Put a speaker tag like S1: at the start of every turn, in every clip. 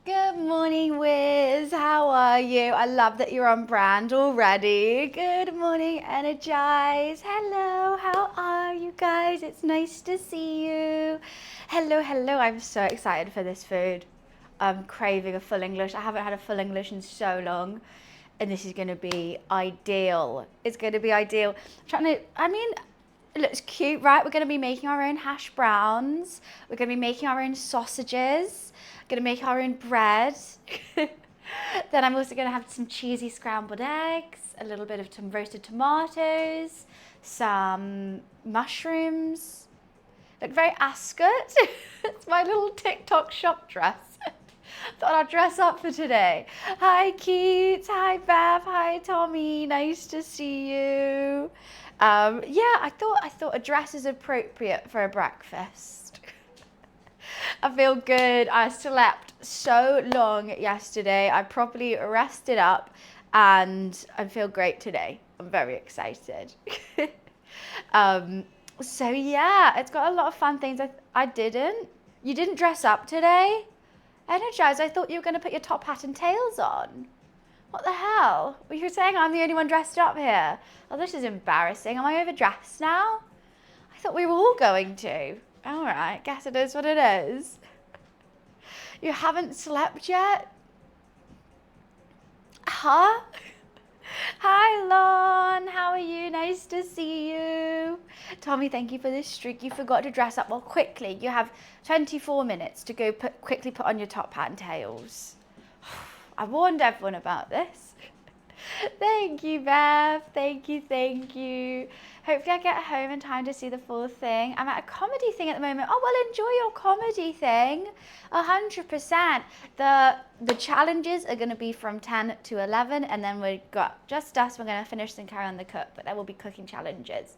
S1: Good morning, Wiz. How are you? I love that you're on brand already. Good morning, Energize. Hello, how are you guys? It's nice to see you. Hello, hello. I'm so excited for this food. I'm craving a full English. I haven't had a full English in so long. And this is going to be ideal. It's going to be ideal. It looks cute, right? We're going to be making our own hash browns. We're going to be making our own sausages. We're going to make our own bread. Then I'm also going to have some cheesy scrambled eggs, a little bit of some roasted tomatoes, some mushrooms. Look very Ascot. It's my little TikTok shop dress. Thought I'd dress up for today. Hi, Keats. Hi, Bev. Hi, Tommy. Nice to see you. I thought a dress is appropriate for a breakfast. I feel good. I slept so long yesterday. I properly rested up and I feel great today. I'm very excited. So yeah, it's got a lot of fun things. I didn't. You didn't dress up today? Energize, I thought you were going to put your top hat and tails on. What the hell? Well, you're saying I'm the only one dressed up here. Oh, this is embarrassing. Am I overdressed now? I thought we were all going to. All right, guess it is what it is. You haven't slept yet? Huh? Hi, Lon. How are you? Nice to see you. Tommy, thank you for this streak. You forgot to dress up. Well, quickly. You have 24 minutes to go quickly put on your top hat and tails. I warned everyone about this. Thank you, Bev. Thank you, thank you. Hopefully I get home in time to see the full thing. I'm at a comedy thing at the moment. Oh, well, enjoy your comedy thing. 100%. The challenges are going to be from 10 to 11, and then we've got just us. We're going to finish and carry on the cook, but there will be cooking challenges.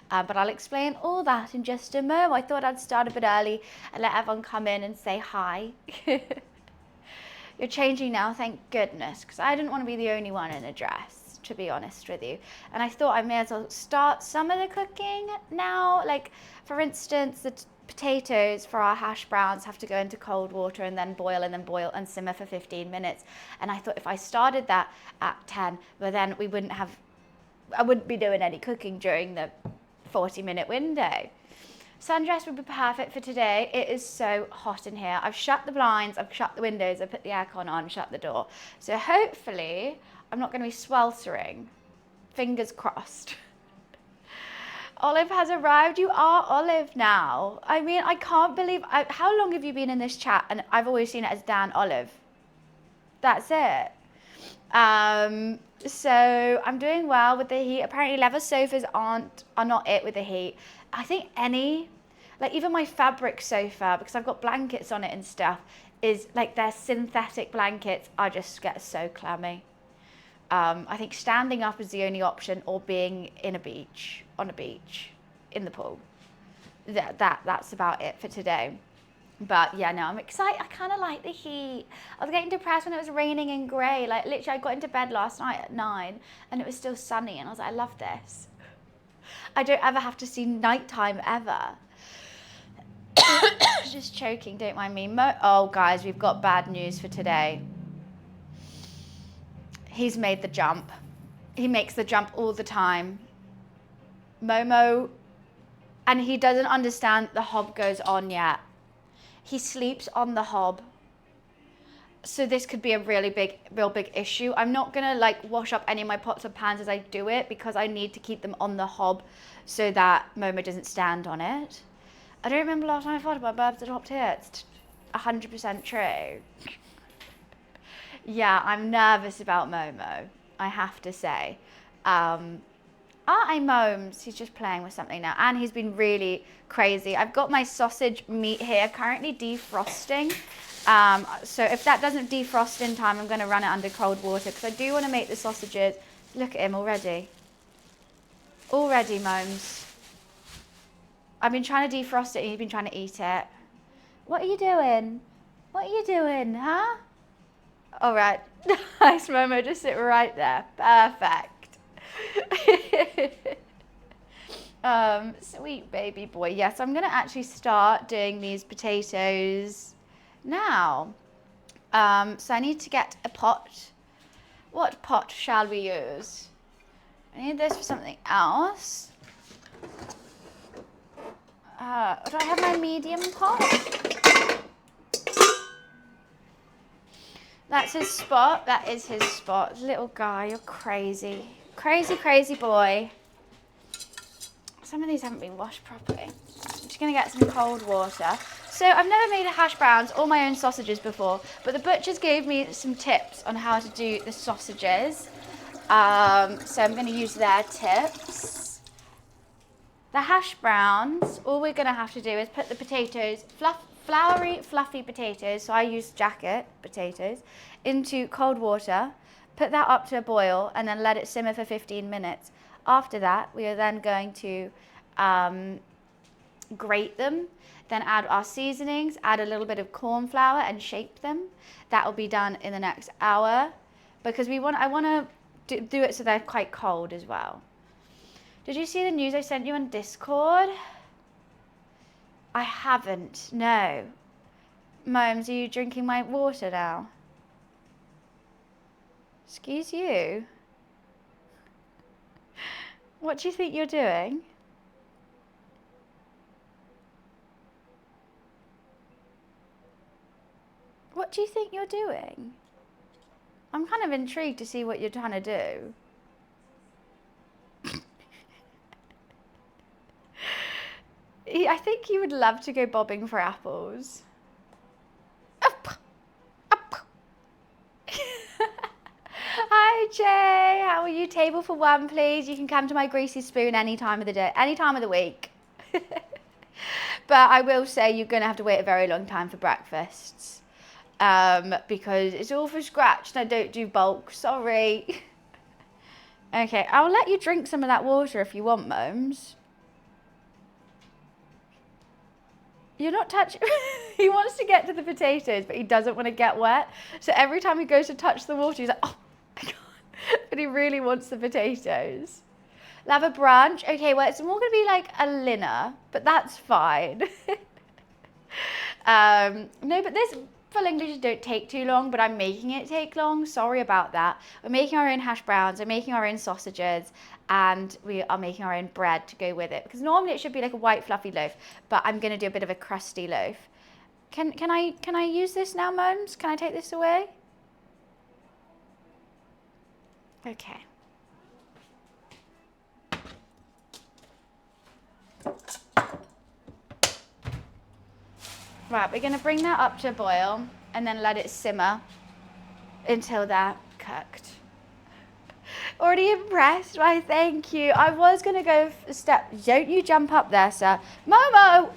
S1: But I'll explain all that in just a moment. I thought I'd start a bit early and let everyone come in and say hi. You're changing now, thank goodness, because I didn't want to be the only one in a dress, to be honest with you. And I thought I may as well start some of the cooking now. Like, for instance, the potatoes for our hash browns have to go into cold water and then boil and simmer for 15 minutes. And I thought if I started that at 10, but then I wouldn't be doing any cooking during the 40-minute window. Sundress would be perfect for today. It is so hot in here. I've shut the blinds, I've shut the windows, I've put the aircon on, shut the door. So hopefully I'm not going to be sweltering. Fingers crossed. Olive has arrived. You are Olive now. I mean, I can't believe... how long have you been in this chat? And I've always seen it as Dan Olive. That's it. So I'm doing well with the heat. Apparently leather sofas are not it with the heat. I think even my fabric sofa, because I've got blankets on it and stuff, is like their synthetic blankets. I just get so clammy. I think standing up is the only option, or being on a beach, in the pool. That's about it for today. But yeah, no, I'm excited. I kind of like the heat. I was getting depressed when it was raining and grey. Like literally, I got into bed last night at 9 and it was still sunny, and I was like, I love this. I don't ever have to see nighttime ever. Just choking, don't mind me. Oh, guys, we've got bad news for today. He's made the jump. He makes the jump all the time. Momo, and he doesn't understand the hob goes on yet. He sleeps on the hob. So this could be a real big issue. I'm not gonna wash up any of my pots and pans as I do it, because I need to keep them on the hob so that Momo doesn't stand on it. I don't remember last time I thought about Burbs Adopt Here. It's 100% true. Yeah, I'm nervous about Momo, I have to say. Momes, he's just playing with something now, and he's been really crazy. I've got my sausage meat here currently defrosting. So if that doesn't defrost in time, I'm going to run it under cold water, because I do want to make the sausages. Look at him already. Already, Momes. I've been trying to defrost it and you've been trying to eat it. What are you doing? What are you doing, huh? All right. Nice, Momo. Just sit right there. Perfect. Sweet baby boy. Yes, I'm going to actually start doing these potatoes now. So I need to get a pot. What pot shall we use? I need this for something else. Do I have my medium pot? That's his spot. That is his spot. Little guy, you're crazy. Crazy, crazy boy. Some of these haven't been washed properly. I'm just going to get some cold water. So I've never made hash browns or my own sausages before, but the butchers gave me some tips on how to do the sausages. So I'm going to use their tips. The hash browns, all we're going to have to do is put the potatoes, floury, fluffy potatoes, so I use jacket potatoes, into cold water, put that up to a boil, and then let it simmer for 15 minutes. After that, we are then going to grate them, then add our seasonings, add a little bit of corn flour and shape them. That will be done in the next hour because I want to do it so they're quite cold as well. Did you see the news I sent you on Discord? I haven't, no. Momes, are you drinking my water now? Excuse you? What do you think you're doing? What do you think you're doing? I'm kind of intrigued to see what you're trying to do. I think he would love to go bobbing for apples. Up, up. Hi Jay, how are you? Table for one, please. You can come to my greasy spoon any time of the day, any time of the week. But I will say you're going to have to wait a very long time for breakfasts because it's all for scratch and I don't do bulk. Sorry. Okay, I'll let you drink some of that water if you want, Momes. You're not touching. He wants to get to the potatoes, but he doesn't want to get wet. So every time he goes to touch the water, he's like, oh, I can't. But he really wants the potatoes. Lava branch. Okay, well, it's more going to be like a linner, but that's fine. No, but this full Englishes don't take too long, but I'm making it take long. Sorry about that. We're making our own hash browns. We're making our own sausages. And we are making our own bread to go with it. Because normally it should be like a white fluffy loaf, but I'm going to do a bit of a crusty loaf. Can I use this now, Momes? Can I take this away? Okay. Right, we're going to bring that up to a boil and then let it simmer until they're cooked. Already impressed? Why, thank you. I was going to go a step. Don't you jump up there, sir. Momo!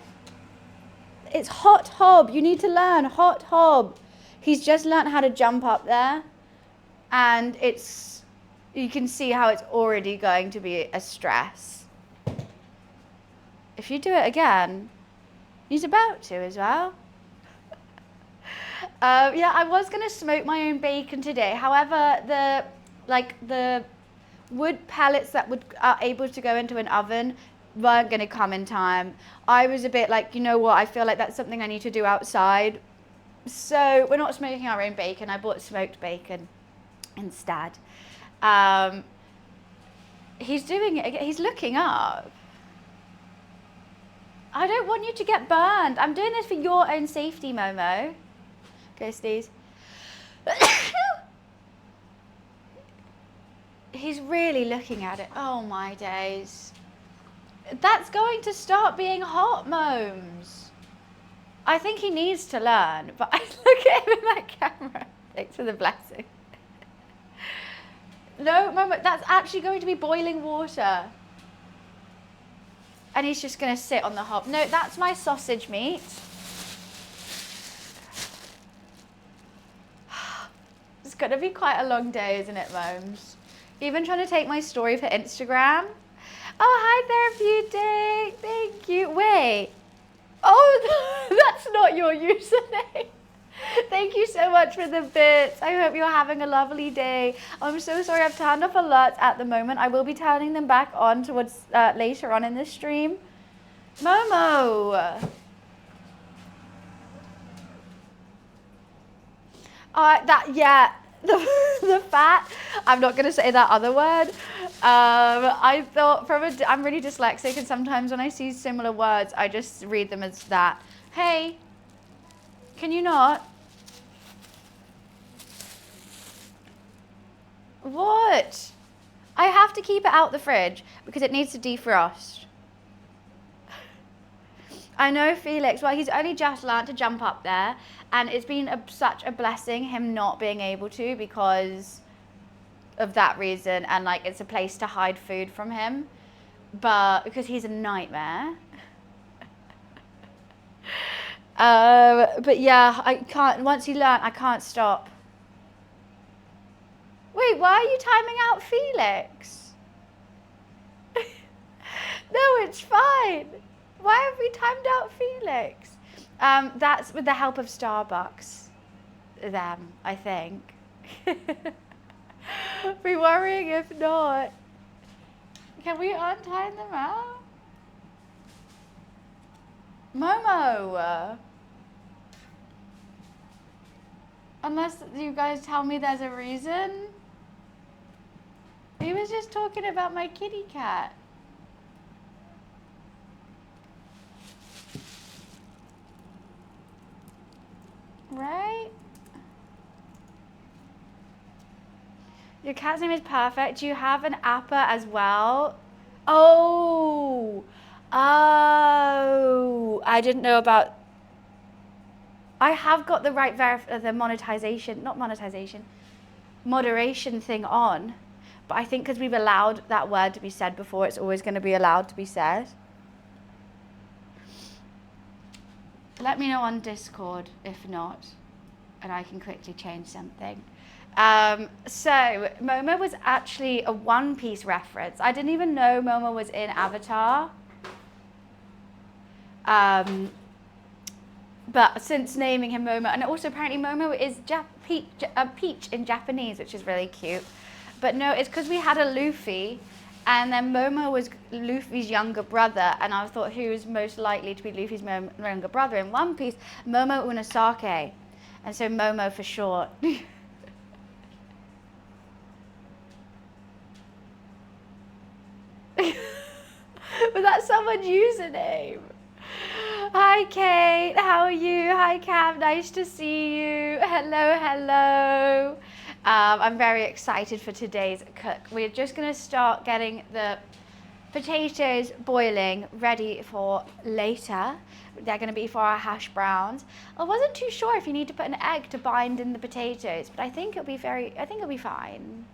S1: It's Hot Hob. You need to learn. Hot Hob. He's just learned how to jump up there. And you can see how it's already going to be a stress. If you do it again, he's about to as well. Yeah, I was going to smoke my own bacon today. However, the wood pellets that are able to go into an oven weren't going to come in time. I was a bit like, you know what, I feel like that's something I need to do outside. So we're not smoking our own bacon. I bought smoked bacon instead. He's doing it again. He's looking up. I don't want you to get burned. I'm doing this for your own safety, Momo. Ghosties. He's really looking at it. Oh my days. That's going to start being hot, Momes. I think he needs to learn, but I look at him in that camera. Thanks for the blessing. No, Momo, that's actually going to be boiling water. And he's just going to sit on the hob. No, that's my sausage meat. It's going to be quite a long day, isn't it, Momes? Even trying to take my story for Instagram. Oh, hi, Therapeutic. Thank you. Wait. Oh, that's not your username. Thank you so much for the bits. I hope you're having a lovely day. I'm so sorry I've turned off alerts at the moment. I will be turning them back on towards later on in the stream. Momo. Yeah, the fat. I'm not gonna say that other word. I thought I'm really dyslexic, and sometimes when I see similar words, I just read them as that. Hey, can you not? What? I have to keep it out the fridge because it needs to defrost. I know Felix, well, he's only just learned to jump up there, and it's been such a blessing him not being able to because of that reason, and like it's a place to hide food from him, but because he's a nightmare. But yeah, I can't, once he learned, I can't stop. Wait, why are you timing out Felix? No, it's fine. Why have we timed out Felix? That's with the help of Starbucks. Them, I think. Be worrying if not. Can we untime them out? Momo. Unless you guys tell me there's a reason. He was just talking about my kitty cat. Right? Your cat's name is perfect. Do you have an Appa as well? Oh, I didn't know about. I have got the right the monetization, not monetization, moderation thing on, but I think because we've allowed that word to be said before, it's always going to be allowed to be said. Let me know on Discord if not, and I can quickly change something. So Momo was actually a One Piece reference. I didn't even know Momo was in Avatar. But since naming him Momo, and also apparently Momo is peach in Japanese, which is really cute. But no, it's because we had a Luffy, and then Momo was Luffy's younger brother, and I thought who was most likely to be Luffy's younger brother in One Piece? Momo Unosake, and so Momo for short. Was that someone's username? Hi Kate, how are you? Hi Cam, nice to see you. Hello, hello. I'm very excited for today's cook. We're just gonna start getting the potatoes boiling, ready for later. They're gonna be for our hash browns. I wasn't too sure if you need to put an egg to bind in the potatoes, but I think it'll be fine.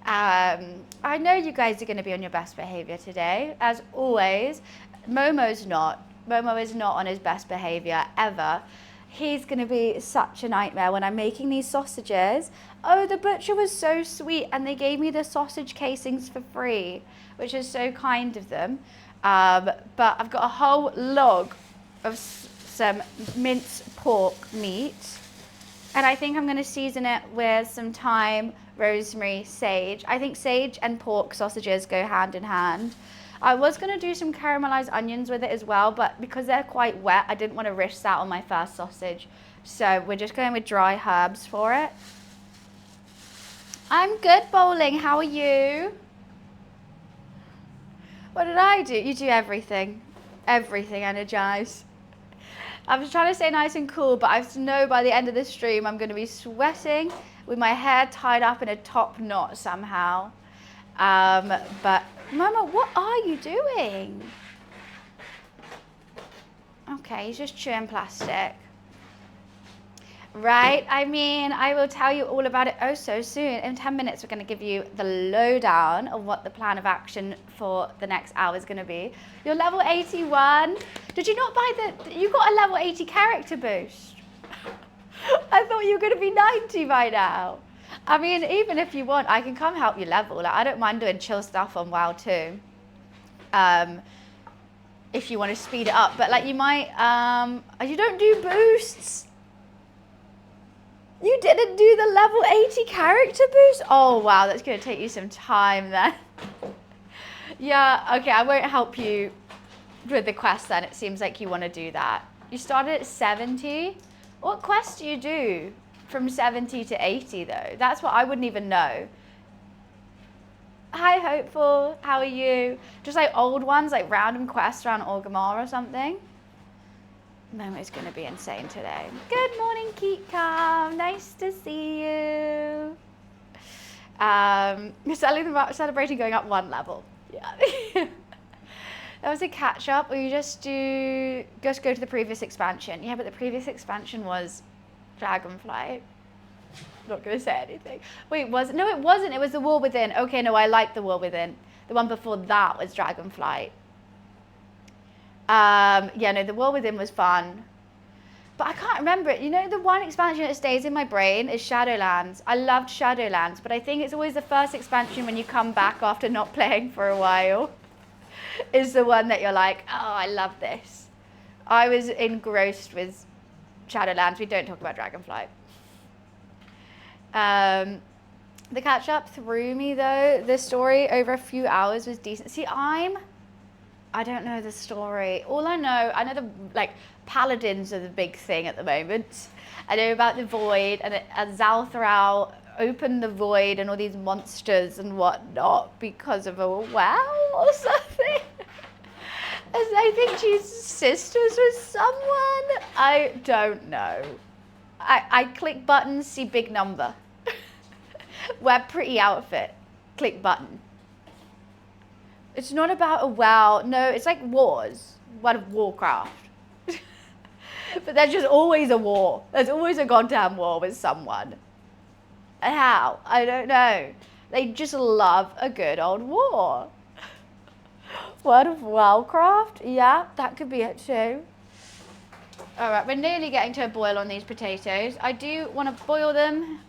S1: I know you guys are gonna be on your best behavior today, as always. Momo's not. Momo is not on his best behavior ever. He's going to be such a nightmare when I'm making these sausages. Oh, the butcher was so sweet and they gave me the sausage casings for free, which is so kind of them. But I've got a whole log of some minced pork meat, and I think I'm going to season it with some thyme, rosemary, sage. I think sage and pork sausages go hand in hand. I was going to do some caramelized onions with it as well, but because they're quite wet, I didn't want to risk that on my first sausage. So we're just going with dry herbs for it. I'm good, Bowling. How are you? What did I do? You do everything. Everything, Energize. I was trying to stay nice and cool, but I know by the end of the stream, I'm going to be sweating with my hair tied up in a top knot somehow. But Mama, what are you doing? Okay, he's just chewing plastic. Right, I mean, I will tell you all about it oh so soon. In 10 minutes, we're going to give you the lowdown of what the plan of action for the next hour is going to be. You're level 81. Did you not buy you got a level 80 character boost? I thought you were going to be 90 by now. I mean, even if you want, I can come help you level. Like, I don't mind doing chill stuff on WoW too. If you want to speed it up. But like you might, you don't do boosts. You didn't do the level 80 character boost? Oh wow, that's going to take you some time then. Yeah, okay, I won't help you with the quest then. It seems like you want to do that. You started at 70? What quest do you do from 70 to 80 though. That's what I wouldn't even know. Hi Hopeful, how are you? Just like old ones, like random quests around Orgrimmar or something. Momo's gonna be insane today. Good morning, Keatcom. Nice to see you. Celebrating going up 1 level. Yeah. That was a catch up, or you just go to the previous expansion. Yeah, but the previous expansion was Dragonflight. Not gonna say anything. Wait, no, it wasn't. It was the War Within. Okay, no, I like the War Within. The one before that was Dragonflight. Yeah, no, the War Within was fun. But I can't remember it. You know, the one expansion that stays in my brain is Shadowlands. I loved Shadowlands, but I think it's always the first expansion when you come back after not playing for a while is the one that you're like, oh, I love this. I was engrossed with Shadowlands. We don't talk about Dragonflight. The catch up threw me though. The story over a few hours was decent. See, I don't know the story. All I know the like paladins are the big thing at the moment. I know about the void and Zalthrau opened the void and all these monsters and whatnot because of a well or something. As I think she's sisters with someone. I don't know. I click buttons, see big number. Wear pretty outfit, click button. It's not about a well. No, it's like wars. World of Warcraft. But there's just always a war. There's always a goddamn war with someone. How? I don't know. They just love a good old war. World of Warcraft? Yeah, that could be it too. All right, we're nearly getting to a boil on these potatoes. I do want to boil them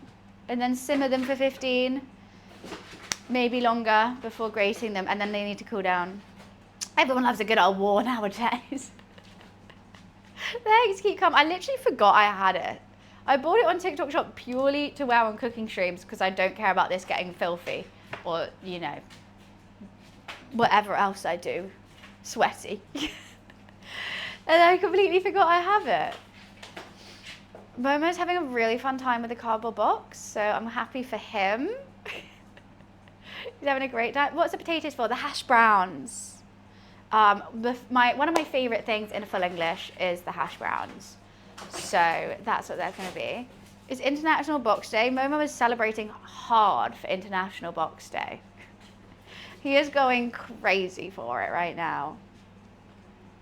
S1: and then simmer them for 15, maybe longer before grating them, and then they need to cool down. Everyone loves a good old war nowadays. Thanks, Keatcom. I literally forgot I had it. I bought it on TikTok Shop purely to wear on cooking streams because I don't care about this getting filthy or, you know, whatever else I do, sweaty. And I completely forgot I have it. Momo's having a really fun time with the cardboard box, so I'm happy for him. He's having a great time. What's the potatoes for? The hash browns. One of my favorite things in full English is the hash browns. So that's what that's going to be. It's International Box Day. Momo is celebrating hard for International Box Day. He is going crazy for it right now.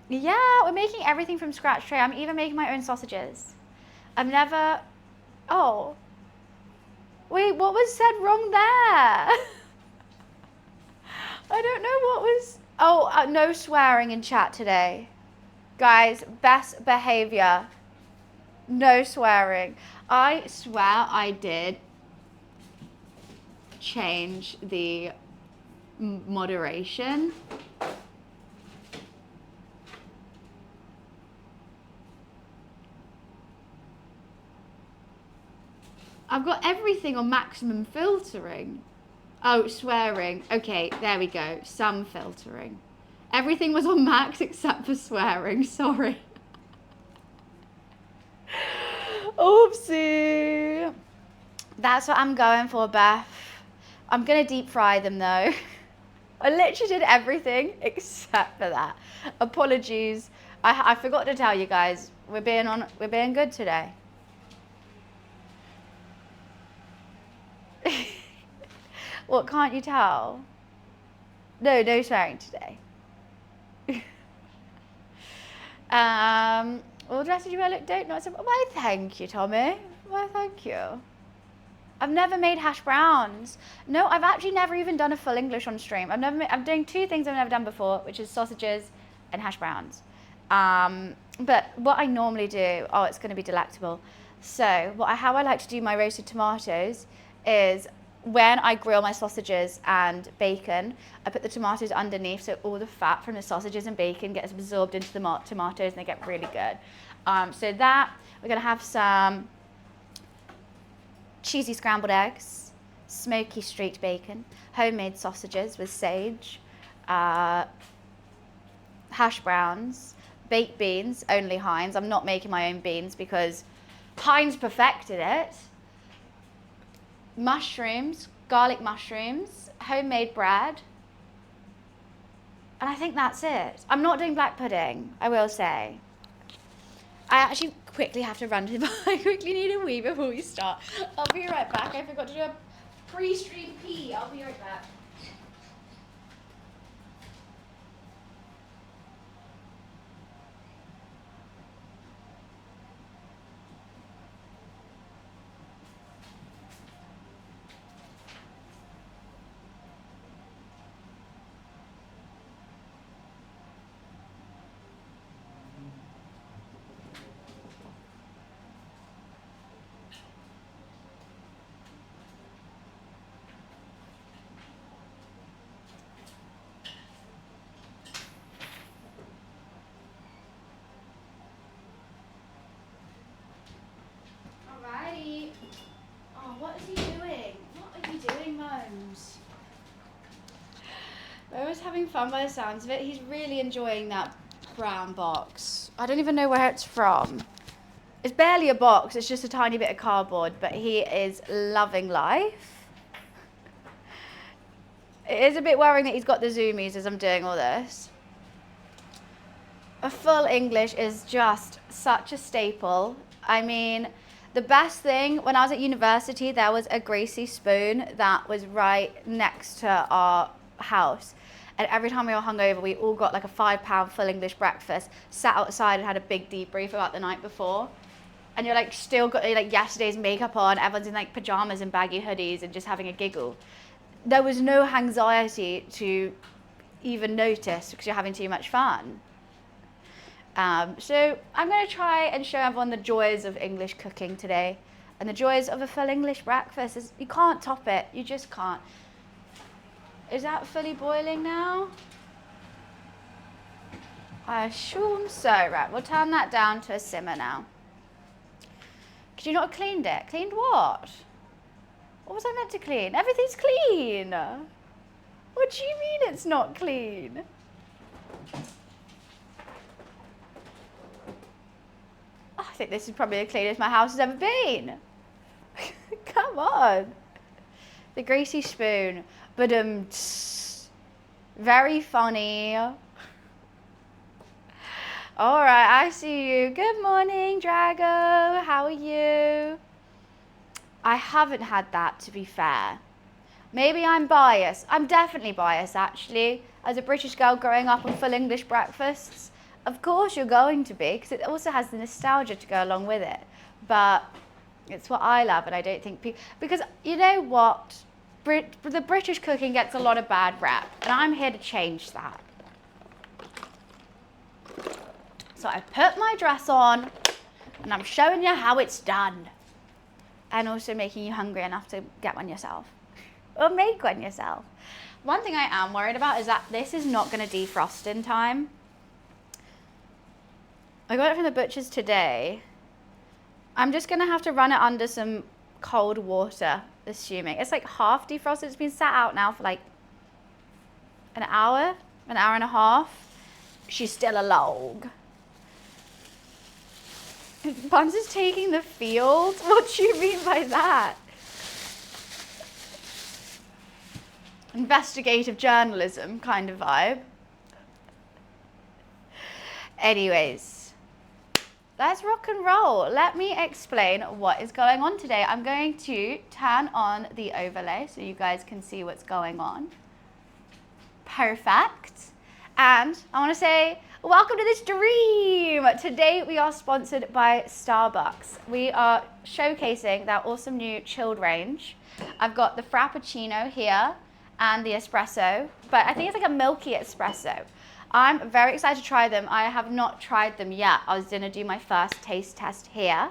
S1: Yeah, we're making everything from scratch, Trey. I'm even making my own sausages. I've never... Oh. Wait, what was said wrong there? I don't know what was... Oh, no swearing in chat today. Guys, best behavior. No swearing. I swear I did change the moderation. I've got everything on maximum filtering. Oh, swearing. Okay, there we go. Some filtering. Everything was on max except for swearing. Sorry. Oopsie. That's what I'm going for, Beth. I'm going to deep fry them, though. I literally did everything except for that. Apologies. I forgot to tell you guys. We're being good today. What, can't you tell? No swearing today. What dress did you wear? Look, don't not so. Why, thank you, Tommy. Why, thank you. I've never made hash browns. No, I've actually never even done a full English on stream. I'm doing 2 things I've never done before, which is sausages and hash browns. But what I normally do, oh, it's going to be delectable. So how I like to do my roasted tomatoes is when I grill my sausages and bacon, I put the tomatoes underneath so all the fat from the sausages and bacon gets absorbed into the tomatoes and they get really good. So that, we're going to have some cheesy scrambled eggs, smoky streaked bacon, homemade sausages with sage, hash browns, baked beans, only Heinz. I'm not making my own beans because Heinz perfected it. mushrooms, garlic mushrooms, homemade bread, and I think that's it. I'm not doing black pudding, I will say. I actually quickly have to run to the bar. I quickly need a wee before we start. I'll be right back. I forgot to do a pre-stream pee. I'll be right back. Alrighty. Oh, what is he doing? What are you doing, Mums? Mo's having fun by the sounds of it. He's really enjoying that brown box. I don't even know where it's from. It's barely a box, it's just a tiny bit of cardboard, but he is loving life. It is a bit worrying that he's got the zoomies as I'm doing all this. A full English is just such a staple. I mean, the best thing, when I was at university, there was a Gracie spoon that was right next to our house. And every time we were hungover, we all got like a £5 full English breakfast, sat outside and had a big debrief about the night before. And you're like still got like yesterday's makeup on, everyone's in like pajamas and baggy hoodies and just having a giggle. There was no anxiety to even notice because you're having too much fun. So I'm going to try and show everyone the joys of English cooking today. And the joys of a full English breakfast is you can't top it. You just can't. Is that fully boiling now? I assume so. Right, we'll turn that down to a simmer now. Could you not have cleaned it? Cleaned what? What was I meant to clean? Everything's clean. What do you mean it's not clean? I think this is probably the cleanest my house has ever been. Come on. The Gracie spoon. But very funny. All right, I see you. Good morning, Drago. How are you? I haven't had that, to be fair. Maybe I'm biased. I'm definitely biased, actually. As a British girl growing up on full English breakfasts, of course you're going to be, because it also has the nostalgia to go along with it. But it's what I love, and I don't think people... Because you know what? The British cooking gets a lot of bad rap, and I'm here to change that. So I put my dress on, and I'm showing you how it's done. And also making you hungry enough to get one yourself. Or make one yourself. One thing I am worried about is that this is not going to defrost in time. I got it from the butcher's today. I'm just going to have to run it under some cold water, assuming. It's like half defrosted. It's been sat out now for like an hour and a half. She's still a log. Buns is taking the field? What do you mean by that? Investigative journalism kind of vibe. Anyways, let's rock and roll. Let me explain what is going on today. I'm going to turn on the overlay so you guys can see what's going on. Perfect. And I want to say, welcome to this dream. Today we are sponsored by Starbucks. We are showcasing their awesome new chilled range. I've got the Frappuccino here and the espresso, but I think it's like a milky espresso. I'm very excited to try them. I have not tried them yet. I was going to do my first taste test here.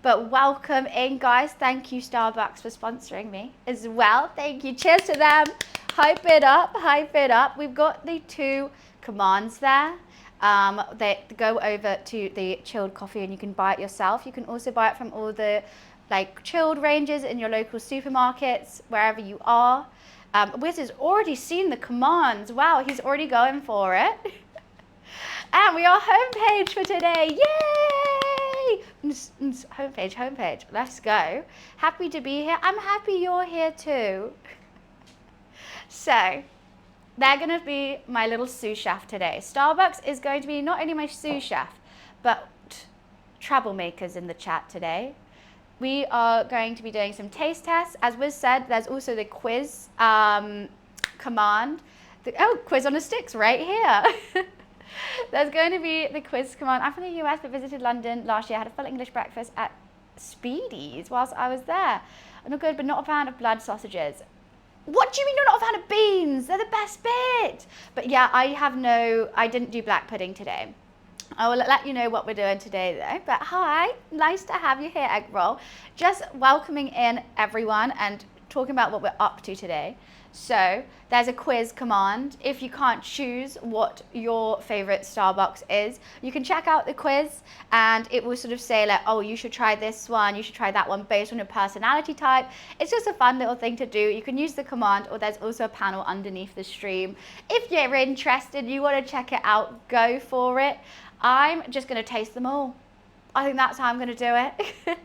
S1: But welcome in, guys. Thank you, Starbucks, for sponsoring me as well. Thank you. Cheers to them. Hype it up. Hype it up. We've got the two commands there. They go over to the chilled coffee and you can buy it yourself. You can also buy it from all the like chilled ranges in your local supermarkets, wherever you are. Wiz has already seen the commands. Wow, he's already going for it. And we are homepage for today. Yay! yay! Homepage, homepage. Let's go. Happy to be here. I'm happy you're here too. So, they're going to be my little sous chef today. Starbucks is going to be not only my sous chef, but troublemakers in the chat today. We are going to be doing some taste tests. As was said, there's also the quiz command. Quiz on the sticks right here. There's going to be the quiz command. I'm from the US but visited London last year. I had a full English breakfast at Speedy's whilst I was there. I'm not good, but not a fan of blood sausages. What do you mean you're not a fan of beans? They're the best bit. But yeah, I didn't do black pudding today. I will let you know what we're doing today though. But hi, nice to have you here, Egg Roll. Just welcoming in everyone and talking about what we're up to today. So there's a quiz command. If you can't choose what your favorite Starbucks is, you can check out the quiz and it will sort of say like, oh, you should try this one, you should try that one based on your personality type. It's just a fun little thing to do. You can use the command, or there's also a panel underneath the stream. If you're interested, you want to check it out, go for it. I'm just going to taste them all. I think that's how I'm going to do it.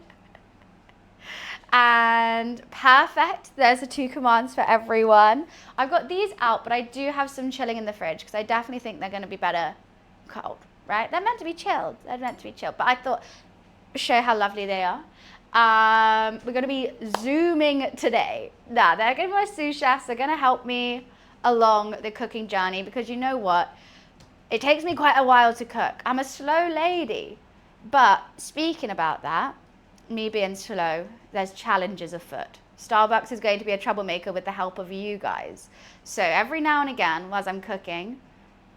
S1: And perfect, there's the 2 commands for everyone. I've got these out, but I do have some chilling in the fridge because I definitely think they're going to be better cold, right? They're meant to be chilled. They're meant to be chilled, but I thought, show how lovely they are. We're going to be Zooming today. Now, they're going to be my sous chefs. They're going to help me along the cooking journey because you know what? It takes me quite a while to cook. I'm a slow lady. But speaking about that, me being slow, there's challenges afoot. Starbucks is going to be a troublemaker with the help of you guys. So every now and again, whilst I'm cooking,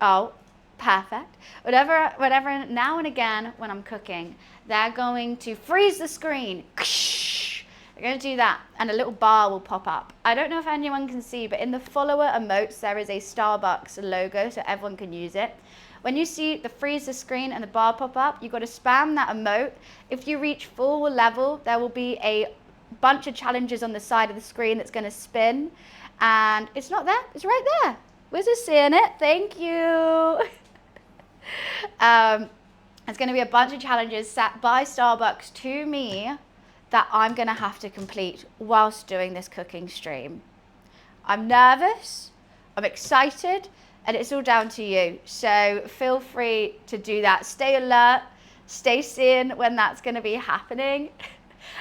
S1: oh, perfect. Whatever, now and again when I'm cooking, they're going to freeze the screen. They're going to do that, and a little bar will pop up. I don't know if anyone can see, but in the follower emotes, there is a Starbucks logo, so everyone can use it. When you see the freeze the screen and the bar pop up, you've got to spam that emote. If you reach full level, there will be a bunch of challenges on the side of the screen that's going to spin. And it's not there, it's right there. We're just seeing it, thank you. There's going to be a bunch of challenges set by Starbucks to me that I'm going to have to complete whilst doing this cooking stream. I'm nervous, I'm excited, and it's all down to you. So feel free to do that. Stay alert, stay seeing when that's going to be happening.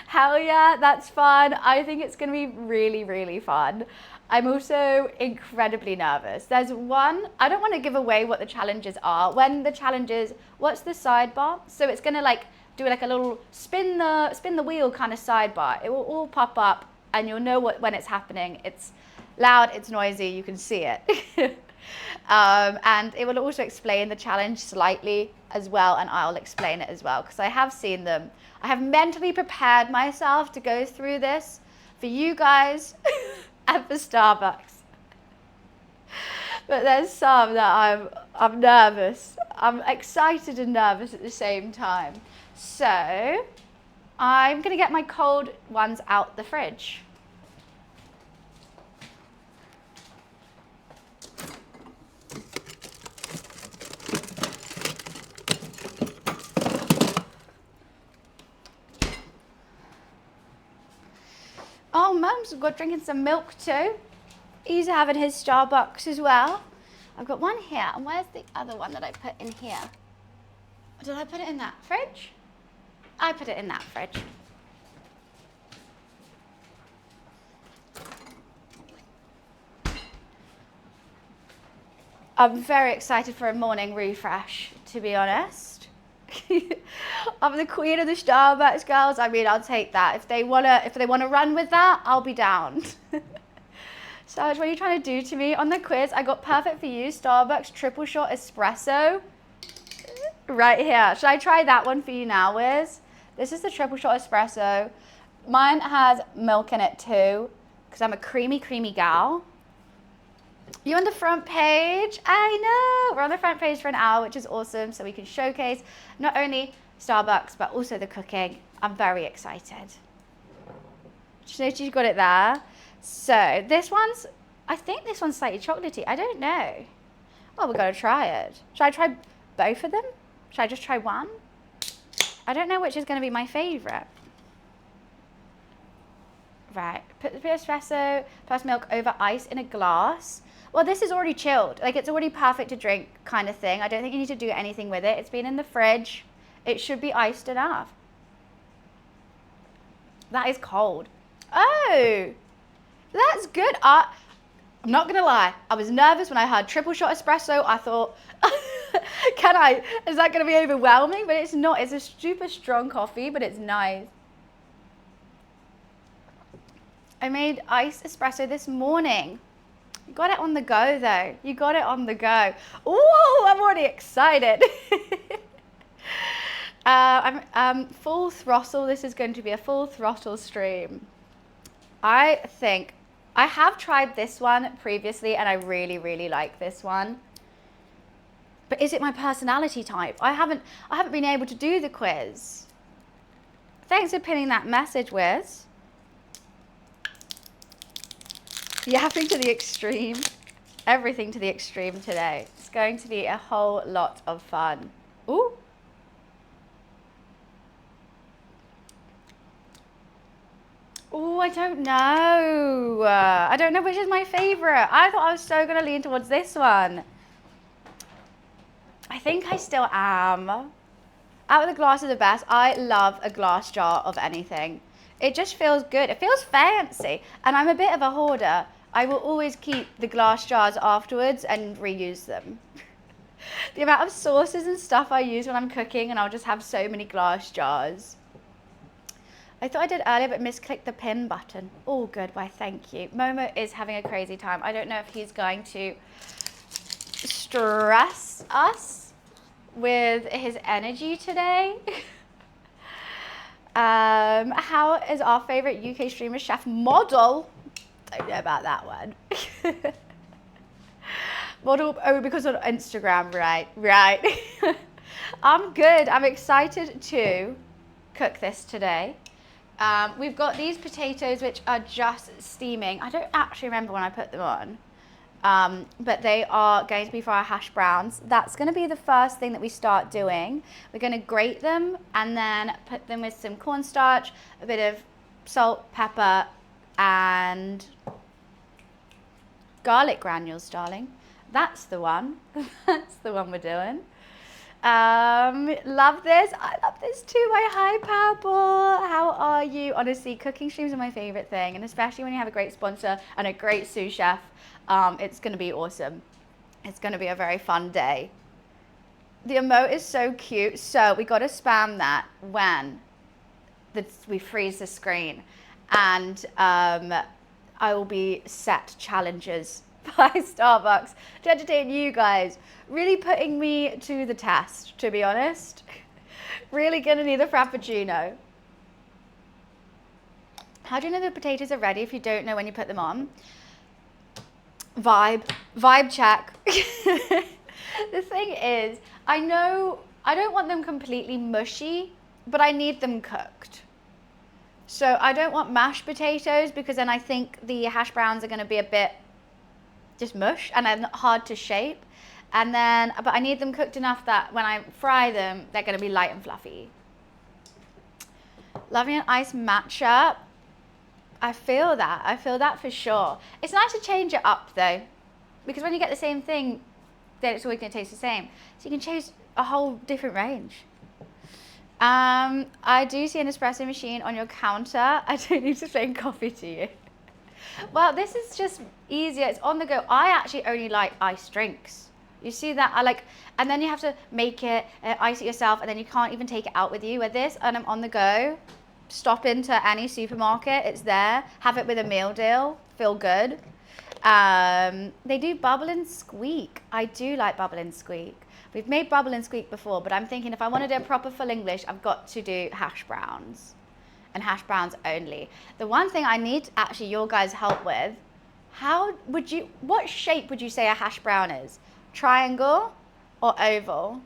S1: Hell yeah, that's fun. I think it's going to be really, really fun. I'm also incredibly nervous. There's one, I don't want to give away what the challenges are. When the challenges, what's the sidebar? So it's going to like do like a little spin the wheel kind of sidebar. It will all pop up and you'll know when it's happening. It's loud, it's noisy, you can see it. And it will also explain the challenge slightly as well, and I'll explain it as well because I have seen them. I have mentally prepared myself to go through this for you guys and for Starbucks. But there's some that I'm nervous. I'm excited and nervous at the same time. So I'm going to get my cold ones out the fridge. Oh, Mum's got drinking some milk too. He's having his Starbucks as well. I've got one here. And where's the other one that I put in here? Did I put it in that fridge? I put it in that fridge. I'm very excited for a morning refresh, to be honest. I'm the queen of the Starbucks girls. I mean, I'll take that. If they wanna run with that, I'll be down. Sarge, what are you trying to do to me? On the quiz, I got perfect for you, Starbucks triple shot espresso. Right here. Should I try that one for you now, Wiz? This is the triple shot espresso. Mine has milk in it too, because I'm a creamy, creamy gal. You on the front page? I know. We're on the front page for an hour, which is awesome. So we can showcase not only Starbucks, but also the cooking. I'm very excited. Just notice you've got it there. So this one's, I think this one's slightly chocolatey. I don't know. Well, we've got to try it. Should I try both of them? Should I just try one? I don't know which is going to be my favorite. Right, put the espresso plus milk over ice in a glass. Well, this is already chilled. Like, it's already perfect to drink kind of thing. I don't think you need to do anything with it. It's been in the fridge. It should be iced enough. That is cold. Oh, that's good. I'm not going to lie. I was nervous when I heard triple shot espresso. I thought, is that going to be overwhelming? But it's not. It's a super strong coffee, but it's nice. I made iced espresso this morning. You got it on the go though. You got it on the go. Ooh, I'm already excited. I'm full throttle. This is going to be a full throttle stream. I think I have tried this one previously and I really, really like this one. But is it my personality type? I haven't been able to do the quiz. Thanks for pinning that message, Wiz. Yapping to the extreme. Everything to the extreme today. It's going to be a whole lot of fun. Ooh. Oh, I don't know. I don't know which is my favorite. I thought I was so going to lean towards this one. I think I still am. Out of the glass is the best. I love a glass jar of anything. It just feels good. It feels fancy. And I'm a bit of a hoarder. I will always keep the glass jars afterwards and reuse them. The amount of sauces and stuff I use when I'm cooking, and I'll just have so many glass jars. I thought I did earlier, but misclicked the pin button. All good, why thank you. Momo is having a crazy time. I don't know if he's going to stress us with his energy today. How is our favorite UK streamer chef model? Don't know about that one. Model, oh, because on Instagram, right. I'm good. I'm excited to cook this today. We've got these potatoes which are just steaming. I don't actually remember when I put them on, but they are going to be for our hash browns. That's going to be the first thing that we start doing. We're going to grate them and then put them with some cornstarch, a bit of salt, pepper, and garlic granules, darling. That's the one. That's the one we're doing. Love this. I love this too. My hi, Purple. How are you? Honestly, cooking streams are my favorite thing, and especially when you have a great sponsor and a great sous chef, it's going to be awesome. It's going to be a very fun day. The emote is so cute. So we got to spam that when we freeze the screen, and I will be set challenges by Starbucks to entertain you guys. Really putting me to the test, to be honest. Really gonna need a frappuccino. How do you know the potatoes are ready if you don't know when you put them on? Vibe check. The thing is, I know I don't want them completely mushy, but I need them cooked. So I don't want mashed potatoes because then I think the hash browns are gonna be a bit just mush and then hard to shape. And then, but I need them cooked enough that when I fry them, they're gonna be light and fluffy. Loving an iced matcha. I feel that for sure. It's nice to change it up though, because when you get the same thing, then it's always gonna taste the same. So you can choose a whole different range. I do see an espresso machine on your counter. I don't need to explain coffee to you. Well, this is just easier. It's on the go. I actually only like iced drinks. You see that? And then you have to make it, ice it yourself, and then you can't even take it out with you. With this, and I'm on the go. Stop into any supermarket. It's there. Have it with a meal deal. Feel good. They do bubble and squeak. I do like bubble and squeak. We've made bubble and squeak before, but I'm thinking if I want to do a proper full English, I've got to do hash browns. And hash browns only. The one thing I need actually your guys' help with, what shape would you say a hash brown is? Triangle or oval?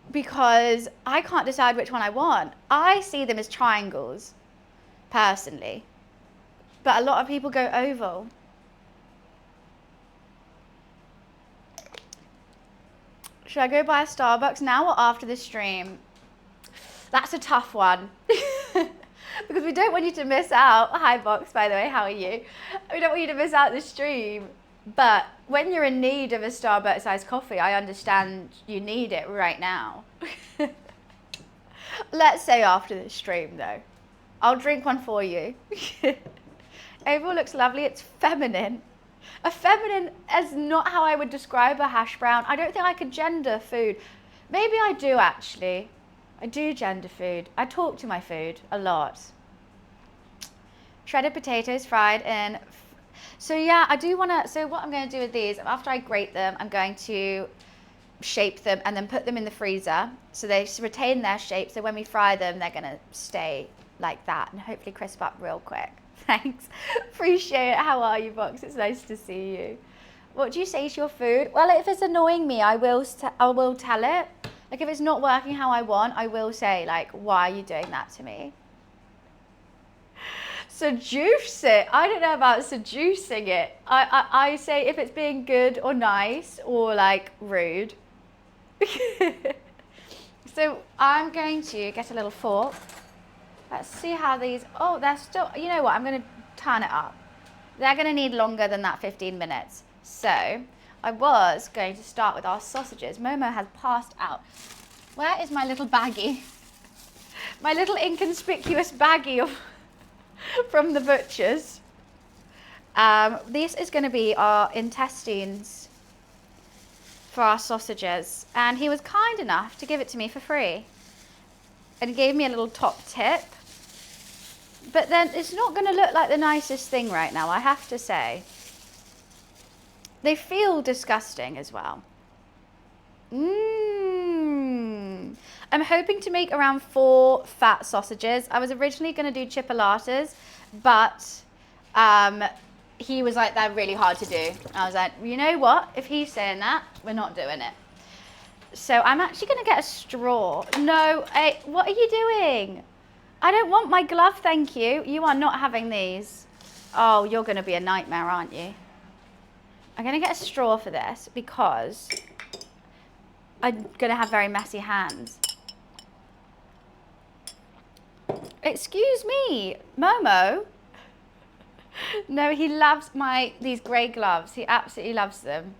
S1: Because I can't decide which one I want. I see them as triangles, personally. But a lot of people go oval. Should I go buy a Starbucks now or after the stream? That's a tough one. Because we don't want you to miss out. Hi Box, by the way, how are you? We don't want you to miss out the stream. But when you're in need of a Starbucks iced coffee, I understand you need it right now. Let's say after the stream though. I'll drink one for you. Overall looks lovely, it's feminine. A feminine is not how I would describe a hash brown. I don't think I could gender food. Maybe I do actually. I do gender food. I talk to my food a lot. Shredded potatoes fried in. So yeah, I do want to, so what I'm going to do with these, after I grate them, I'm going to shape them and then put them in the freezer. So they retain their shape. So when we fry them, they're going to stay like that and hopefully crisp up real quick. Thanks. Appreciate it. How are you, Box? It's nice to see you. What do you say to your food? Well, if it's annoying me, I will tell it. Like if it's not working how I want, I will say like, why are you doing that to me? Seduce it. I don't know about seducing it. I say if it's being good or nice or like rude. So I'm going to get a little fork. Let's see how these, oh, they're still, you know what, I'm going to turn it up. They're going to need longer than that 15 minutes. So I was going to start with our sausages. Momo has passed out. Where is my little baggie? My little inconspicuous baggie of from the butchers. This is going to be our intestines for our sausages. And he was kind enough to give it to me for free. And he gave me a little top tip. But then it's not going to look like the nicest thing right now, I have to say. They feel disgusting as well. I'm hoping to make around 4 fat sausages. I was originally going to do chipolatas, but he was like, they're really hard to do. I was like, you know what? If he's saying that, we're not doing it. So I'm actually going to get a straw. No, what are you doing? I don't want my glove, thank you. You are not having these. Oh, you're going to be a nightmare, aren't you? I'm going to get a straw for this because I'm going to have very messy hands. Excuse me, Momo. No, he loves these grey gloves. He absolutely loves them.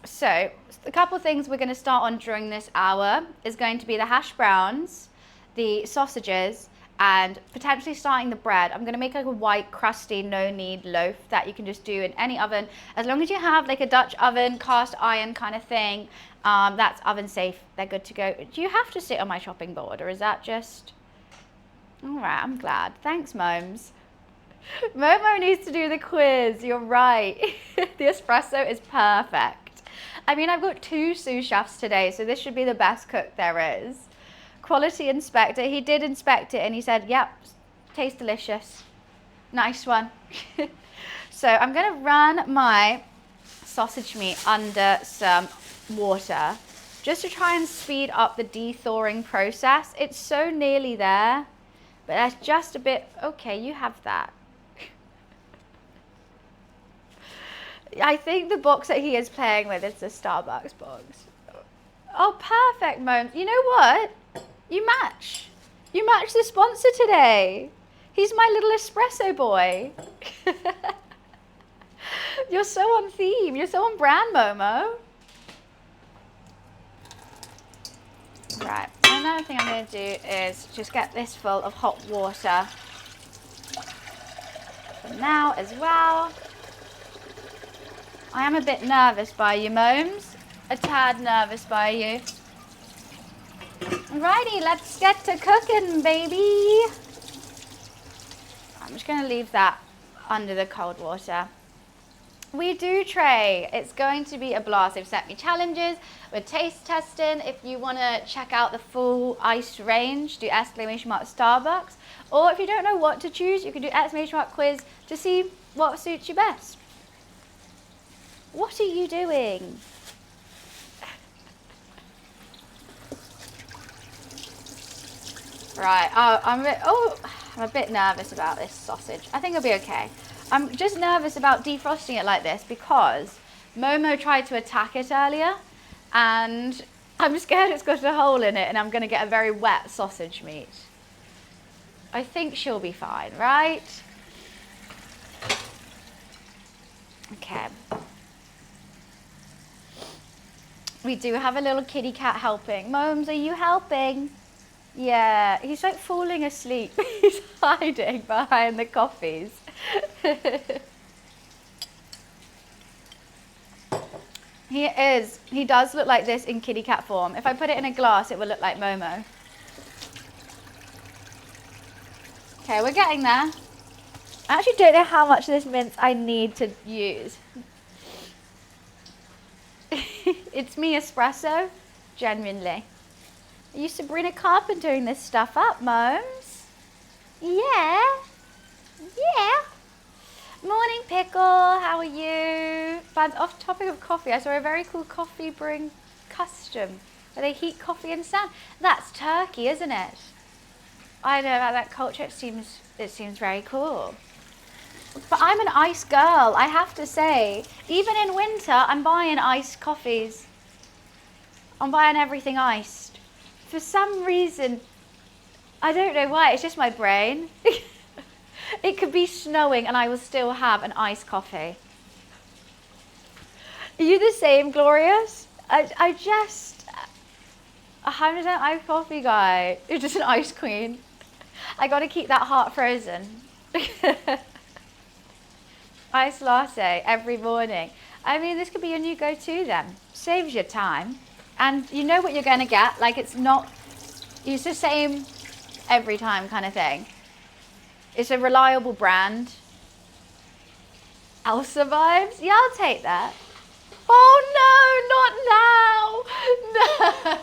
S1: So, a couple of things we're going to start on during this hour is going to be the hash browns, the sausages, and potentially starting the bread. I'm going to make like a white, crusty, no-knead loaf that you can just do in any oven. As long as you have like a Dutch oven, cast iron kind of thing, that's oven safe. They're good to go. Do you have to sit on my chopping board, or is that just... All right, I'm glad. Thanks, Momes. Momo needs to do the quiz. You're right. The espresso is perfect. I mean, I've got 2 sous chefs today, so this should be the best cook there is. Quality inspector. He did inspect it and he said, yep, tastes delicious. Nice one. So I'm going to run my sausage meat under some water just to try and speed up the de-thawing process. It's so nearly there, but that's just a bit... Okay, you have that. I think the box that he is playing with is the Starbucks box. Oh, perfect, Momes. You know what? You match. You match the sponsor today. He's my little espresso boy. You're so on theme. You're so on brand, Momo. Right. Another thing I'm going to do is just get this full of hot water for now as well. I am a bit nervous by you, Momes. A tad nervous by you. Alrighty, let's get to cooking, baby. I'm just going to leave that under the cold water. We do tray. It's going to be a blast. They've set me challenges. We're taste testing. If you want to check out the full ice range, do !Starbucks. Or if you don't know what to choose, you can do !Quiz to see what suits you best. What are you doing? Right, I'm a bit nervous about this sausage. I think it'll be okay. I'm just nervous about defrosting it like this because Momo tried to attack it earlier And I'm scared it's got a hole in it and I'm going to get a very wet sausage meat. I think she'll be fine, right? Okay. We do have a little kitty cat helping. Momes, are you helping? Yeah, he's like falling asleep. He's hiding behind the coffees. He is. He does look like this in kitty cat form. If I put it in a glass, it will look like Momo. Okay, we're getting there. I actually don't know how much of this mince I need to use. It's me espresso, genuinely. Are you Sabrina Carpentering this stuff up, Momes? Yeah. Yeah. Morning, Pickle. How are you? But off topic of coffee, I saw a very cool coffee brewing custom where they heat coffee in sand. That's Turkey, isn't it? I know about that culture. It seems very cool. But I'm an ice girl, I have to say. Even in winter, I'm buying iced coffees. I'm buying everything iced. For some reason, I don't know why, it's just my brain. It could be snowing and I will still have an iced coffee. Are you the same, Glorious? I'm just a 100% iced coffee guy. You're just an ice queen. I gotta keep that heart frozen. Iced latte every morning. I mean, this could be your new go-to then. Saves your time. And you know what you're gonna get. Like, it's the same every time kind of thing. It's a reliable brand. Elsa vibes? Yeah, I'll take that. Oh no, not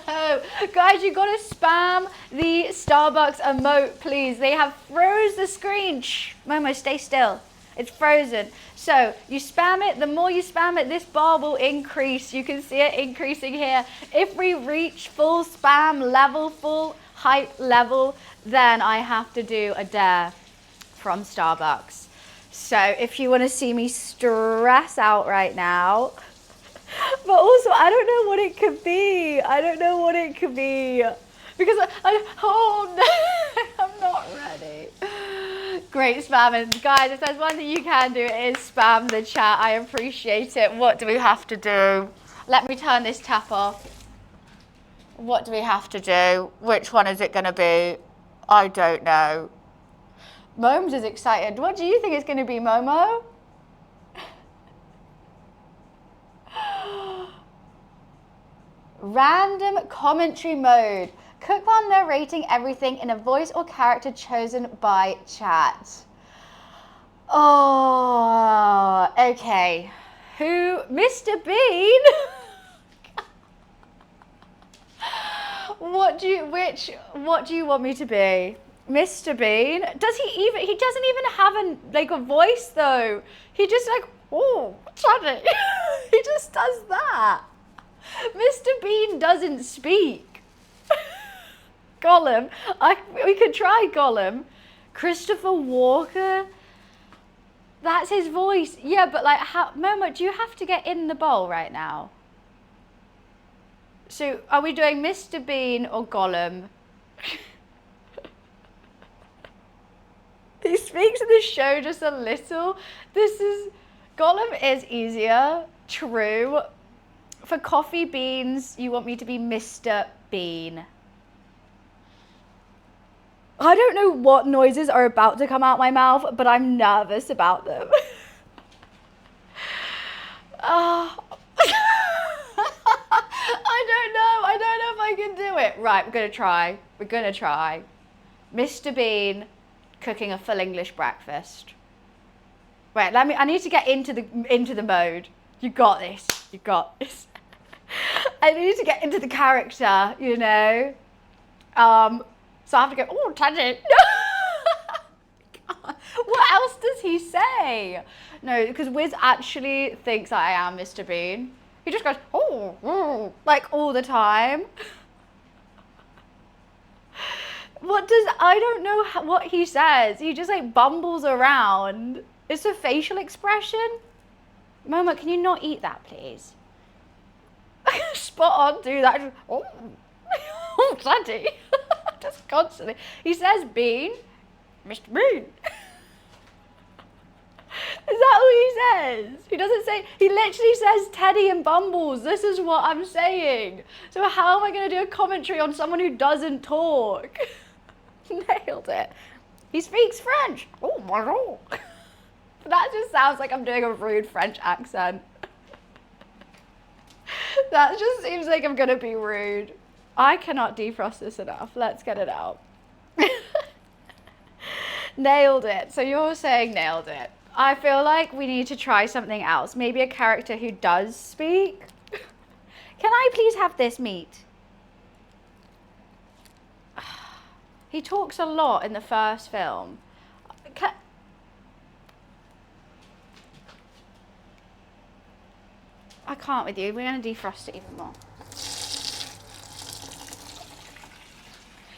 S1: now. No. Guys, you gotta spam the Starbucks emote, please. They have froze the screen. Shh, Momo, stay still. It's frozen. So you spam it. The more you spam it, this bar will increase. You can see it increasing here. If we reach full spam level, full hype level, then I have to do a dare from Starbucks. So if you want to see me stress out right now, but also I don't know what it could be. I don't know what it could be because oh no, I'm not ready. Great spamming. Guys, if there's one thing you can do, it is spam the chat. I appreciate it. What do we have to do? Let me turn this tap off. What do we have to do? Which one is it going to be? I don't know. Momes is excited. What do you think it's going to be, Momo? Random commentary mode. Cook while narrating everything in a voice or character chosen by chat. Oh, okay. Who? Mr. Bean? What do you want me to be? Mr. Bean? He doesn't even have a voice though. He just like, oh, Johnny. He just does that. Mr. Bean doesn't speak. Gollum. We could try Gollum. Christopher Walker. That's his voice. Yeah, but like, Momo, do you have to get in the bowl right now? So, are we doing Mr. Bean or Gollum? He speaks in the show just a little. Gollum is easier. True. For coffee beans, you want me to be Mr. Bean. I don't know what noises are about to come out my mouth, but I'm nervous about them. I don't know if I can do it. Right, we're gonna try. Mr. Bean cooking a full English breakfast. Wait, I need to get into the mode. You got this. I need to get into the character, you know. So I have to go, oh, Tangent. What else does he say? No, because Wiz actually thinks I am Mr. Bean. He just goes, oh, like all the time. I don't know what he says. He just like bumbles around. It's a facial expression. Momo, can you not eat that, please? Spot on, do that. Oh, oh Daddy. Just constantly. He says Bean. Mr. Bean. Is that what he says? He doesn't say, he literally says Teddy and Bumbles. This is what I'm saying. So how am I going to do a commentary on someone who doesn't talk? Nailed it. He speaks French. Oh, bonjour. That just sounds like I'm doing a rude French accent. That just seems like I'm going to be rude. I cannot defrost this enough. Let's get it out. Nailed it. So you're saying nailed it. I feel like we need to try something else. Maybe a character who does speak. Can I please have this meat? He talks a lot in the first film. I can't with you. We're going to defrost it even more.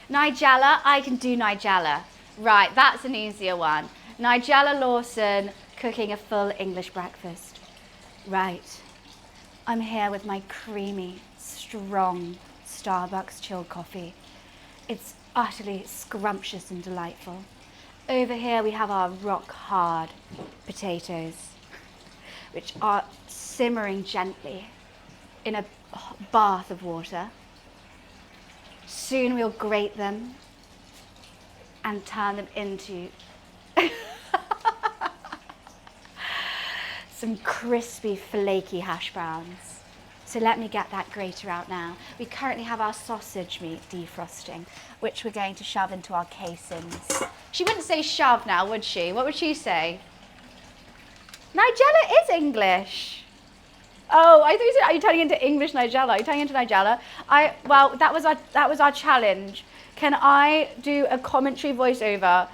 S1: Nigella, I can do Nigella. Right, that's an easier one. Nigella Lawson cooking a full English breakfast. Right, I'm here with my creamy, strong Starbucks chilled coffee. It's utterly scrumptious and delightful. Over here we have our rock hard potatoes, which are simmering gently in a bath of water. Soon we'll grate them and turn them into some crispy, flaky hash browns. So let me get that grater out now. We currently have our sausage meat defrosting, which we're going to shove into our casings. She wouldn't say shove now, would she? What would she say? Nigella is English. Oh, I thought you said, are you turning into English Nigella? Are you turning into Nigella? Well, that was our challenge. Can I do a commentary voiceover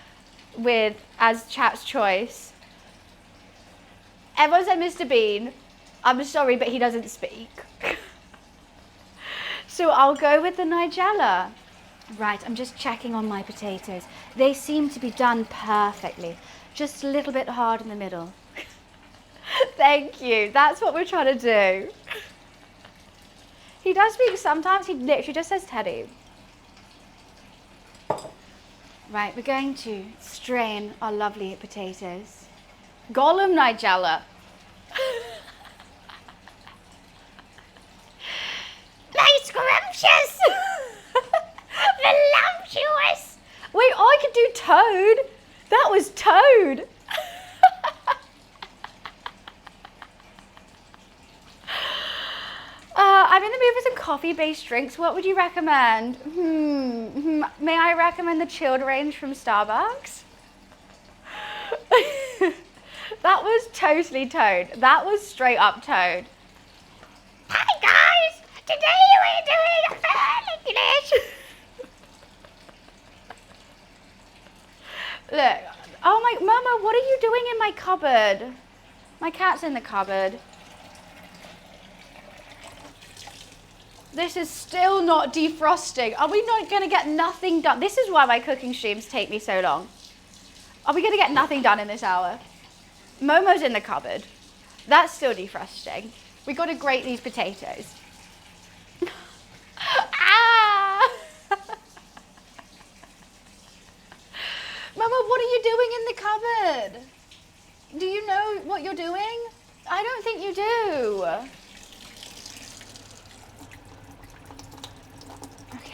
S1: with, as chat's choice? Everyone said Mr. Bean. I'm sorry, but he doesn't speak. So I'll go with the Nigella. Right, I'm just checking on my potatoes. They seem to be done perfectly. Just a little bit hard in the middle. Thank you. That's what we're trying to do. He does speak sometimes. He literally just says Teddy. Right, we're going to strain our lovely potatoes. Gollum Nigella. Nice, scrumptious. Voluptuous. Wait, I could do Toad. That was Toad. I'm in the mood for some coffee-based drinks. What would you recommend? May I recommend the chilled range from Starbucks? That was totally Toad. That was straight up Toad. Hi guys! Today we're doing English. Look. Oh my, Mama, what are you doing in my cupboard? My cat's in the cupboard. This is still not defrosting. Are we not going to get nothing done? This is why my cooking streams take me so long. Are we going to get nothing done in this hour? Momo's in the cupboard. That's still defrosting. We got to grate these potatoes. Ah! Mama, what are you doing in the cupboard? Do you know what you're doing? I don't think you do.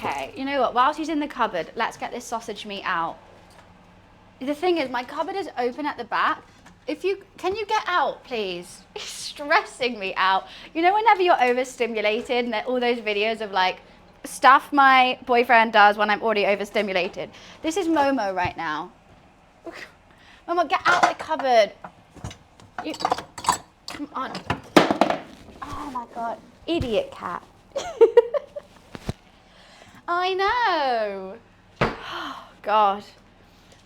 S1: Okay, you know what? Whilst he's in the cupboard, let's get this sausage meat out. The thing is, my cupboard is open at the back. Can you get out, please? He's stressing me out. You know, whenever you're overstimulated and all those videos of like stuff my boyfriend does when I'm already overstimulated. This is Momo right now. Momo, get out the cupboard. Come on. Oh my God, idiot cat. I know. Oh, God.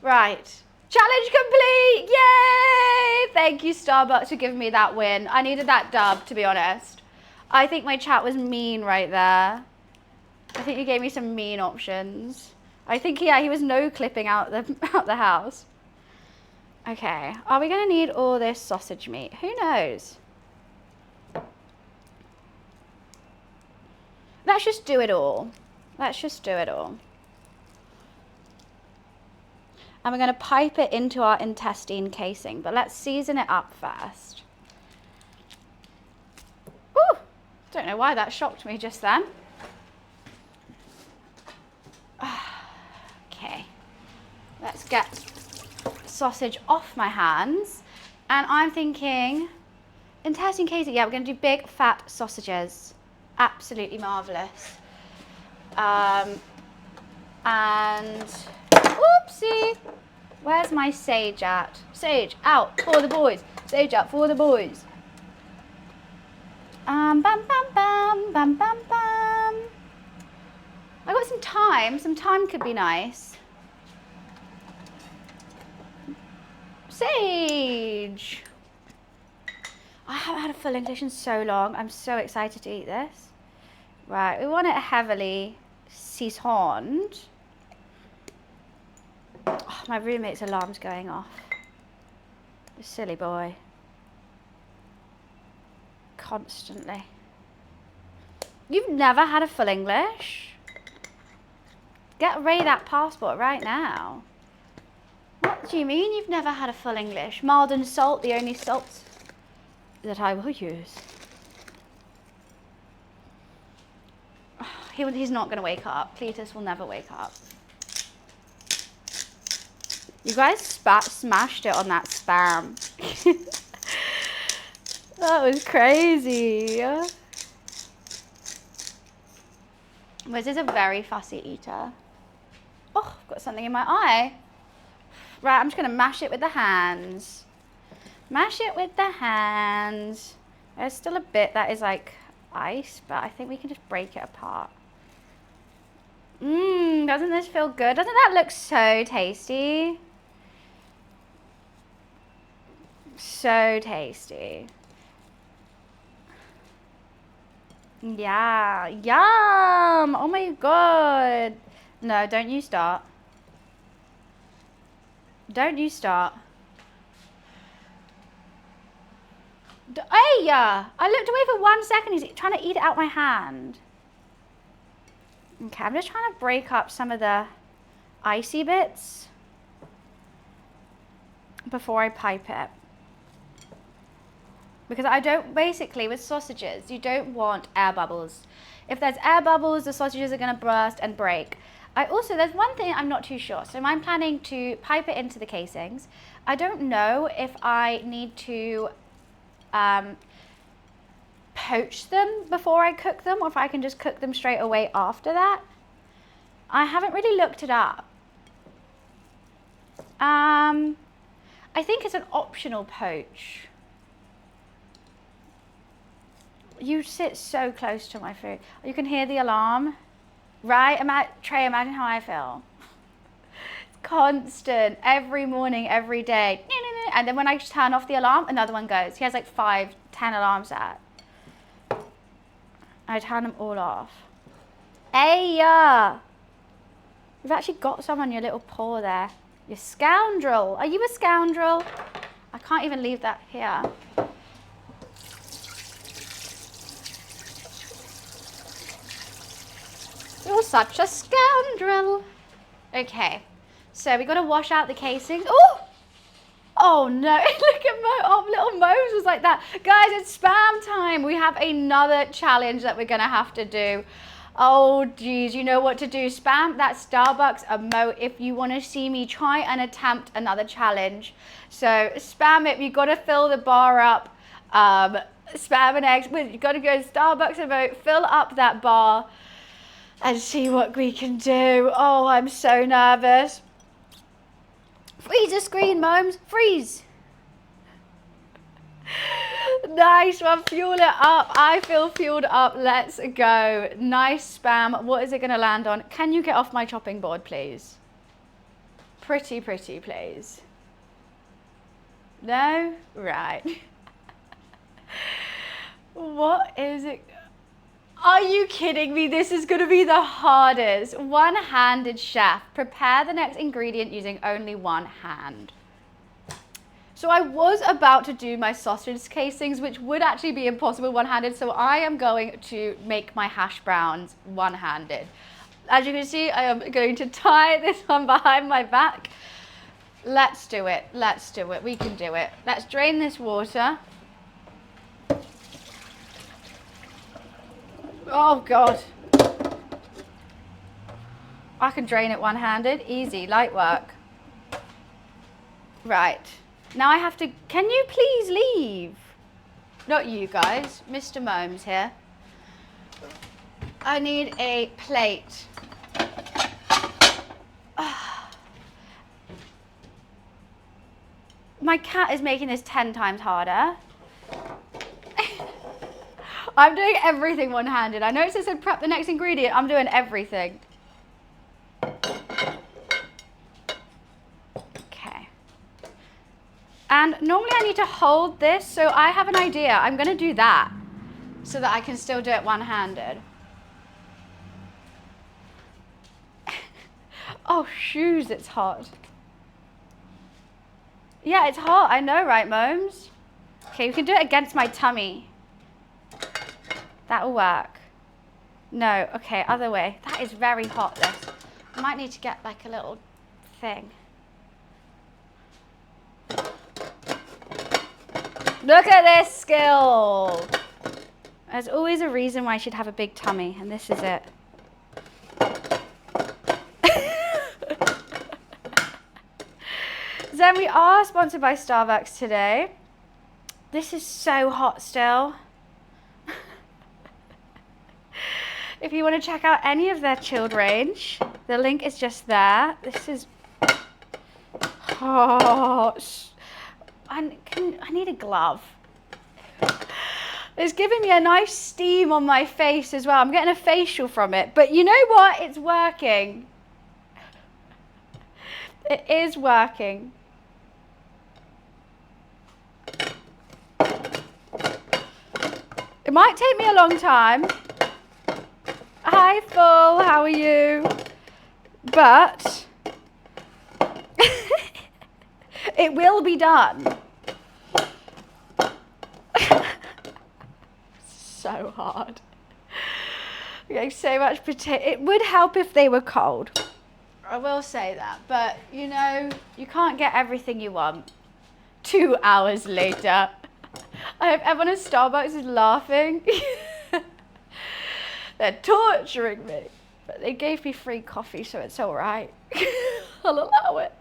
S1: Right. Challenge complete. Yay! Thank you, Starbucks, for giving me that win. I needed that dub, to be honest. I think my chat was mean right there. I think you gave me some mean options. I think, yeah, he was no clipping out the house. Okay. Are we going to need all this sausage meat? Who knows? let's just do it all. Let's just do it all. And we're going to pipe it into our intestine casing, but let's season it up first. Woo! Don't know why that shocked me just then. Okay, let's get sausage off my hands. And I'm thinking, intestine casing, yeah, we're going to do big fat sausages. Absolutely marvellous. And, whoopsie, where's my sage at? Sage, out for the boys. Sage out for the boys. Bam, bam, bam, bam, bam, bam. I got some time. Some time could be nice. Sage. I haven't had a full English in so long. I'm so excited to eat this. Right, we want it heavily seasoned. Oh, my roommate's alarm's going off. The silly boy. Constantly. You've never had a full English? Get Ray that passport right now. What do you mean you've never had a full English? Maldon salt, the only salt that I will use. He's not going to wake up. Cletus will never wake up. You guys smashed it on that spam. That was crazy. Wiz is a very fussy eater. Oh, I've got something in my eye. Right, I'm just going to mash it with the hands. Mash it with the hands. There's still a bit that is like ice, but I think we can just break it apart. Doesn't this feel good? Doesn't that look so tasty? So tasty. Yeah, yum! Oh my god. No, don't you start. Don't you start. Hey, I looked away for 1 second. He's trying to eat it out my hand. Okay, I'm just trying to break up some of the icy bits before I pipe it. Because I don't, basically with sausages, you don't want air bubbles. If there's air bubbles, the sausages are going to burst and break. There's one thing I'm not too sure. So I'm planning to pipe it into the casings. I don't know if I need to poach them before I cook them, or if I can just cook them straight away after that. I haven't really looked it up. I think it's an optional poach. You sit so close to my food. You can hear the alarm, right? Trey, imagine how I feel. It's constant, every morning, every day. And then when I turn off the alarm, another one goes. He has like 5-10 alarms set. I turn them all off. Hey, you've actually got some on your little paw there. You scoundrel. Are you a scoundrel? I can't even leave that here. You're such a scoundrel. Okay, so we got to wash out the casings. Oh no, look at little Mose was like that. Guys, it's spam time. We have another challenge that we're going to have to do. Oh geez, you know what to do. Spam that Starbucks emote if you want to see me try and attempt another challenge. So spam it. You've got to fill the bar up. Spam an egg. You've got to go Starbucks emote, fill up that bar and see what we can do. Oh, I'm so nervous. Freeze the screen, Momes. Freeze. Nice one. Fuel it up. I feel fueled up. Let's go. Nice spam. What is it going to land on? Can you get off my chopping board, please? Pretty, please. No? Right. What is it? Are you kidding me? This is going to be the hardest. One-handed chef. Prepare the next ingredient using only one hand. So I was about to do my sausage casings, which would actually be impossible one-handed. So I am going to make my hash browns one-handed. As you can see, I am going to tie this one behind my back. Let's do it. Let's do it. We can do it. Let's drain this water. Oh God. I can drain it one-handed. Easy, light work. Right. Now I have to, can you please leave? Not you guys, Mr. Momes here. I need a plate. My cat is making this 10 times harder. I'm doing everything one-handed. I noticed it said prep the next ingredient. I'm doing everything. Okay. And normally I need to hold this, so I have an idea. I'm going to do that so that I can still do it one-handed. Oh, shoes, it's hot. Yeah, it's hot. I know, right, Momes? Okay, we can do it against my tummy. That'll work. No, okay, other way. That is very hot, this. I might need to get like a little thing. Look at this skill. There's always a reason why I should have a big tummy, and this is it. Then we are sponsored by Starbucks today. This is so hot still. If you want to check out any of their chilled range, the link is just there. This is hot. I need a glove. It's giving me a nice steam on my face as well. I'm getting a facial from it. But you know what? It's working. It is working. It might take me a long time. Hi, Full. How are you? But it will be done. So hard. Okay, so much potato. It would help if they were cold. I will say that. But, you know, you can't get everything you want. 2 hours later. I hope everyone at Starbucks is laughing. They're torturing me. But they gave me free coffee, so it's all right. I'll allow it.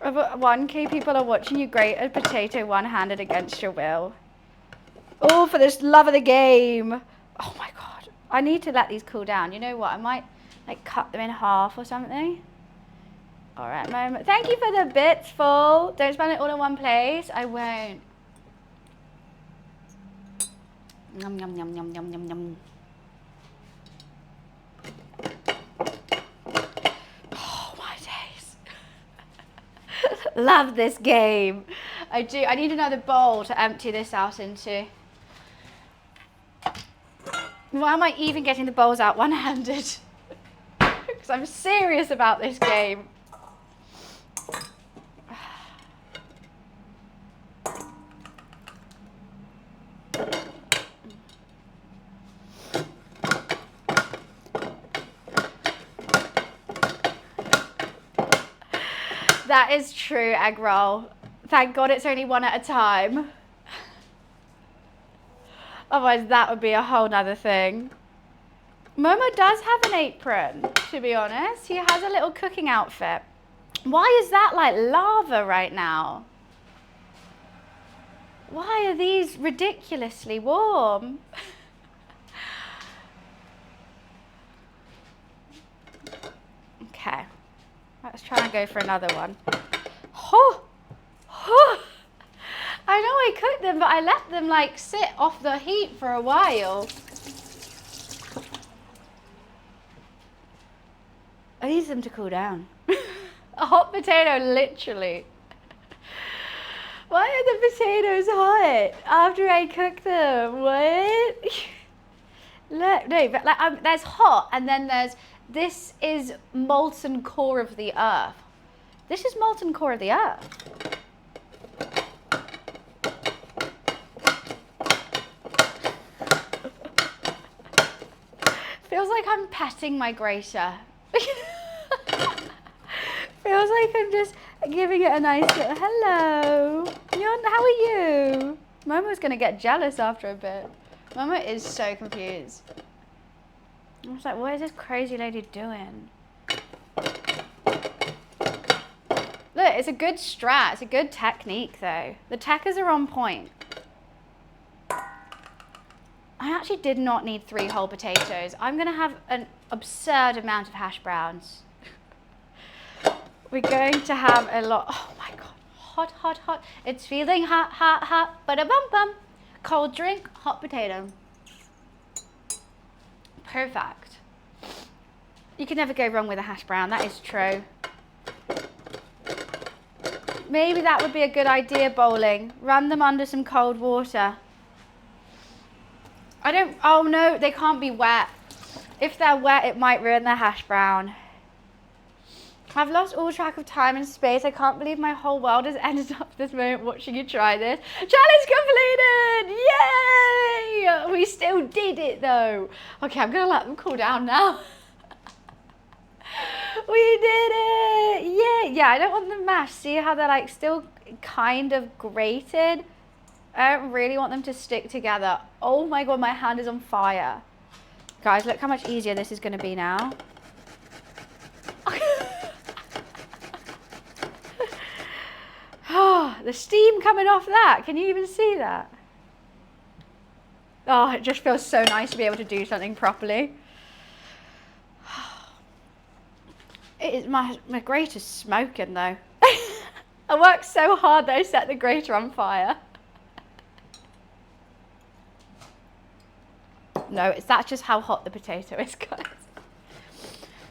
S1: 1K people are watching you grate a potato one-handed against your will. Oh, for this love of the game. Oh my God. I need to let these cool down. You know what? I might like cut them in half or something. All right, moment. Thank you for the bits, Full. Don't spend it all in one place. I won't. Yum, yum, yum, yum, yum, yum, yum. Oh, my days. Love this game. I do. I need another bowl to empty this out into. Why am I even getting the bowls out one-handed? Because I'm serious about this game. That is true, egg roll. Thank God it's only one at a time. Otherwise that would be a whole nother thing. Momo does have an apron, to be honest. He has a little cooking outfit. Why is that like lava right now? Why are these ridiculously warm? Okay. Let's try and go for another one. Oh, oh. I know I cooked them, but I let them like sit off the heat for a while. I need them to cool down. A hot potato, literally. Why are the potatoes hot after I cook them? What? Look, no, but like there's hot, and then there's this is molten core of the earth. This is molten core of the earth. Feels like I'm petting my grater. Feels like I'm just giving it a nice little hello. How are you? Momo's gonna get jealous after a bit. Momo is so confused. I was like, what is this crazy lady doing? Look, it's a good strat. It's a good technique though. The techers are on point. I actually did not need 3 whole potatoes. I'm gonna have an absurd amount of hash browns. We're going to have a lot. Oh my God, hot, hot, hot. It's feeling hot, hot, hot, ba-da-bum-bum. Cold drink, hot potato. Perfect. You can never go wrong with a hash brown, that is true. Maybe that would be a good idea, bowling. Run them under some cold water. Oh no, they can't be wet. If they're wet, it might ruin their hash brown. I've lost all track of time and space. I can't believe my whole world has ended up this moment watching you try this. Challenge completed! Yay! We still did it though. Okay, I'm gonna let them cool down now. We did it! Yay! Yeah, I don't want them mashed. See how they're like still kind of grated? I don't really want them to stick together. Oh my God, my hand is on fire. Guys, look how much easier this is gonna be now. Oh, the steam coming off that. Can you even see that? Oh, it just feels so nice to be able to do something properly. It is my grater's smoking though. I worked so hard that I set the grater on fire. No, that's just how hot the potato is, guys.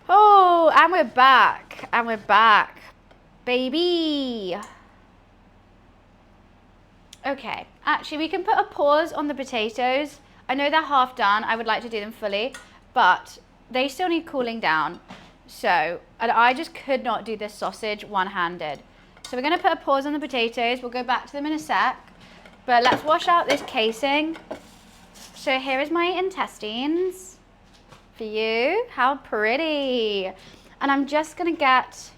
S1: Oh, and we're back. And we're back. Baby. Okay, actually we can put a pause on the potatoes. I know they're half done. I would like to do them fully, but they still need cooling down. So, and I just could not do this sausage one-handed. So we're gonna put a pause on the potatoes. We'll go back to them in a sec, but let's wash out this casing. So here is my intestines for you. How pretty. And I'm just gonna get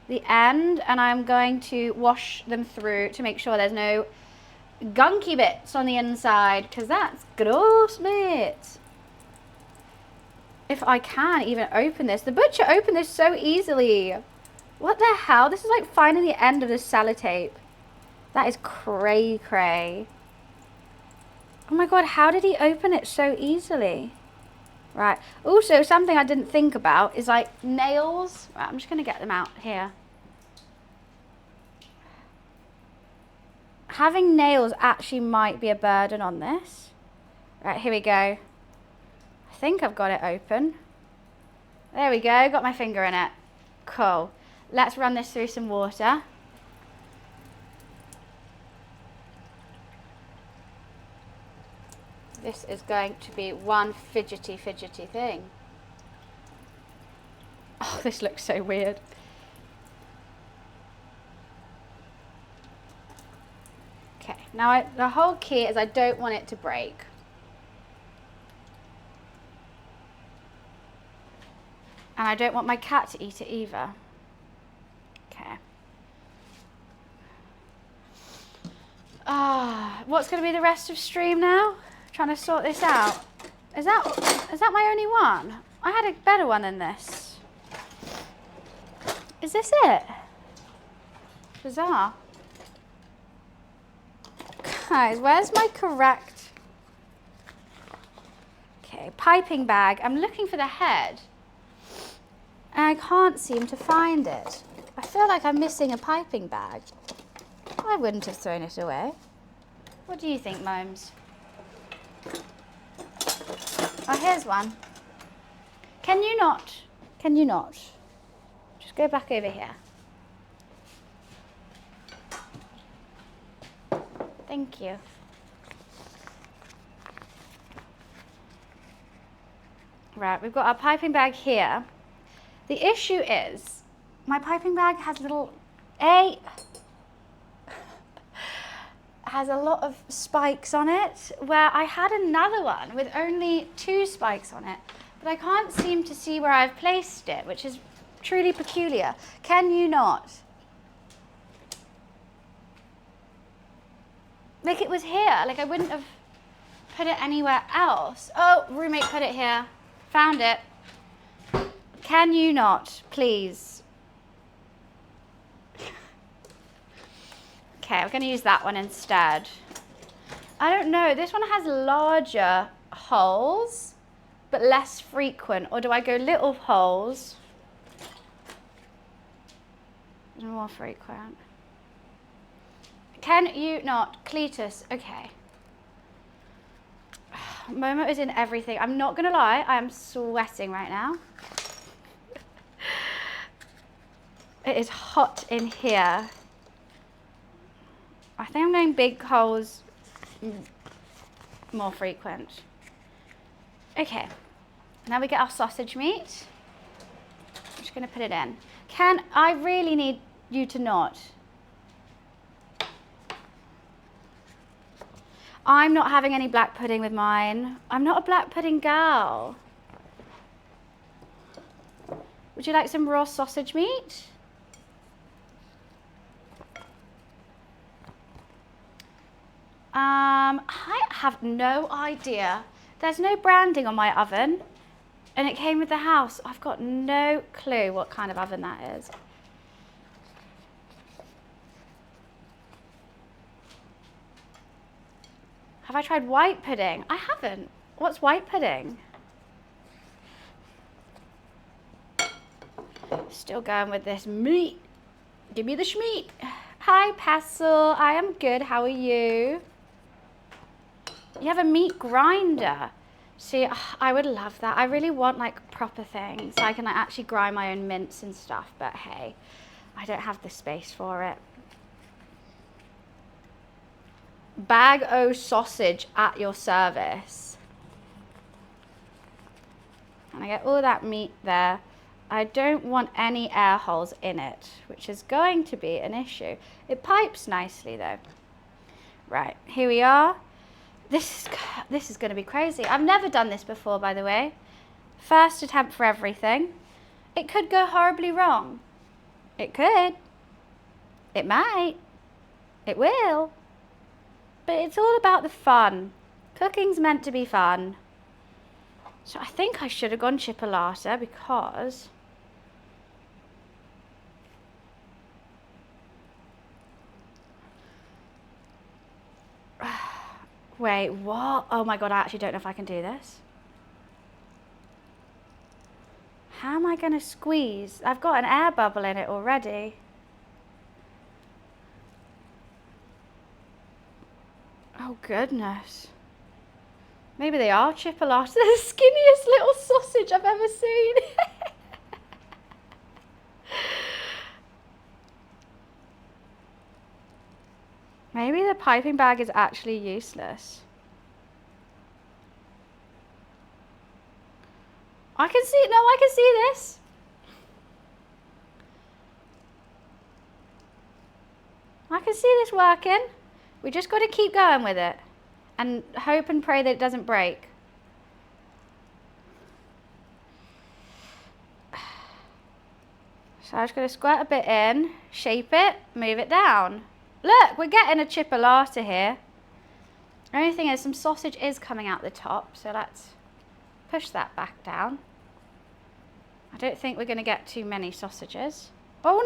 S1: the end and I'm going to wash them through to make sure there's no gunky bits on the inside, because that's gross, mate. If I can even open this. The butcher opened this so easily. What the hell? This is like finding the end of the sellotape. That is cray cray. Oh my God, how did he open it so easily? Right. Also, something I didn't think about is like nails. Right, I'm just going to get them out here. Having nails actually might be a burden on this. Right, here we go. I think I've got it open. There we go, got my finger in it. Cool. Let's run this through some water. This is going to be one fidgety thing. Oh, this looks so weird. Okay, now the whole key is I don't want it to break. And I don't want my cat to eat it either. Okay. What's going to be the rest of stream now? Trying to sort this out. Is that my only one? I had a better one than this. Is this it? Bizarre. Guys, where's my correct? Okay, piping bag. I'm looking for the head. And I can't seem to find it. I feel like I'm missing a piping bag. I wouldn't have thrown it away. What do you think, Momes? Oh, here's one. Can you not? Can you not? Just go back over here. Thank you. Right, we've got our piping bag here. The issue is My piping bag has has a lot of spikes on it, where I had another one with only 2 spikes on it, but I can't seem to see where I've placed it, which is truly peculiar. Can you not? Like, it was here, like I wouldn't have put it anywhere else. Oh, roommate put it here. Found it. Can you not, please? Okay, we're going to use that one instead. I don't know, this one has larger holes, but less frequent. Or do I go little holes, more frequent? Can you not? Cletus, okay. Momo is in everything. I'm not going to lie, I am sweating right now. It is hot in here. I think I'm going big holes, more frequent. Okay, now we get our sausage meat. I'm just going to put it in. I really need you to not. I'm not having any black pudding with mine. I'm not a black pudding gal. Would you like some raw sausage meat? I have no idea. There's no branding on my oven, and it came with the house. I've got no clue what kind of oven that is. Have I tried white pudding? I haven't. What's white pudding? Still going with this meat. Give me the schmeat. Hi, Passel. I am good. How are you? You have a meat grinder. See, I would love that. I really want like proper things so I can like, actually grind my own mince and stuff. But hey, I don't have the space for it. Bag o' sausage at your service. And I get all that meat there. I don't want any air holes in it, which is going to be an issue. It pipes nicely though. Right, here we are. This is going to be crazy. I've never done this before, by the way. First attempt for everything. It could go horribly wrong. It could. It might. It will. But it's all about the fun. Cooking's meant to be fun. So I think I should have gone chipolata because wait, what? Oh my God, I actually don't know if I can do this. How am I going to squeeze? I've got an air bubble in it already. Oh goodness. Maybe they are chipolatas. They're the skinniest little sausage I've ever seen. Maybe the piping bag is actually useless. I can see this. I can see this working. We just got to keep going with it and hope and pray that it doesn't break. So I'm just going to squirt a bit in, shape it, move it down. Look, we're getting a chipolata here. The only thing is some sausage is coming out the top, so let's push that back down. I don't think we're going to get too many sausages. Oh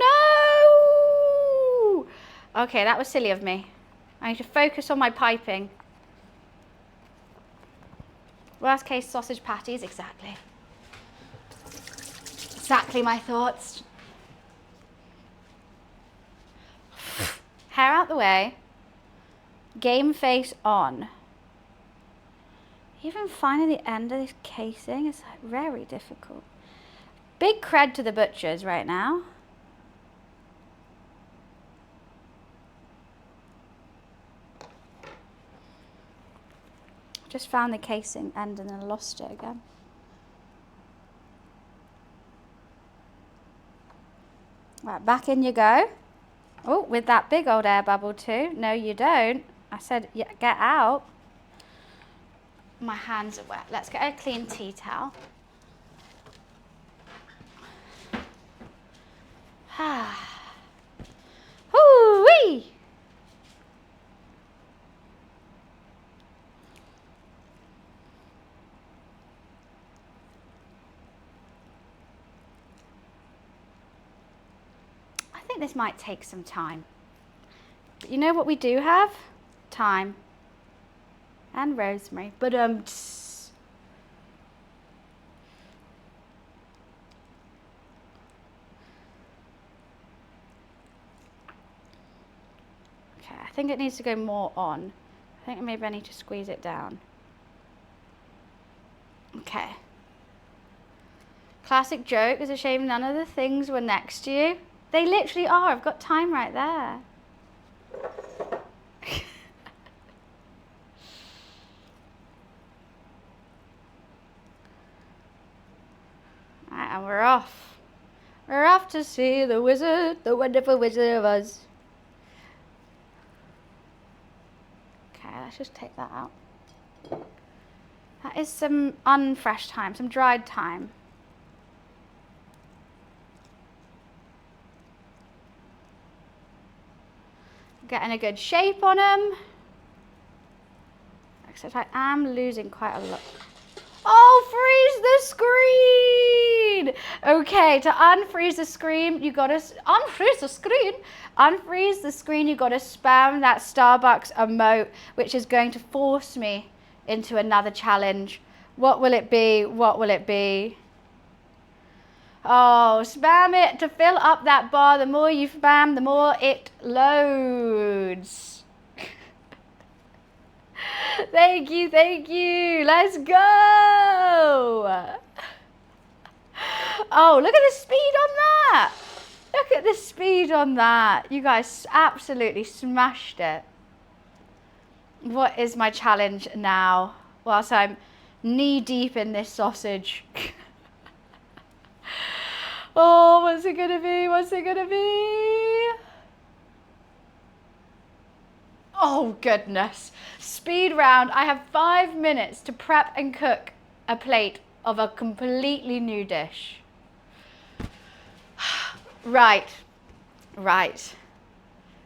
S1: no! Okay, that was silly of me. I need to focus on my piping. Worst case sausage patties, exactly. Exactly my thoughts. Hair out the way. Game face on. Even finding the end of this casing is like very difficult. Big cred to the butchers right now. Just found the casing end and then lost it again. Right, back in you go. Oh, with that big old air bubble too. No, you don't. I said, yeah, get out. My hands are wet. Let's get a clean tea towel. Hoo-wee! I think this might take some time. But you know what we do have? Thyme. And rosemary. But okay, I think it needs to go more on. I think maybe I need to squeeze it down. Okay. Classic joke. It's a shame none of the things were next to you. They literally are. I've got time right there. Right, and we're off. We're off to see the wizard, the wonderful Wizard of Oz. Okay, let's just take that out. That is some unfresh thyme, some dried thyme. Getting a good shape on them. Except I am losing quite a lot. Oh, freeze the screen! Okay, to unfreeze the screen, you gotta unfreeze the screen. Unfreeze the screen, you gotta spam that Starbucks emote, which is going to force me into another challenge. What will it be? What will it be? Oh, spam it to fill up that bar. The more you spam, the more it loads. Thank you, thank you. Let's go. Oh, look at the speed on that. Look at the speed on that. You guys absolutely smashed it. What is my challenge now whilst I'm knee deep in this sausage? Oh, what's it gonna be? What's it gonna be? Oh, goodness. Speed round. I have 5 minutes to prep and cook a plate of a completely new dish. Right.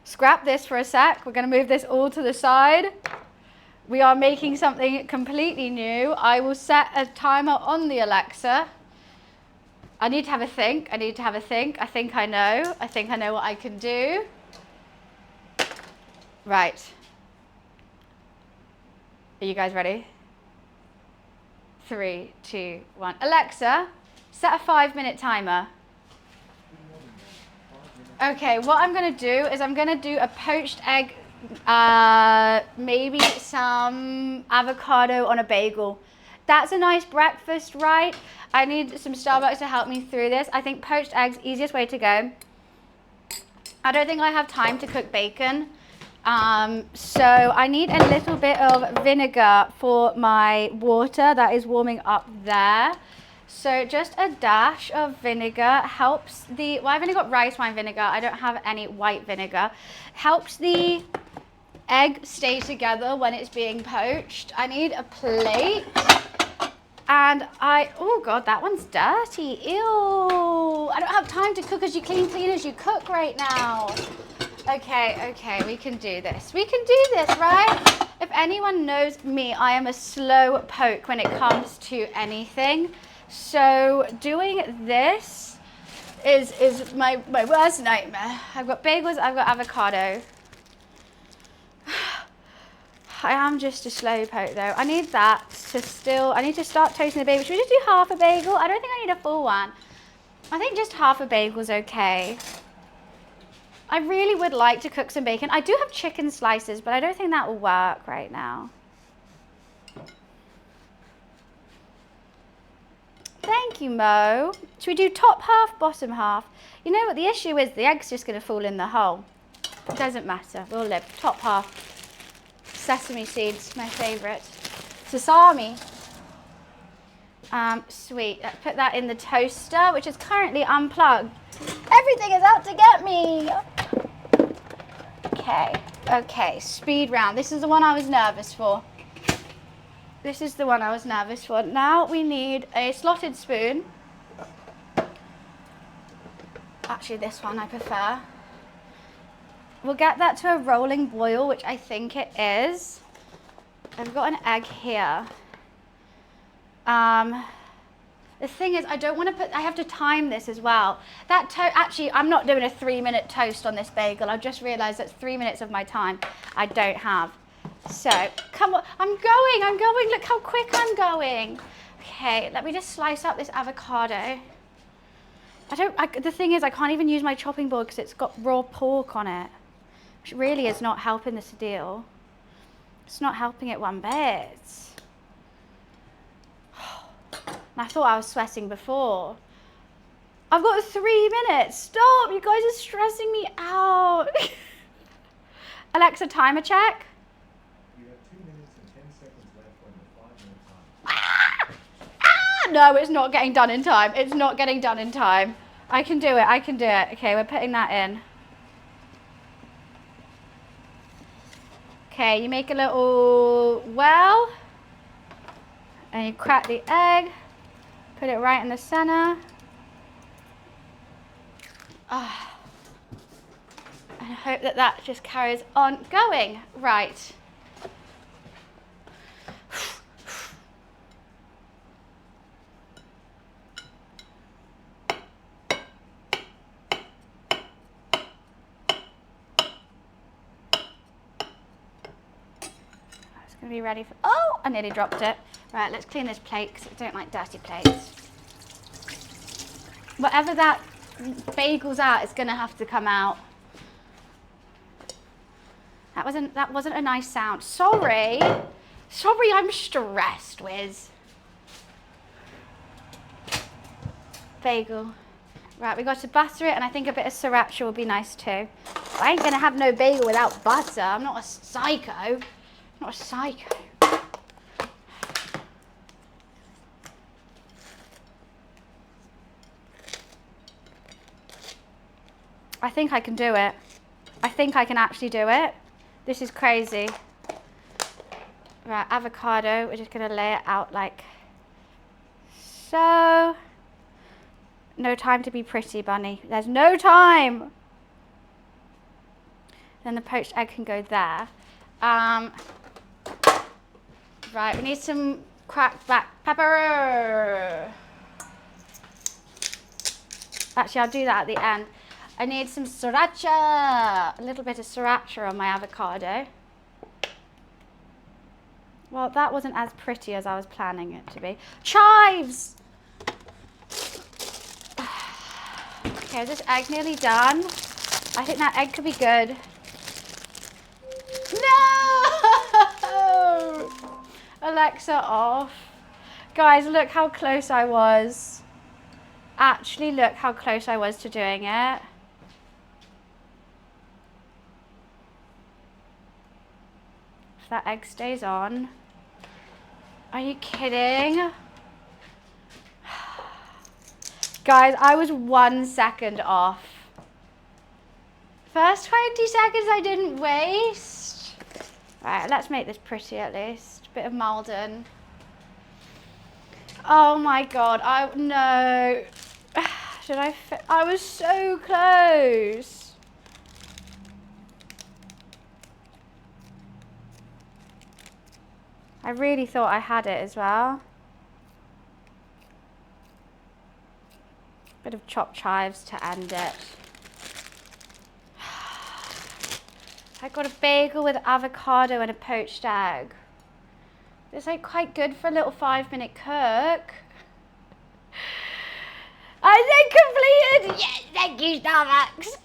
S1: Scrap this for a sec. We're going to move this all to the side. We are making something completely new. I will set a timer on the Alexa. I need to have a think. I think I know. I think I know what I can do. Right. Are you guys ready? 3, 2, 1. Alexa, set a 5-minute timer. Okay, what I'm going to do is I'm going to do a poached egg, maybe some avocado on a bagel. That's a nice breakfast, right? I need some Starbucks to help me through this. I think poached eggs, easiest way to go. I don't think I have time to cook bacon. So I need a little bit of vinegar for my water that is warming up there. So just a dash of vinegar helps the, well, I've only got rice wine vinegar. I don't have any white vinegar. Helps the egg stay together when it's being poached. I need a plate. And oh God, that one's dirty. Ew. I don't have time to cook as you clean as you cook right now. Okay, we can do this. We can do this, right? If anyone knows me, I am a slow poke when it comes to anything. So doing this is my worst nightmare. I've got bagels, I've got avocado. I am just a slow poke though. I need that to I need to start toasting the bagel. Should we just do half a bagel? I don't think I need a full one. I think just half a bagel is okay. I really would like to cook some bacon. I do have chicken slices, but I don't think that will work right now. Thank you, Mo. Should we do top half, bottom half? You know what the issue is? The egg's just going to fall in the hole. It doesn't matter. We'll live. Top half. Sesame seeds, my favourite. Sesame. Sweet. Let's put that in the toaster, which is currently unplugged. Everything is out to get me. Okay, speed round. This is the one I was nervous for. This is the one I was nervous for. Now we need a slotted spoon. Actually, this one I prefer. We'll get that to a rolling boil, which I think it is. I've got an egg here. The thing is, I don't want to put, I have to time this as well. Actually, I'm not doing a 3-minute toast on this bagel. I just realized that's 3 minutes of my time I don't have. So, come on, I'm going. Look how quick I'm going. Okay, let me just slice up this avocado. The thing is, I can't even use my chopping board because it's got raw pork on it, which really is not helping this deal. It's not helping it one bit. I thought I was sweating before. I've got 3 minutes. Stop, you guys are stressing me out. Alexa, timer check.
S2: You have 2 minutes and 10 seconds left on your 5-minute time.
S1: No, it's not getting done in time. It's not getting done in time. I can do it. Okay, we're putting that in. Okay, you make a little well, and you crack the egg. Put it right in the center. And I hope that just carries on going. Right. It's going to be ready for, oh, I nearly dropped it. Right, let's clean this plate because I don't like dirty plates. Whatever that bagel's out is going to have to come out. That wasn't a nice sound. Sorry, I'm stressed, Wiz. Bagel. Right, we got to butter it, and I think a bit of sriracha will be nice too. I ain't going to have no bagel without butter. I'm not a psycho. Not a psycho. I think I can do it. I think I can actually do it. This is crazy. Right, avocado. We're just going to lay it out like so. No time to be pretty, bunny. There's no time. Then the poached egg can go there. Right, we need some cracked black pepper. Actually, I'll do that at the end. I need some sriracha, a little bit of sriracha on my avocado. Well, that wasn't as pretty as I was planning it to be. Chives! Okay, is this egg nearly done? I think that egg could be good. No! Alexa off. Guys, look how close I was. Actually, look how close I was to doing it. If that egg stays on. Are you kidding? Guys, I was 1 second off. First 20 seconds I didn't waste. Right, let's make this pretty at least. Bit of Maldon. Oh my God, no. I was so close. I really thought I had it as well. Bit of chopped chives to end it. I got a bagel with avocado and a poached egg. It's like quite good for a little 5-minute cook. I think completed! Yes, thank you, Starbucks.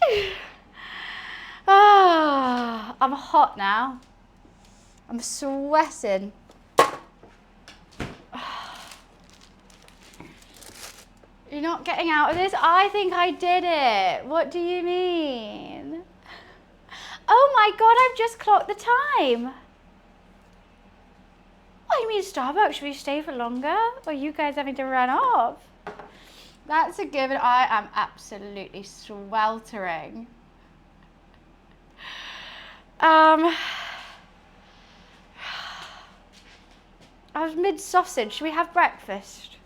S1: I'm hot now. I'm sweating. You're not getting out of this? I think I did it. What do you mean? Oh my God, I've just clocked the time. Oh, you mean Starbucks? Should we stay for longer? Or are you guys having to run off? That's a given. I am absolutely sweltering. I was mid-sausage. Should we have breakfast?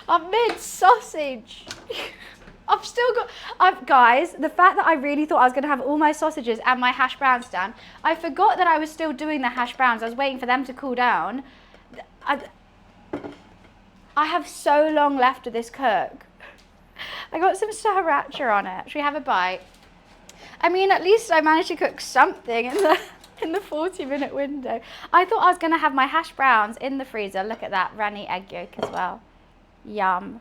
S1: I'm mid-sausage. I've still got, guys, the fact that I really thought I was going to have all my sausages and my hash browns done, I forgot that I was still doing the hash browns. I was waiting for them to cool down. I have so long left of this cook. I got some sriracha on it. Should we have a bite? I mean, at least I managed to cook something in the 40-minute window. I thought I was going to have my hash browns in the freezer. Look at that runny egg yolk as well. Yum.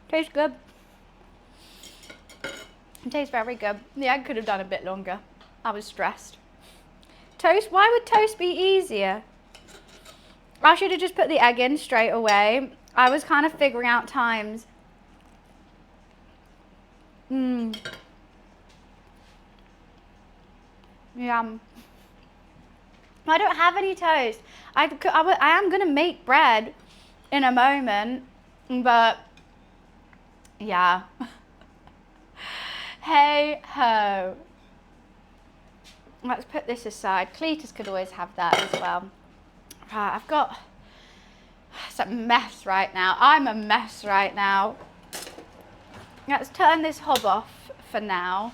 S1: Tastes good. It tastes very good. The egg could have done a bit longer. I was stressed. Toast? Why would toast be easier? I should have just put the egg in straight away. I was kind of figuring out times. Yum. I don't have any toast. I am going to make bread in a moment, but yeah. Hey ho. Let's put this aside. Cletus could always have that as well. Right, I've got, it's a mess right now. I'm a mess right now. Let's turn this hob off for now.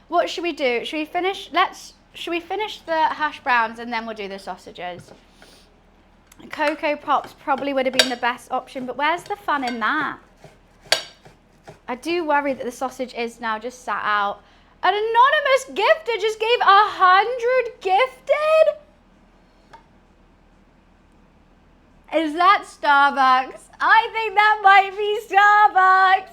S1: What should we do? Should we finish the hash browns and then we'll do the sausages? Cocoa Pops probably would have been the best option, but where's the fun in that? I do worry that the sausage is now just sat out. An anonymous gifter just gave 100 gifted? Is that Starbucks? I think that might be Starbucks.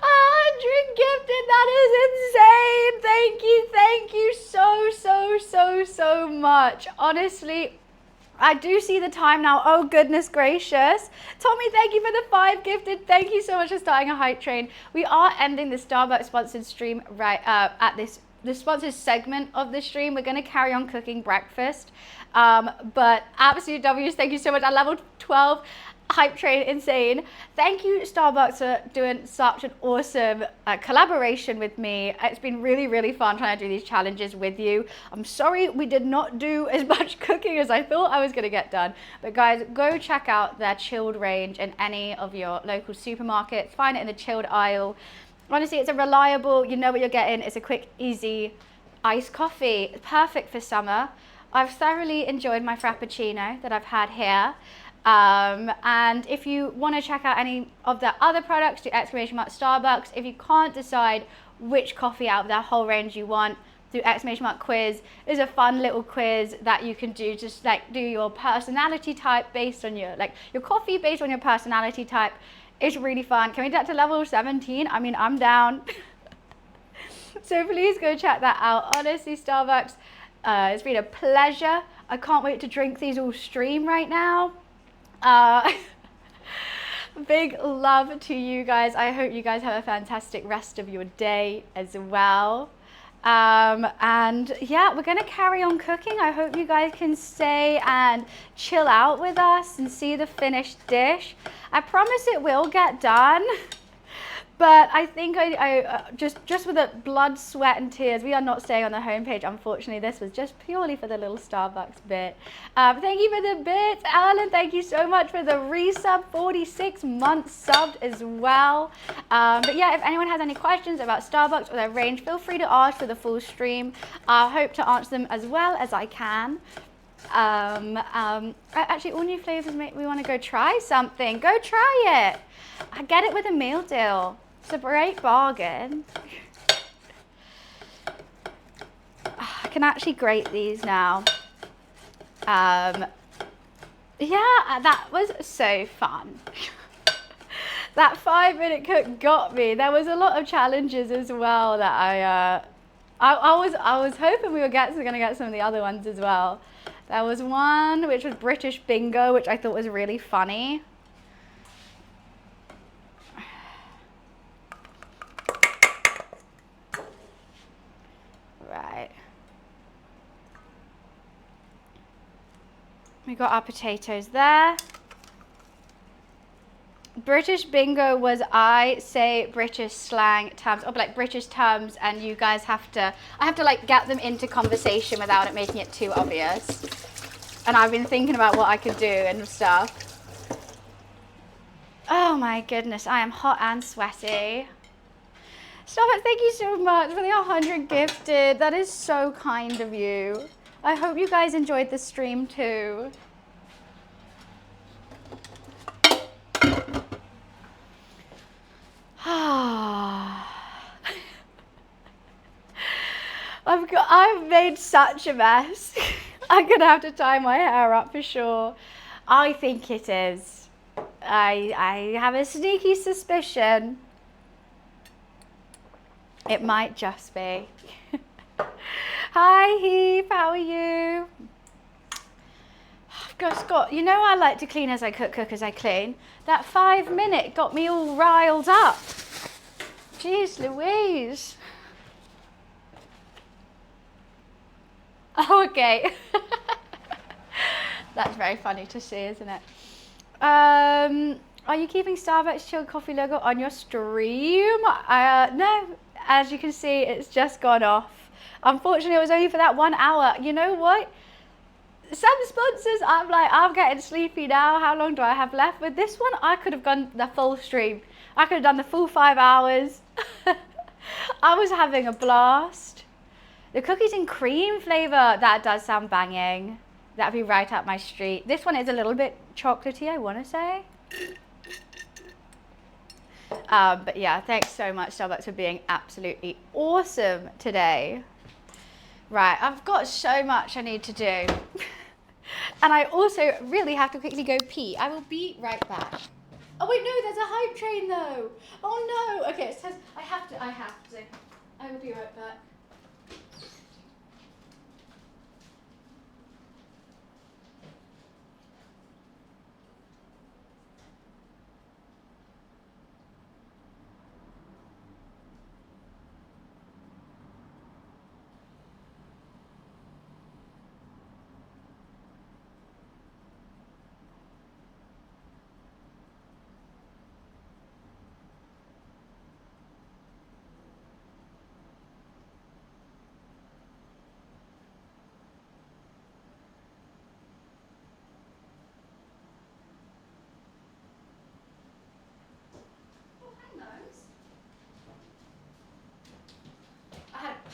S1: 100 gifted, that is insane. Thank you so much. Honestly, I do see the time now. Oh, goodness gracious. Tommy, thank you for the 5 gifted. Thank you so much for starting a hype train. We are ending the Starbucks sponsored stream right at the sponsored segment of the stream. We're going to carry on cooking breakfast. But absolute W's, thank you so much. I leveled 12. Hype train insane. Thank you Starbucks for doing such an awesome collaboration with me. It's been really fun trying to do these challenges with you. I'm sorry we did not do as much cooking as I thought I was going to get done, but guys, go check out their chilled range in any of your local supermarkets. Find it in the chilled aisle. Honestly, it's a reliable, you know what you're getting. It's a quick, easy iced coffee. It's perfect for summer. I've thoroughly enjoyed my Frappuccino that I've had here. And if you want to check out any of their other products, do ! Starbucks. If you can't decide which coffee out of their whole range you want, do ! Quiz. It's a fun little quiz that you can do, just like do your personality type based on your coffee based on your personality type. It's really fun. Can we get to level 17? I mean, I'm down. So please go check that out. Honestly, Starbucks, it's been a pleasure. I can't wait to drink these all stream right now. Big love to you guys. I hope you guys have a fantastic rest of your day as well. And yeah, we're gonna carry on cooking. I hope you guys can stay and chill out with us and see the finished dish. I promise it will get done. But I think I just with the blood, sweat and tears, we are not staying on the homepage. Unfortunately, this was just purely for the little Starbucks bit. Thank you for the bits. Alan, thank you so much for the resub, 46 months subbed as well. But yeah, if anyone has any questions about Starbucks or their range, feel free to ask for the full stream. I hope to answer them as well as I can. Actually, all new flavors make me want to go try something. Go try it. I get it with a meal deal. It's a great bargain. I can actually grate these now. Yeah, that was so fun. That 5-minute cook got me. There was a lot of challenges as well that I was hoping we were going to get some of the other ones as well. There was one which was British Bingo, which I thought was really funny. We got our potatoes there. British bingo was I say British slang terms, or like British terms, and you guys have to, I have to like get them into conversation without it making it too obvious. And I've been thinking about what I could do and stuff. Oh my goodness, I am hot and sweaty. Stop it, thank you so much for the 100 gifted. That is so kind of you. I hope you guys enjoyed the stream too. I've made such a mess. I'm gonna have to tie my hair up for sure. I think it is. I have a sneaky suspicion it might just be. Hi Heath, how are you? I've just got, you know I like to clean as I cook, cook as I clean. That 5 minute got me all riled up. Jeez Louise. Oh, okay. That's very funny to see, isn't it? Are you keeping Starbucks chilled coffee logo on your stream? No, as you can see, it's just gone off. Unfortunately, it was only for that 1 hour. You know what? Some sponsors, I'm like, I'm getting sleepy now. How long do I have left? With this one, I could have gone the full stream. I could have done the full 5 hours. I was having a blast. The cookies and cream flavor, that does sound banging. That'd be right up my street. This one is a little bit chocolatey, I want to say. But yeah, thanks so much, Starbucks, for being absolutely awesome today. Right, I've got so much I need to do. And I also really have to quickly go pee. I will be right back. Oh wait, no, there's a hype train though. Oh no. Okay, it says I have to. I will be right back.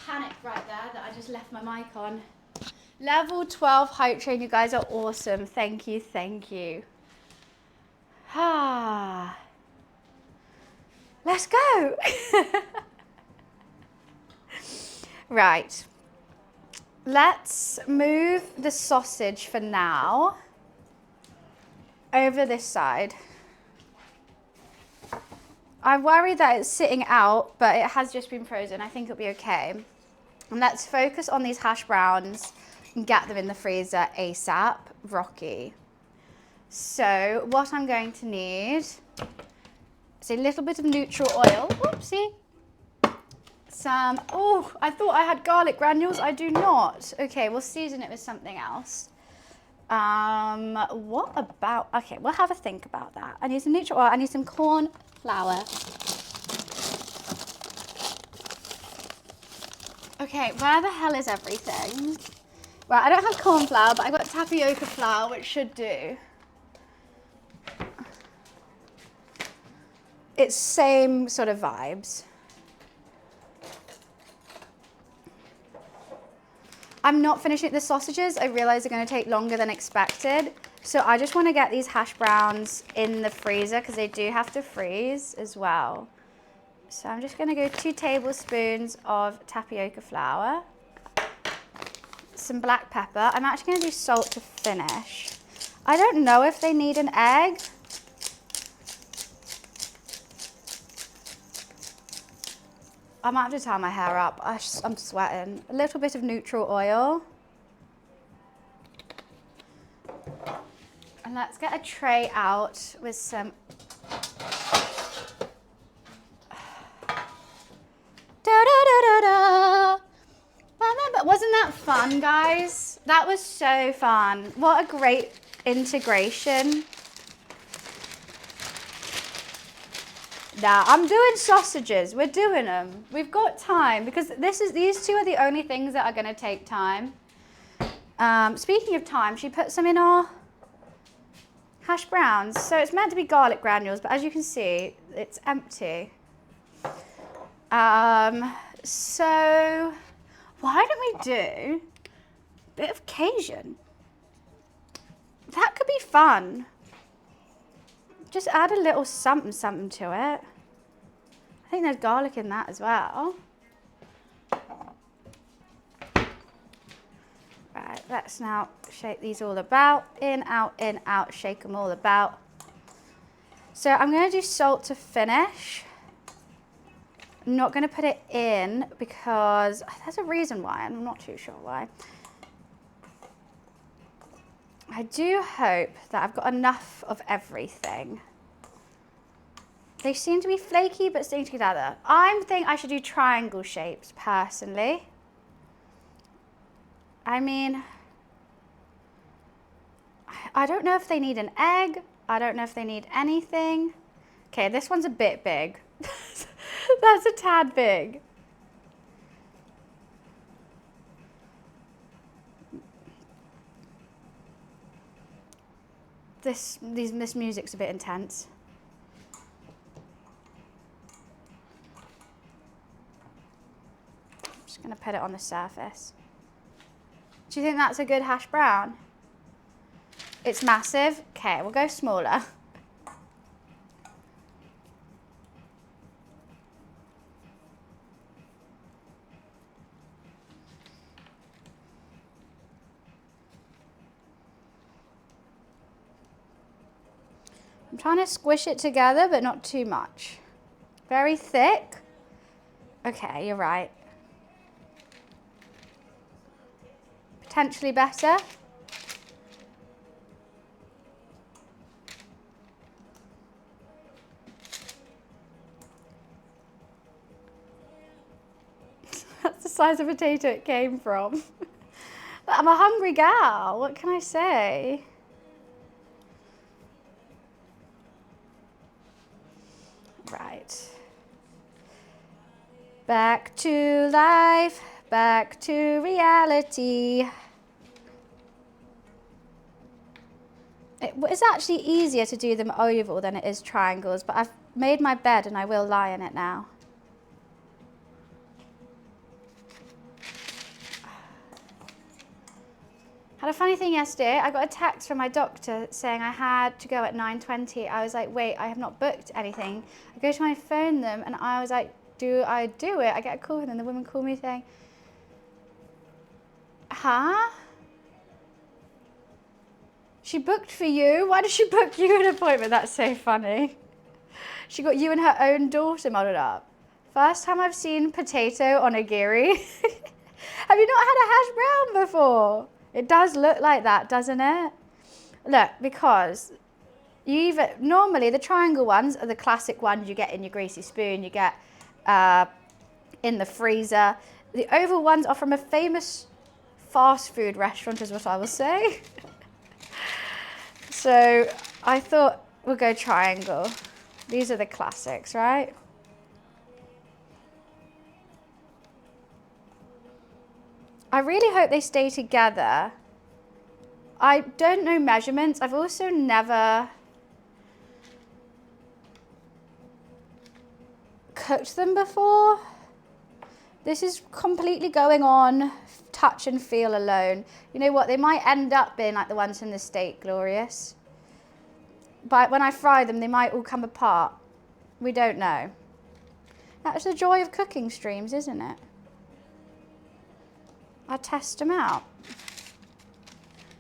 S1: Panic right there that I just left my mic on. Level 12 hype train, you guys are awesome. Thank you, thank you. Ah, let's go. Right, let's move the sausage for now over this side. I worry that it's sitting out, but it has just been frozen. I think it'll be okay. And let's focus on these hash browns and get them in the freezer ASAP. Rocky. So what I'm going to need is a little bit of neutral oil. Whoopsie. Some, oh, I thought I had garlic granules. I do not. Okay, we'll season it with something else. What about, okay, we'll have a think about that. I need some neutral oil. I need some corn flour. Okay, where the hell is everything? Right, I don't have corn flour, but I got tapioca flour, which should do. It's same sort of vibes. I'm not finishing the sausages. I realize they're going to take longer than expected. So I just want to get these hash browns in the freezer because they do have to freeze as well. So I'm just going to go 2 tablespoons of tapioca flour, some black pepper. I'm actually going to do salt to finish. I don't know if they need an egg. I might have to tie my hair up. I'm sweating. A little bit of neutral oil. And let's get a tray out with some Wasn't that fun, guys? That was so fun. What a great integration. Now, I'm doing sausages. We're doing them. We've got time because these two are the only things that are going to take time. Speaking of time, she put some in our hash browns. So it's meant to be garlic granules, but as you can see, it's empty. So why don't we do a bit of Cajun? That could be fun. Just add a little something to it. I think there's garlic in that as well. Right, let's now shake these all about. In, out, shake them all about. So I'm going to do salt to finish. I'm not going to put it in because there's a reason why, and I'm not too sure why. I do hope that I've got enough of everything. They seem to be flaky but staying together. I think I should do triangle shapes personally. I mean, I don't know if they need an egg. I don't know if they need anything. Okay, this one's a bit big. That's a tad big. This music's a bit intense. I'm just going to put it on the surface. Do you think that's a good hash brown? It's massive. Okay, we'll go smaller. I'm trying to squish it together, but not too much. Very thick. Okay, you're right. Potentially better. That's the size of potato it came from. But I'm a hungry gal. What can I say? Right. Back to life, back to reality. It's actually easier to do them oval than it is triangles, but I've made my bed and I will lie in it now. Had a funny thing yesterday. I got a text from my doctor saying I had to go at 9:20. I was like, wait, I have not booked anything. I go to my phone them and I was like, do I do it? I get a call and then the woman called me saying, huh? She booked for you? Why did she book you an appointment? That's so funny. She got you and her own daughter muddled up. First time I've seen potato on a giri. Have you not had a hash brown before? It does look like that, doesn't it? Look, because normally the triangle ones are the classic ones you get in your greasy spoon, you get in the freezer. The oval ones are from a famous fast food restaurant is what I will say. So I thought we'll go triangle. These are the classics, right? I really hope they stay together. I don't know measurements. I've also never cooked them before. This is completely going on touch and feel alone. You know what? They might end up being like the ones from the Steak Glorious. But when I fry them, they might all come apart. We don't know. That's the joy of cooking streams, isn't it? I'll test them out.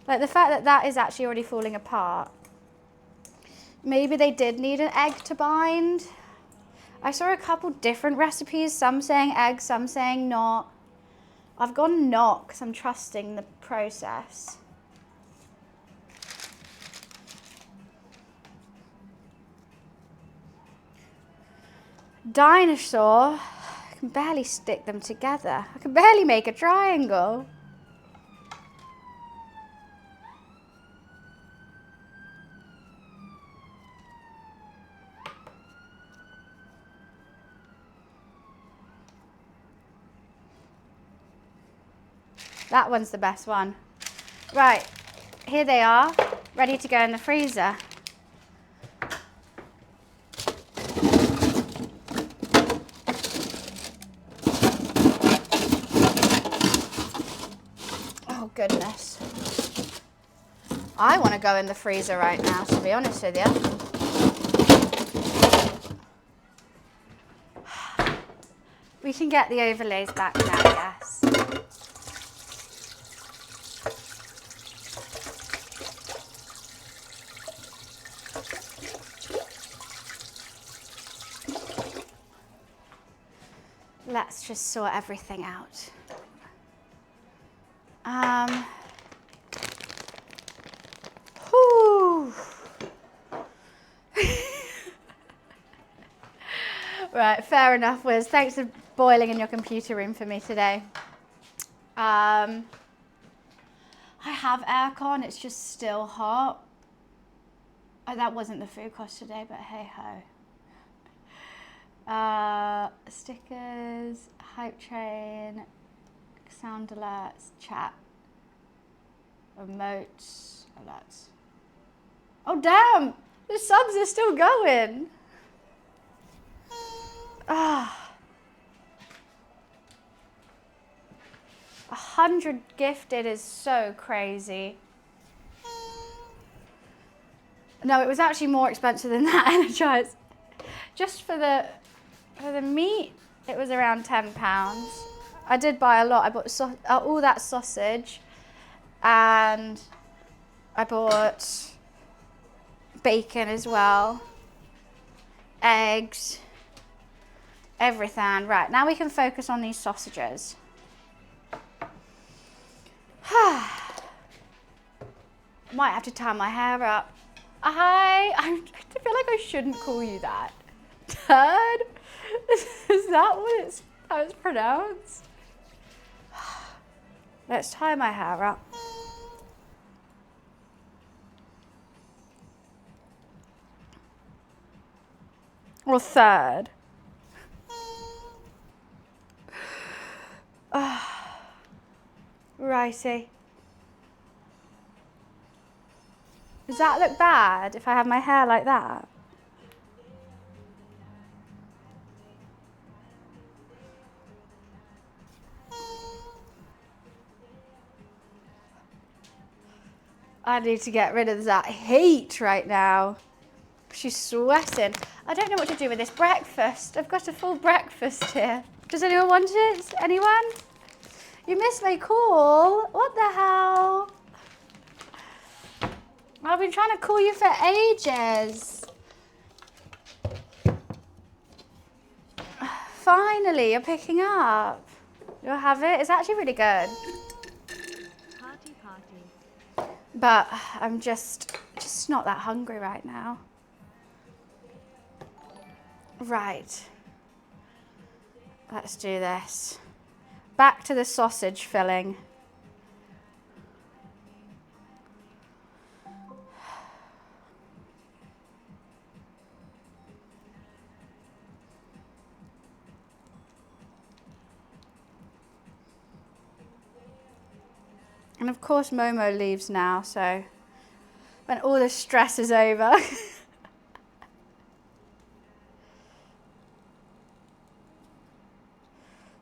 S1: Like the fact that that is actually already falling apart. Maybe they did need an egg to bind. I saw a couple different recipes, some saying egg, some saying not. I've gone not because I'm trusting the process. Dinosaur. I can barely stick them together. I can barely make a triangle. That one's the best one. Right, here they are, ready to go in the freezer. Oh goodness. I want to go in the freezer right now, to be honest with you. We can get the overlays back now, yes. Let's just sort everything out. Whew. Right, fair enough, Wiz. Thanks for boiling in your computer room for me today. I have aircon, it's just still hot. Oh, that wasn't the food cost today, but hey ho. Stickers, hype train, sound alerts, chat, emotes, alerts. Oh damn, the subs are still going. Ah. 100 gifted is so crazy. No, it was actually more expensive than that, Energize. Just for the meat, it was around £10. I did buy a lot. I bought all that sausage, and I bought bacon as well, eggs, everything. Right, now we can focus on these sausages. Might have to tie my hair up. I feel like I shouldn't call you that. Turd? Is that how it's pronounced? Let's tie my hair up. Or third. Righty. Does that look bad if I have my hair like that? I need to get rid of that heat right now. She's sweating. I don't know what to do with this breakfast. I've got a full breakfast here. Does anyone want it? Anyone? You missed my call. What the hell? I've been trying to call you for ages. Finally, you're picking up. You'll have it. It's actually really good.
S3: Party, party.
S1: But I'm just not that hungry right now. Right. Let's do this. Back to the sausage filling. And of course Momo leaves now, so when all the stress is over.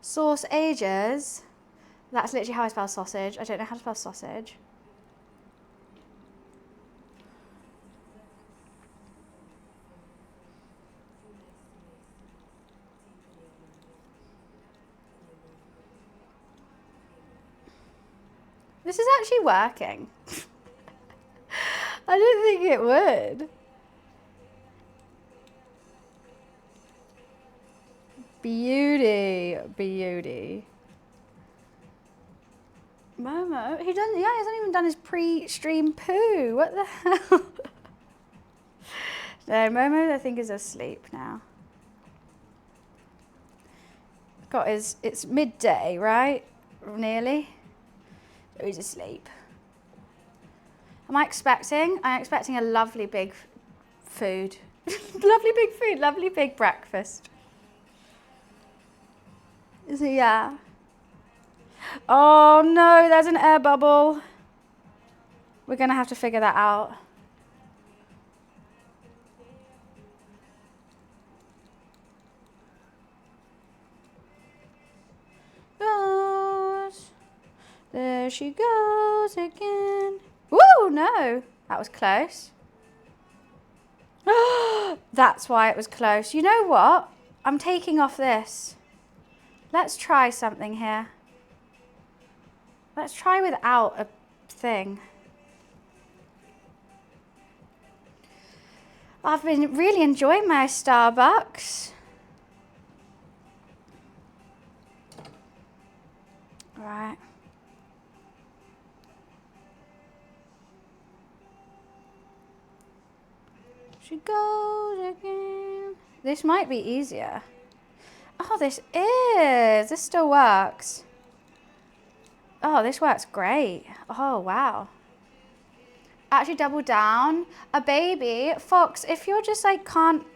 S1: Sauce ages. That's literally how I spell sausage. I don't know how to spell sausage. This is actually working. I didn't think it would. Beauty, beauty. Momo, he hasn't even done his pre-stream poo. What the hell? No, Momo I think is asleep now. It's midday, right? Nearly. So he's asleep. I'm expecting a lovely big food. Lovely big food, lovely big breakfast. So yeah. Oh no, there's an air bubble. We're gonna have to figure that out. Goes. There she goes again. Woo, no. That was close. That's why it was close. You know what? I'm taking off this. Let's try something here. Let's try without a thing. I've been really enjoying my Starbucks. Right. She goes again. This might be easier. Oh, this is. This still works. Oh, this works great. Oh, wow. Actually double down. A baby, Fox, if you're just like can't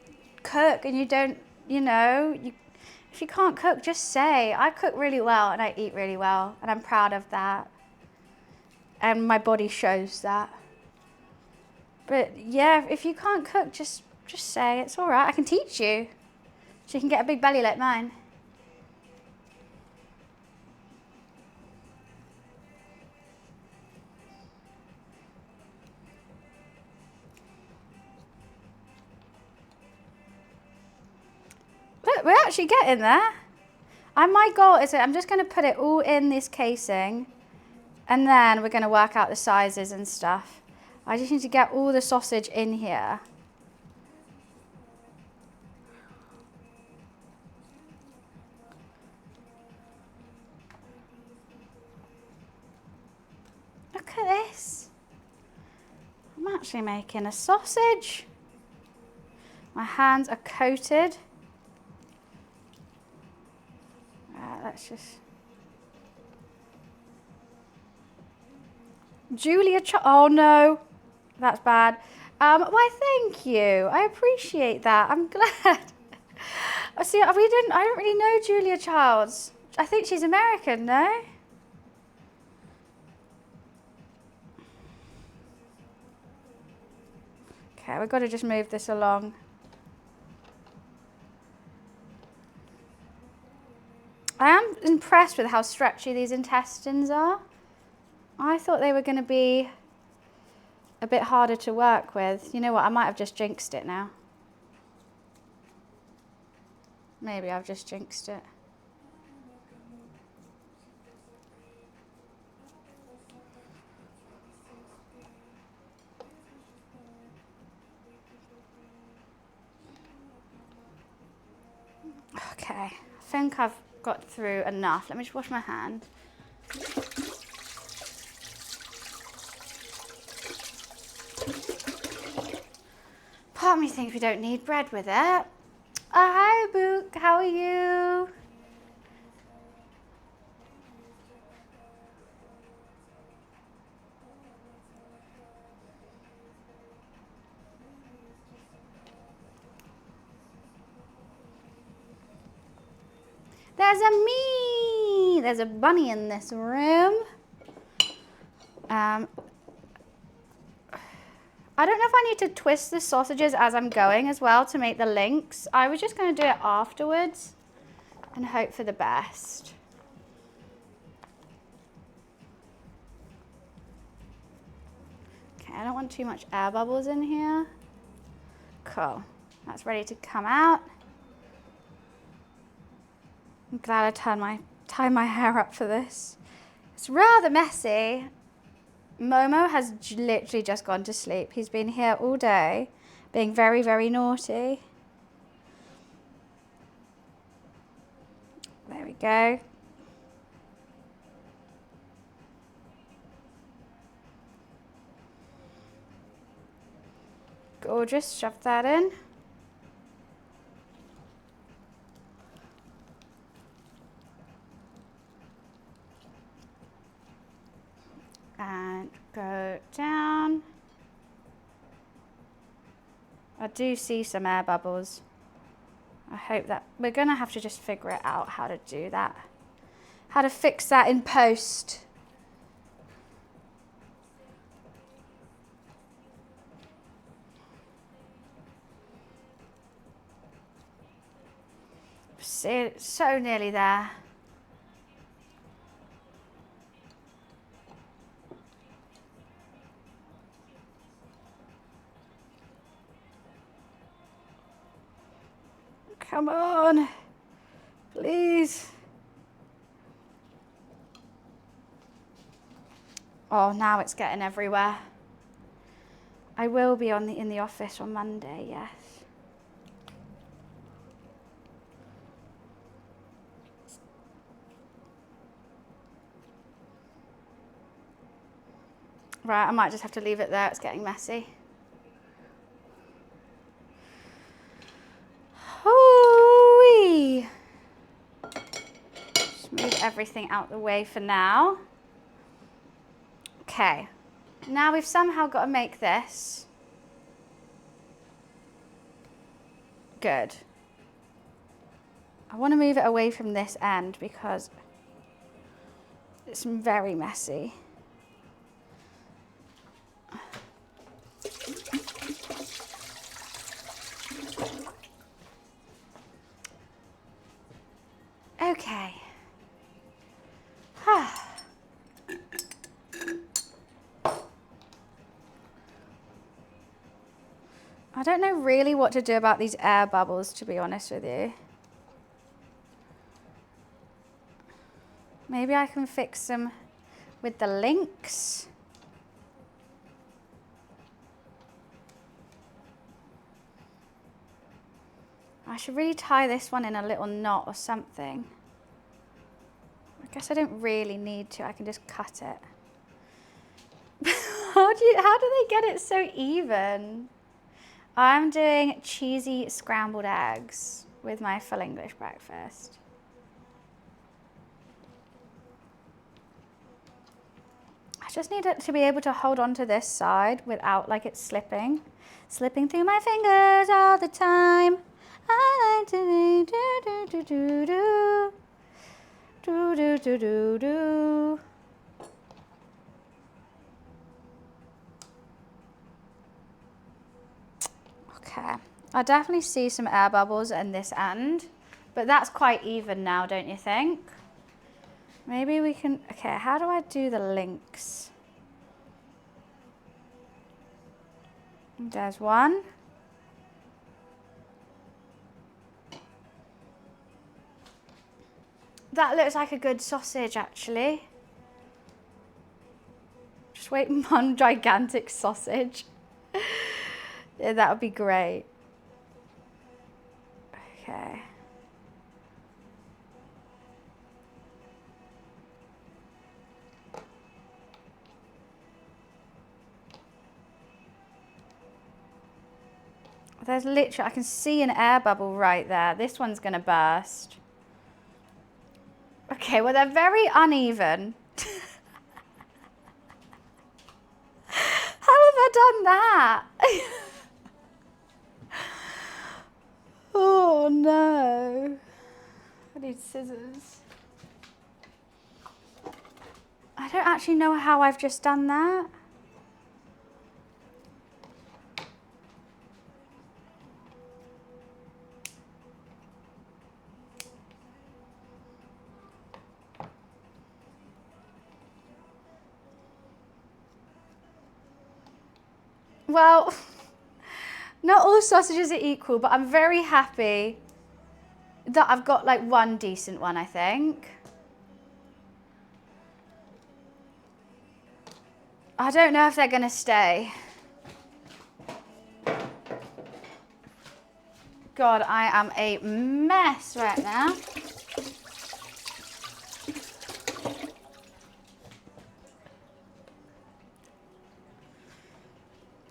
S1: cook and you don't, you know, if you can't cook, just say, I cook really well and I eat really well and I'm proud of that. And my body shows that. But yeah, if you can't cook, just say, it's all right. I can teach you. So you can get a big belly like mine. Look, we're actually getting there. And my goal is that I'm just going to put it all in this casing and then we're going to work out the sizes and stuff. I just need to get all the sausage in here. Look at this. I'm actually making a sausage. My hands are coated. Let's just... Julia oh no, that's bad. Why thank you. I appreciate that. I'm glad. See, I don't really know Julia Childs. I think she's American, no? Okay, we've got to just move this along. I am impressed with how stretchy these intestines are. I thought they were going to be a bit harder to work with. You know what, I might have just jinxed it now. Maybe I've just jinxed it. Okay, I think I've got through enough. Let me just wash my hand. Part of me thinks we don't need bread with it. Hi, Book. How are you? There's a me. There's a bunny in this room. I don't know if I need to twist the sausages as I'm going as well to make the links. I was just going to do it afterwards and hope for the best. Okay, I don't want too much air bubbles in here. Cool. That's ready to come out. I'm glad I tied my hair up for this. It's rather messy. Momo has literally just gone to sleep. He's been here all day, being very, very naughty. There we go. Gorgeous, shove that in. And go down. I do see some air bubbles. I hope that we're gonna have to just figure it out how to do that. how to fix that in post. See, it's so nearly there. Come on, please. Oh, now it's getting everywhere. I will be in the office on Monday, yes. Right, I might just have to leave it there. It's getting messy. Hoo-wee. Just move everything out the way for now. Okay, now we've somehow got to make this good. I want to move it away from this end because it's very messy. Okay. I don't know really what to do about these air bubbles, to be honest with you. Maybe I can fix them with the links. I should really tie this one in a little knot or something. I guess I don't really need to, I can just cut it. How do they get it so even? I'm doing cheesy scrambled eggs with my full English breakfast. I just need it to be able to hold on to this side without like it slipping through my fingers all the time. I like to do do do do do do do do do. Okay, I definitely see some air bubbles in this end, but that's quite even now, don't you think? Maybe we can, okay, how do I do the links? There's one. That looks like a good sausage, actually. Just waiting on gigantic sausage. Yeah, that would be great. Okay. There's literally, I can see an air bubble right there. This one's gonna burst. Okay, well, they're very uneven. How have I done that? Oh no. I need scissors. I don't actually know how I've just done that. Well, not all sausages are equal, but I'm very happy that I've got like one decent one, I think. I don't know if they're gonna stay. God, I am a mess right now.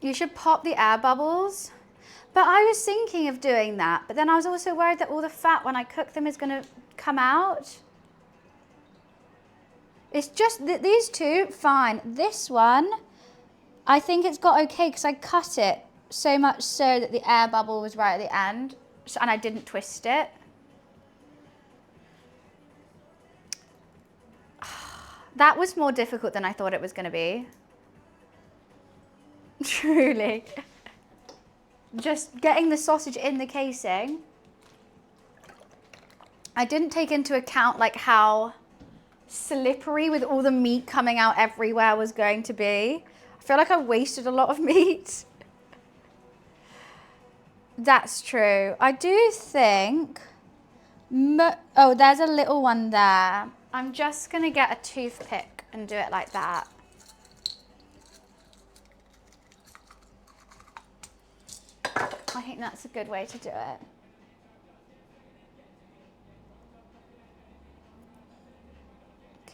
S1: You should pop the air bubbles. But I was thinking of doing that, but then I was also worried that all the fat when I cook them is gonna come out. It's just these two, fine. This one, I think it's got okay because I cut it so much so that the air bubble was right at the end, and I didn't twist it. That was more difficult than I thought it was going to be. Truly. Just getting the sausage in the casing. I didn't take into account like how slippery with all the meat coming out everywhere was going to be. I feel like I wasted a lot of meat. That's true. I do think... oh, there's a little one there. I'm just going to get a toothpick and do it like that. I think that's a good way to do it.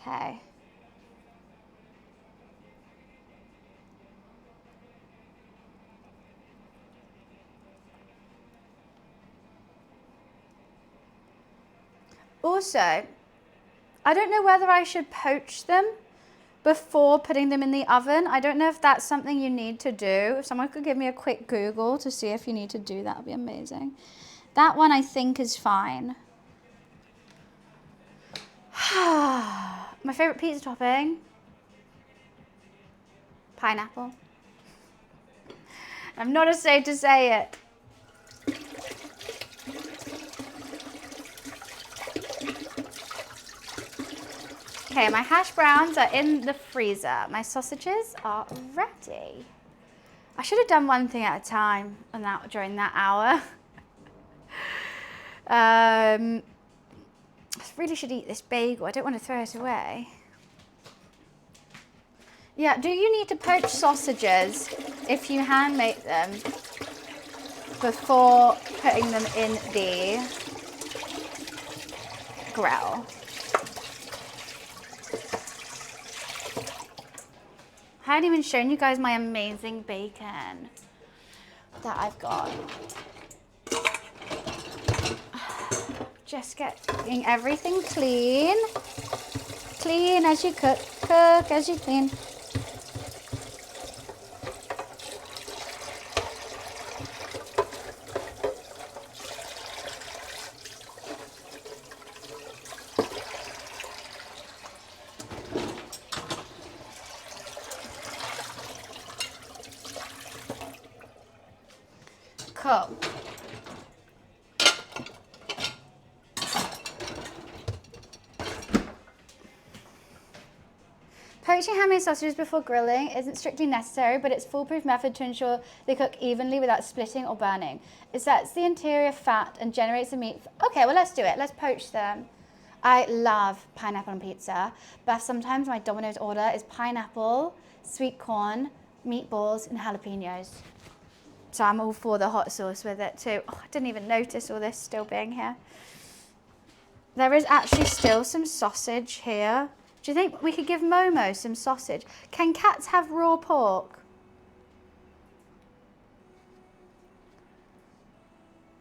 S1: Okay. Also, I don't know whether I should poach them before putting them in the oven. I don't know if that's something you need to do. If someone could give me a quick Google to see if you need to do that, would be amazing. That one I think is fine. My favorite pizza topping, pineapple. I'm not afraid to say it. Okay, my hash browns are in the freezer. My sausages are ready. I should have done one thing at a time during that hour. I really should eat this bagel. I don't want to throw it away. Yeah, do you need to poach sausages if you hand make them before putting them in the grill? I haven't even shown you guys my amazing bacon that I've got. Just getting everything clean. Clean as you cook, cook as you clean. Cool. Poaching handmade sausages before grilling isn't strictly necessary, but it's a foolproof method to ensure they cook evenly without splitting or burning. It sets the interior fat and generates the meat. Okay, well, let's do it. Let's poach them. I love pineapple on pizza, but sometimes my Domino's order is pineapple, sweet corn, meatballs, and jalapenos. So I'm all for the hot sauce with it too. Oh, I didn't even notice all this still being here. There is actually still some sausage here. Do you think we could give Momo some sausage? Can cats have raw pork?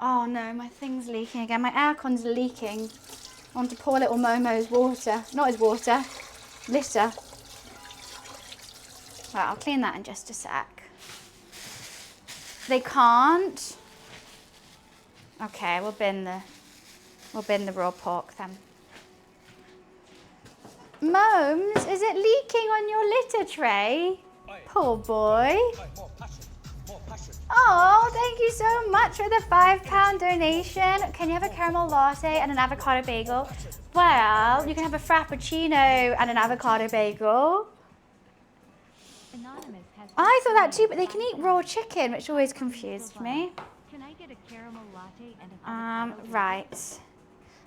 S1: Oh no, my thing's leaking again. My aircon's leaking onto poor little Momo's water. Not his water, litter. Right, I'll clean that in just a sec. They can't. Okay, we'll bin the raw pork then. Momes, is it leaking on your litter tray? Poor boy. Oh, thank you so much for the £5 donation. Can you have a caramel latte and an avocado bagel? Well, you can have a frappuccino and an avocado bagel.
S3: Anonymous has
S1: I thought that too, but they can eat raw chicken, which always confused me.
S3: Can I get a caramel latte and an
S1: Right.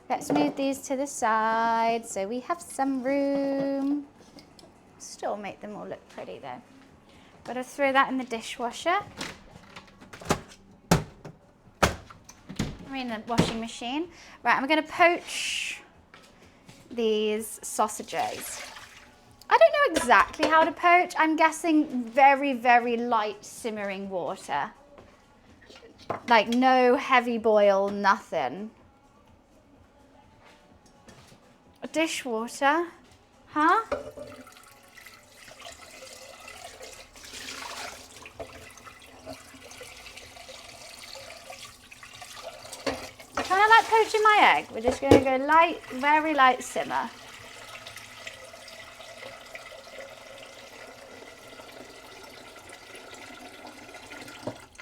S1: Let's move these to the side so we have some room. Still make them all look pretty though. Gotta throw that in the dishwasher. In the washing machine. Right, I'm gonna poach these sausages. I don't know exactly how to poach. I'm guessing very, very light simmering water. Like no heavy boil, nothing. Dishwater, huh? Kind of like poaching my egg. We're just going to go light, very light simmer.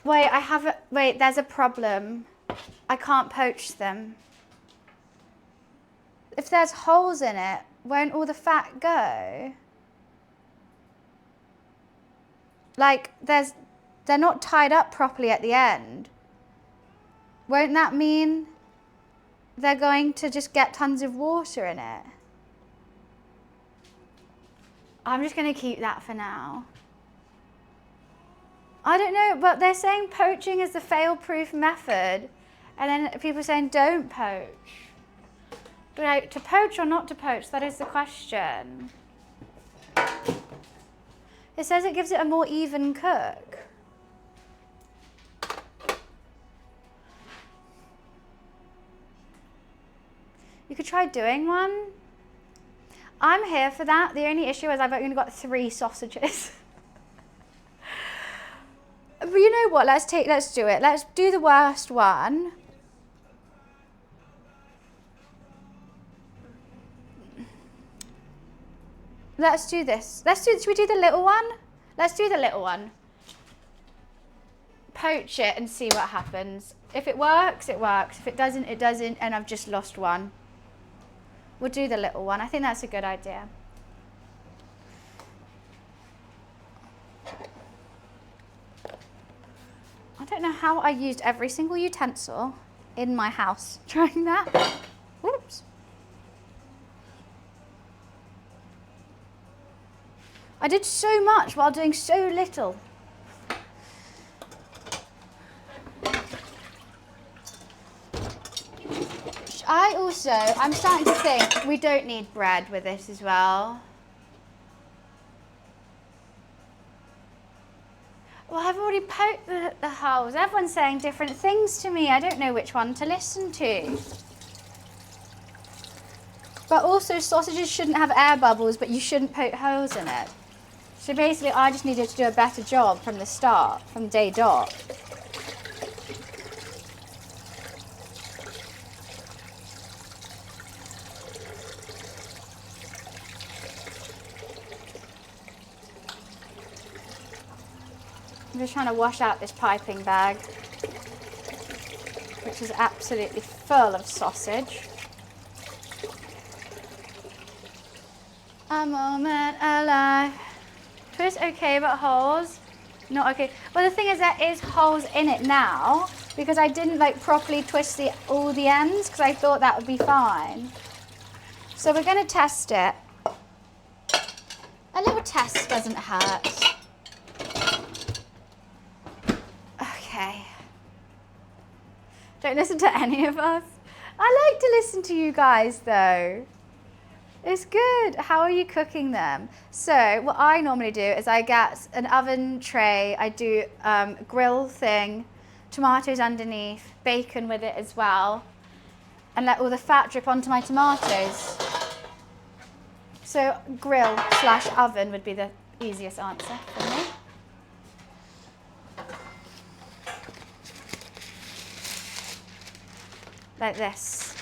S1: Wait, wait, there's a problem. I can't poach them. If there's holes in it, won't all the fat go? Like, they're not tied up properly at the end. Won't that mean they're going to just get tons of water in it? I'm just going to keep that for now. I don't know, but they're saying poaching is the fail-proof method. And then people are saying don't poach. Like, to poach or not to poach, that is the question. It says it gives it a more even cook. You could try doing one. I'm here for that. The only issue is I've only got 3 sausages. But you know what? Let's do it. Let's do the worst one. Let's do this. Should we do the little one? Let's do the little one. Poach it and see what happens. If it works, it works. If it doesn't, it doesn't, and I've just lost one. We'll do the little one. I think that's a good idea. I don't know how I used every single utensil in my house trying that. Oops. I did so much while doing so little. I'm starting to think we don't need bread with this as well. Well, I've already poked the holes. Everyone's saying different things to me. I don't know which one to listen to. But also, sausages shouldn't have air bubbles, but you shouldn't poke holes in it. So basically, I just needed to do a better job from the start, from day dot. I'm just trying to wash out this piping bag, which is absolutely full of sausage. A moment alive. Twist okay, but holes not okay. Well, the thing is, there is holes in it now because I didn't like properly twist all the ends because I thought that would be fine. So we're going to test it. A little test doesn't hurt. Okay. Don't listen to any of us. I like to listen to you guys though. It's good. How are you cooking them? So what I normally do is I get an oven tray. I do grill thing, tomatoes underneath, bacon with it as well, and let all the fat drip onto my tomatoes. So grill/oven would be the easiest answer for me. Like this.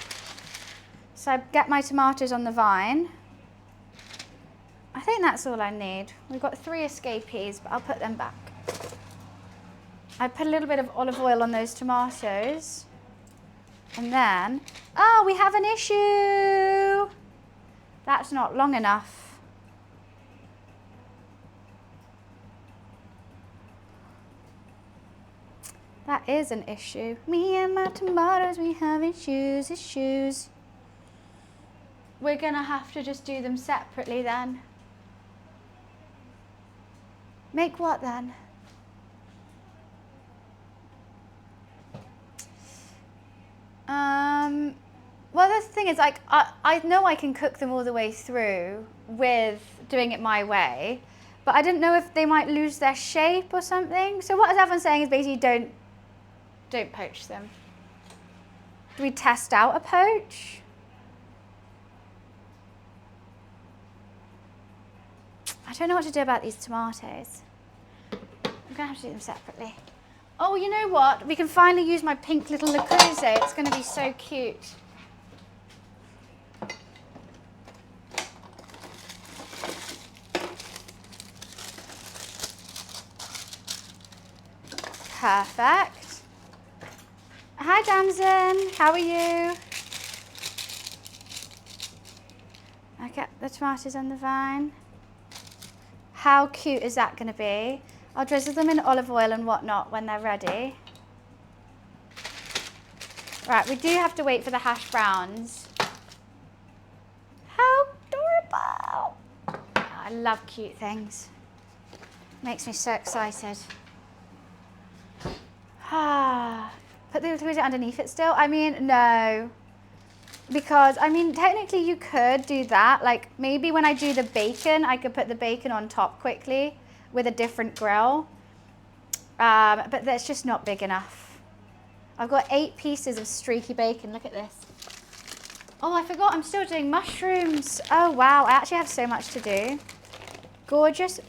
S1: So I get my tomatoes on the vine. I think that's all I need. We've got 3 escapees, but I'll put them back. I put a little bit of olive oil on those tomatoes. And then, oh, we have an issue. That's not long enough. That is an issue. Me and my tomatoes, we have issues. We're gonna have to just do them separately then. Make what then? Well, the thing is, like, I know I can cook them all the way through with doing it my way, but I didn't know if they might lose their shape or something. So what everyone's saying is basically don't poach them. Do we test out a poach? I don't know what to do about these tomatoes. I'm gonna have to do them separately. Oh, you know what? We can finally use my pink little Le Creuset. It's gonna be so cute. perfect. Hi, Damson. How are you? I get the tomatoes on the vine. How cute is that going to be? I'll drizzle them in olive oil and whatnot when they're ready. Right, we do have to wait for the hash browns. How adorable. I love cute things. Makes me so excited. Put the liquid underneath it still? I mean, no. Because, I mean, technically you could do that. Like, maybe when I do the bacon, I could put the bacon on top quickly with a different grill. But that's just not big enough. I've got 8 pieces of streaky bacon. Look at this. Oh, I forgot I'm still doing mushrooms. Oh, wow. I actually have so much to do. Gorgeous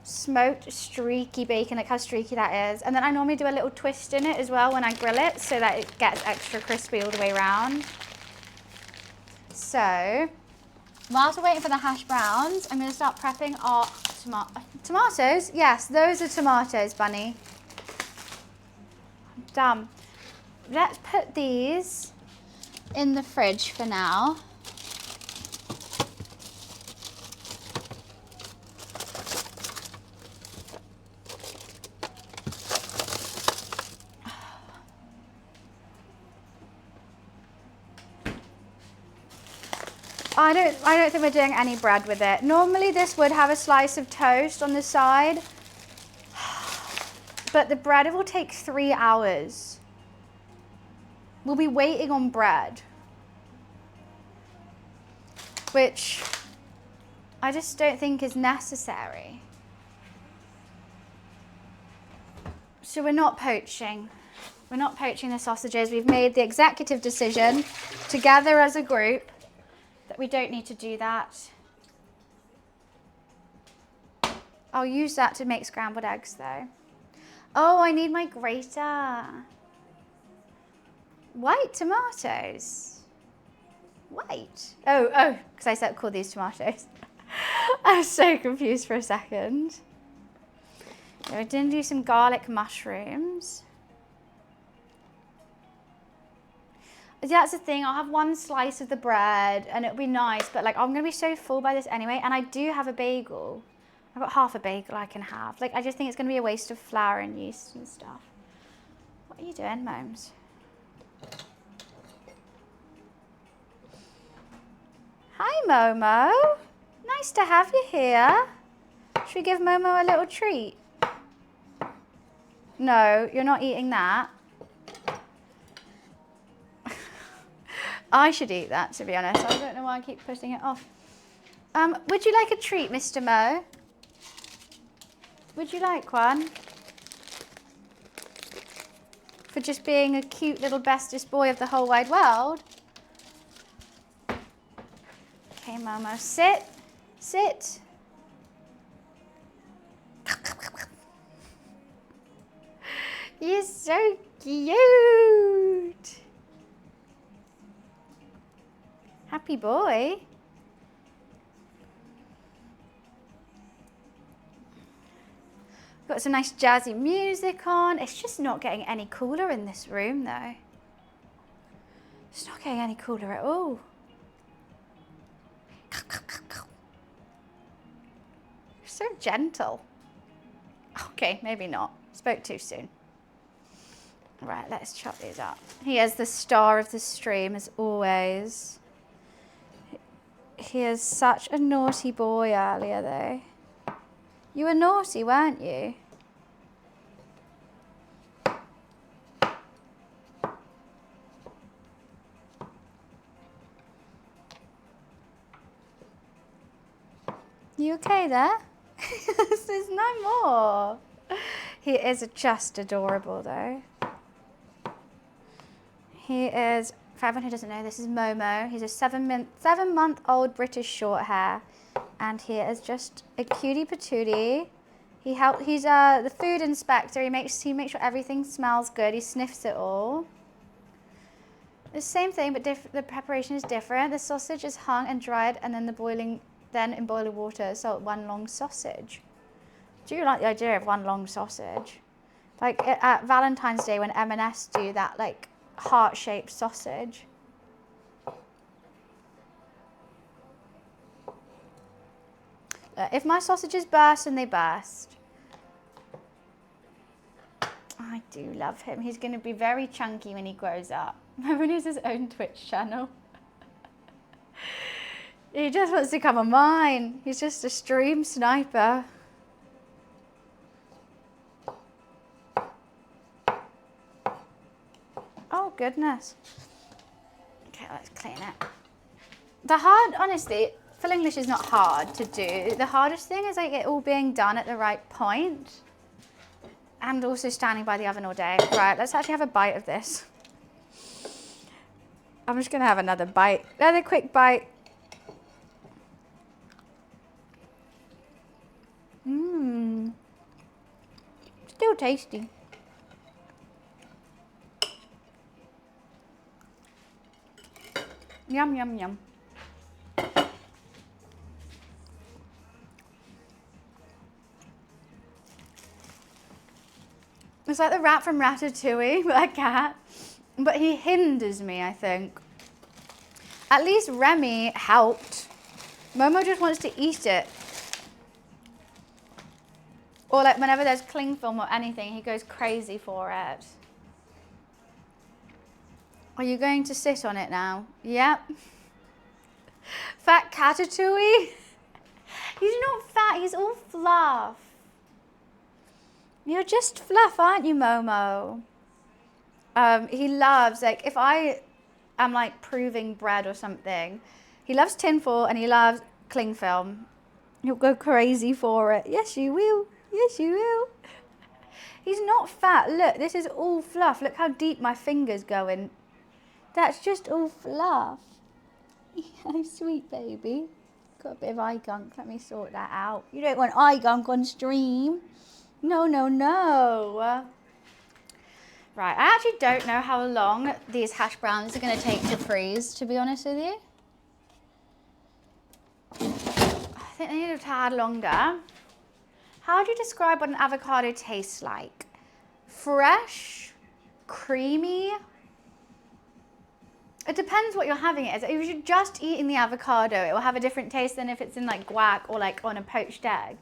S1: smoked streaky bacon. Look how streaky that is. And then I normally do a little twist in it as well when I grill it so that it gets extra crispy all the way around. So, whilst we're waiting for the hash browns, I'm going to start prepping our tomatoes. Yes, those are tomatoes, Bunny. Done. Let's put these in the fridge for now. I don't think we're doing any bread with it. Normally this would have a slice of toast on the side, but the bread will take 3 hours. We'll be waiting on bread, which I just don't think is necessary. So we're not poaching. We're not poaching the sausages. We've made the executive decision together as a group that we don't need to do that. I'll use that to make scrambled eggs though. Oh, I need my grater. White tomatoes. White. Oh, because I said call these tomatoes. I was so confused for a second. We're going to do some garlic mushrooms. That's the thing, I'll have one slice of the bread and it'll be nice, but like I'm gonna be so full by this anyway, and I do have a bagel. I've got half a bagel I can have. Like, I just think it's gonna be a waste of flour and yeast and stuff. What are you doing, Momes? Hi, Momo. Nice to have you here. Should we give Momo a little treat? No, you're not eating that. I should eat that, to be honest. I don't know why I keep putting it off. Would you like a treat, Mr. Mo? Would you like one? For just being a cute little bestest boy of the whole wide world? Okay, Momo, sit. Sit. You're so cute. Happy boy. Got some nice jazzy music on. It's just not getting any cooler in this room though. It's not getting any cooler at all. You're so gentle. Okay, maybe not. Spoke too soon. Right, let's chop these up. He is the star of the stream as always. He is such a naughty boy earlier though. You were naughty, weren't you? You okay there? There's no more. He is just adorable though. He is, for everyone who doesn't know, this is Momo. He's a 7-month-old British short hair. And he is just a cutie patootie. He's the food inspector. He makes sure everything smells good. He sniffs it all. The same thing, but the preparation is different. The sausage is hung and dried, and then in boiling water, so one long sausage. Do you like the idea of one long sausage? Like at Valentine's Day when M&S do that like heart-shaped sausage. If my sausages burst, and they burst. I do love him. He's going to be very chunky when he grows up. Remember, he has his own Twitch channel. He just wants to come on mine. He's just a stream sniper. Oh, goodness. Okay, let's clean it. Honestly, full English is not hard to do. The hardest thing is like it all being done at the right point. And also standing by the oven all day. Right, let's actually have a bite of this. I'm just gonna have another bite. Another quick bite. Mmm. Still tasty. Yum, yum, yum. It's like the rat from Ratatouille, but a cat. But he hinders me, I think. At least Remy helped. Momo just wants to eat it. Or like whenever there's cling film or anything, he goes crazy for it. Are you going to sit on it now? Yep. Fat Catatouille? He's not fat, he's all fluff. You're just fluff, aren't you, Momo? He loves, like, if I am, like, proving bread or something, he loves tinfoil and he loves cling film. He'll go crazy for it. Yes, you will. Yes, you will. He's not fat. Look, this is all fluff. Look how deep my finger's going. That's just all fluff. Oh, sweet baby. Got a bit of eye gunk. Let me sort that out. You don't want eye gunk on stream. No, no, no. Right, I actually don't know how long these hash browns are going to take to freeze, to be honest with you. I think they need a tad longer. How do you describe what an avocado tastes like? Fresh, creamy. It depends what you're having it as. If you're just eating the avocado, it will have a different taste than if it's in like guac or like on a poached egg.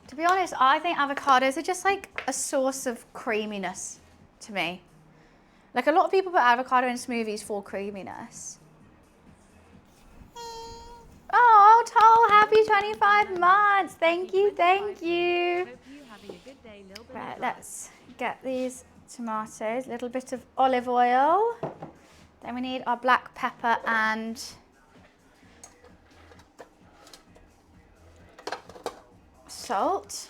S1: To be honest, I think avocados are just like a source of creaminess to me. Like a lot of people put avocado in smoothies for creaminess. Oh, Toll, happy 25 months. Thank you, thank you. Right, let's get these tomatoes, a little bit of olive oil. Then we need our black pepper and salt.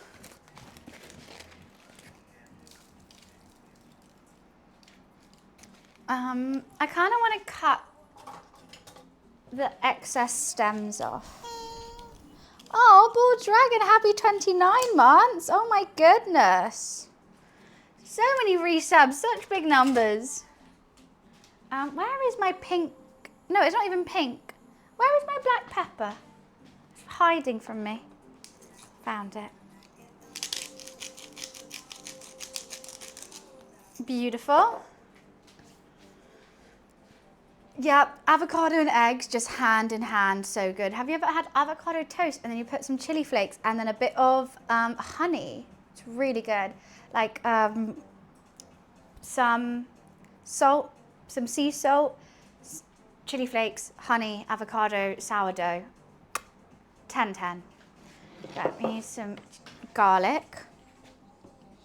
S1: I kind of want to cut the excess stems off. Oh, Bull Dragon, happy 29 months. Oh my goodness. So many resubs, such big numbers. Where is my pink? No, it's not even pink. Where is my black pepper? It's hiding from me. Found it. Beautiful. Yep, avocado and eggs just hand in hand, so good. Have you ever had avocado toast and then you put some chili flakes and then a bit of honey? It's really good. Like some salt, some sea salt, chili flakes, honey, avocado, sourdough. 10-10. Right, we need some garlic.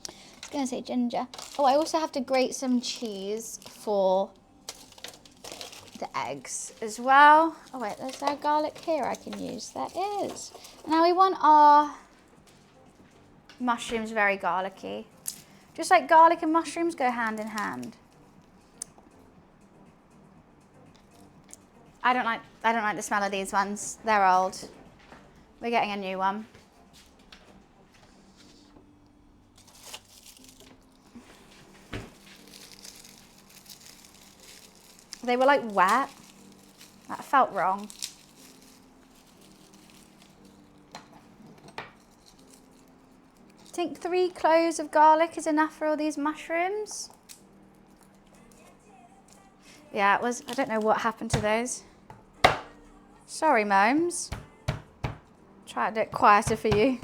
S1: I was going to say ginger. Oh, I also have to grate some cheese for the eggs as well. Oh wait, there's our garlic here I can use. There is. Now we want our mushrooms very garlicky. Just like garlic and mushrooms go hand in hand. I don't like the smell of these ones. They're old. We're getting a new one. They were like wet. That felt wrong. think 3 cloves of garlic is enough for all these mushrooms? Yeah, it was. I don't know what happened to those. Sorry, Momes. Try to do it quieter for you.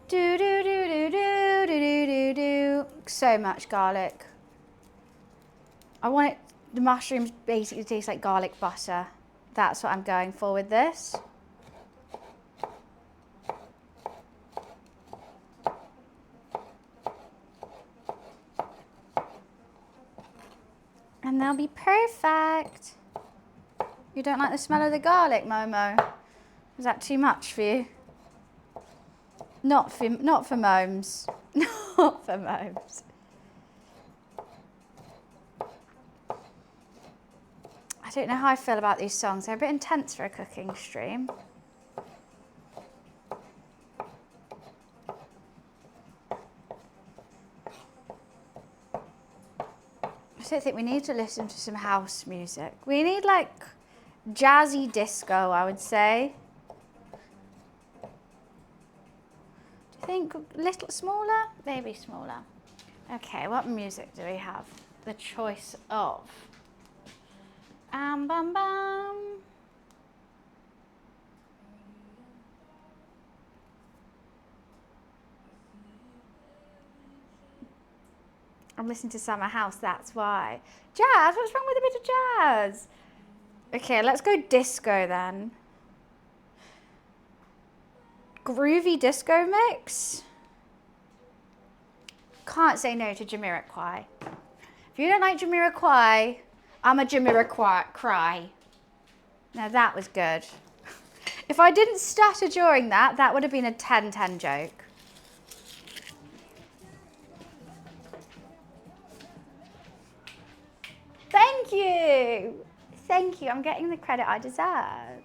S1: Do do do do do do do do do. So much garlic. I want it. The mushrooms basically taste like garlic butter. That's what I'm going for with this. And they'll be perfect. You don't like the smell of the garlic, Momo? Is that too much for you? Not for Momes. Not for Momes. I don't know how I feel about these songs. They're a bit intense for a cooking stream. I don't think we need to listen to some house music. We need like jazzy disco, I would say. Do you think a little smaller? Maybe smaller. Okay, what music do we have the choice of? Bum bum. I'm listening to Summer House, that's why. Jazz? What's wrong with a bit of jazz? Okay, let's go disco then. Groovy disco mix? Can't say no to Jamiroquai. If you don't like Jamiroquai, I'm a Jamiroquai. Now that was good. If I didn't stutter during that, that would have been a 10-10 joke. Thank you. Thank you. I'm getting the credit I deserve.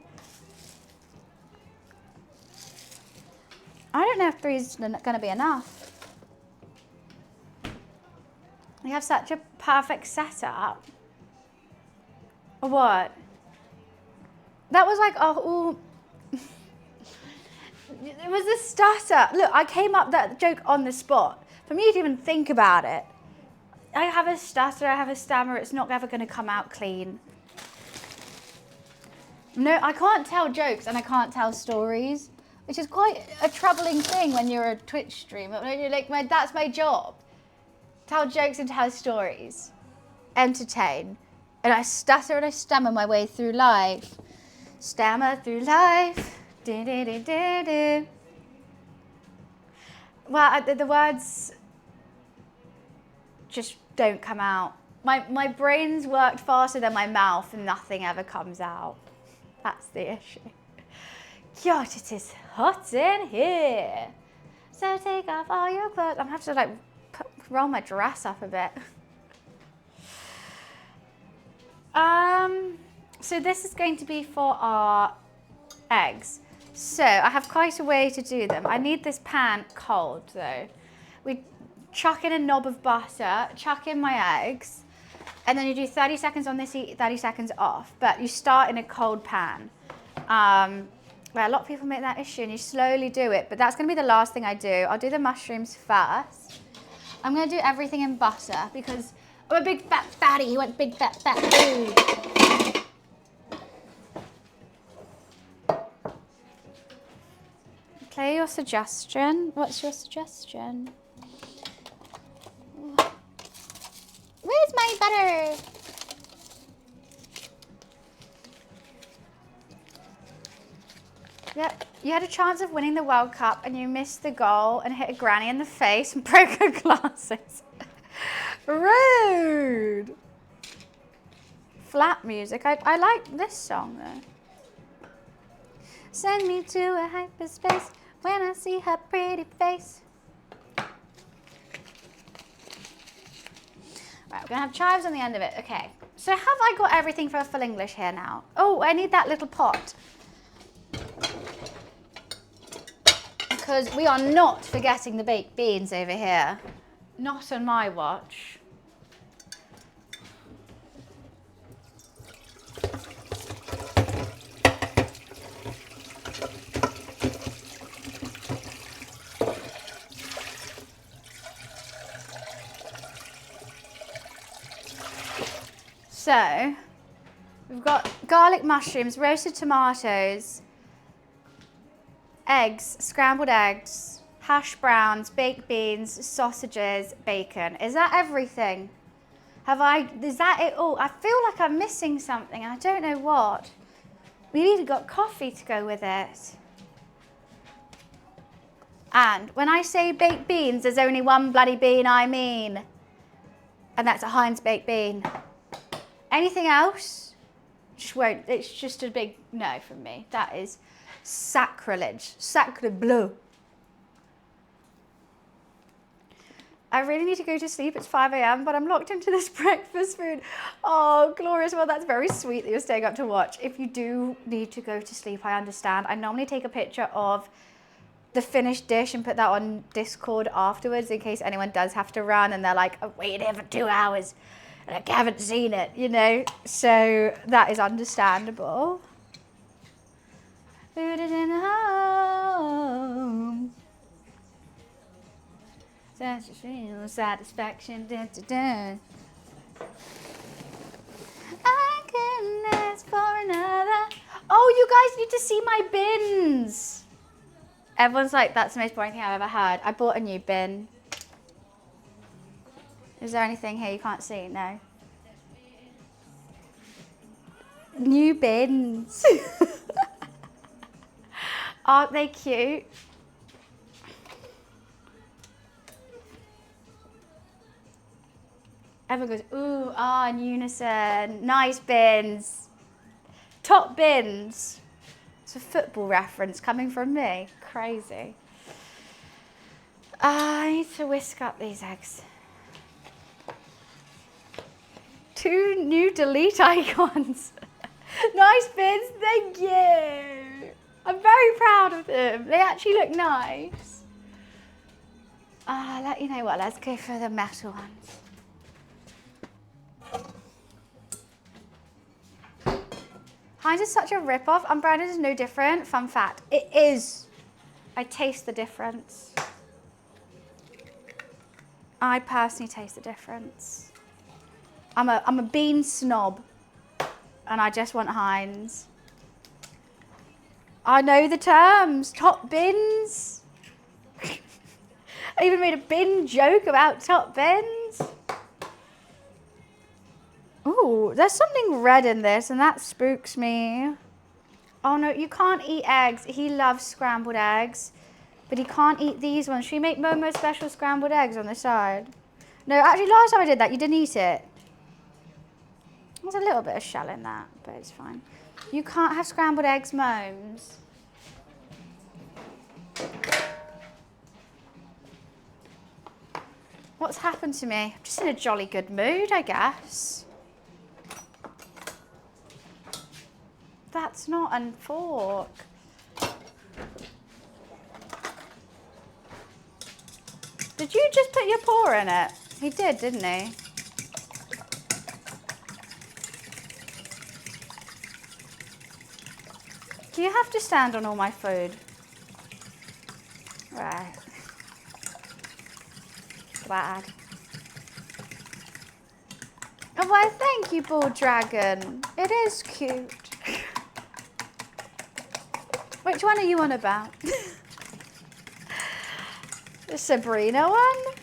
S1: I don't know if 3 is going to be enough. We have such a perfect setup. What? That was like, oh, it was a stutter. Look, I came up that joke on the spot. For me to even think about it, I have a stutter, I have a stammer, it's not ever going to come out clean. No, I can't tell jokes and I can't tell stories, which is quite a troubling thing when you're a Twitch streamer. Like, that's my job. Tell jokes and tell stories. Entertain. And I stutter and I stammer my way through life. Stammer through life. Do, do, do, do, do. Well, the words just don't come out. My brain's worked faster than my mouth and nothing ever comes out. That's the issue. God, it is hot in here. So take off all your clothes. I'm gonna have to like roll my dress up a bit. So this is going to be for our eggs. So I have quite a way to do them. I need this pan cold though. We chuck in a knob of butter, chuck in my eggs, and then you do 30 seconds on this heat, 30 seconds off. But you start in a cold pan. Well, a lot of people make that issue and you slowly do it, but that's gonna be the last thing I do. I'll do the mushrooms first. I'm gonna do everything in butter because I'm a big fat fatty. You want big fat food. Play your suggestion. What's your suggestion? Where's my butter? Yep, you had a chance of winning the World Cup and you missed the goal and hit a granny in the face and broke her glasses. Rude. Flat music. I like this song though. Send me to a hyperspace when I see her pretty face. Right, we're gonna have chives on the end of it. Okay, so have I got everything for a full English here now? Oh, I need that little pot. Because we are not forgetting the baked beans over here. Not on my watch. So, we've got garlic mushrooms, roasted tomatoes, eggs, scrambled eggs, hash browns, baked beans, sausages, bacon. Is that everything? Is that it all? I feel like I'm missing something and I don't know what. We've even got coffee to go with it. And when I say baked beans, there's only one bloody bean I mean. And that's a Heinz baked bean. Anything else? Just won't. It's just a big no from me. That is sacrilege. Sacre bleu. I really need to go to sleep. It's 5 a.m, but I'm locked into this breakfast food. Oh, glorious. Well, that's very sweet that you're staying up to watch. If you do need to go to sleep, I understand. I normally take a picture of the finished dish and put that on Discord afterwards in case anyone does have to run and they're like, I've waited here for 2 hours and I haven't seen it, you know? So that is understandable. Food is in the home. Satisfaction. Dun, dun, dun. I couldn't ask for another. Oh, you guys need to see my bins. Everyone's like, that's the most boring thing I've ever heard. I bought a new bin. Is there anything here you can't see? No. New bins. Aren't they cute? Everyone goes, ooh, in unison. Nice bins. Top bins. It's a football reference coming from me. Crazy. I need to whisk up these eggs. 2 new delete icons. Nice bins, thank you. I'm very proud of them. They actually look nice. You know what, let's go for the metal ones. Heinz is such a rip-off. Unbranded is no different. Fun fact, it is. I taste the difference. I personally taste the difference. I'm a bean snob and I just want Heinz. I know the terms. Top bins. I even made a bin joke about top bins. Ooh, there's something red in this and that spooks me. Oh no, you can't eat eggs. He loves scrambled eggs, but he can't eat these ones. Should we make Momo special scrambled eggs on the side? No, actually last time I did that, you didn't eat it. There's a little bit of shell in that, but it's fine. You can't have scrambled eggs, Momes. What's happened to me? I'm just in a jolly good mood, I guess. That's not a fork. Did you just put your paw in it? He did, didn't he? Do you have to stand on all my food? Right. Glad. Oh, why, thank you, Bull Dragon. It is cute. Which one are you on about? The Sabrina one?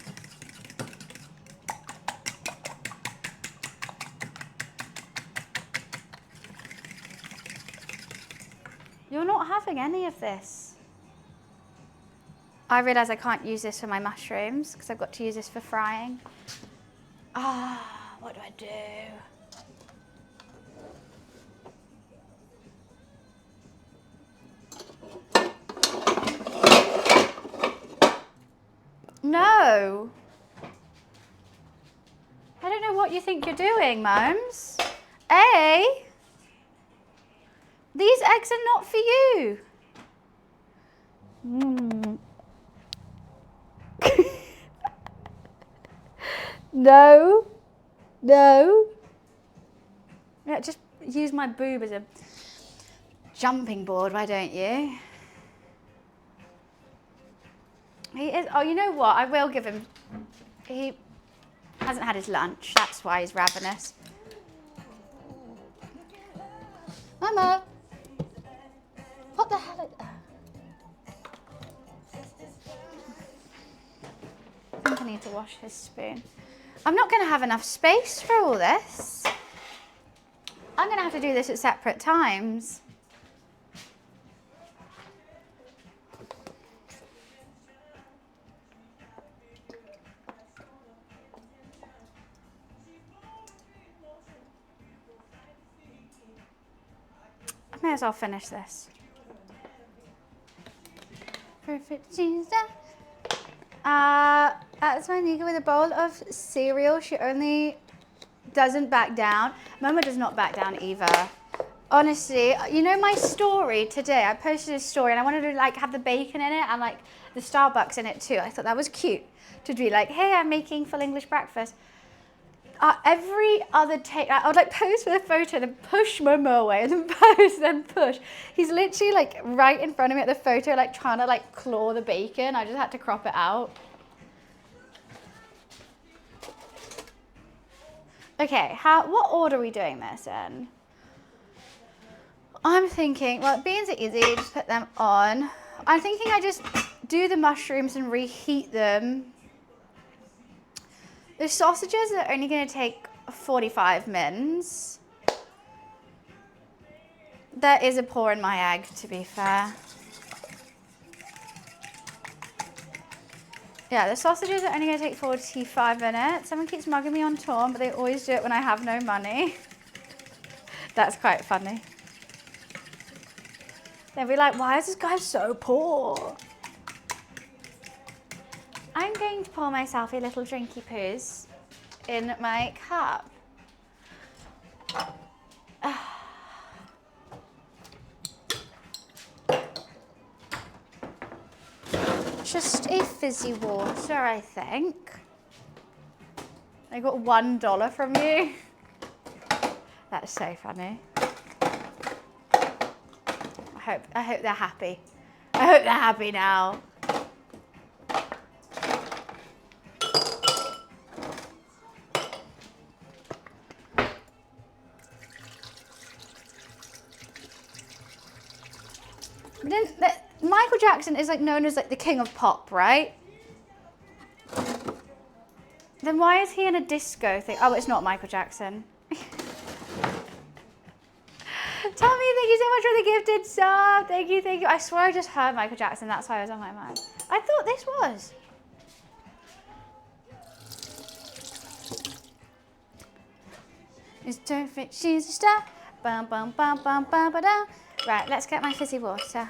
S1: You're not having any of this. I realise I can't use this for my mushrooms because I've got to use this for frying. What do I do? No. I don't know what you think you're doing, Momes. These eggs are not for you. No. No. Yeah, just use my boob as a jumping board, why don't you? He is, oh, you know what? I will give him, he hasn't had his lunch. That's why he's ravenous. Mama, what the hell is that? I think I need to wash his spoon. I'm not going to have enough space for all this. I'm going to have to do this at separate times. I may as well finish this. Perfect Tuesday. That's my Nika with a bowl of cereal. She only doesn't back down. Mama does not back down either. Honestly, you know my story today? I posted a story and I wanted to like have the bacon in it and like the Starbucks in it too. I thought that was cute to be like, hey, I'm making full English breakfast. Every other take, I would like pose for the photo, then push Momo away, and then pose, then push. He's literally like right in front of me at the photo, like trying to like claw the bacon. I just had to crop it out. Okay, what order are we doing this in? I'm thinking, well, beans are easy, just put them on. I'm thinking I just do the mushrooms and reheat them. The sausages are only going to take 45 mins. There is a pore in my egg, to be fair. Yeah, the sausages are only going to take 45 minutes. Someone keeps mugging me on Torm, but they always do it when I have no money. That's quite funny. They'll be like, why is this guy so poor? I'm going to pour myself a little drinky poos in my cup. Just a fizzy water, I think. I got $1 from you. That's so funny. I hope they're happy. I hope they're happy now. Michael Jackson is like known as like the king of pop, right? Then why is he in a disco thing? Oh, it's not Michael Jackson. Tommy, thank you so much for the gifted sub. Thank you, thank you. I swear I just heard Michael Jackson. That's why it was on my mind. I thought this was. It's perfect. She's a star. Bum, bum, bum, bum, bum, ba, da. Right, let's get my fizzy water.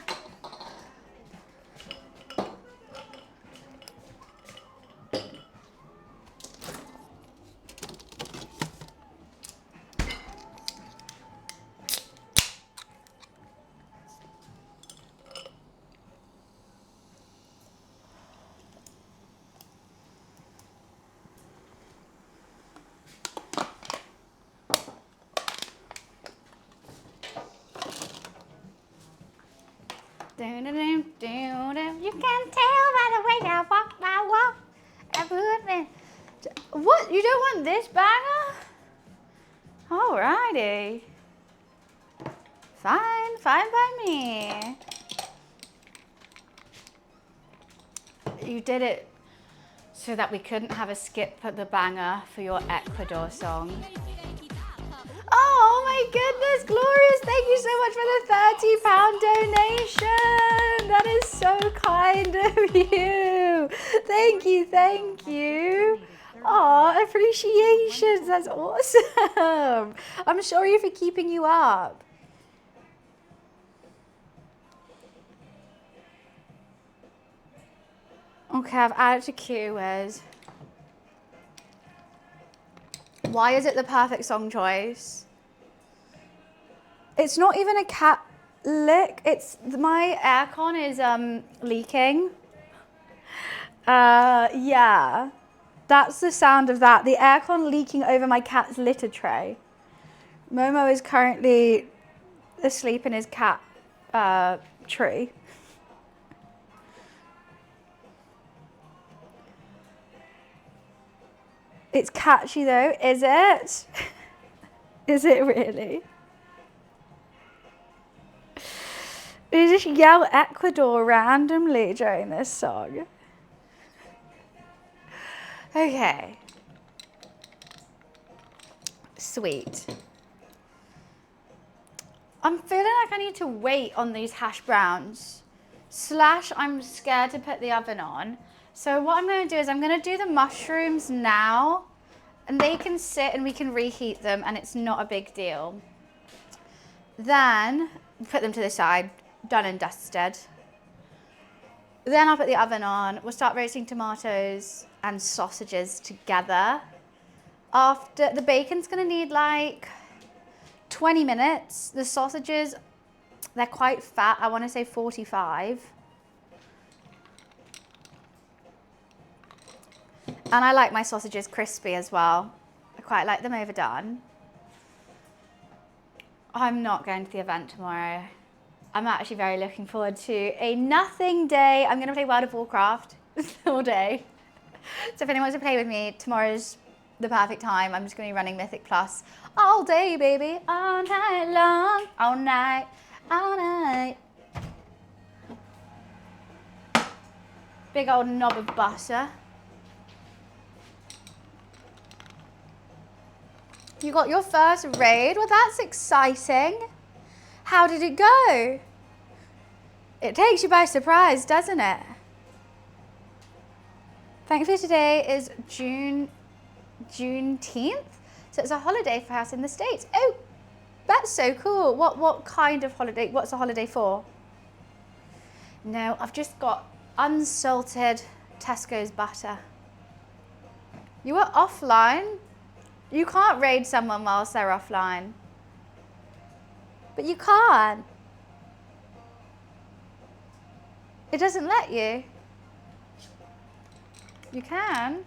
S1: You can tell by the way I walk. What? You don't want this banger? Alrighty. Fine by me. You did it so that we couldn't have a skip at the banger for your Ecuador song. Oh my goodness, Glorious, thank you so much for the £30 donation. That is so kind of you. Thank you. Oh, appreciations, that's awesome. I'm sorry for keeping you up. Okay, I've added to queue, Wes. Why is it the perfect song choice? It's not even a cat lick. It's my aircon is leaking. Yeah, that's the sound of that. The aircon leaking over my cat's litter tray. Momo is currently asleep in his cat tree. It's catchy though, is it? Is it really? You just yell Ecuador randomly during this song. Okay. Sweet. I'm feeling like I need to wait on these hash browns. / I'm scared to put the oven on. So what I'm going to do is I'm going to do the mushrooms now. And they can sit and we can reheat them and it's not a big deal. Then put them to the side, done and dusted. Then I'll put the oven on. We'll start roasting tomatoes and sausages together. After, the bacon's gonna need like 20 minutes. The sausages, they're quite fat. I wanna say 45. And I like my sausages crispy as well. I quite like them overdone. I'm not going to the event tomorrow. I'm actually very looking forward to a nothing day. I'm gonna play World of Warcraft all day. So if anyone wants to play with me, tomorrow's the perfect time. I'm just gonna be running Mythic Plus all day, baby. All night long, all night, all night. Big old knob of butter. You got your first raid? Well, that's exciting. How did it go? It takes you by surprise, doesn't it? Thankfully today is Juneteenth, so it's a holiday for us in the States. Oh, that's so cool. What kind of holiday? What's the holiday for? No, I've just got unsalted Tesco's butter. You were offline? You can't raid someone whilst they're offline. But you can't. It doesn't let you. You can.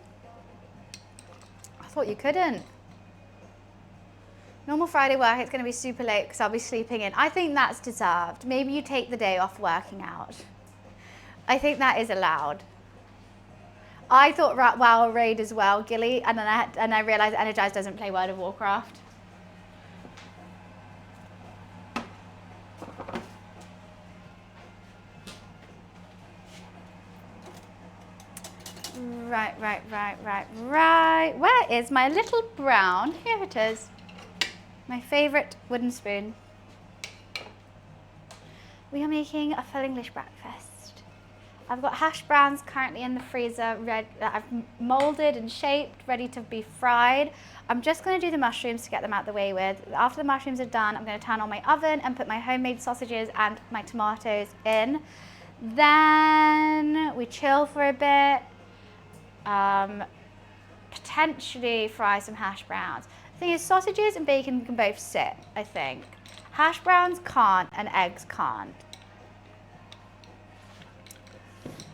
S1: I thought you couldn't. Normal Friday work, it's going to be super late because I'll be sleeping in. I think that's deserved. Maybe you take the day off working out. I think that is allowed. I thought WoW raid as well, Gilly, and then I realised Energize doesn't play World of Warcraft. Right. Where is my little brown? Here it is. My favourite wooden spoon. We are making a full English breakfast. I've got hash browns currently in the freezer that I've moulded and shaped, ready to be fried. I'm just going to do the mushrooms to get them out the way with. After the mushrooms are done, I'm going to turn on my oven and put my homemade sausages and my tomatoes in. Then we chill for a bit. Potentially fry some hash browns. The thing is, sausages and bacon can both sit, I think. Hash browns can't and eggs can't.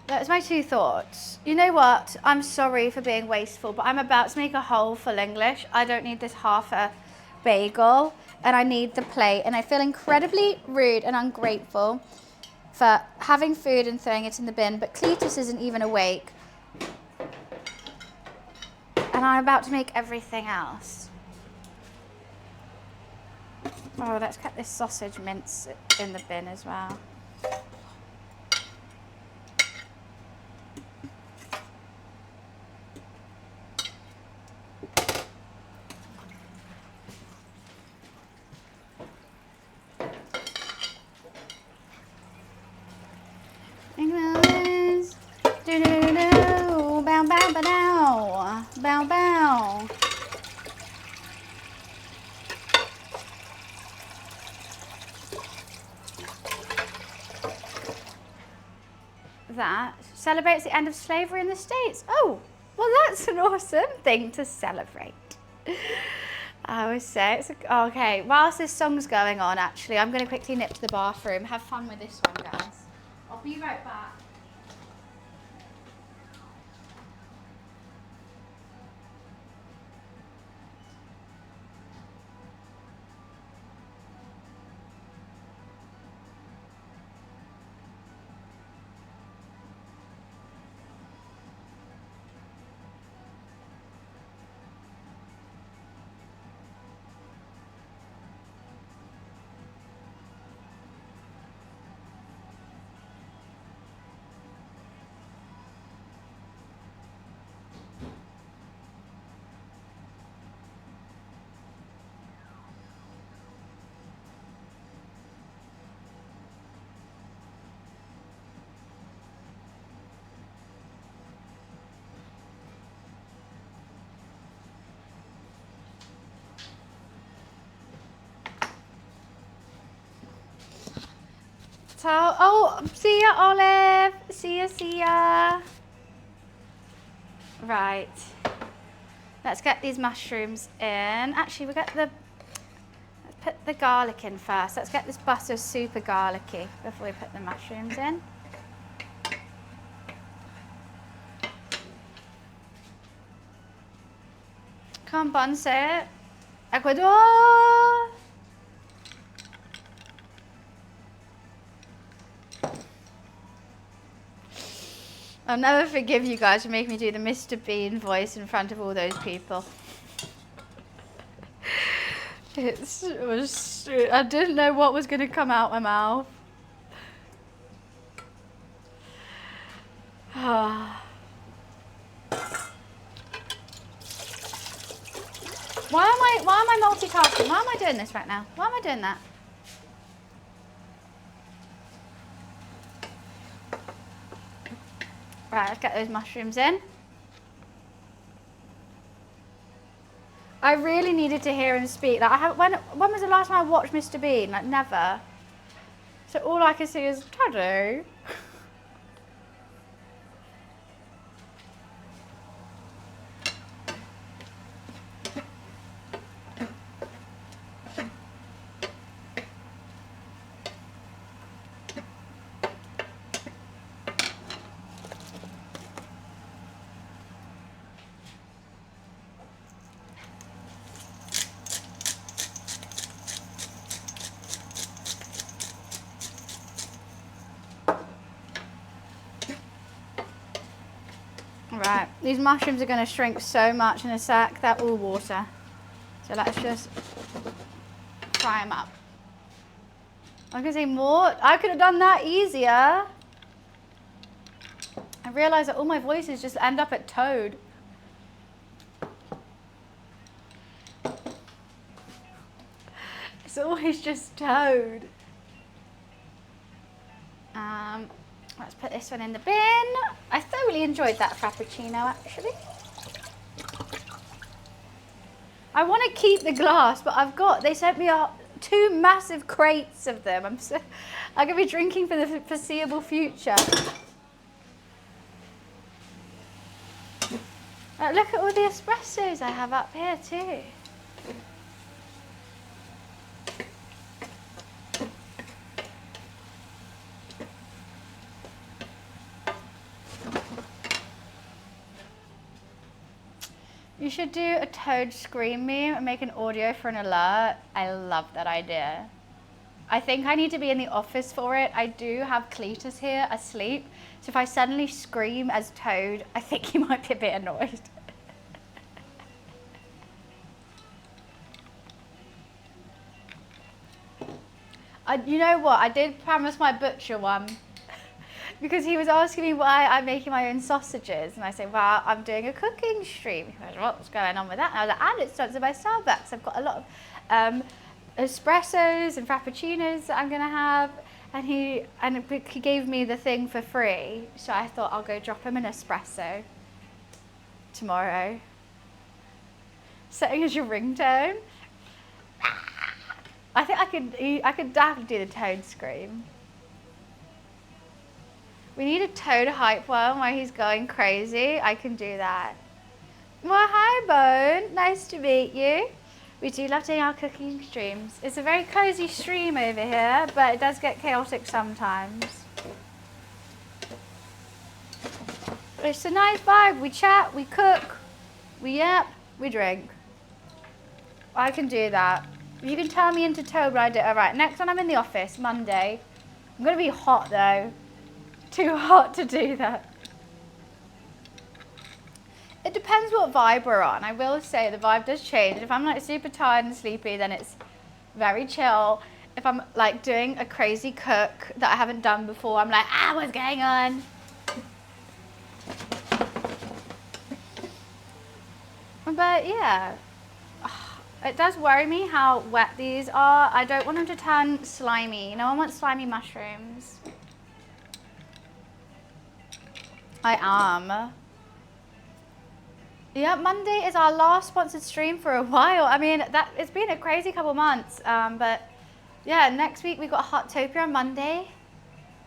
S1: That's my two thoughts. You know what? I'm sorry for being wasteful, but I'm about to make a whole full English. I don't need this half a bagel, and I need the plate. And I feel incredibly rude and ungrateful for having food and throwing it in the bin, but Cletus isn't even awake. And I'm about to make everything else. Oh, let's get this sausage mince in the bin as well. England, do-do-do-do, bow, bow, bow, bow, bow. That celebrates the end of slavery in the States. Oh, well, that's an awesome thing to celebrate. I always say it's okay. Whilst this song's going on, actually, I'm going to quickly nip to the bathroom. Have fun with this one, guys. I'll be right back. how, oh, see ya, Olive. See ya. Right. Let's get these mushrooms in. Actually, let's put the garlic in first. Let's get this butter super garlicky before we put the mushrooms in. Come on, say it. Ecuador! I'll never forgive you guys for making me do the Mr. Bean voice in front of all those people. I didn't know what was going to come out my mouth. Why am I multitasking? Why am I doing this right now? Why am I doing that? Right, let's get those mushrooms in. I really needed to hear him speak. Like, when was the last time I watched Mr. Bean? Like, never. So all I can see is Taddy. Right, these mushrooms are going to shrink so much in a sec. They're all water. So let's just fry them up. I was going to say more. I could have done that easier. I realised that all my voices just end up at Toad. It's always just Toad. Let's put this one in the bin. I thoroughly enjoyed that Frappuccino, actually. I want to keep the glass, but they sent me two massive crates of them. I'm going to be drinking for the foreseeable future. Look at all the espressos I have up here too. You should do a Toad scream meme and make an audio for an alert. I love that idea. I think I need to be in the office for it. I do have Cletus here asleep. So if I suddenly scream as Toad, I think he might be a bit annoyed. You know what? I did promise my butcher one. Because he was asking me why I'm making my own sausages. And I said, well, I'm doing a cooking stream. He was, what's going on with that? And I was like, and it's sponsored by Starbucks. I've got a lot of espressos and frappuccinos that I'm going to have. And he gave me the thing for free. So I thought I'll go drop him an espresso tomorrow. Setting as your ringtone. I think I could definitely do the Toad scream. We need a Toad hype one where he's going crazy. I can do that. Well, hi, Bone. Nice to meet you. We do love doing our cooking streams. It's a very cozy stream over here, but it does get chaotic sometimes. It's a nice vibe. We chat, we cook, we yap, we drink. I can do that. You can turn me into Toad, but I do it. All right, next one I'm in the office, Monday. I'm going to be hot, though. Too hot to do that. It depends what vibe we're on. I will say the vibe does change. If I'm like super tired and sleepy, then it's very chill. If I'm like doing a crazy cook that I haven't done before, I'm like, what's going on? But yeah, it does worry me how wet these are. I don't want them to turn slimy. No one wants slimy mushrooms. I am. Yeah, Monday is our last sponsored stream for a while. I mean, it's been a crazy couple months. But yeah, next week we got Hottopia on Monday.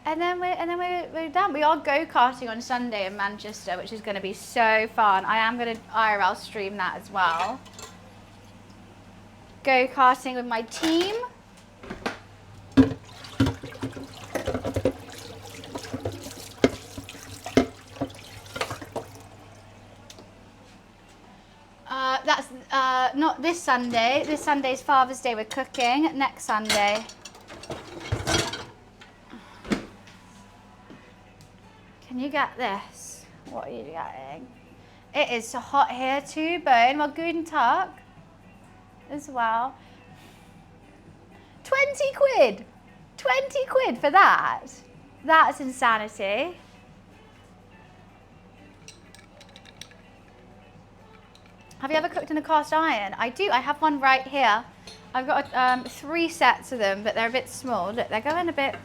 S1: And then we're done. We are go-karting on Sunday in Manchester, which is going to be so fun. I am going to IRL stream that as well. Go-karting with my team. That's not this Sunday. This Sunday's Father's Day. We're cooking. Next Sunday. Can you get this? What are you getting? It is so hot here too, Bone. Well, guten Tag as well. 20 quid. 20 quid for that. That's insanity. Have you ever cooked in a cast iron? I do. I have one right here. I've got 3 sets of them, but they're a bit small. Look, they're going a bit...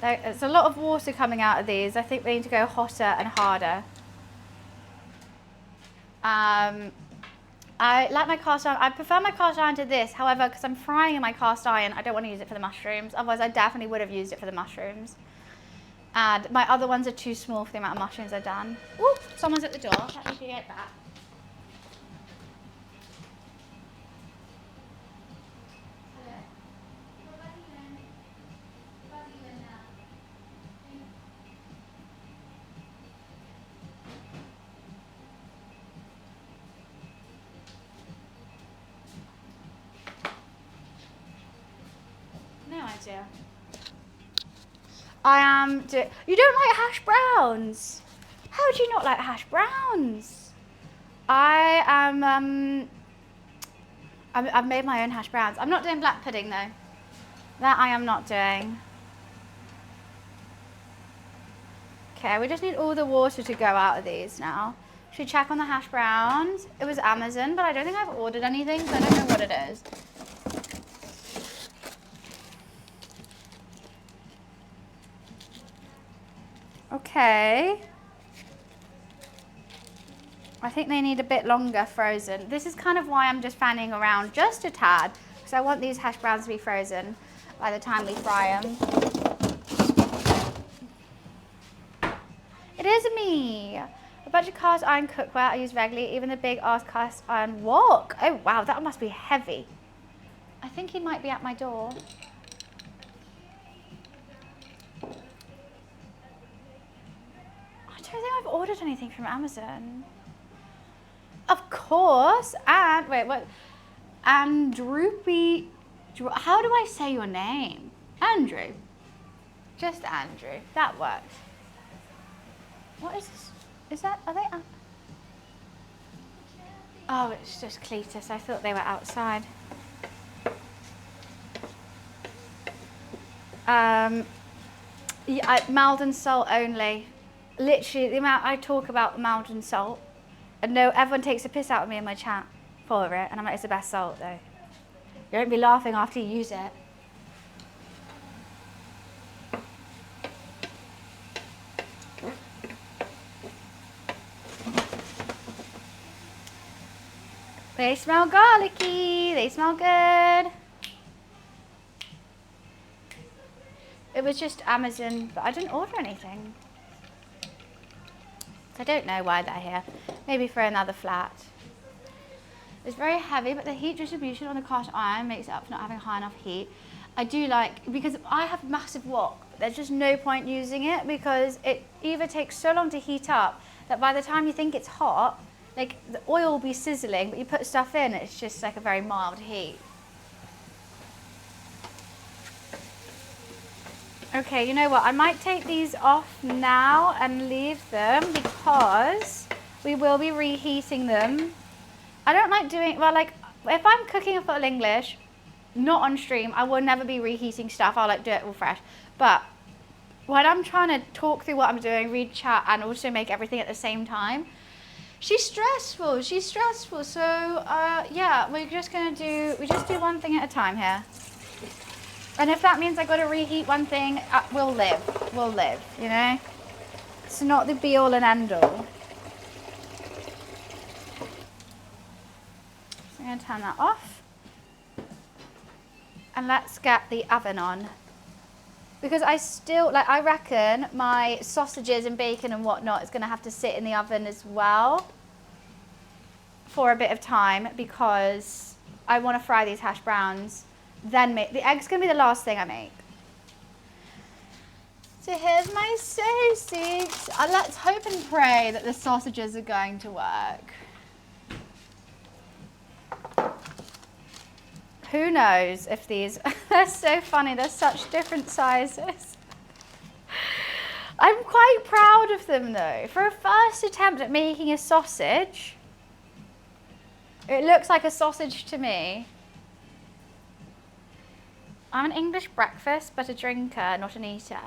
S1: There's a lot of water coming out of these. I think they need to go hotter and harder. I like my cast iron. I prefer my cast iron to this. However, because I'm frying in my cast iron, I don't want to use it for the mushrooms. Otherwise, I definitely would have used it for the mushrooms. And my other ones are too small for the amount of mushrooms I've done. Ooh, someone's at the door. Let me get that. No idea. You don't like hash browns? How do you not like hash browns? I've made my own hash browns. I'm not doing black pudding though. That I am not doing. Okay, we just need all the water to go out of these now. Should we check on the hash browns? It was Amazon, but I don't think I've ordered anything, so I don't know what it is. Okay. I think they need a bit longer frozen. This is kind of why I'm just fanning around just a tad, because I want these hash browns to be frozen by the time we fry them. It is me. A bunch of cast iron cookware I use regularly, even the big ass cast iron wok. Oh wow, that must be heavy. I think he might be at my door. I don't think I've ordered anything from Amazon. Of course, and wait, what? Andrew, how do I say your name? Andrew. Just Andrew. That works. What is this? Is that, are they? Oh, it's just Cletus. I thought they were outside. Yeah, Maldon salt only. Literally, the amount I talk about Maldon salt. And no, everyone takes a piss out of me in my chat for it. And I'm like, it's the best salt though. You won't be laughing after you use it. They smell garlicky. They smell good. It was just Amazon, but I didn't order anything. I don't know why they're here. Maybe for another flat. It's very heavy, but the heat distribution on the cast iron makes it up for not having high enough heat. I do like, because I have massive wok, there's just no point using it because it either takes so long to heat up that by the time you think it's hot, like the oil will be sizzling, but you put stuff in, it's just like a very mild heat. Okay, you know what? I might take these off now and leave them because we will be reheating them. I don't like doing, well, like, if I'm cooking a full English, not on stream, I will never be reheating stuff. I'll like do it all fresh. But when I'm trying to talk through what I'm doing, read chat, and also make everything at the same time, she's stressful. So, yeah, we just do one thing at a time here. And if that means I got to reheat one thing, we'll live, you know? It's not the be all and end all. So I'm going to turn that off. And let's get the oven on. because I reckon my sausages and bacon and whatnot is going to have to sit in the oven as well for a bit of time, because I want to fry these hash browns, then make the eggs. Going to be the last thing I make. So here's my sausage. Let's hope and pray that the sausages are going to work. Who knows if these, they're so funny, they're such different sizes. I'm quite proud of them though. For a first attempt at making a sausage, it looks like a sausage to me. I'm an English breakfast, but a drinker, not an eater.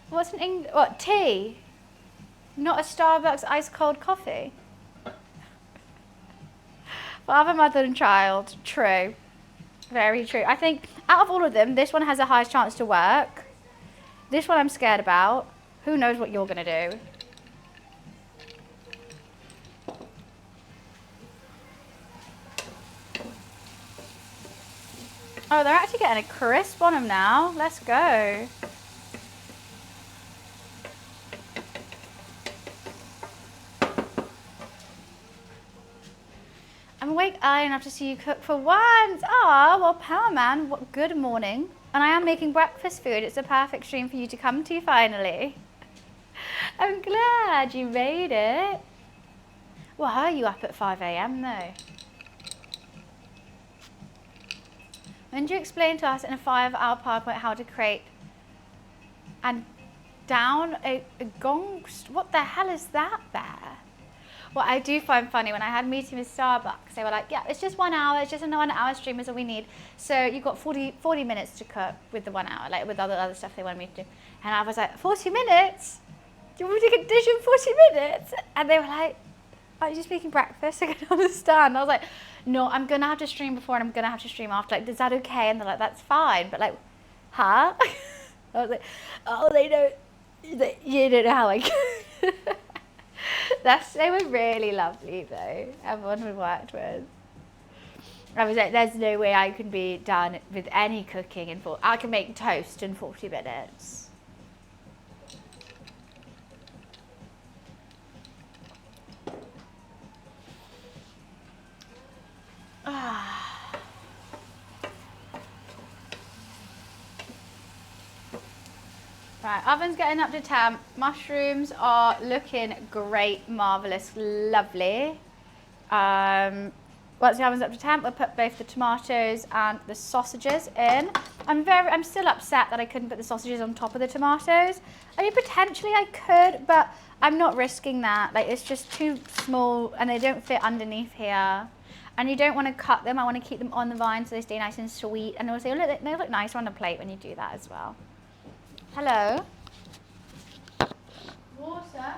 S1: What's an tea? Not a Starbucks ice cold coffee. Father, mother and child. True. Very true. I think out of all of them, this one has the highest chance to work. This one I'm scared about. Who knows what you're going to do? Oh, they're actually getting a crisp on them now. Let's go. I'm awake early enough to see you cook for once. Ah, well, Power Man, what good morning. And I am making breakfast food. It's a perfect stream for you to come to finally. I'm glad you made it. Well, how are you up at 5 a.m. though? When do you explain to us in a 5-hour PowerPoint how to create and down a gong? What the hell is that there? What I do find funny, when I had a meeting with Starbucks, they were like, yeah, it's just 1 hour, it's just a 1 hour stream is all we need. So you've got 40 minutes to cook with the 1 hour, like with other stuff they wanted me to do. And I was like, 40 minutes? Do you want me to make a dish in 40 minutes? And they were like, are you just making breakfast? I can understand. I was like, no, I'm going to have to stream before and I'm going to have to stream after. Like, is that okay? And they're like, that's fine. But like, huh? I was like, oh, you don't know how I cook. They were really lovely though, everyone we worked with. I was like, there's no way I can be done with any cooking I can make toast in 40 minutes. Right, oven's getting up to temp. Mushrooms are looking great, marvellous, lovely. Once the oven's up to temp, we'll put both the tomatoes and the sausages in. I'm still upset that I couldn't put the sausages on top of the tomatoes. I mean, potentially I could, but I'm not risking that. Like, it's just too small and they don't fit underneath here. And you don't want to cut them. I want to keep them on the vine so they stay nice and sweet. And also, they look nicer on the plate when you do that as well. Hello? Water?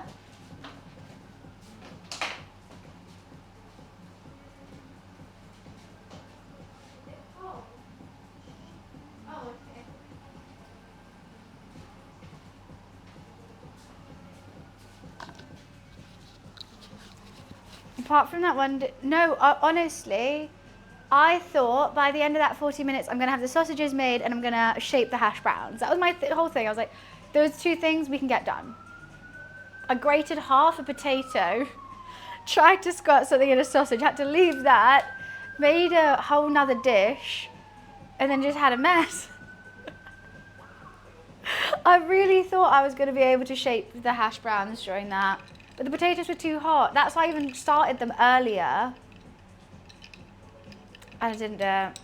S1: Apart from that one, no, honestly, I thought by the end of that 40 minutes, I'm going to have the sausages made and I'm going to shape the hash browns. That was my whole thing. I was like, those two things we can get done. I grated half a potato, tried to squirt something in a sausage, had to leave that, made a whole nother dish, and then just had a mess. I really thought I was going to be able to shape the hash browns during that. But the potatoes were too hot. That's why I even started them earlier. I didn't do it.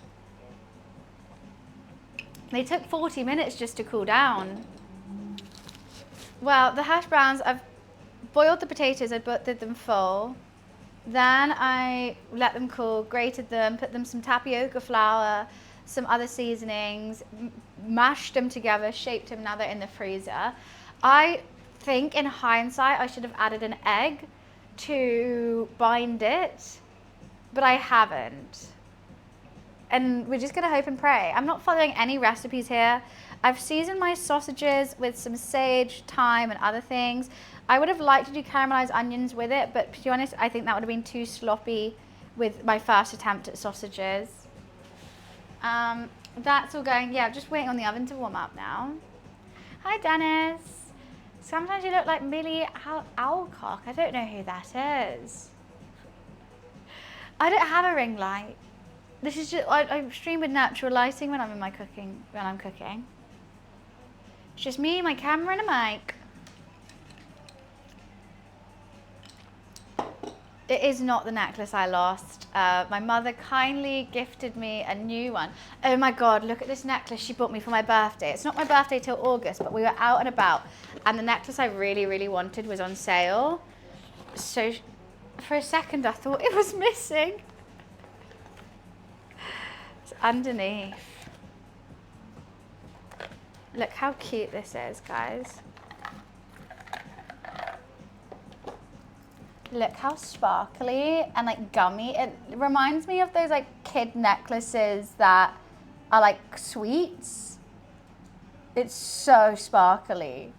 S1: They took 40 minutes just to cool down. Well, the hash browns, I've boiled the potatoes, I buttered them full. Then I let them cool, grated them, put them some tapioca flour, some other seasonings, mashed them together, shaped them, now they're in the freezer. I think in hindsight I should have added an egg to bind it, but I haven't. And we're just gonna hope and pray. I'm not following any recipes here. I've seasoned my sausages with some sage, thyme, and other things. I would have liked to do caramelized onions with it, but to be honest, I think that would have been too sloppy with my first attempt at sausages. That's all going, yeah, I'm just waiting on the oven to warm up now. Hi, Dennis. Sometimes you look like Millie Alcock. I don't know who that is. I don't have a ring light. This is just, I stream with natural lighting when I'm cooking. It's just me, my camera, and a mic. It is not the necklace I lost. My mother kindly gifted me a new one. Oh my God, look at this necklace she bought me for my birthday. It's not my birthday till August, but we were out and about, and the necklace I really, really wanted was on sale. So for a second I thought it was missing. It's underneath. Look how cute this is, guys. Look how sparkly and like gummy. It reminds me of those like kid necklaces that are like sweets. It's so sparkly,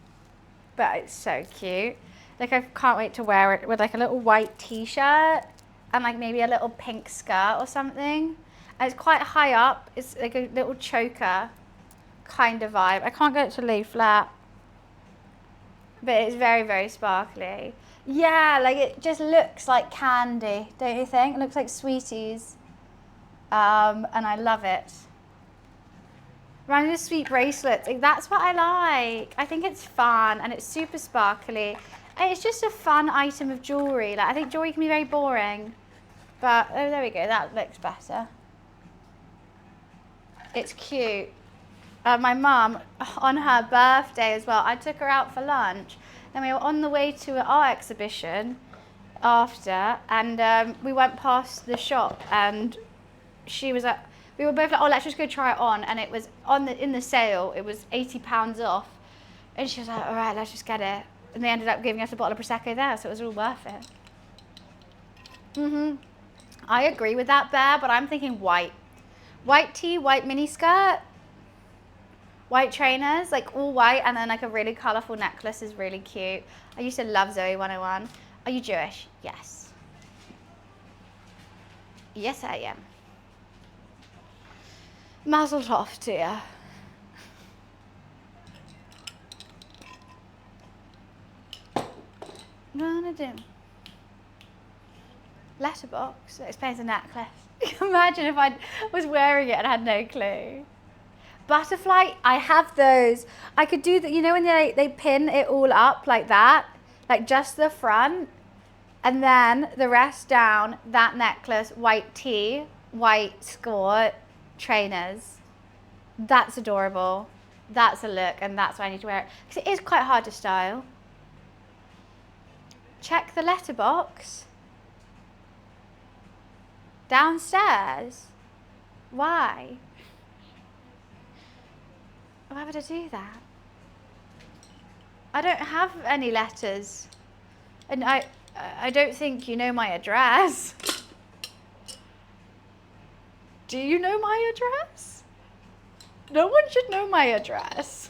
S1: but it's so cute. Like I can't wait to wear it with like a little white t-shirt and like maybe a little pink skirt or something. And it's quite high up. It's like a little choker kind of vibe. I can't get it to lay flat, but it's very, very sparkly. Yeah, like it just looks like candy, don't you think? It looks like sweeties. And I love it. Reminds me of sweet bracelets. Like, that's what I like. I think it's fun and it's super sparkly. And it's just a fun item of jewellery. Like, I think jewellery can be very boring. But, oh, there we go. That looks better. It's cute. My mum, on her birthday as well, I took her out for lunch. Then we were on the way to an art exhibition after, and we went past the shop, and she was at, we were both like, oh, let's just go try it on, and it was in the sale, it was £80 off, and she was like, all right, let's just get it, and they ended up giving us a bottle of Prosecco there, so it was all worth it. I agree with that, Bear, but I'm thinking white tee, white mini skirt. White trainers, like all white, and then like a really colourful necklace is really cute. I used to love Zoe 101. Are you Jewish? Yes. Yes, I am. Mazel tov to you. Gonna do. Letterbox that explains the necklace. Imagine if I was wearing it and had no clue. Butterfly, I have those. I could do that, you know when they pin it all up like that, like just the front, and then the rest down, that necklace, white tee, white skirt, trainers. That's adorable. That's a look, and that's why I need to wear it. Because it is quite hard to style. Check the letterbox. Downstairs. Why? Why would I do that? I don't have any letters. And I don't think you know my address. Do you know my address? No one should know my address.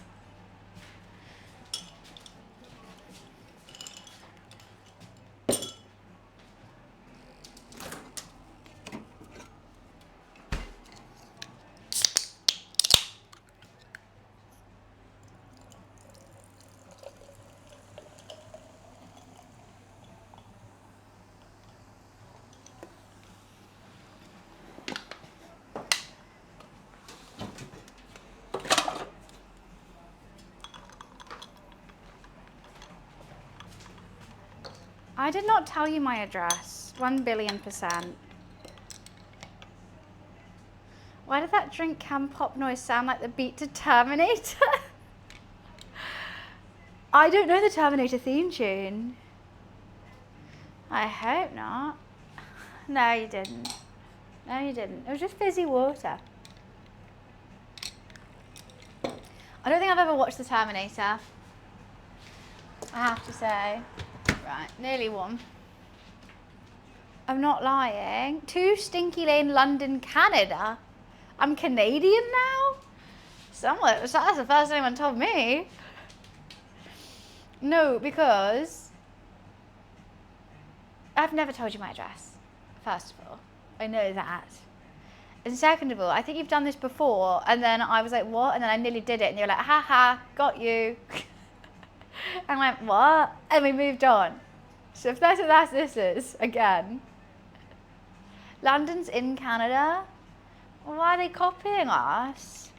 S1: I did not tell you my address. 1,000,000,000%. Why did that drink can pop noise sound like the beat to Terminator? I don't know the Terminator theme tune. I hope not. No, you didn't. No, you didn't. It was just fizzy water. I don't think I've ever watched the Terminator. I have to say. Right, nearly one. I'm not lying. 2 Stinky Lane, London, Canada. I'm Canadian now? Somewhere, that's the first anyone told me. No, because I've never told you my address, first of all. I know that. And second of all, I think you've done this before, and then I was like, what? And then I nearly did it, and you're like, haha, got you. I went, what? And we moved on. So if that's what this is, again. London's in Canada? Why are they copying us?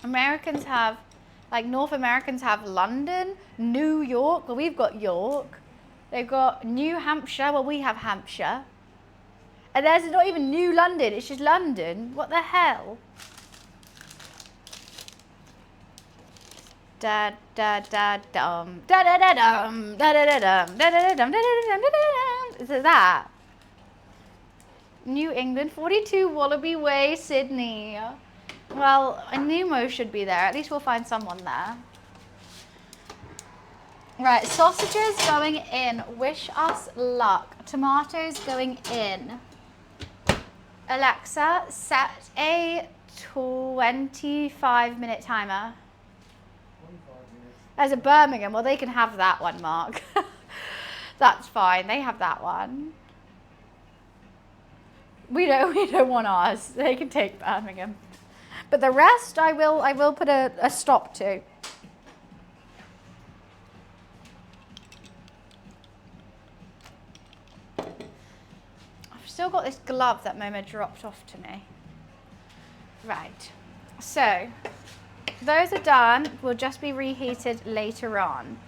S1: Americans have, like North Americans have London, New York, well we've got York. They've got New Hampshire, well we have Hampshire. And there's not even New London, it's just London. What the hell? Da da da dum da da da dum da da da dum da da da dum da da da dum da da da. Is it that? New England, 42 Wallaby Way, Sydney. Well, I knew Mo should be there. At least we'll find someone there. Right, sausages going in. Wish us luck. Tomatoes going in. Alexa, set a 25-minute timer.
S2: 25 minutes.
S1: As a Birmingham, well, they can have that one, Mark. That's fine. They have that one. We don't want ours. They can take Birmingham. But the rest, I will put a stop to. I've still got this glove that Momo dropped off to me. Right. So, those are done. Will just be reheated later on.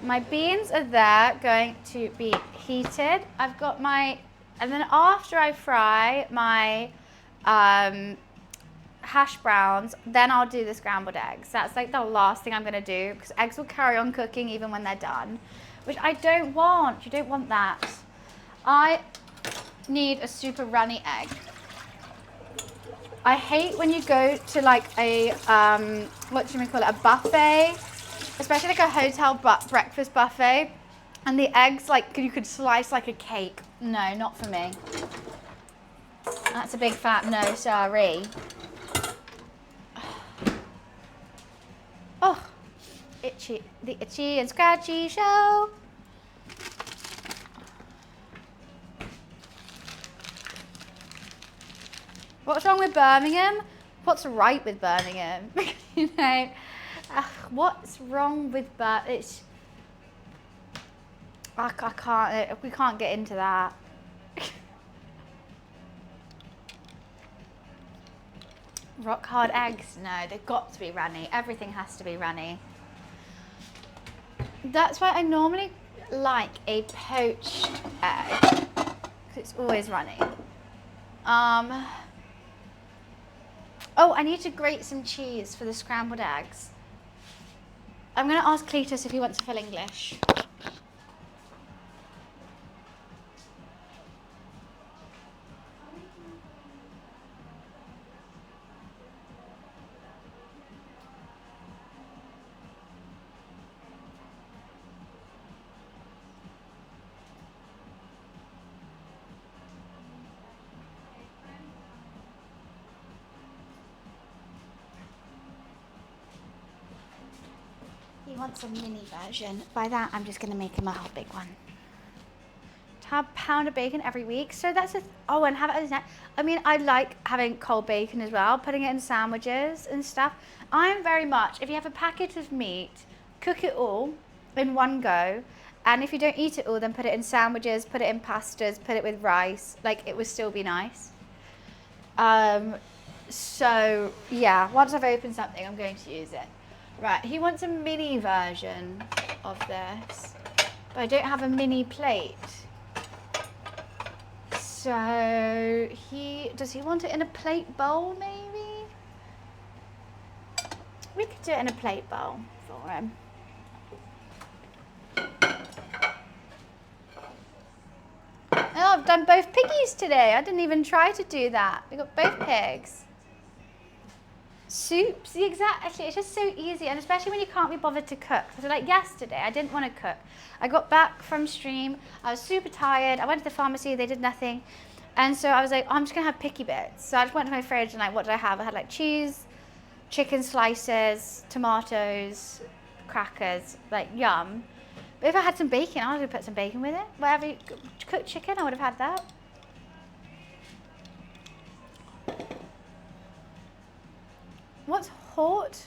S1: My beans are there, going to be heated. I've got my, and then after I fry my hash browns, then I'll do the scrambled eggs. That's like the last thing I'm gonna do, because eggs will carry on cooking even when they're done, which I don't want. You don't want that. I need a super runny egg. I hate when you go to like a, what do you call it, a buffet, especially like a hotel breakfast buffet, and the eggs, like, you could slice like a cake. No, not for me. That's a big fat no, sorry. Oh, itchy, the itchy and scratchy show. What's wrong with Birmingham? What's right with Birmingham? You know, what's wrong with Birmingham? I can't, we can't get into that. Rock hard eggs? No, they've got to be runny. Everything has to be runny. That's why I normally like a poached egg, because it's always runny. Oh, I need to grate some cheese for the scrambled eggs. I'm going to ask Cletus if he wants to fill English. He wants a mini version. By that, I'm just going to make him a whole big one. To have a pound of bacon every week. So that's oh, and have it as a snack. I mean, I like having cold bacon as well, putting it in sandwiches and stuff. I'm very much, if you have a packet of meat, cook it all in one go. And if you don't eat it all, then put it in sandwiches, put it in pastas, put it with rice. Like, it would still be nice. So, yeah, once I've opened something, I'm going to use it. Right, he wants a mini version of this, but I don't have a mini plate. So does he want it in a plate bowl maybe? We could do it in a plate bowl for him. Oh, I've done both piggies today. I didn't even try to do that. We got both pigs. Soups, exactly. It's just so easy, and especially when you can't be bothered to cook. So like yesterday, I didn't want to cook. I got back from stream. I was super tired. I went to the pharmacy. They did nothing, and so I was like, oh, I'm just gonna have picky bits. So I just went to my fridge and like, what did I have? I had like cheese, chicken slices, tomatoes, crackers. Like yum. But if I had some bacon, I would have put some bacon with it. Whatever, cooked chicken, I would have had that. What's haute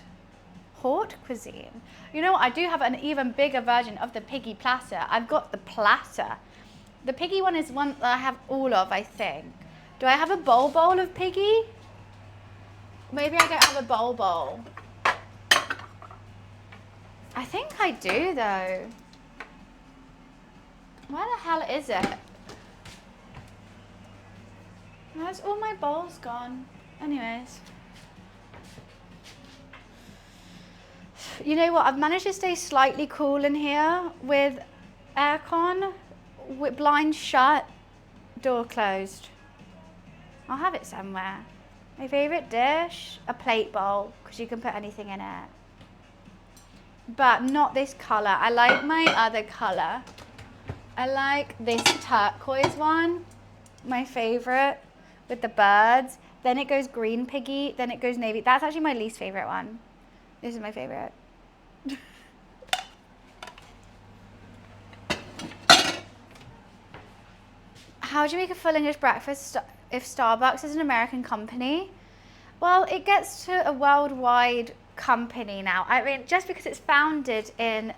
S1: cuisine? You know what? I do have an even bigger version of the piggy platter. I've got the platter. The piggy one is one that I have all of, I think. Do I have a bowl of piggy? Maybe I don't have a bowl. I think I do though. Where the hell is it? Where's all my bowls gone? Anyways. You know what? I've managed to stay slightly cool in here with aircon, with blinds shut, door closed. I'll have it somewhere. My favourite dish, a plate bowl, because you can put anything in it. But not this colour. I like my other colour. I like this turquoise one, my favourite, with the birds. Then it goes green piggy, then it goes navy. That's actually my least favourite one. This is my favourite. How do you make a full English breakfast if Starbucks is an American company? Well, it gets to a worldwide company now. I mean, just because it's founded in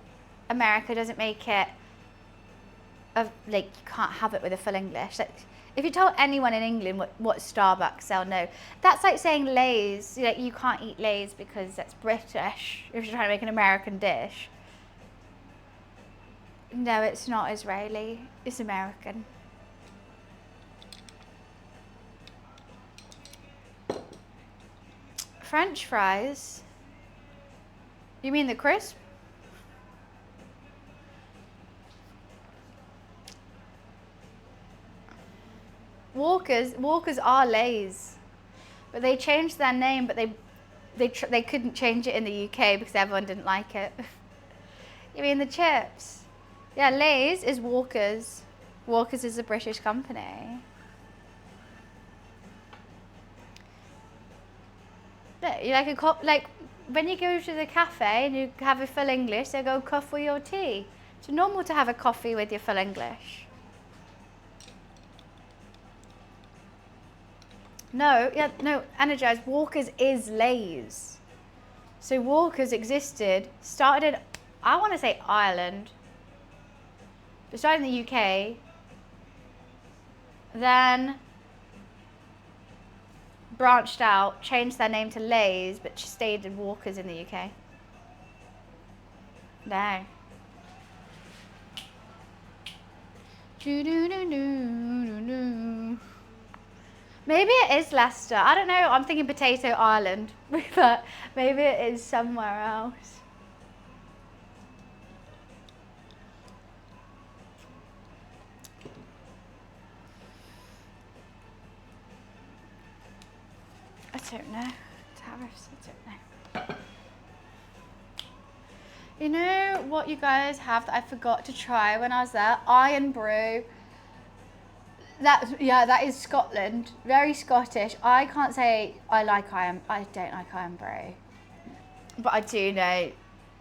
S1: America doesn't make it like you can't have it with a full English. Like, if you tell anyone in England what Starbucks, they'll know. That's like saying Lay's. Like, you can't eat Lay's because that's British if you're trying to make an American dish. No, it's not Israeli. It's American. French fries? You mean the crisp? Walkers are Lay's, but they changed their name, but they couldn't change it in the UK because everyone didn't like it. You mean the chips? Yeah, Lay's is Walkers. Walkers is a British company. You like when you go to the cafe and you have a full English, they go coffee or tea. It's normal to have a coffee with your full English. No, energize. Walkers is Lay's. So Walkers existed, started in, I want to say Ireland. It started in the UK. Then branched out, changed their name to Lay's, but stayed in Walkers in the UK. No. Maybe it is Leicester. I don't know. I'm thinking Potato Island, but maybe it is somewhere else. I don't know. Tariffs, I don't know. You know what you guys have that I forgot to try when I was there? Irn-Bru. That is Scotland. Very Scottish. I can't say I don't like Irn-Bru. But I do know,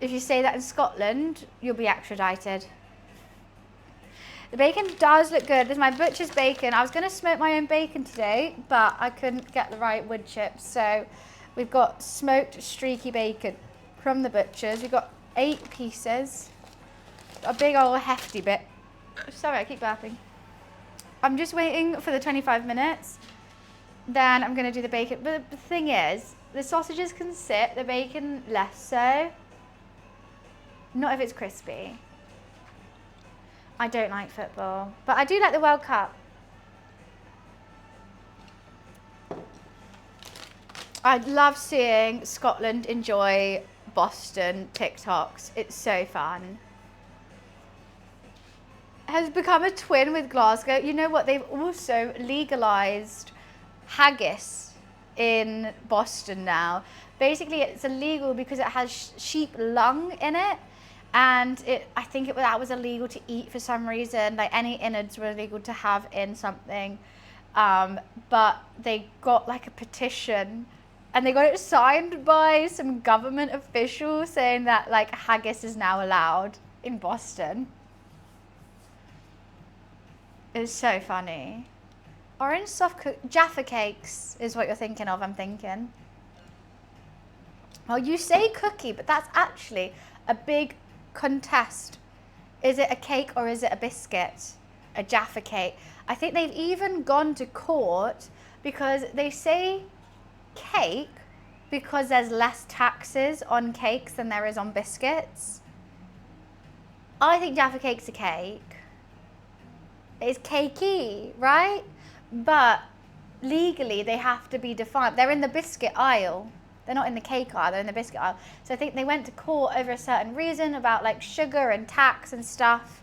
S1: if you say that in Scotland, you'll be extradited. The bacon does look good. This is my butcher's bacon. I was going to smoke my own bacon today, but I couldn't get the right wood chips. So we've got smoked streaky bacon from the butcher's. We've got 8 pieces. A big old hefty bit. Sorry, I keep burping. I'm just waiting for the 25 minutes. Then I'm going to do the bacon. But the thing is, the sausages can sit, the bacon less so. Not if it's crispy. I don't like football, but I do like the World Cup. I love seeing Scotland enjoy Boston TikToks. It's so fun. Has become a twin with Glasgow. You know what? They've also legalized haggis in Boston now. Basically, it's illegal because it has sheep lung in it. And I think that was illegal to eat for some reason. Like, any innards were illegal to have in something. But they got like a petition and they got it signed by some government official saying that like haggis is now allowed in Boston. It's so funny. Orange soft Jaffa cakes is what you're thinking of, I'm thinking. Well, you say cookie, but that's actually a big contest. Is it a cake or is it a biscuit? A Jaffa cake. I think they've even gone to court because they say cake because there's less taxes on cakes than there is on biscuits. I think Jaffa cake's a cake. It's cakey, right? But legally they have to be defined. They're in the biscuit aisle. They're not in the cake aisle, they're in the biscuit aisle. So I think they went to court over a certain reason about like sugar and tax and stuff.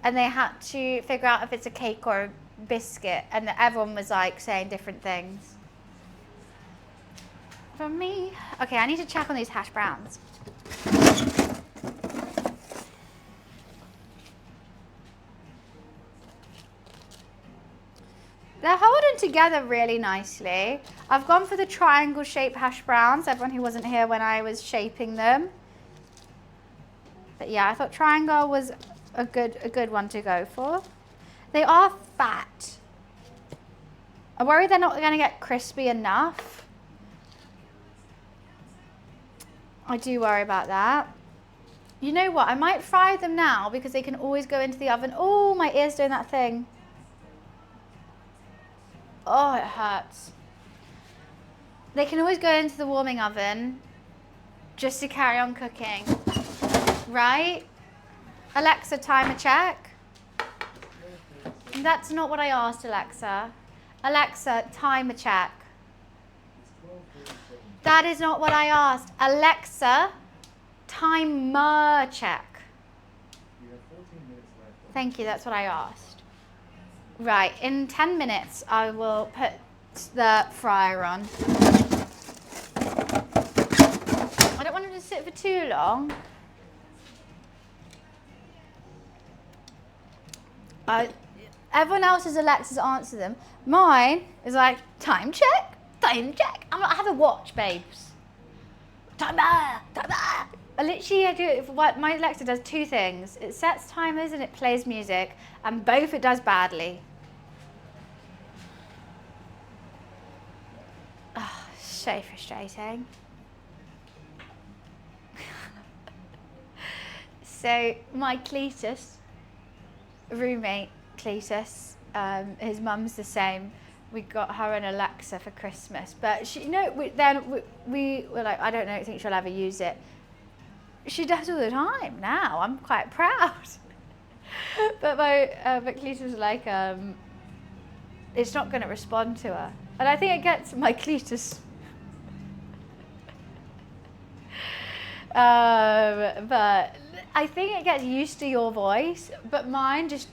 S1: And they had to figure out if it's a cake or a biscuit. And everyone was like saying different things. For me, okay, I need to check on these hash browns. They're holding together really nicely. I've gone for the triangle shaped hash browns, everyone who wasn't here when I was shaping them. But yeah, I thought triangle was a good one to go for. They are fat. I worry they're not going to get crispy enough. I do worry about that. You know what? I might fry them now because they can always go into the oven. Oh, my ear's doing that thing. Oh, it hurts. They can always go into the warming oven just to carry on cooking. Right? Alexa, timer check. That's not what I asked, Alexa. Alexa, timer check. That is not what I asked. Alexa, timer check. Thank you, that's what I asked. Right, in 10 minutes, I will put the fryer on. I don't want it to sit for too long. Everyone else's Alexas answer them. Mine is like, time check, time check. I have a watch, babes. Timer, timer. I do it. My Alexa does two things. It sets timers and it plays music, and both it does badly. Oh, so frustrating. So my Cletus, roommate Cletus, his mum's the same. We got her an Alexa for Christmas, but she, we were like, I don't think she'll ever use it. She does all the time now. I'm quite proud. But Cletus was like, it's not going to respond to her, and I think it gets my Cletus. But I think it gets used to your voice, but mine just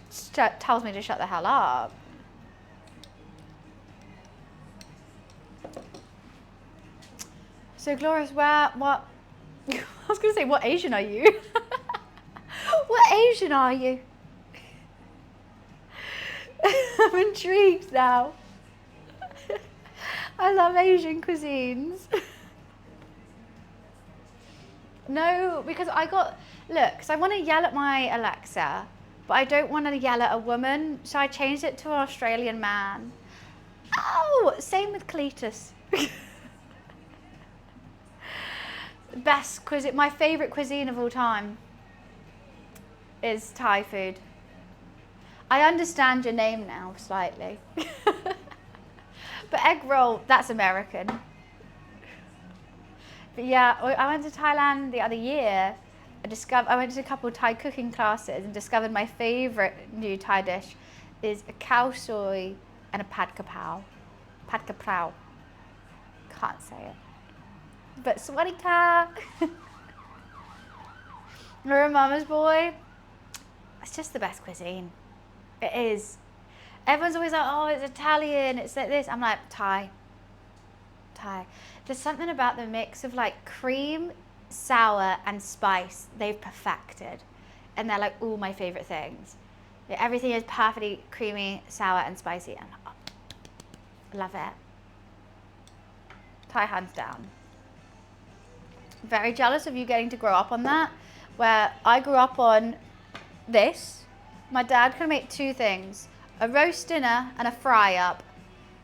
S1: tells me to shut the hell up. So Glorious, what? I was going to say, what Asian are you? What Asian are you? I'm intrigued now. I love Asian cuisines. No, because because I want to yell at my Alexa, but I don't want to yell at a woman, so I changed it to an Australian man. Oh, same with Cletus. Best cuisine, my favourite cuisine of all time is Thai food. I understand your name now, slightly. But egg roll, that's American. But yeah, I went to Thailand the other year. I went to a couple of Thai cooking classes and discovered my favourite new Thai dish is a khao soi and a pad kapow. Pad kapow. Can't say it. But swadika. You're a mama's boy. It's just the best cuisine. It is. Everyone's always like, oh, it's Italian, it's like this. I'm like, Thai. There's something about the mix of like cream, sour, and spice they've perfected. And they're like all my favorite things. Everything is perfectly creamy, sour, and spicy. And I love it. Thai hands down. Very jealous of you getting to grow up on that, where I grew up on this. My dad could make two things, a roast dinner and a fry up.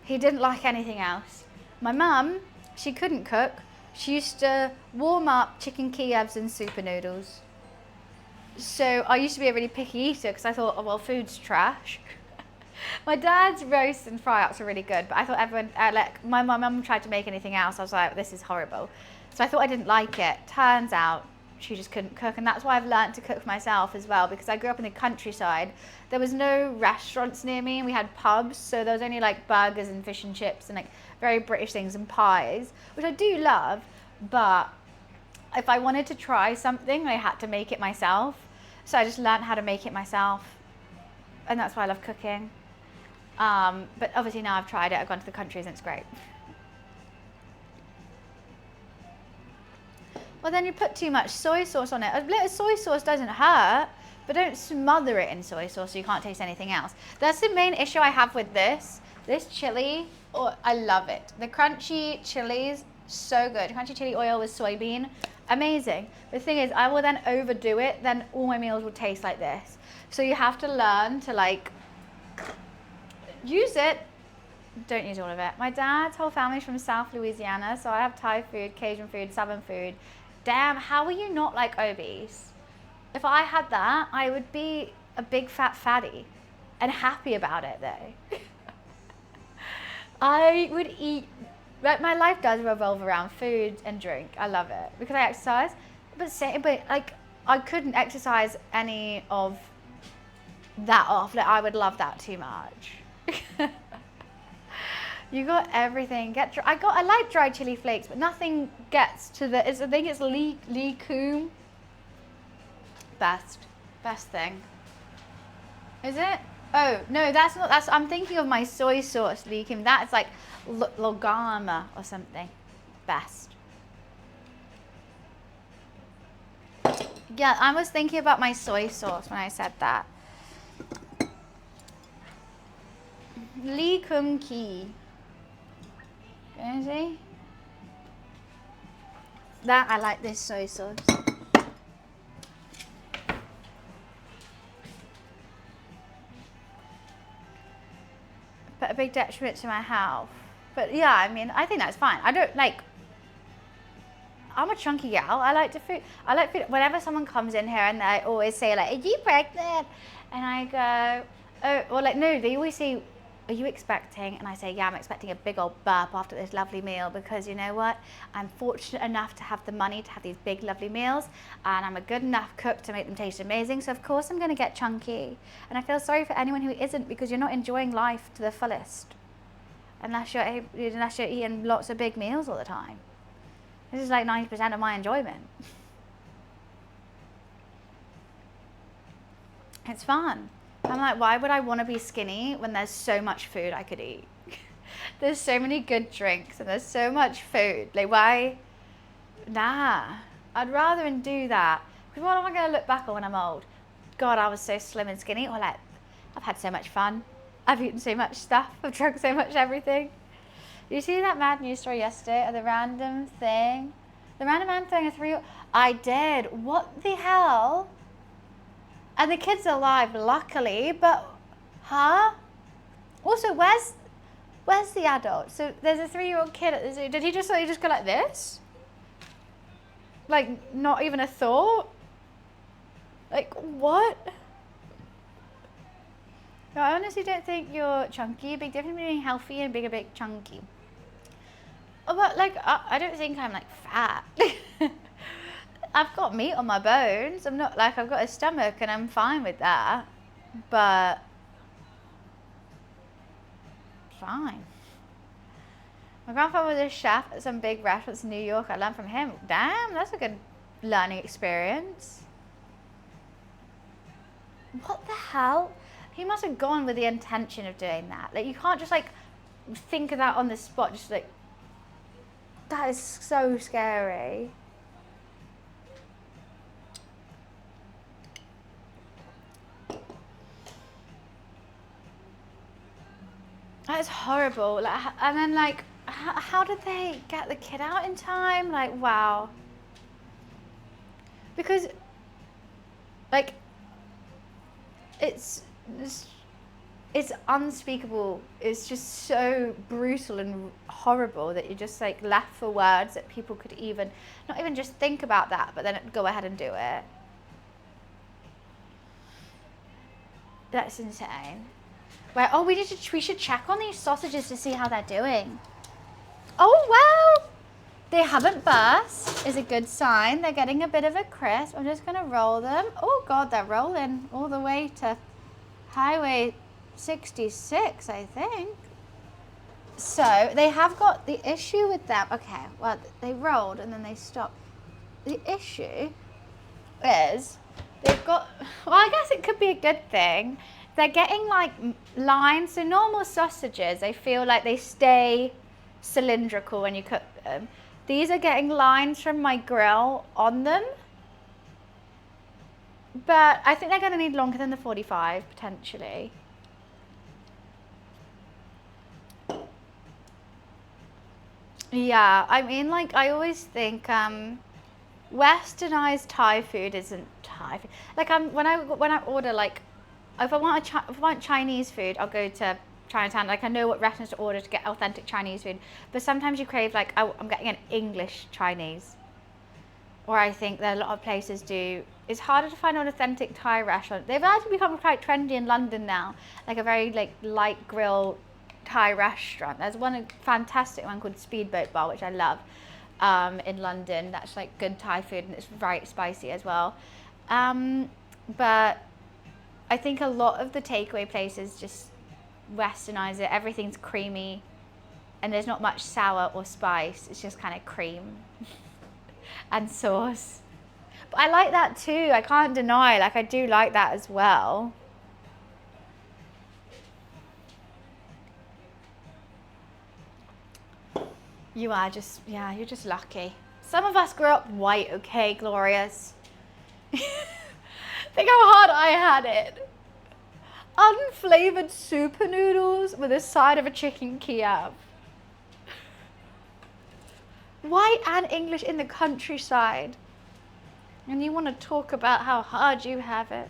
S1: He didn't like anything else. My mum, she couldn't cook, she used to warm up chicken Kievs and super noodles. So I used to be a really picky eater because I thought, oh, well, food's trash. My dad's roasts and fry-ups are really good, but I thought my mum tried to make anything else. I was like, this is horrible. So I thought I didn't like it. Turns out she just couldn't cook, and that's why I've learned to cook for myself as well, because I grew up in the countryside. There was no restaurants near me, and we had pubs, so there was only like burgers and fish and chips and like very British things and pies, which I do love, but if I wanted to try something, I had to make it myself. So I just learned how to make it myself, and that's why I love cooking. But obviously now I've tried it, I've gone to the countries and it's great. Well, then you put too much soy sauce on it. A little soy sauce doesn't hurt, but don't smother it in soy sauce so you can't taste anything else. That's the main issue I have with this. This chili, oh, I love it. The crunchy chilies, so good. Crunchy chili oil with soybean, amazing. The thing is, I will then overdo it, then all my meals will taste like this. So you have to learn to like, use it, don't use all of it. My dad's whole family's from South Louisiana, so I have Thai food, Cajun food, Southern food. Damn, how are you not like obese? If I had that, I would be a big fat fatty and happy about it though. I would eat, like my life does revolve around food and drink. I love it because I exercise, but like I couldn't exercise any of that off. Like I would love that too much. You got everything. I like dried chili flakes, but nothing gets to the. I think it's Lee Coom. Best thing. Is it? Oh no, that's not. I'm thinking of my soy sauce Lee Coom. That's like Logama or something. Best. Yeah, I was thinking about my soy sauce when I said that. Lee Kum Kee. Can you see? That I like this soy sauce. But a big detriment to my health. But yeah, I mean, I think that's fine. I don't like. I'm a chunky gal. I like food. Whenever someone comes in here and they always say like, "Are you pregnant?" and I go, "Oh," or like, no, they always say, "Are you expecting?" And I say, "Yeah, I'm expecting a big old burp after this lovely meal because you know what? I'm fortunate enough to have the money to have these big lovely meals and I'm a good enough cook to make them taste amazing. So of course I'm going to get chunky." And I feel sorry for anyone who isn't because you're not enjoying life to the fullest unless you're eating lots of big meals all the time. This is like 90% of my enjoyment. It's fun. I'm like, why would I want to be skinny when there's so much food I could eat? There's so many good drinks and there's so much food. Like, why? Nah, I'd rather do that. Because what am I going to look back on when I'm old? God, I was so slim and skinny. Or like, I've had so much fun. I've eaten so much stuff. I've drunk so much everything. Did you see that mad news story yesterday of the random thing? The random man throwing a 3. I did. What the hell? And the kid's alive, luckily, but, huh? Also, where's the adult? So there's a 3-year-old kid at the zoo. Did he just go like this? Like, not even a thought? Like, what? No, I honestly don't think you're chunky. Big difference between being healthy and being a bit chunky. But, like, I don't think I'm, like, fat. I've got meat on my bones. I'm not like I've got a stomach and I'm fine with that. But fine. My grandfather was a chef at some big restaurants in New York. I learned from him. Damn, that's a good learning experience. What the hell? He must have gone with the intention of doing that. Like you can't just like think of that on the spot. Just like that is so scary. That's horrible. Like, and then like, how did they get the kid out in time? Like, wow. Because, like, it's it's unspeakable. It's just so brutal and horrible that you're just like left for words that people could even, not even just think about that, but then go ahead and do it. That's insane. Right, oh, we should check on these sausages to see how they're doing. Oh, well, they haven't burst, is a good sign. They're getting a bit of a crisp. I'm just gonna roll them. Oh God, they're rolling all the way to Highway 66, I think. So they have got the issue with them. Okay, well, they rolled and then they stopped. The issue is they've got, well, I guess it could be a good thing. They're getting like lines. So normal sausages, I feel like they stay cylindrical when you cook them. These are getting lines from my grill on them. But I think they're going to need longer than the 45, potentially. Yeah, I mean, like, I always think westernized Thai food isn't Thai food. Like, when I order, like, if I want Chinese food, I'll go to Chinatown. Like, I know what restaurants to order to get authentic Chinese food. But sometimes you crave, like, I'm getting an English Chinese. Or I think that a lot of places do. It's harder to find an authentic Thai restaurant. They've actually become quite trendy in London now. Like a very like light grill Thai restaurant. There's one fantastic one called Speedboat Bar, which I love, in London. That's like good Thai food and it's very spicy as well. But I think a lot of the takeaway places just westernize it. Everything's creamy and there's not much sour or spice. It's just kind of cream and sauce. But I like that too. I can't deny, like I do like that as well. You are just, yeah, you're just lucky. Some of us grew up white, okay, glorious. Think how hard I had it. Unflavored super noodles with a side of a chicken Kiev. White and English in the countryside. And you want to talk about how hard you have it.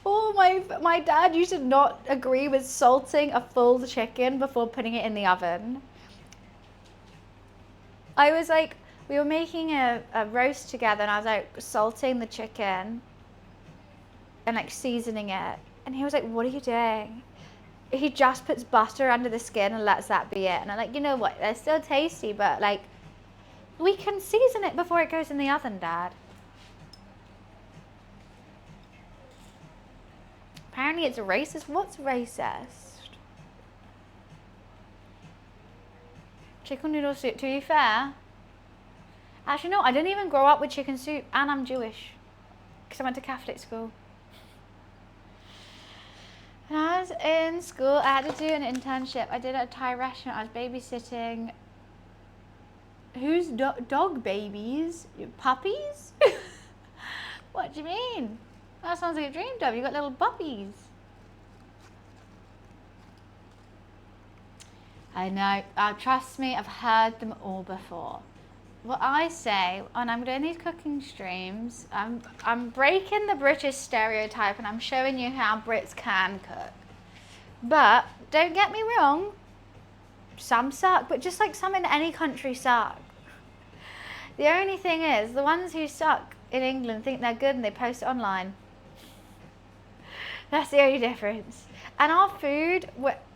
S1: Oh, my dad used to not agree with salting a full chicken before putting it in the oven. I was like, we were making a roast together and I was like salting the chicken and like seasoning it. And he was like, what are you doing? He just puts butter under the skin and lets that be it. And I'm like, you know what? They're still tasty, but like, we can season it before it goes in the oven, Dad. Apparently it's racist. What's racist? Chicken noodle soup, to be fair. Actually, no, I didn't even grow up with chicken soup, and I'm Jewish. Because I went to Catholic school. When I was in school, I had to do an internship. I did it at a Thai restaurant. I was babysitting. Who's dog babies? Puppies? What do you mean? That sounds like a dream job. You got little puppies. I know. Trust me, I've heard them all before. What I say, when I'm doing these cooking streams, I'm breaking the British stereotype and I'm showing you how Brits can cook. But don't get me wrong, some suck, but just like some in any country suck. The only thing is, the ones who suck in England think they're good and they post it online. That's the only difference. And our food,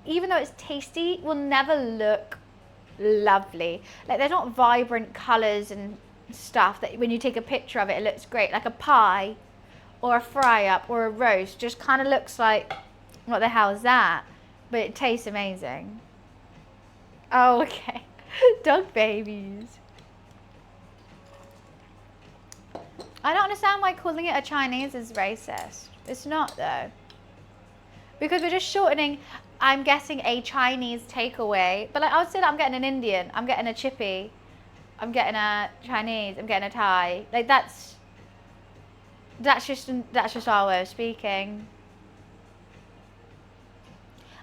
S1: even though it's tasty, will never look lovely. Like there's not vibrant colours and stuff that when you take a picture of it, it looks great. Like a pie or a fry up or a roast just kind of looks like, what the hell is that? But it tastes amazing. Oh, okay. Dog babies. I don't understand why calling it a Chinese is racist. It's not though. Because we're just shortening, I'm getting a Chinese takeaway. But like I would say that I'm getting an Indian, I'm getting a chippy, I'm getting a Chinese, I'm getting a Thai. Like that's just our way of speaking.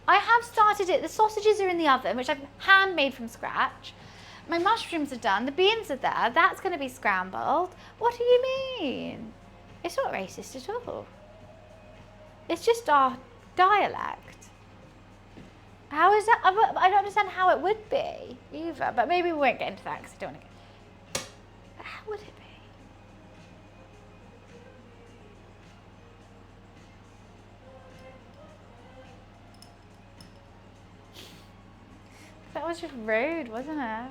S1: I have started it. The sausages are in the oven, which I've handmade from scratch. My mushrooms are done. The beans are there. That's going to be scrambled. What do you mean? It's not racist at all. It's just our dialect. How is that? I don't understand how it would be either, but maybe we won't get into that because I don't want to get... How would it be? That was just rude, wasn't it?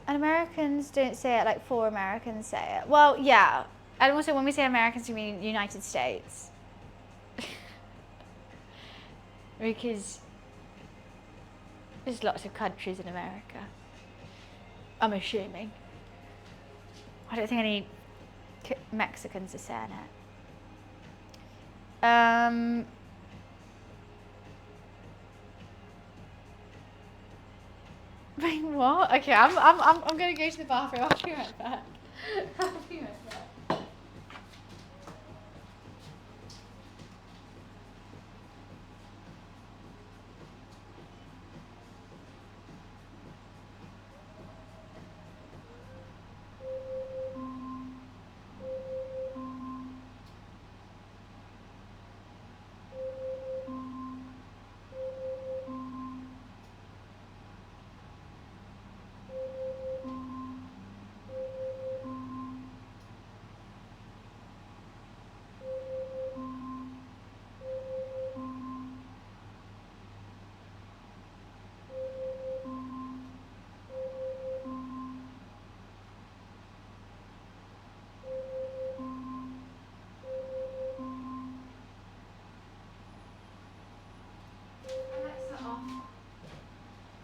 S1: And Americans don't say it like 4 Americans say it. Well, yeah. And also when we say Americans, we mean United States. Because there's lots of countries in America. I'm assuming. I don't think any Mexicans are saying it. Wait, what? Okay, I'm gonna go to the bathroom. I'll be right back. I'll be right back.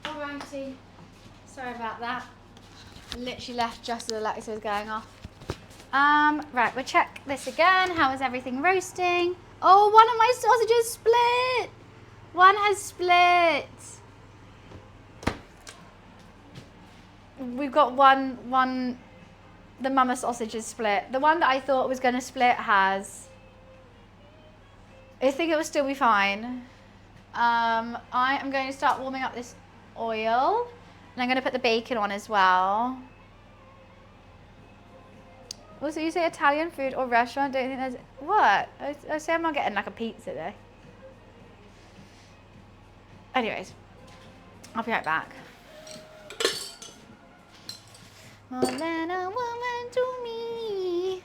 S1: Alrighty. Sorry about that. I literally left just as Alexa was going off. Right, we'll check this again. How is everything roasting? Oh, one of my sausages split. One has split. We've got one, the mama sausage is split. The one that I thought was going to split has. I think it will still be fine. I am going to start warming up this oil. And I'm going to put the bacon on as well. Also, you say Italian food or restaurant? Don't think there's... What? I say I'm not getting like a pizza though. Anyways, I'll be right back. More than a woman to me.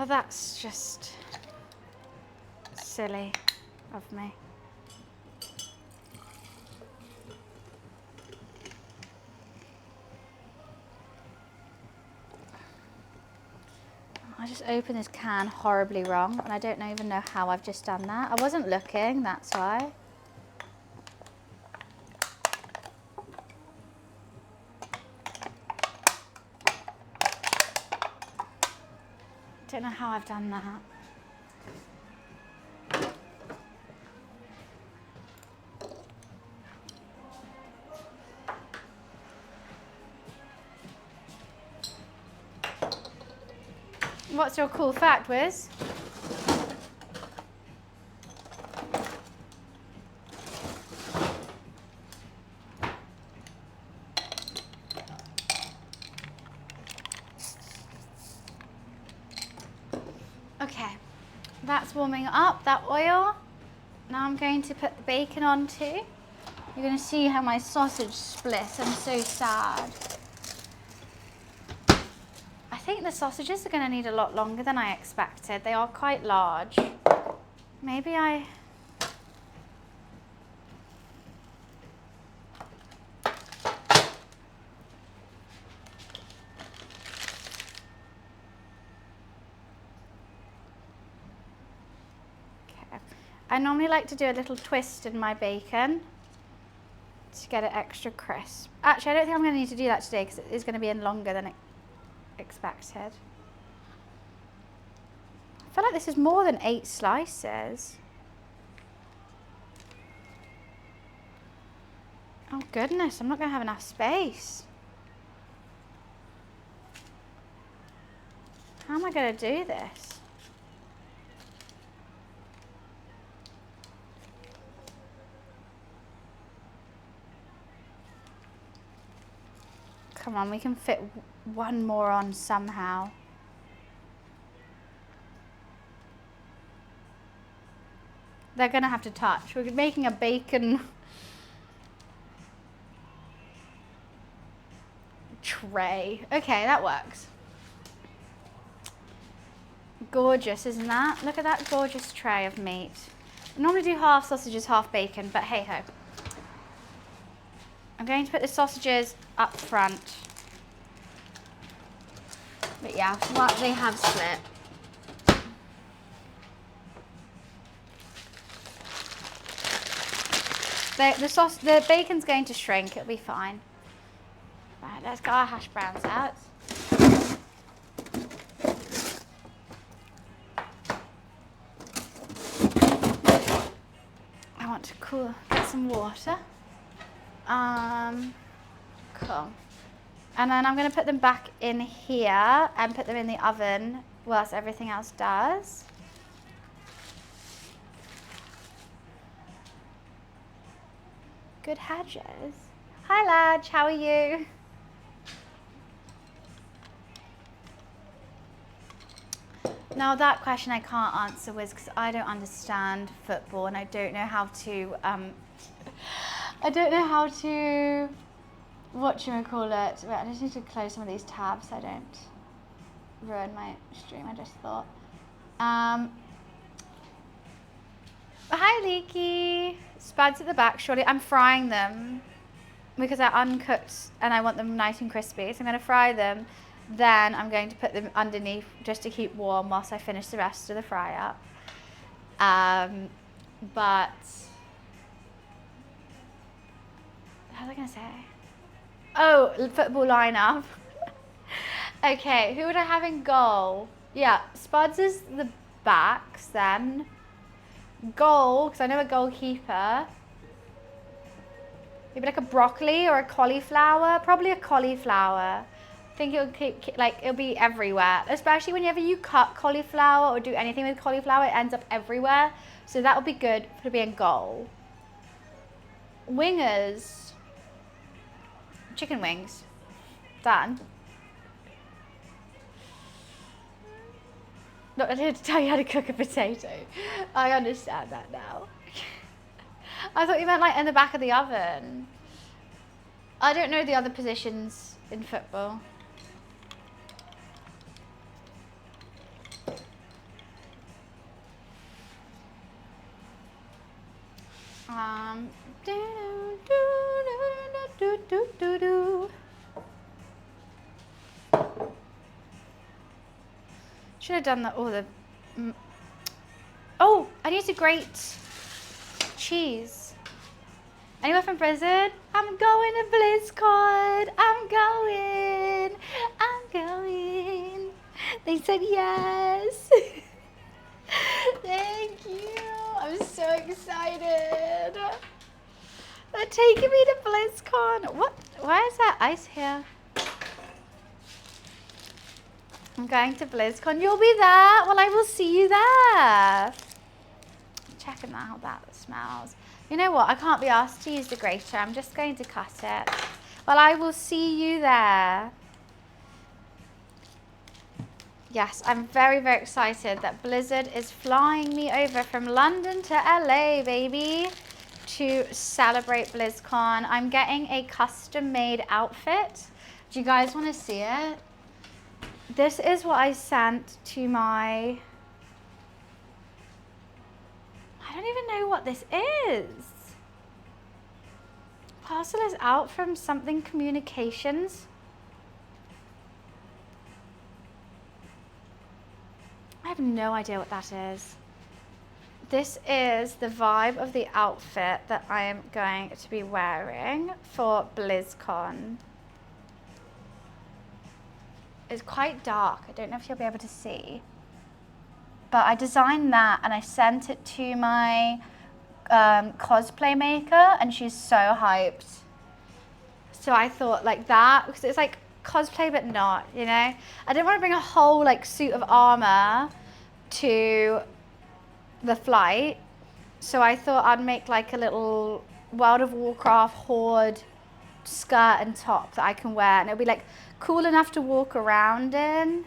S1: Oh, that's just silly of me. I just opened this can horribly wrong and I don't even know how I've just done that. I wasn't looking, that's why. Don't know how I've done that. What's your cool fact, Wiz? Okay, that's warming up, that oil. Now I'm going to put the bacon on too. You're going to see how my sausage split. I'm so sad. I think the sausages are going to need a lot longer than I expected. They are quite large. Maybe I... I normally like to do a little twist in my bacon to get it extra crisp. Actually, I don't think I'm going to need to do that today because it is going to be in longer than expected. I feel like this is more than 8 slices. Oh goodness, I'm not gonna have enough space. How am I gonna do this? Come on, we can fit one more on somehow. They're gonna have to touch. We're making a bacon tray. Okay, that works. Gorgeous, isn't that? Look at that gorgeous tray of meat. I normally do half sausages, half bacon, but hey ho. I'm going to put the sausages up front. But yeah, what they have split. The bacon's going to shrink, it'll be fine. Right, let's get our hash browns out. I want to get some water. Cool. And then I'm going to put them back in here and put them in the oven whilst everything else does. Good hedges. Hi Lodge, how are you? Now that question I can't answer, Wiz, because I don't understand football and I don't know how to, whatchamacallit. Wait, I just need to close some of these tabs so I don't ruin my stream, I just thought. Hi Leaky. Spuds at the back, surely. I'm frying them because they're uncooked and I want them nice and crispy. So I'm going to fry them. Then I'm going to put them underneath just to keep warm whilst I finish the rest of the fry up. But, what was I going to say? Oh, football lineup. Okay, who would I have in goal? Yeah, Spuds is the backs then. Goal, because I know a goalkeeper. Maybe like a broccoli or a cauliflower. Probably a cauliflower. I think it'll be everywhere. Especially whenever you cut cauliflower or do anything with cauliflower, it ends up everywhere. So that would be good to be in goal. Wingers. Chicken wings. Done. Not here to tell you how to cook a potato. I understand that now. I thought you meant like in the back of the oven. I don't know the other positions in football. Should have done that. Oh, I need to grate cheese. Anyone from Blizzard? I'm going to BlizzCon. I'm going. They said yes. Thank you. I'm so excited. They're taking me to BlizzCon. What? Why is there ice here? I'm going to BlizzCon. You'll be there. Well, I will see you there. Checking out how that smells. You know what? I can't be asked to use the grater. I'm just going to cut it. Well, I will see you there. Yes, I'm very, very excited that Blizzard is flying me over from London to LA, baby, to celebrate BlizzCon. I'm getting a custom-made outfit. Do you guys want to see it? This is what I sent to my... I don't even know what this is. Parcel is out from something communications. I have no idea what that is. This is the vibe of the outfit that I am going to be wearing for BlizzCon. It's quite dark. I don't know if you'll be able to see. But I designed that and I sent it to my cosplay maker and she's so hyped. So I thought like that, because it's like cosplay but not, you know? I didn't want to bring a whole like suit of armor to the flight. So I thought I'd make like a little World of Warcraft horde skirt and top that I can wear, and it'll be like cool enough to walk around in.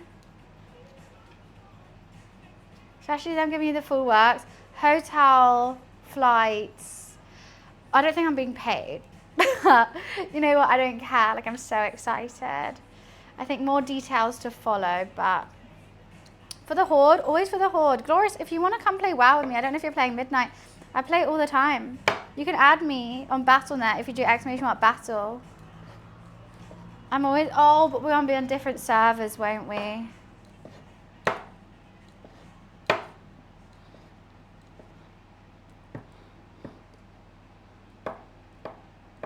S1: Especially them giving you the full works. Hotel, flights. I don't think I'm being paid. You know what, I don't care, like I'm so excited. I think more details to follow, but for the horde, always for the horde. Glorious, if you want to come play WoW with me, I don't know if you're playing Midnight, I play it all the time. You can add me on Battle.net if you do !battle. I'm always, oh, but we're going to be on different servers, won't we?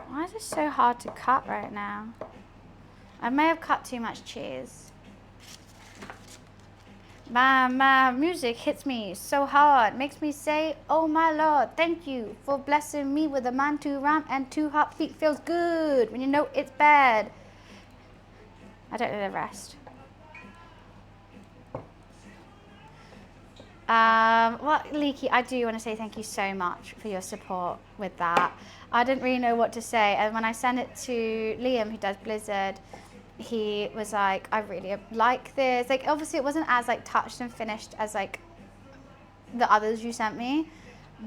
S1: Why is this so hard to cut right now? I may have cut too much cheese. My music hits me so hard, makes me say, oh my Lord, thank you for blessing me with a man to rhyme and 2 heartbeat. Feels good when you know it's bad. I don't know the rest. Well, Leaky, I do want to say thank you so much for your support with that. I didn't really know what to say, and when I sent it to Liam, who does Blizzard, he was like, I really like this. Like, obviously it wasn't as like touched and finished as like the others you sent me,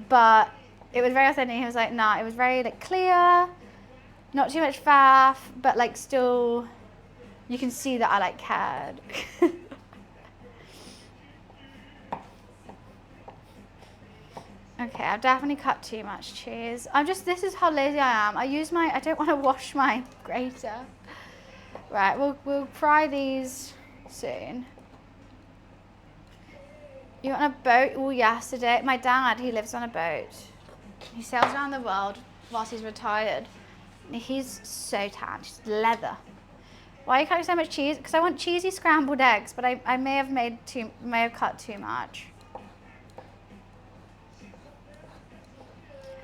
S1: but it was very authentic. He was like, nah, it was very like clear, not too much faff, but like still, you can see that I like cared. Okay, I've definitely cut too much cheese. This is how lazy I am. I don't want to wash my grater. Right, we'll fry these soon. You on a boat? Oh, yesterday. My dad, he lives on a boat. He sails around the world whilst he's retired. He's so tan, just leather. Why are you cutting so much cheese? Because I want cheesy scrambled eggs, but I may have cut too much.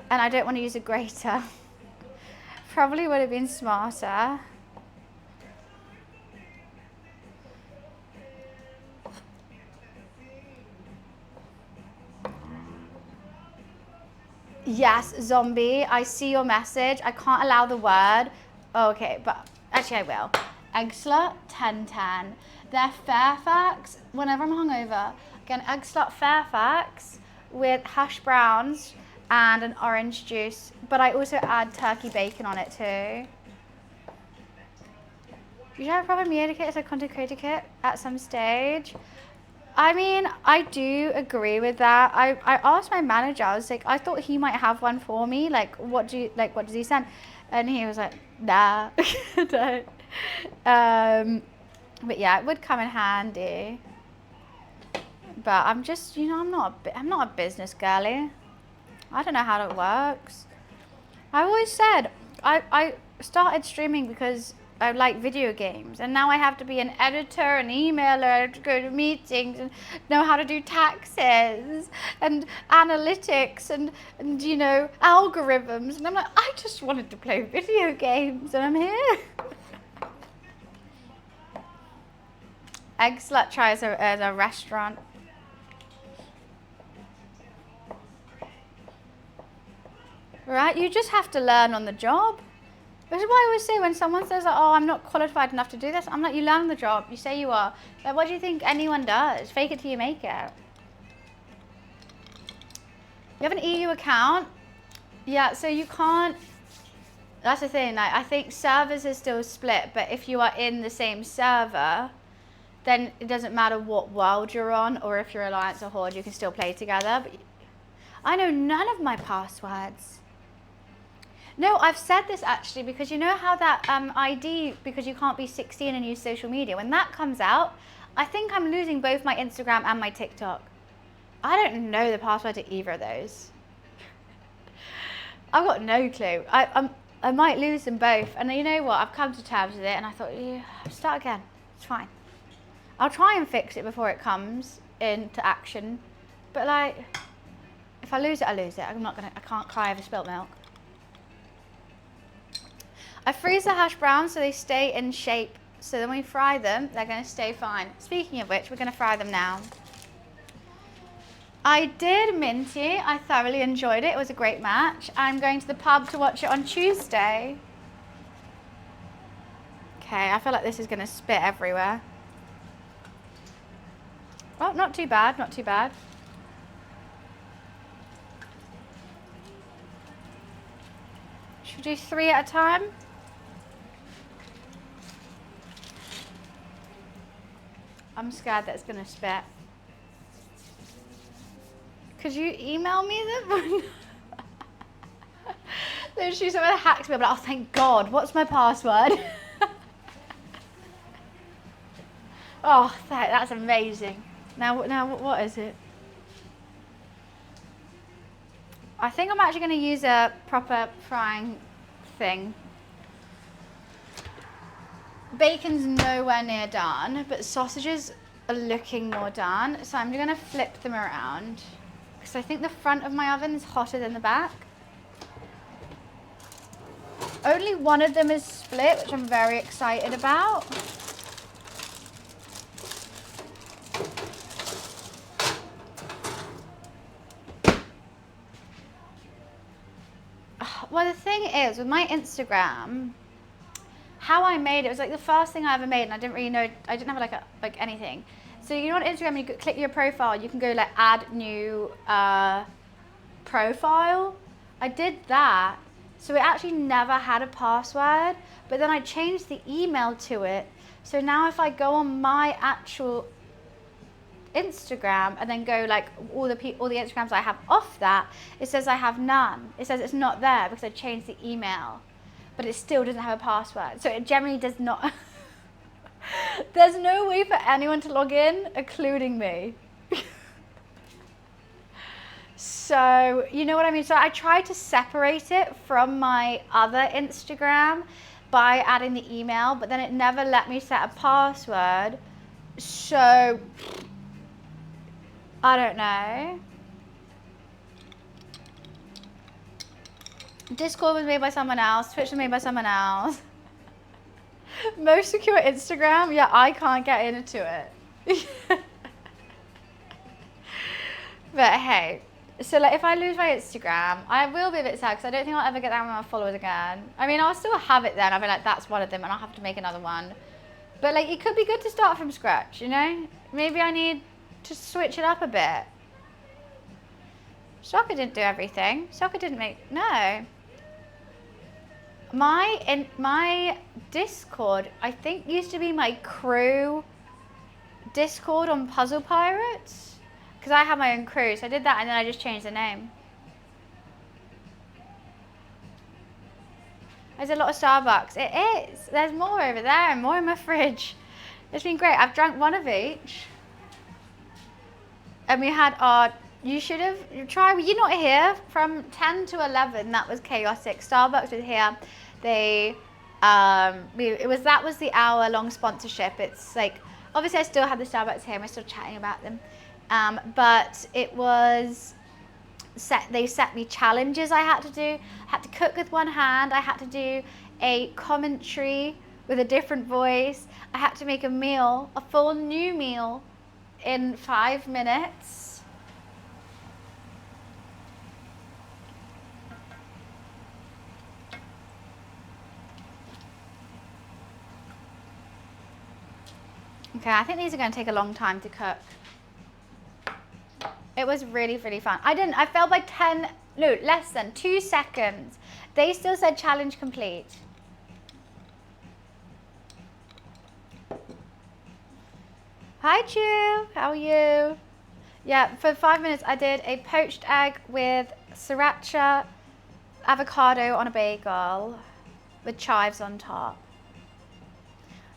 S1: And I don't want to use a grater. Probably would have been smarter. Yes, zombie, I see your message. I can't allow the word. Oh, okay, but actually I will. Eggslut 1010. They're Fairfax. Whenever I'm hungover, get an Eggslut Fairfax with hash browns and an orange juice. But I also add turkey bacon on it too. You should have a proper meal kit as a content creator kit at some stage. I mean, I do agree with that. I asked my manager, I was like, I thought he might have one for me. Like, what does he send? And he was like, nah, don't. But yeah, it would come in handy. But I'm just, I'm not a business girly. I don't know how it works. I always said, I started streaming because I like video games, and now I have to be an editor, an emailer, to go to meetings and know how to do taxes and analytics and algorithms. And I'm like, I just wanted to play video games, and I'm here. Eggslut tries as a restaurant. Right, you just have to learn on the job. This is why I always say when someone says, oh, I'm not qualified enough to do this, I'm like, you learn on the job. You say you are. Like, what do you think anyone does? Fake it till you make it. You have an EU account? Yeah, so you can't. That's the thing. Like, I think servers are still split, but if you are in the same server, then it doesn't matter what world you're on or if you're Alliance or Horde, you can still play together. But I know none of my passwords. No, I've said this actually, because you know how that ID, because you can't be 16 and use social media, when that comes out, I think I'm losing both my Instagram and my TikTok. I don't know the password to either of those. I've got no clue. I might lose them both. And you know what? I've come to terms with it, and I thought, yeah, start again. It's fine. I'll try and fix it before it comes into action. But like, if I lose it, I lose it. I can't cry over spilt milk. I freeze the hash browns so they stay in shape. So then when we fry them, they're going to stay fine. Speaking of which, we're going to fry them now. I did Minty. I thoroughly enjoyed it. It was a great match. I'm going to the pub to watch it on Tuesday. Okay, I feel like this is going to spit everywhere. Oh, not too bad, not too bad. Should we do 3 at a time? I'm scared that it's going to spit. Could you email me them? Literally, someone hacked me. I'm like, oh, thank God. What's my password? Oh, that's amazing. Now, what is it? I think I'm actually going to use a proper frying thing. Bacon's nowhere near done, but sausages are looking more done. So I'm going to flip them around because I think the front of my oven is hotter than the back. Only one of them is split, which I'm very excited about. Well, the thing is, with my Instagram, how I made it was like the first thing I ever made, and I didn't really know, I didn't have like anything. So you know on Instagram, you click your profile, you can go like add new profile. I did that, so it actually never had a password, but then I changed the email to it. So now if I go on my actual Instagram and then go like all the Instagrams I have off that, it says I have none. It says it's not there because I changed the email, but it still doesn't have a password. So it generally does not. There's no way for anyone to log in, including me. So you know what I mean? So I tried to separate it from my other Instagram by adding the email, but then it never let me set a password. So I don't know. Discord was made by someone else. Twitch was made by someone else. Most secure Instagram? Yeah, I can't get into it. But hey, so like if I lose my Instagram, I will be a bit sad because I don't think I'll ever get that with my followers again. I mean, I'll still have it then. I'll be like, that's one of them and I'll have to make another one. But like, it could be good to start from scratch, you know? Maybe I need to switch it up a bit. Soccer didn't do everything. Soccer didn't make, no. My Discord, I think used to be my crew Discord on Puzzle Pirates. Because I have my own crew, so I did that and then I just changed the name. There's a lot of Starbucks. It is. There's more over there and more in my fridge. It's been great. I've drunk one of each. And we had our, you should have tried, you're not here, from 10 to 11, that was chaotic. Starbucks was here. They, that was the hour-long sponsorship. It's like, obviously I still have the Starbucks here and we're still chatting about them. But it was, they set me challenges I had to do. I had to cook with one hand. I had to do a commentary with a different voice. I had to make a meal, a full new meal in 5 minutes. Okay, I think these are going to take a long time to cook. It was really, really fun. I failed by less than 2 seconds. They still said challenge complete. Hi, Chu. How are you? Yeah, for 5 minutes, I did a poached egg with sriracha, avocado on a bagel with chives on top.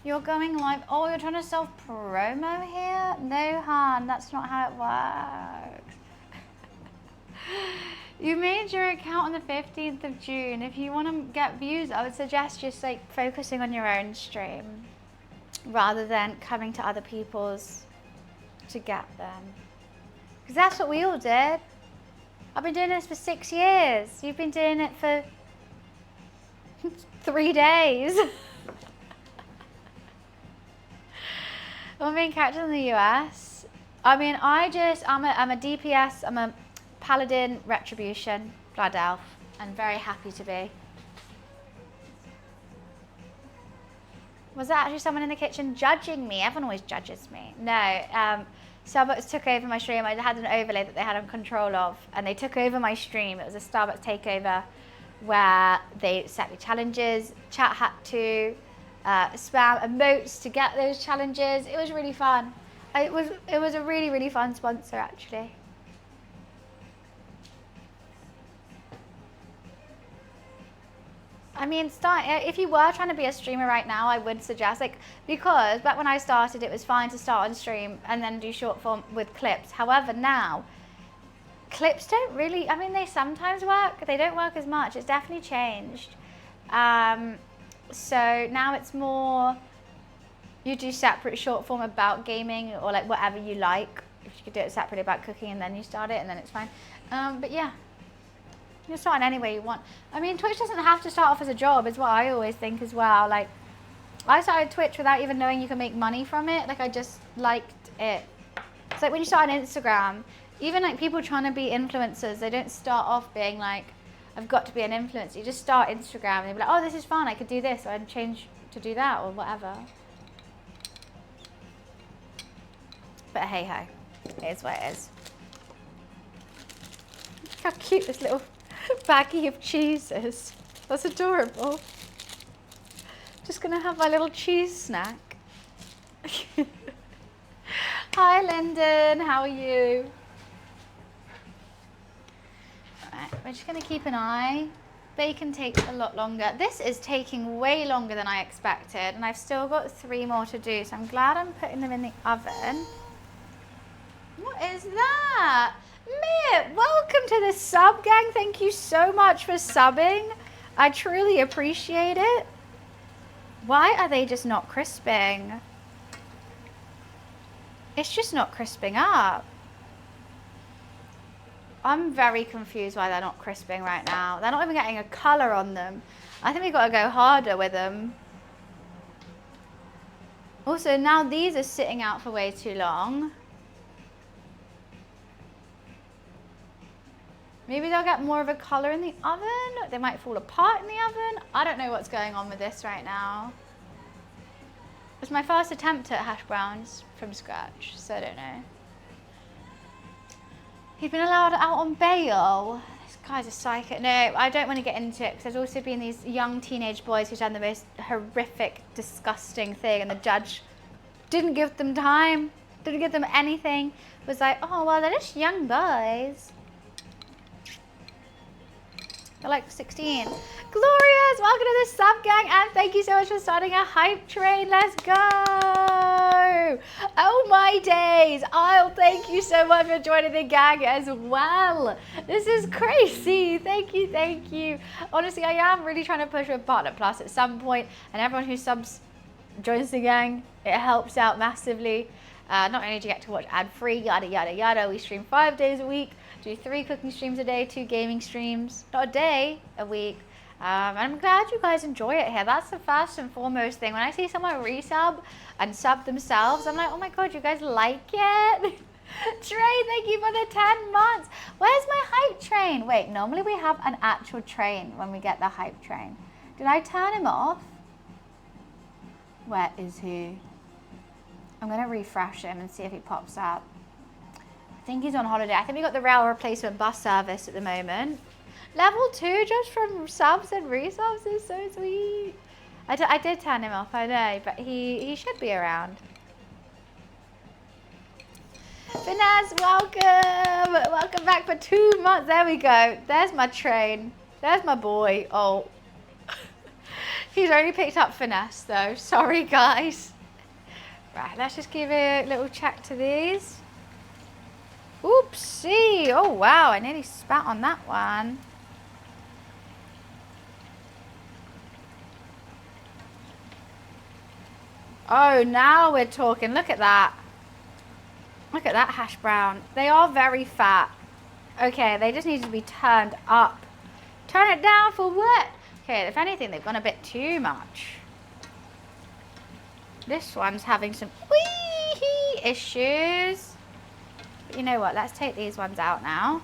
S1: You're going live. Oh, you're trying to self-promo here? No, hon, that's not how it works. You made your account on the 15th of June. If you want to get views, I would suggest just like focusing on your own stream rather than coming to other people's to get them. Because that's what we all did. I've been doing this for 6 years. You've been doing it for 3 days. Well, main character in the US. I mean, I'm a DPS. I'm a Paladin, Retribution, Blood Elf, and very happy to be. Was that actually someone in the kitchen judging me? Everyone always judges me. No, Starbucks took over my stream. I had an overlay that they had control of, and they took over my stream. It was a Starbucks takeover where they set me challenges. Chat had to spam emotes to get those challenges. It was really fun. It was a really, really fun sponsor, actually. I mean, if you were trying to be a streamer right now, I would suggest, like, because back when I started, it was fine to start on stream and then do short form with clips. However, now, clips don't really, I mean, they sometimes work. They don't work as much. It's definitely changed. So now it's more, you do separate short form about gaming or like whatever you like. If you could do it separately about cooking and then you start it and then it's fine. But yeah. You're starting any way you want. I mean, Twitch doesn't have to start off as a job, is what I always think as well. Like, I started Twitch without even knowing you can make money from it. Like, I just liked it. It's like when you start on Instagram, even like people trying to be influencers, they don't start off being like, I've got to be an influencer. You just start Instagram and you'll be like, oh, this is fun. I could do this, or I'd change to do that, or whatever. But hey ho, it is what it is. Look how cute this little baggie of cheeses. That's adorable. Just gonna have my little cheese snack. Hi Lyndon, how are you? Alright, we're just gonna keep an eye. Bacon takes a lot longer. This is taking way longer than I expected, and I've still got 3 more to do, so I'm glad I'm putting them in the oven. What is that? Mitt, welcome to the sub gang. Thank you so much for subbing. I truly appreciate it. Why are they just not crisping? It's just not crisping up. I'm very confused why they're not crisping right now. They're not even getting a color on them. I think we've got to go harder with them. Also, now these are sitting out for way too long. Maybe they'll get more of a color in the oven. They might fall apart in the oven. I don't know what's going on with this right now. It's my first attempt at hash browns from scratch, so I don't know. He's been allowed out on bail. This guy's a psycho. No, I don't want to get into it because there's also been these young teenage boys who've done the most horrific, disgusting thing, and the judge didn't give them time, didn't give them anything. Was like, oh, well, they're just young boys. They're like 16. Glorious, welcome to the sub gang, and thank you so much for starting a hype train. Let's go. Oh my days. Oh, thank you so much for joining the gang as well. This is crazy. Thank you, thank you. Honestly, I am really trying to push with Partner Plus at some point, and everyone who subs joins the gang, it helps out massively. Not only do you get to watch ad-free, yada, yada, yada. We stream 5 days a week. Do 3 cooking streams a day, 2 gaming streams, not a day, a week. And I'm glad you guys enjoy it here. That's the first and foremost thing. When I see someone resub and sub themselves, I'm like, oh my God, you guys like it? Trey, thank you for the 10 months. Where's my hype train? Wait, normally we have an actual train when we get the hype train. Did I turn him off? Where is he? I'm gonna refresh him and see if he pops up. I think he's on holiday. I think we got the rail replacement bus service at the moment. Level 2 just from subs and resubs is so sweet. I did turn him off, I know, but he should be around. Finesse, welcome. Welcome back for 2 months. There we go. There's my train. There's my boy. Oh. He's only picked up Finesse though. Sorry, guys. Right, let's just give a little check to these. Oopsie. Oh, wow. I nearly spat on that one. Oh, now we're talking. Look at that. Look at that hash brown. They are very fat. Okay, they just need to be turned up. Turn it down for what? Okay, if anything, they've gone a bit too much. This one's having some wee issues. But you know what? Let's take these ones out now.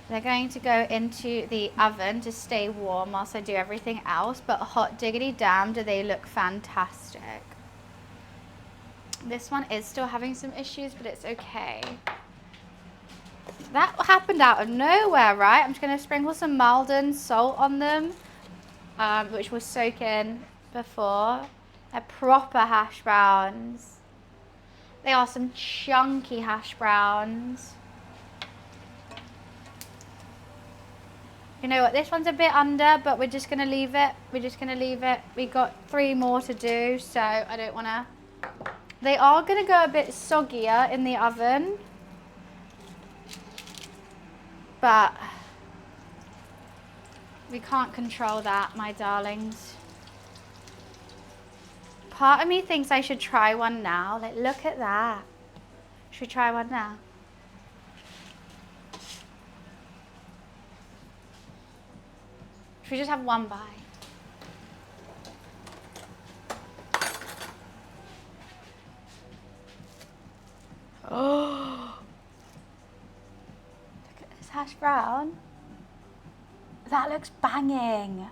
S1: They're going to go into the oven to stay warm whilst I do everything else. But hot diggity damn, do they look fantastic. This one is still having some issues, but it's okay. That happened out of nowhere, right? I'm just going to sprinkle some Maldon salt on them, which was soaking before. They're proper hash browns. They are some chunky hash browns. You know what, this one's a bit under, but we're just going to leave it. We're just going to leave it. We got 3 more to do, so I don't want to... They are going to go a bit soggier in the oven. But we can't control that, my darlings. Part of me thinks I should try one now. Like, look at that. Should we try one now? Should we just have one bite? Oh, look at this hash brown. That looks banging.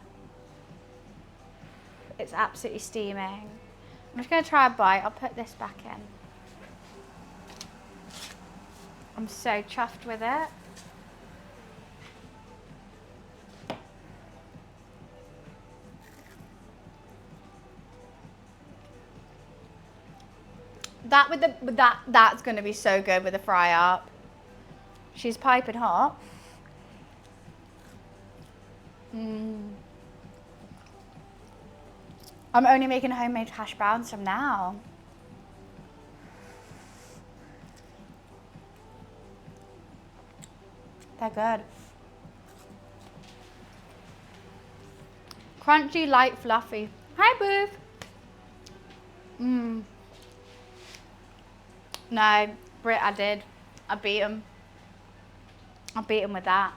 S1: It's absolutely steaming. I'm just going to try a bite. I'll put this back in. I'm so chuffed with it. That's going to be so good with the fry up. She's piping hot. I'm only making homemade hash browns from now. They're good. Crunchy, light, fluffy. Hi, Booth. No, Brit, I did. I beat him. I beat him with that.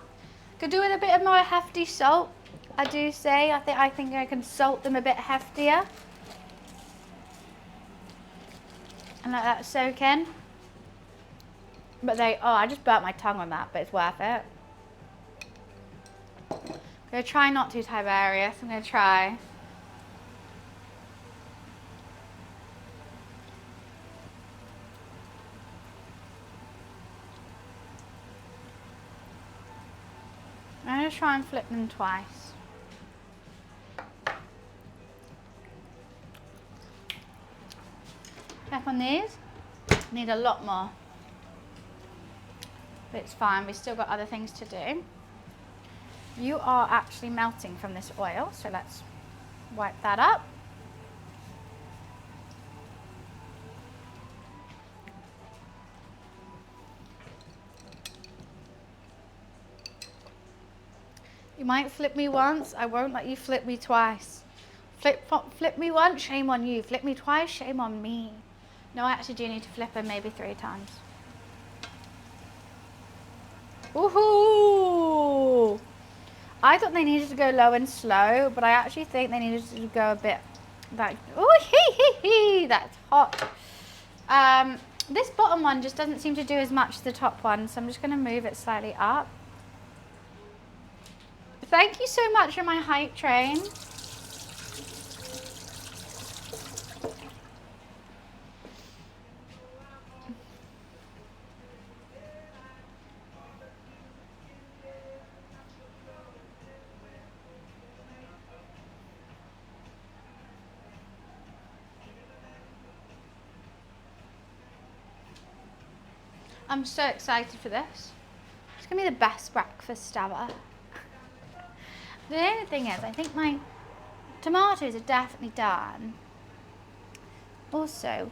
S1: Could do with a bit of more hefty salt, I do say. I think I can salt them a bit heftier. And let that soak in. But I just burnt my tongue on that, but it's worth it. I'm going to try not to, Tiberius. I'm going to try. I'm going to try and flip them twice. Check on these. Need a lot more. But it's fine, we've still got other things to do. You are actually melting from this oil, so let's wipe that up. You might flip me once, I won't let you flip me twice. Flip me once, shame on you. Flip me twice, shame on me. No, I actually do need to flip him maybe 3 times. Woohoo! I thought they needed to go low and slow, but I actually think they needed to go a bit like, ooh, hee, that's hot. This bottom one just doesn't seem to do as much as the top one, so I'm just going to move it slightly up. Thank you so much for my hype train. I'm so excited for this. It's going to be the best breakfast ever. The only thing is, I think my tomatoes are definitely done. Also,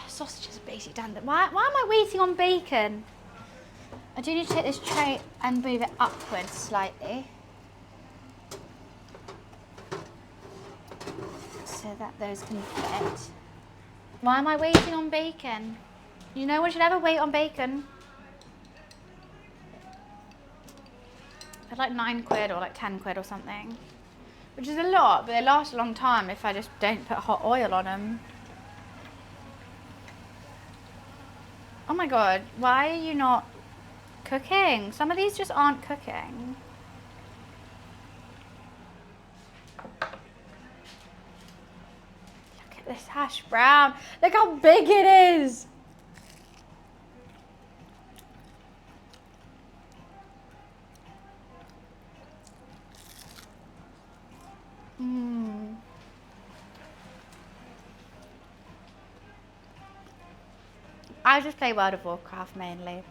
S1: sausages are basically done. Why am I waiting on bacon? I do need to take this tray and move it upwards slightly. So that those can fit. Why am I waiting on bacon? You know one should ever wait on bacon. like 9 quid or like 10 quid or something. Which is a lot, but they last a long time if I just don't put hot oil on them. Oh my god, why are you not cooking? Some of these just aren't cooking. Look at this hash brown. Look how big it is. Mmm. I just play World of Warcraft mainly.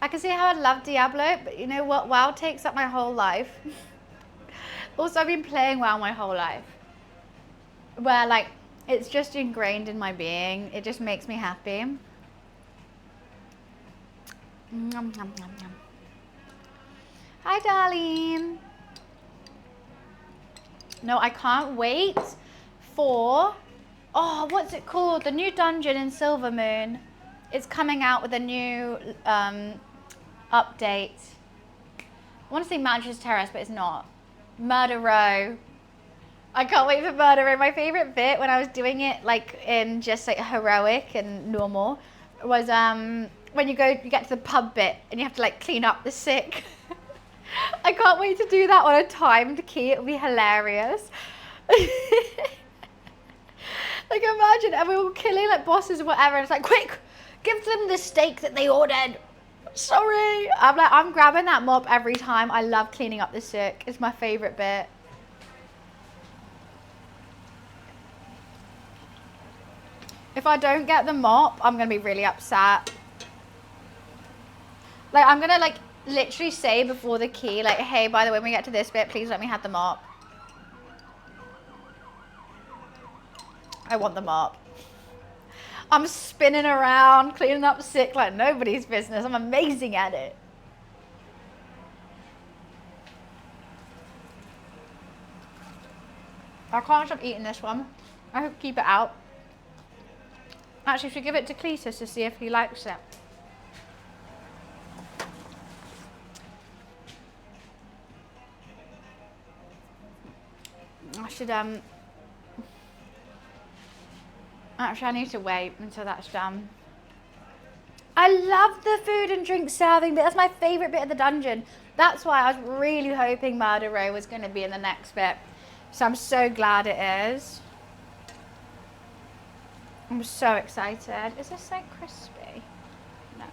S1: I can see how I'd love Diablo, but you know what? WoW takes up my whole life. Also, I've been playing WoW my whole life. Where, like, it's just ingrained in my being. It just makes me happy. Nom, nom, nom, nom. Hi, darling. No, I can't wait for... Oh, what's it called? The new dungeon in Silvermoon. It's coming out with a new update. I want to say Manchester Terrace, but it's not. Murder Row. I can't wait for Murder Row. My favorite bit when I was doing it, like in just like heroic and normal, was when you get to the pub bit and you have to like clean up the sick. I can't wait to do that on a timed key. It'll be hilarious. Like imagine everyone killing like bosses or whatever, and it's like, quick, give them the steak that they ordered. Sorry. I'm grabbing that mop every time. I love cleaning up the sick. It's my favorite bit. If I don't get the mop, I'm gonna be really upset. Like I'm gonna like literally say before the key, like, hey, by the way, when we get to this bit, please let me have the mop. I want the mop. I'm spinning around, cleaning up sick like nobody's business. I'm amazing at it. I can't stop eating this one. I hope to keep it out. Actually, should give it to Cletus to see if he likes it. I should, actually, I need to wait until that's done. I love the food and drink serving bit. That's my favourite bit of the dungeon. That's why I was really hoping Murder Row was going to be in the next bit. So I'm so glad it is. I'm so excited. Is this like crispy? No.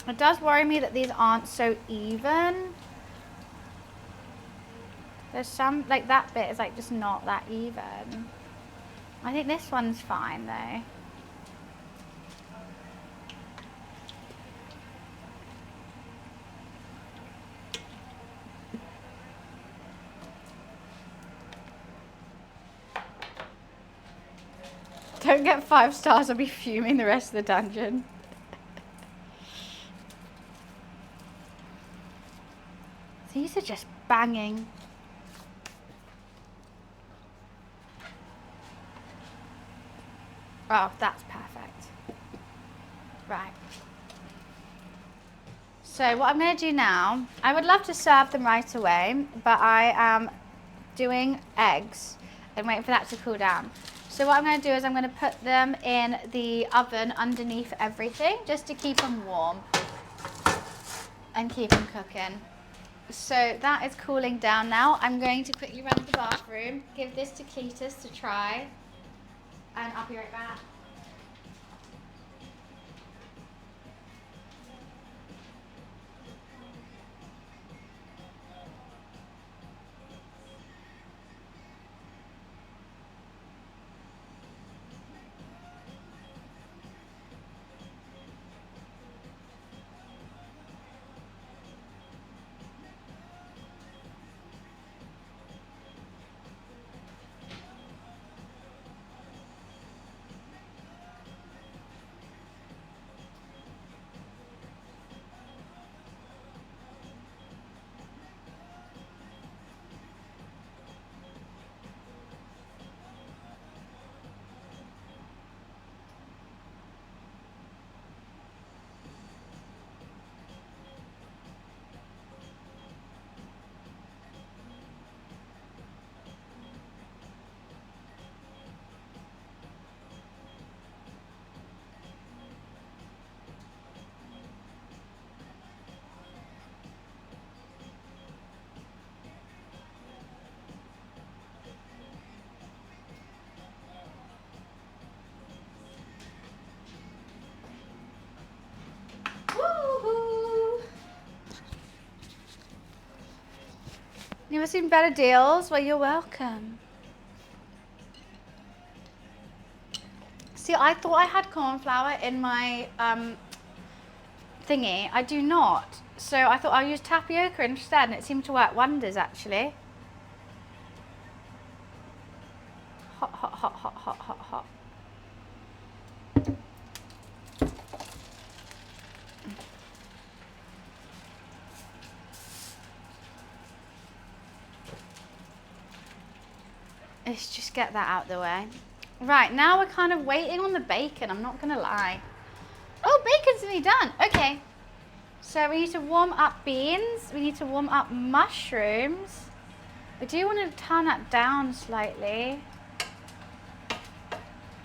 S1: It does worry me that these aren't so even. There's some, like that bit is like just not that even. I think this one's fine though. Don't get 5 stars, I'll be fuming the rest of the dungeon. These are just banging. Oh, that's perfect. Right. So what I'm going to do now, I would love to serve them right away, but I am doing eggs and waiting for that to cool down. So what I'm going to do is I'm going to put them in the oven underneath everything just to keep them warm and keep them cooking. So that is cooling down now. I'm going to quickly run to the bathroom, give this to Cletus to try, and I'll be right back. You ever seen better deals? Well, you're welcome. See, I thought I had corn flour in my thingy. I do not. So I thought I'll use tapioca instead, and it seemed to work wonders, actually. Hot, hot, hot, hot, hot, hot, hot. Let's just get that out of the way. Right, now we're kind of waiting on the bacon, I'm not gonna lie. Oh, bacon's nearly done. Okay. So we need to warm up beans. We need to warm up mushrooms. We do want to turn that down slightly.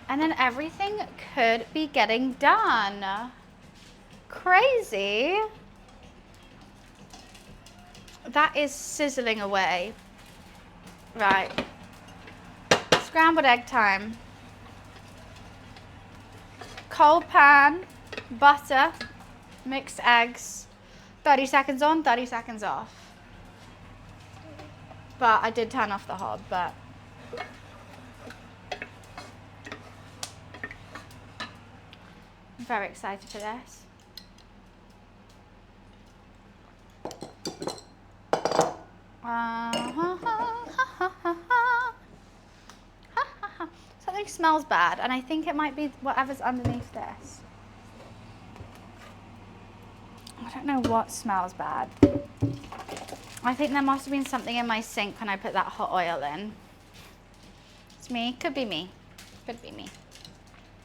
S1: And then everything could be getting done. Crazy. That is sizzling away. Right. Scrambled egg time. Cold pan, butter, mixed eggs. 30 seconds on, 30 seconds off. But I did turn off the hob, but. I'm very excited for this. Something smells bad, and I think it might be whatever's underneath this. I don't know what smells bad. I think there must have been something in my sink when I put that hot oil in. It's me. Could be me. Could be me.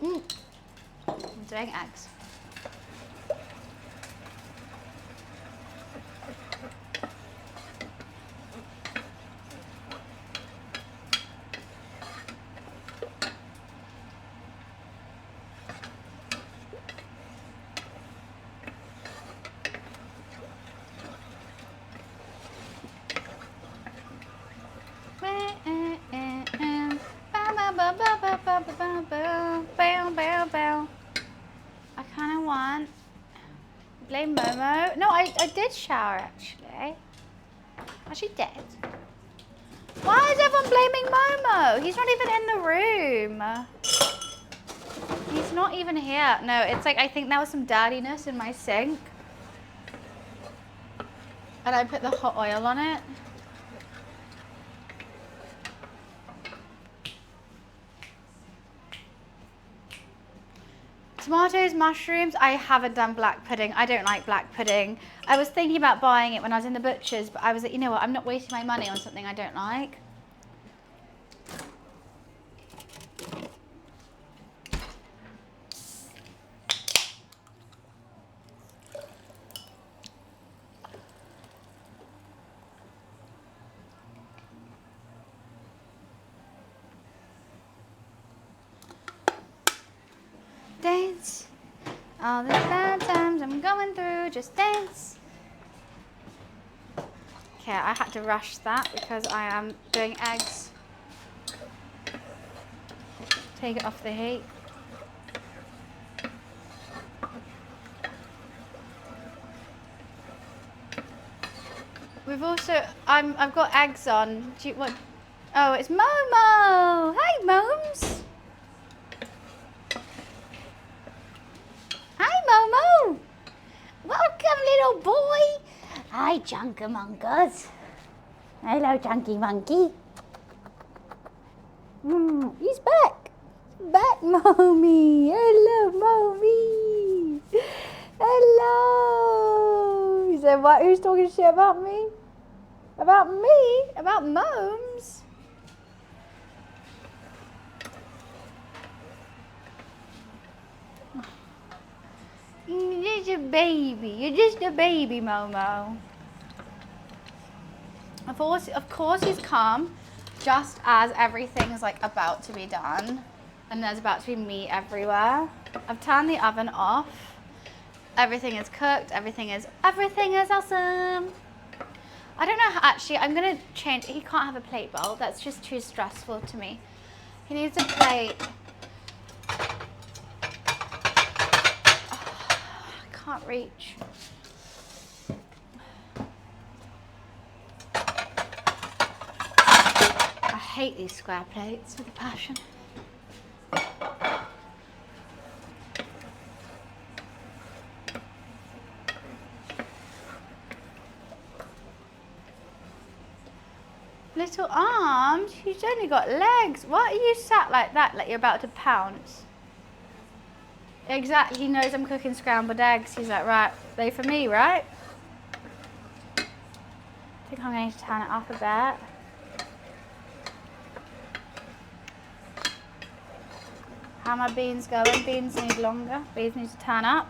S1: I'm doing eggs. I kind of want blame Momo. No, I did shower actually. She did. Why is everyone blaming Momo? He's not even in the room. He's not even here. No, it's like I think there was some dirtiness in my sink. And I put the hot oil on it. Tomatoes, mushrooms. I haven't done black pudding. I don't like black pudding. I was thinking about buying it when I was in the butcher's, but I was like, you know what, I'm not wasting my money on something I don't like. Dance. All the bad times I'm going through, just dance. Okay, I had to rush that because I am doing eggs. Take it off the heat. We've also, I've got eggs on. Do you want? Oh, it's Momo. Hi, Moms. Hi, Momo. Welcome, little boy. Hi, Chunkamunkas. Hello, Chunky Monkey. He's back. Back, Mommy. Hello, Mommy. Hello. He said, what? Who's talking shit about me? About me? About Moms? You're just a baby. You're just a baby, Momo. Of course he's calm, just as everything is like about to be done, and there's about to be meat everywhere. I've turned the oven off. Everything is cooked. Everything is awesome. I don't know how, actually, I'm gonna change. He can't have a plate bowl. That's just too stressful to me. He needs a plate. I can't reach. hate these square plates with a passion. Little arms? You've only got legs. What are you sat like that, like you're about to pounce? Exactly, he knows I'm cooking scrambled eggs. He's like, right, they for me, right? I think I'm going to turn it up a bit. How are my beans going? Beans need longer. Beans need to turn up.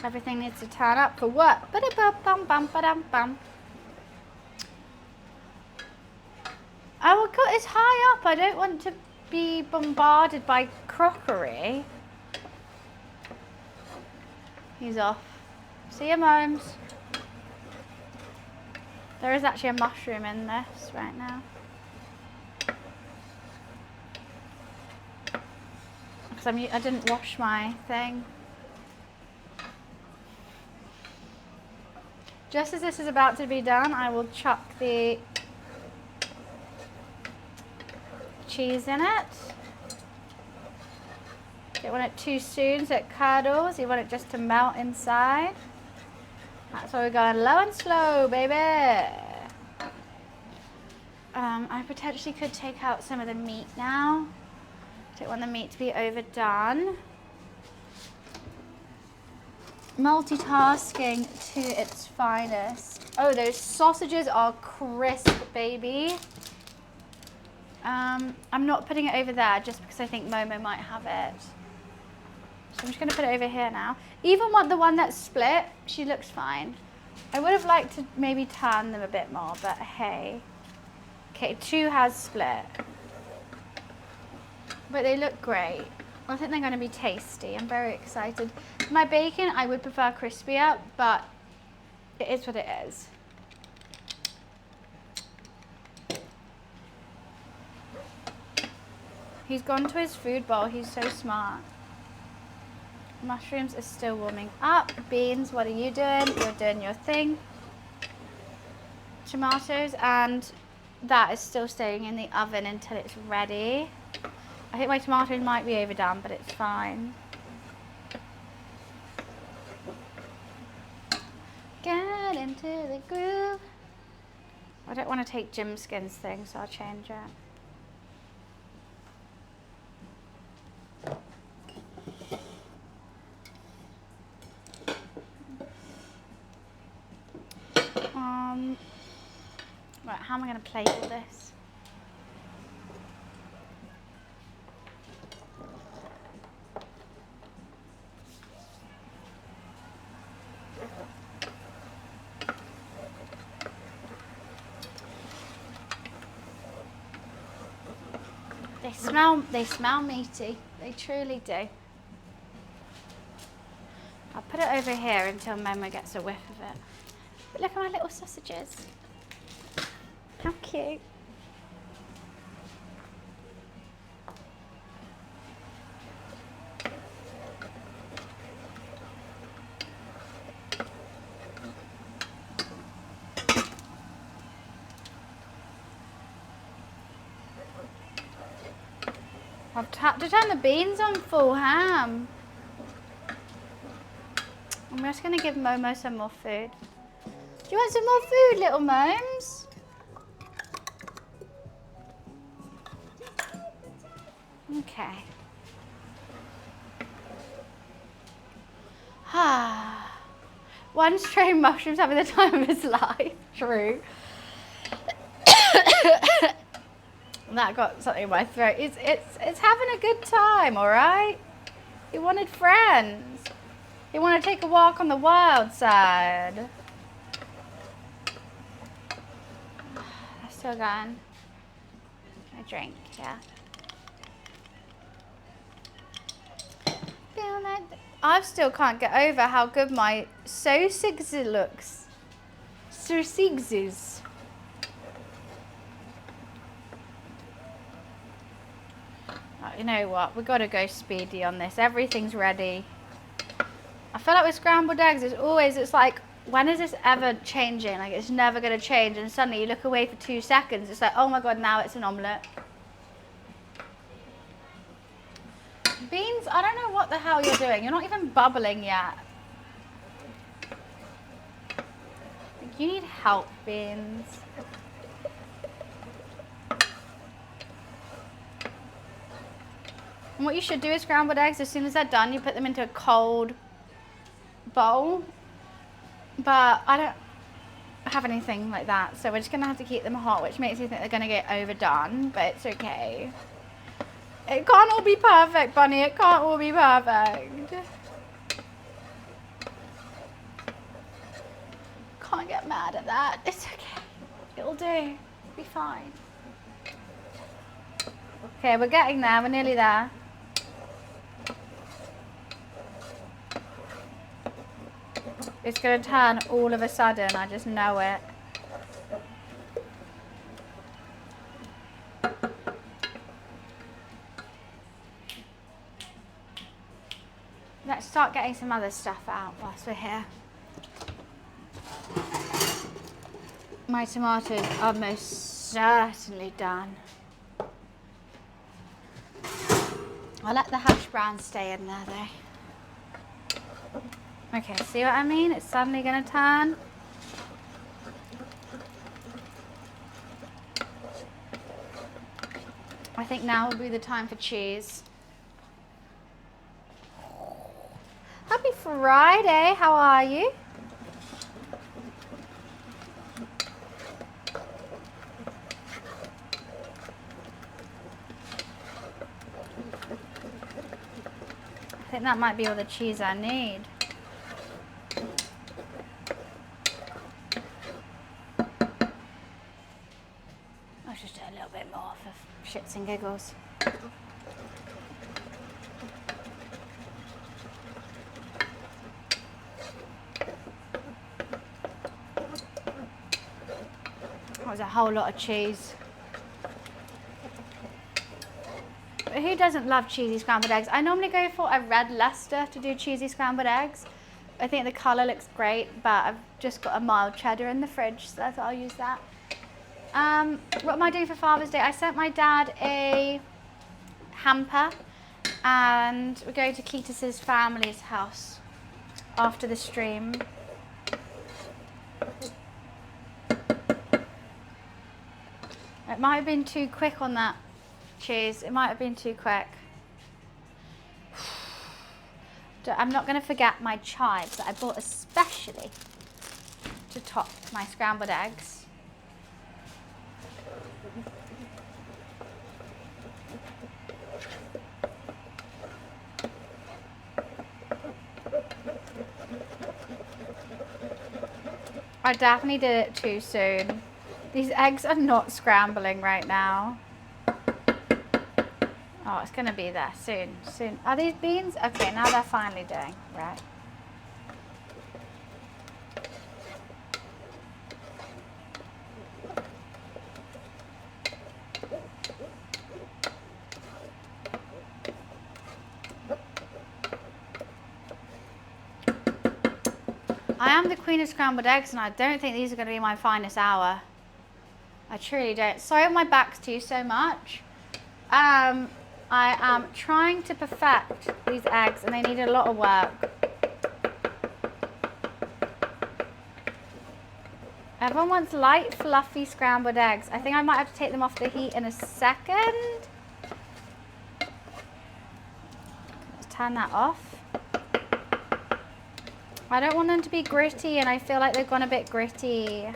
S1: Everything needs to turn up for what? Ba-da-bum-bum-bum-ba-dum-bum. I will cut this high up. I don't want to be bombarded by crockery. He's off. See you, Momes. There is actually a mushroom in this right now. Because I didn't wash my thing. Just as this is about to be done, I will chuck the cheese in it. Don't want it too soon so it curdles. You want it just to melt inside. That's why we're going low and slow, baby. I potentially could take out some of the meat now. Don't want the meat to be overdone. Multitasking to its finest. Oh, those sausages are crisp, baby. I'm not putting it over there just because I think Momo might have it. So I'm just going to put it over here now. Even the one that's split, she looks fine. I would have liked to maybe turn them a bit more, but hey. Okay, 2 has split. But they look great. I think they're going to be tasty. I'm very excited. My bacon, I would prefer crispier, but it is what it is. He's gone to his food bowl. He's so smart. Mushrooms are still warming up. Beans, what are you doing? You're doing your thing. Tomatoes, and that is still staying in the oven until it's ready. I think my tomatoes might be overdone, but it's fine. Get into the groove. I don't want to take Jim Skin's thing, so I'll change it. Right, how am I going to plate all this? They smell meaty. They truly do. I'll put it over here until Momo gets a whiff of it. But look at my little sausages. How cute. I've had to turn the beans on full ham. I'm just going to give Momo some more food. Do you want some more food, little Momes? Okay. One stray mushroom's having the time of his life. True. That got something in my throat. It's having a good time, all right? He wanted friends. He wanted to take a walk on the wild side. Still going. A drink, yeah. I still can't get over how good my sausages looks. Sausages. You know what? We've got to go speedy on this. Everything's ready. I feel like with scrambled eggs, it's like when is this ever changing? Like, it's never going to change. And suddenly you look away for 2 seconds. It's like, oh my God, now it's an omelette. Beans, I don't know what the hell you're doing. You're not even bubbling yet. You need help, Beans. And what you should do is scrambled eggs, as soon as they're done, you put them into a cold bowl. But I don't have anything like that, so we're just gonna have to keep them hot, which makes me think they're gonna get overdone, but it's okay. It can't all be perfect, Bunny. It can't all be perfect. Can't get mad at that. It's okay. It'll do. It'll be fine. Okay, we're getting there. We're nearly there. It's going to turn all of a sudden. I just know it. Let's start getting some other stuff out whilst we're here. My tomatoes are most certainly done. I'll let the hash brown stay in there though. Okay, see what I mean? It's suddenly going to turn. I think now will be the time for cheese. Happy Friday, how are you? I think that might be all the cheese I need. I'll just do a little bit more for shits and giggles. That was a whole lot of cheese. But who doesn't love cheesy scrambled eggs? I normally go for a red Leicester to do cheesy scrambled eggs. I think the colour looks great, but I've just got a mild cheddar in the fridge, so I thought I'll use that. What am I doing for Father's Day? I sent my dad a hamper, and we're going to Cletus's family's house after the stream. It might have been too quick on that cheese. It might have been too quick. I'm not going to forget my chives that I bought especially to top my scrambled eggs. I definitely did it too soon. These eggs are not scrambling right now. Oh, it's going to be there soon. Soon. Are these beans? Okay, now they're finally doing. Right. I am the queen of scrambled eggs, and I don't think these are going to be my finest hour. I truly don't. Sorry my back's to you so much. I am trying to perfect these eggs, and they need a lot of work. Everyone wants light, fluffy scrambled eggs. I think I might have to take them off the heat in a second. Let's turn that off. I don't want them to be gritty, and I feel like they've gone a bit gritty.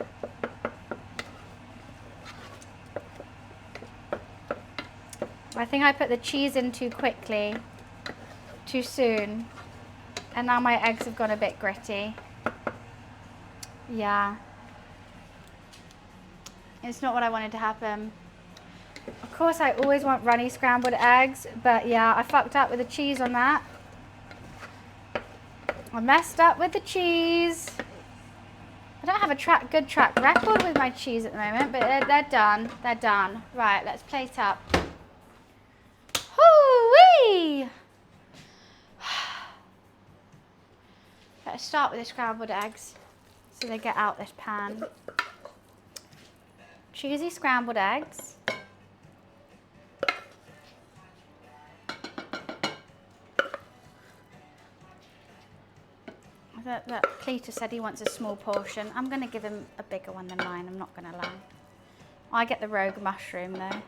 S1: I think I put the cheese in too quickly, too soon, and now my eggs have gone a bit gritty. Yeah. It's not what I wanted to happen. Of course, I always want runny scrambled eggs, but yeah, I fucked up with the cheese on that. I messed up with the cheese. I don't have a good track record with my cheese at the moment, but they're done. They're done. Right, let's plate up. Hoo-wee! Let's start with the scrambled eggs. so they get out this pan. Cheesy scrambled eggs. That Cletus said he wants a small portion. I'm going to give him a bigger one than mine, I'm not going to lie. I get the rogue mushroom though.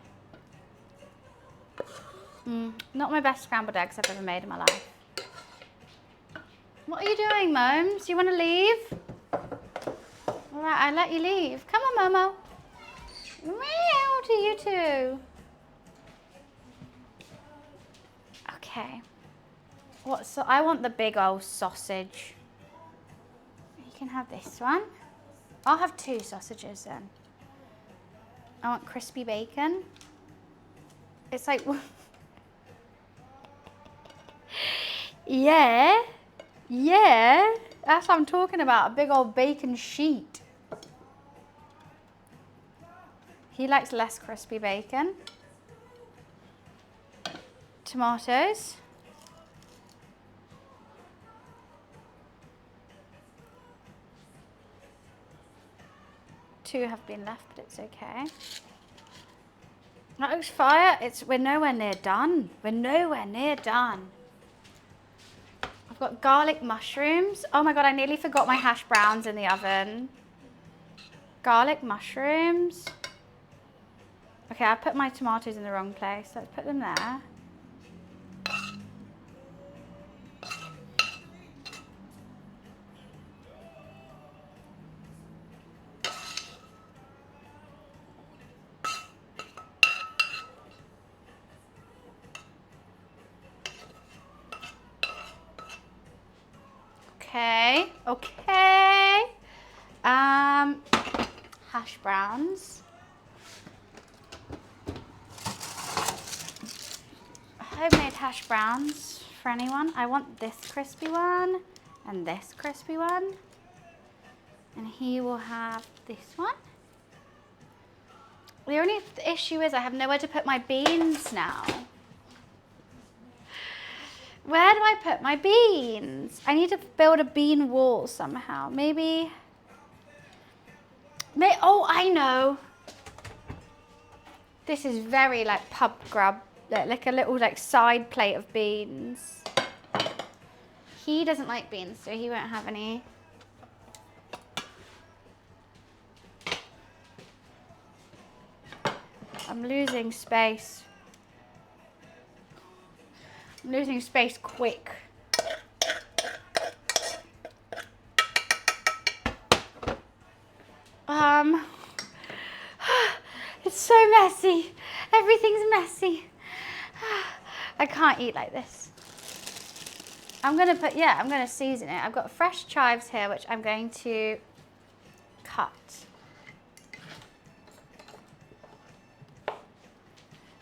S1: Not my best scrambled eggs I've ever made in my life. What are you doing, Momes? You want to leave? All right, I let you leave. Come on, Momo. Meow to you too. Okay. So I want the big old sausage. You can have this one. I'll have 2 sausages then. I want crispy bacon. It's like, yeah, that's what I'm talking about, a big old bacon sheet. He likes less crispy bacon. Tomatoes. Two have been left, but it's okay. That looks fire. We're nowhere near done. We're nowhere near done. I've got garlic mushrooms. Oh my God, I nearly forgot my hash browns in the oven. Garlic mushrooms. Okay, I put my tomatoes in the wrong place. Let's put them there. Okay. Hash browns. Homemade hash browns for anyone. I want this crispy one and this crispy one. And he will have this one. The only issue is I have nowhere to put my beans now. Where do I put my beans? I need to build a bean wall somehow. Maybe, oh, I know. This is very like pub grub, like a little like side plate of beans. He doesn't like beans, so he won't have any. I'm losing space. I'm losing space quick. It's so messy. Everything's messy. I can't eat like this. I'm gonna season it. I've got fresh chives here, which I'm going to cut.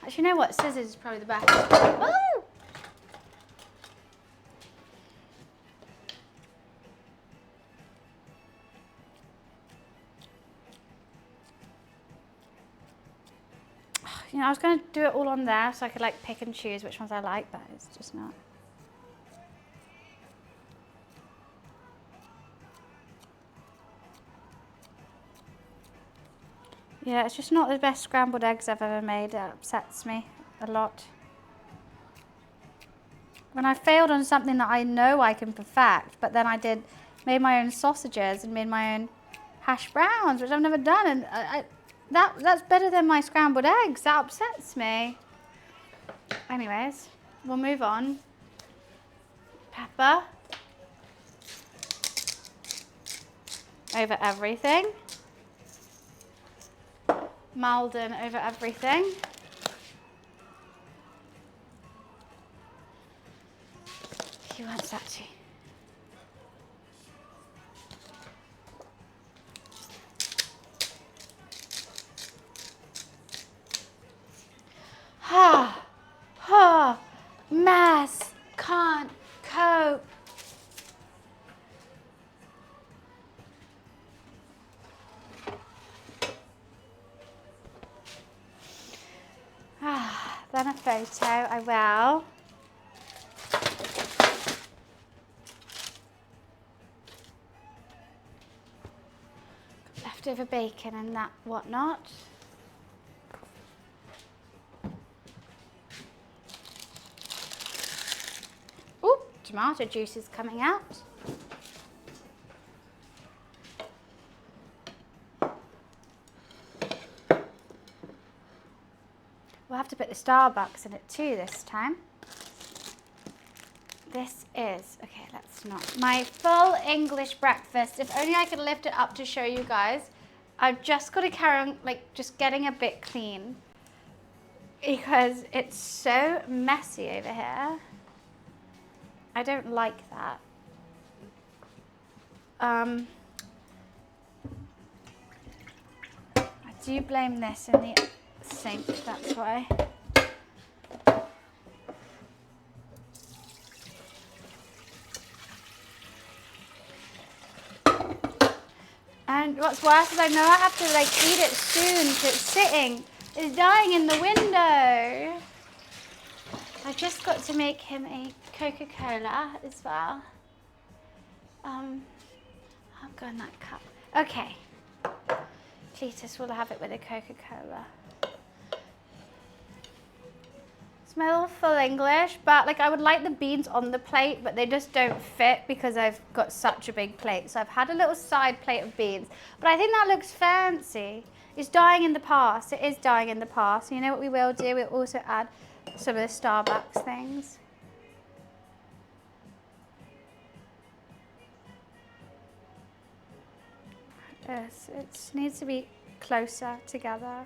S1: Actually, you know what? Scissors is probably the best. Oh! You know, I was going to do it all on there so I could like pick and choose which ones I like, but it's just not. Yeah, it's just not the best scrambled eggs I've ever made. It upsets me a lot. When I failed on something that I know I can perfect, but then I made my own sausages and made my own hash browns, which I've never done, and that's better than my scrambled eggs. That upsets me. Anyways, we'll move on. Pepper over everything. Maldon over everything. He wants that too. Mass can't cope. Then a photo, I will. leftover bacon and that whatnot. Ooh, tomato juice is coming out. We'll have to put the Starbucks in it too this time. This is, okay, let's not. My full English breakfast. If only I could lift it up to show you guys. I've just got to carry on, like, just getting a bit clean because it's so messy over here. I don't like that. I do blame this in the sink, that's why. And what's worse is I know I have to like eat it soon, so it's sitting. It's dying in the window. I just got to make him a Coca-Cola as well. I'll go in that cup. Okay. Cletus will have it with a Coca-Cola. It's my little full English, but like I would like the beans on the plate, but they just don't fit because I've got such a big plate. So I've had a little side plate of beans, but I think that looks fancy. It's dying in the past. It is dying in the past. You know what we will do? We'll also add some of the Starbucks things. Yes, it needs to be closer together.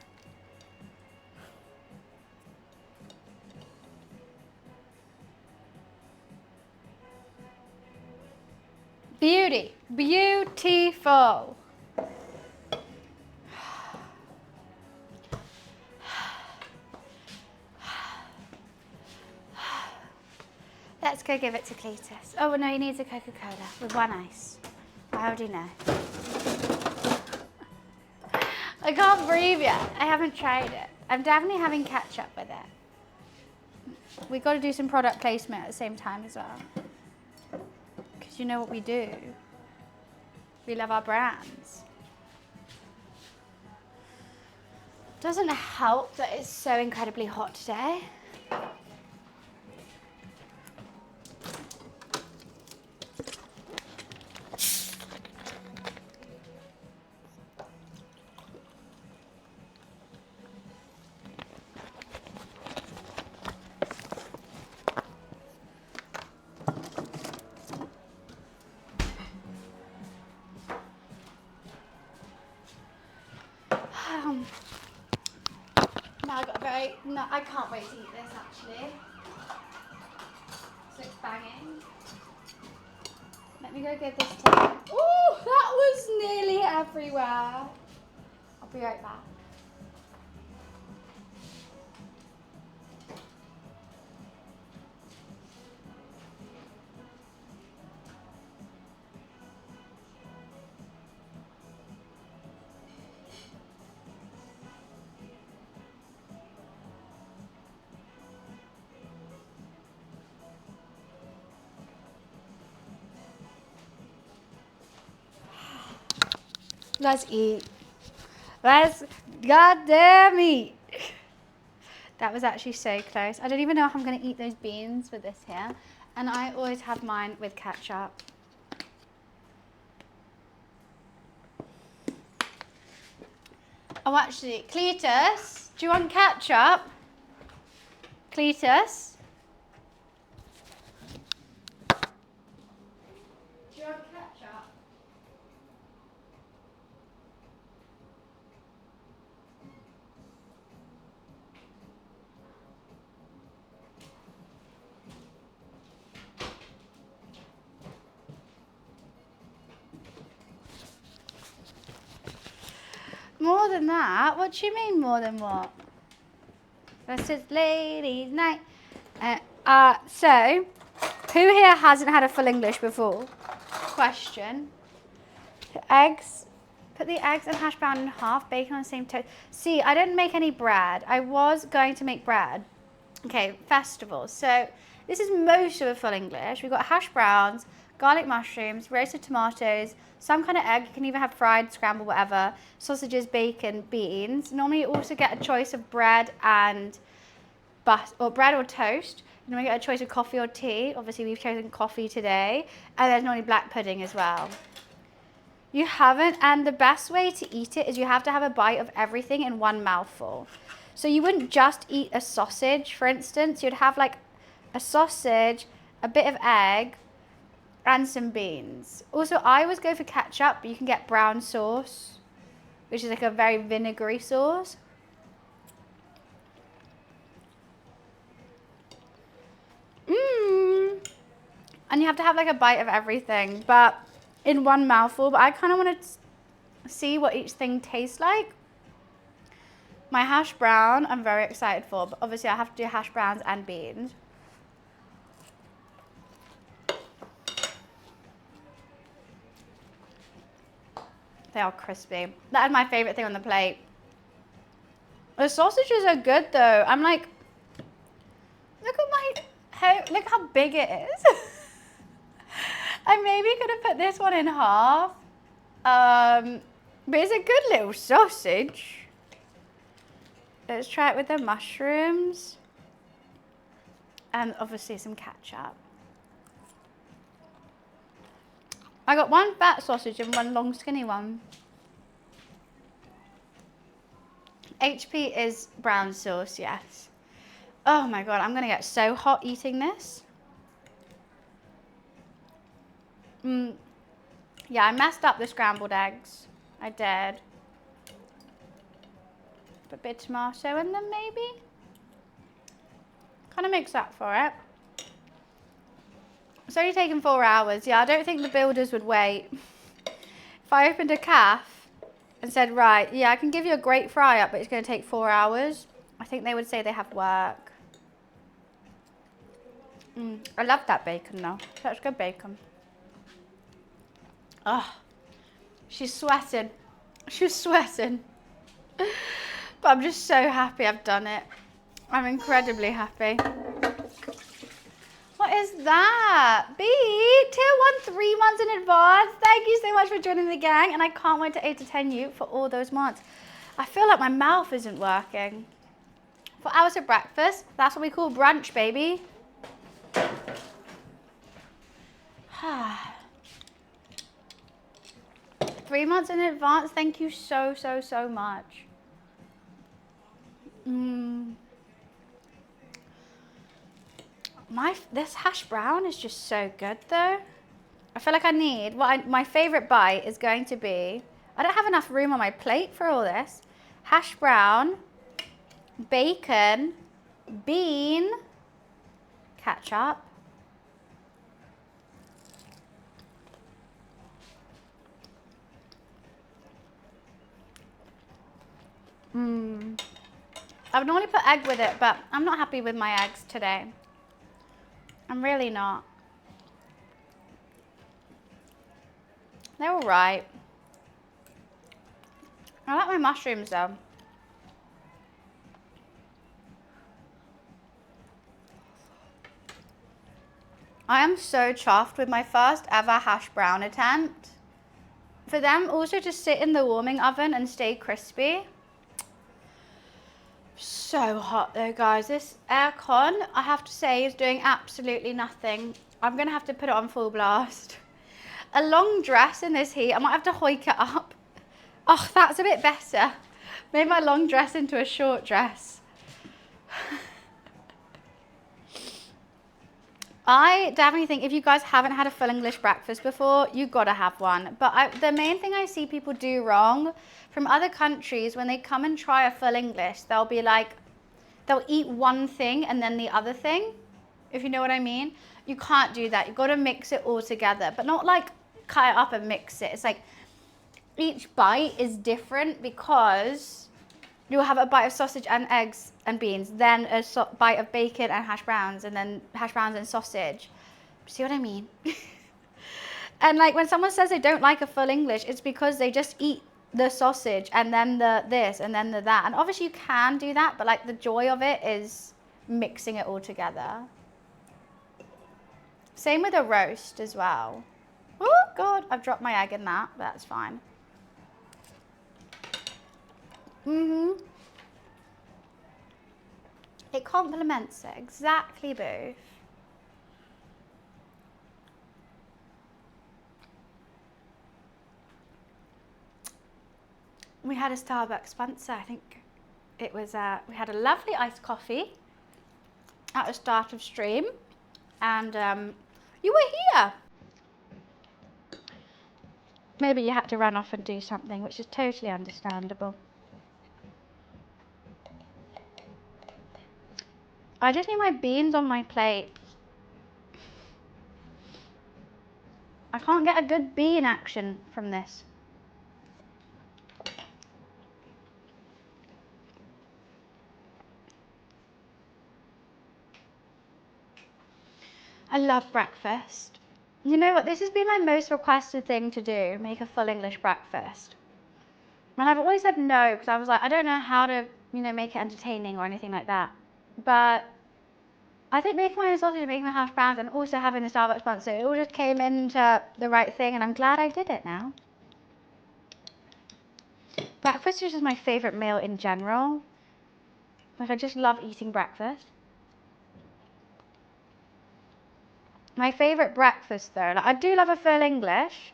S1: Beauty, beautiful. Let's go give it to Cletus. Oh no, he needs a Coca-Cola with one ice. I already know. I can't breathe yet. I haven't tried it. I'm definitely having ketchup with it. We've got to do some product placement at the same time as well. Because you know what we do. We love our brands. Doesn't help that it's so incredibly hot today. Now I got no, I can't wait to eat this actually. This looks banging. Let me go give this to him. Ooh, that was nearly everywhere. I'll be right back. Let's eat. Let's goddamn eat. That was actually so close. I don't even know if I'm going to eat those beans with this here. And I always have mine with ketchup. Oh, actually, Cletus, do you want ketchup? Cletus? Do you want ketchup? More than that? What do you mean more than what? This is ladies' night. So, who here hasn't had a full English before? Question. Eggs. Put the eggs and hash brown in half, bacon on the same toast. See, I didn't make any bread. I was going to make bread. Okay, festival. So, this is most of a full English. We've got hash browns, garlic mushrooms, roasted tomatoes, some kind of egg. You can either have fried, scrambled, whatever. Sausages, bacon, beans. Normally you also get a choice of bread and bread or toast. You normally get a choice of coffee or tea. Obviously we've chosen coffee today. And there's normally black pudding as well. You haven't, and the best way to eat it is you have to have a bite of everything in one mouthful. So you wouldn't just eat a sausage, for instance. You'd have like a sausage, a bit of egg, and some beans. Also, I always go for ketchup, but you can get brown sauce, which is like a very vinegary sauce. And you have to have like a bite of everything, but in one mouthful. But I kind of want to see what each thing tastes like. My hash brown, I'm very excited for, but obviously I have to do hash browns and beans. They are crispy. That is my favorite thing on the plate. The sausages are good though. I'm like, look how big it is. I maybe could have put this one in half. But it's a good little sausage. Let's try it with the mushrooms. And obviously some ketchup. I got one fat sausage and one long skinny one. HP is brown sauce, yes. Oh my God, I'm gonna get so hot eating this. Yeah, I messed up the scrambled eggs. I did. Put a bit of tomato in them maybe. Kind of makes up for it. It's only taken 4 hours. Yeah, I don't think the builders would wait. If I opened a cafe and said, right, yeah, I can give you a great fry up, but it's going to take 4 hours, I think they would say they have work. I love that bacon though. Such good bacon. Oh, she's sweating. She's sweating. But I'm just so happy I've done it. I'm incredibly happy. What is that? B, tier 1 3 months in advance. Thank you so much for joining the gang. And I can't wait to 8 to 10 you for all those months. I feel like my mouth isn't working. 4 hours of breakfast. That's what we call brunch, baby. 3 months in advance. Thank you so, so, so much. This hash brown is just so good though. I feel like I need, my favorite bite is going to be, I don't have enough room on my plate for all this. Hash brown, bacon, bean, ketchup. I would normally put egg with it, but I'm not happy with my eggs today. I'm really not. They're all right. I like my mushrooms though. I am so chuffed with my first ever hash brown attempt. For them also to sit in the warming oven and stay crispy. So hot though, guys. This aircon, I have to say, is doing absolutely nothing. I'm gonna have to put it on full blast. A long dress in this heat, I might have to hike it up. Oh, that's a bit better. Made my long dress into a short dress. I definitely think if you guys haven't had a full English breakfast before, you've got to have one. But the main thing I see people do wrong from other countries, when they come and try a full English, they'll be like, they'll eat one thing and then the other thing, if you know what I mean. You can't do that. You've got to mix it all together, but not like cut it up and mix it. It's like each bite is different because you'll have a bite of sausage and eggs and beans, then a bite of bacon and hash browns, and then hash browns and sausage. See what I mean? And like when someone says they don't like a full English, it's because they just eat the sausage and then the this and then the that. And obviously you can do that, but like the joy of it is mixing it all together. Same with a roast as well. Oh God, I've dropped my egg in that. That's fine. It complements it exactly, Boo. We had a Starbucks sponsor. I think it was. We had a lovely iced coffee at the start of stream, and you were here. Maybe you had to run off and do something, which is totally understandable. I just need my beans on my plate. I can't get a good bean action from this. I love breakfast. You know what? This has been my most requested thing to do, make a full English breakfast. And I've always said no, because I was like, I don't know how to, make it entertaining or anything like that. But I think making my own sausage and making my hash browns and also having the Starbucks sponsor, it all just came into the right thing, and I'm glad I did it now. Breakfast is just my favourite meal in general. Like, I just love eating breakfast. My favourite breakfast though, like, I do love a full English.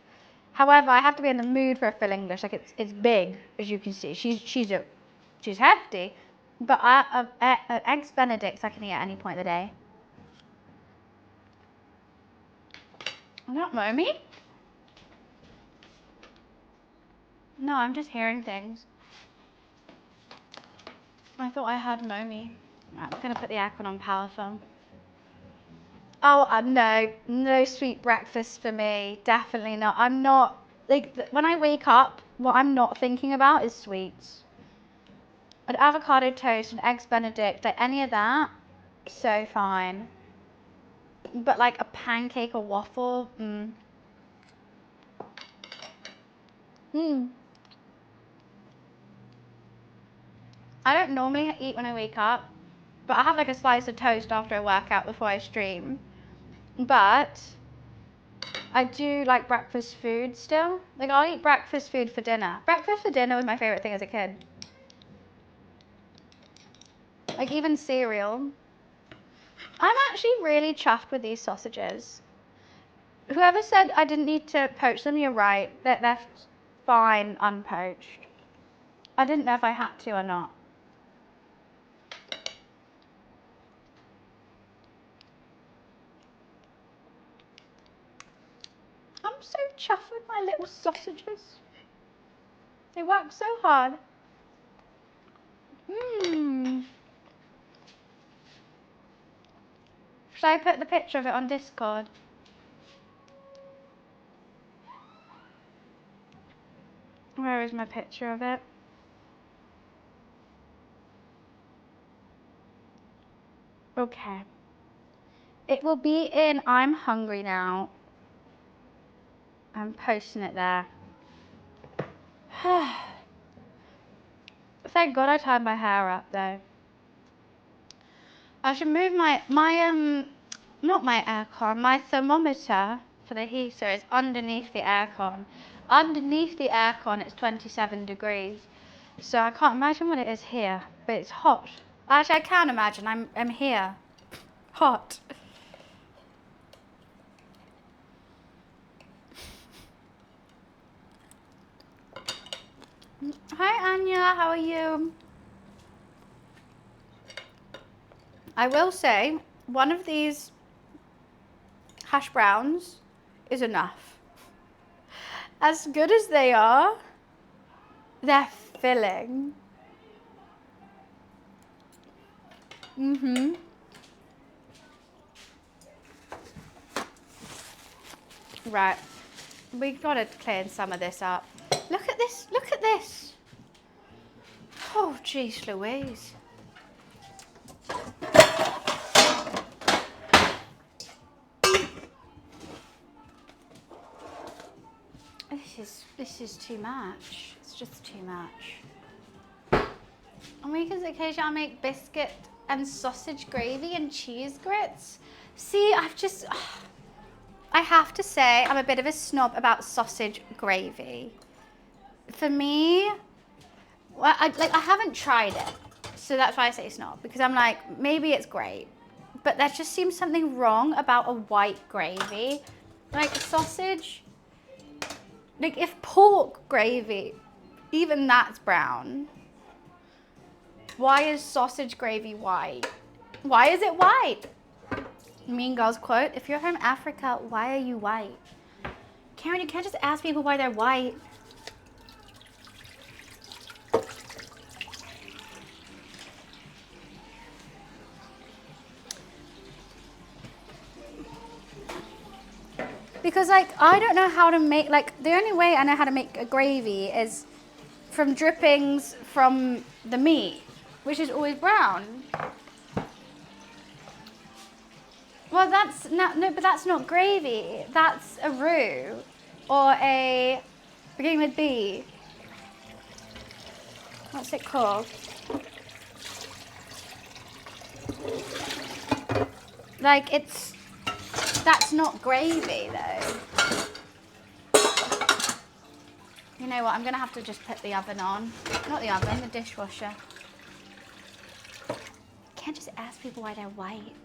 S1: However, I have to be in the mood for a full English. Like, it's big, as you can see. She's hefty, but eggs Benedict I can eat at any point of the day. Is that Momi? No, I'm just hearing things. I thought I had Momi. Right, I'm gonna put the aircon on power phone. Oh, no sweet breakfast for me. Definitely not. I'm not, like, when I wake up, what I'm not thinking about is sweets. An avocado toast, an eggs Benedict, like any of that, so fine. But like a pancake or waffle, I don't normally eat when I wake up, but I have like a slice of toast after I work out before I stream. But I do like breakfast food still. Like, I'll eat breakfast food for dinner. Breakfast for dinner was my favourite thing as a kid. Like, even cereal. I'm actually really chuffed with these sausages. Whoever said I didn't need to poach them, you're right. They're fine unpoached. I didn't know if I had to or not. I'm so chuffed with my little sausages. They work so hard. Should I put the picture of it on Discord? Where is my picture of it? Okay. It will be in I'm Hungry Now. I'm posting it there. Thank God I tied my hair up though. I should move not my aircon, my thermometer for the heater is underneath the aircon. Underneath the aircon it's 27 degrees. So I can't imagine what it is here, but it's hot. Actually, I can imagine, I'm here. Hot. Hi Anya, how are you? I will say, one of these hash browns is enough. As good as they are, they're filling. Right, we gotta clean some of this up. Look at this, look at this. Oh, jeez Louise. This is too much. It's just too much. On weekends occasionally I'll make biscuit and sausage gravy and cheese grits. See, I have to say I'm a bit of a snob about sausage gravy. For me, well, I haven't tried it, so that's why I say snob, because I'm like, maybe it's great, but there just seems something wrong about a white gravy. Like sausage, like if pork gravy, even that's brown. Why is sausage gravy white? Why is it white? Mean Girls quote, if you're from Africa, why are you white? Karen, you can't just ask people why they're white. Because like, I don't know how to make, like the only way I know how to make a gravy is from drippings from the meat, which is always brown. Well, that's not, no, but that's not gravy. That's a roux or a, beginning with B. What's it called? Like it's, that's not gravy though. You know what, I'm gonna have to just put the oven on. Not the oven, the dishwasher. Can't just ask people why they're white.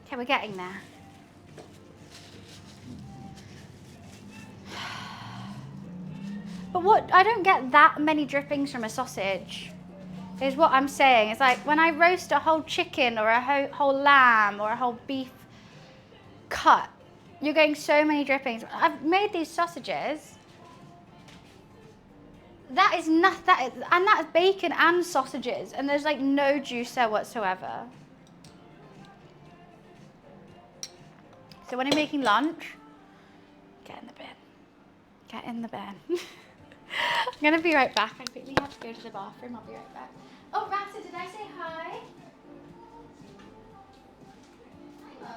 S1: Okay, we're getting there. But what, I don't get that many drippings from a sausage, is what I'm saying. It's like when I roast a whole chicken or a whole lamb or a whole beef cut, you're getting so many drippings. I've made these sausages. That is nothing, and that's bacon and sausages, and there's like no juice there whatsoever. So when you're making lunch, get in the bin. Get in the bin. I'm gonna be right back. I quickly have to go to the bathroom. I'll be right back. Oh, Rata, did I say hi? Hi, Rose.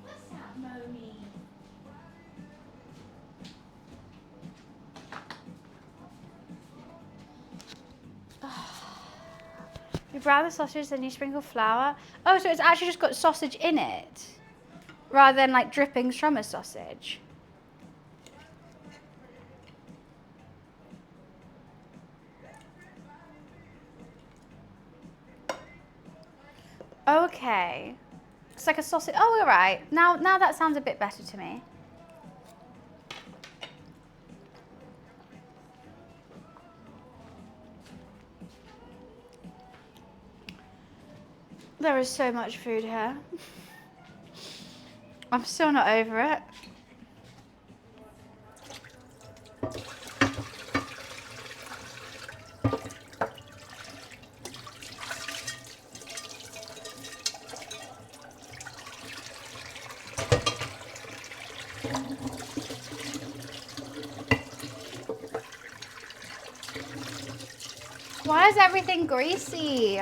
S1: What's that, Moni? You brown the sausage, then you sprinkle flour. Oh, so it's actually just got sausage in it, rather than like drippings from a sausage. Okay. It's like a sausage. Oh, all right. Now that sounds a bit better to me. There is so much food here. I'm still not over it. Why is everything greasy?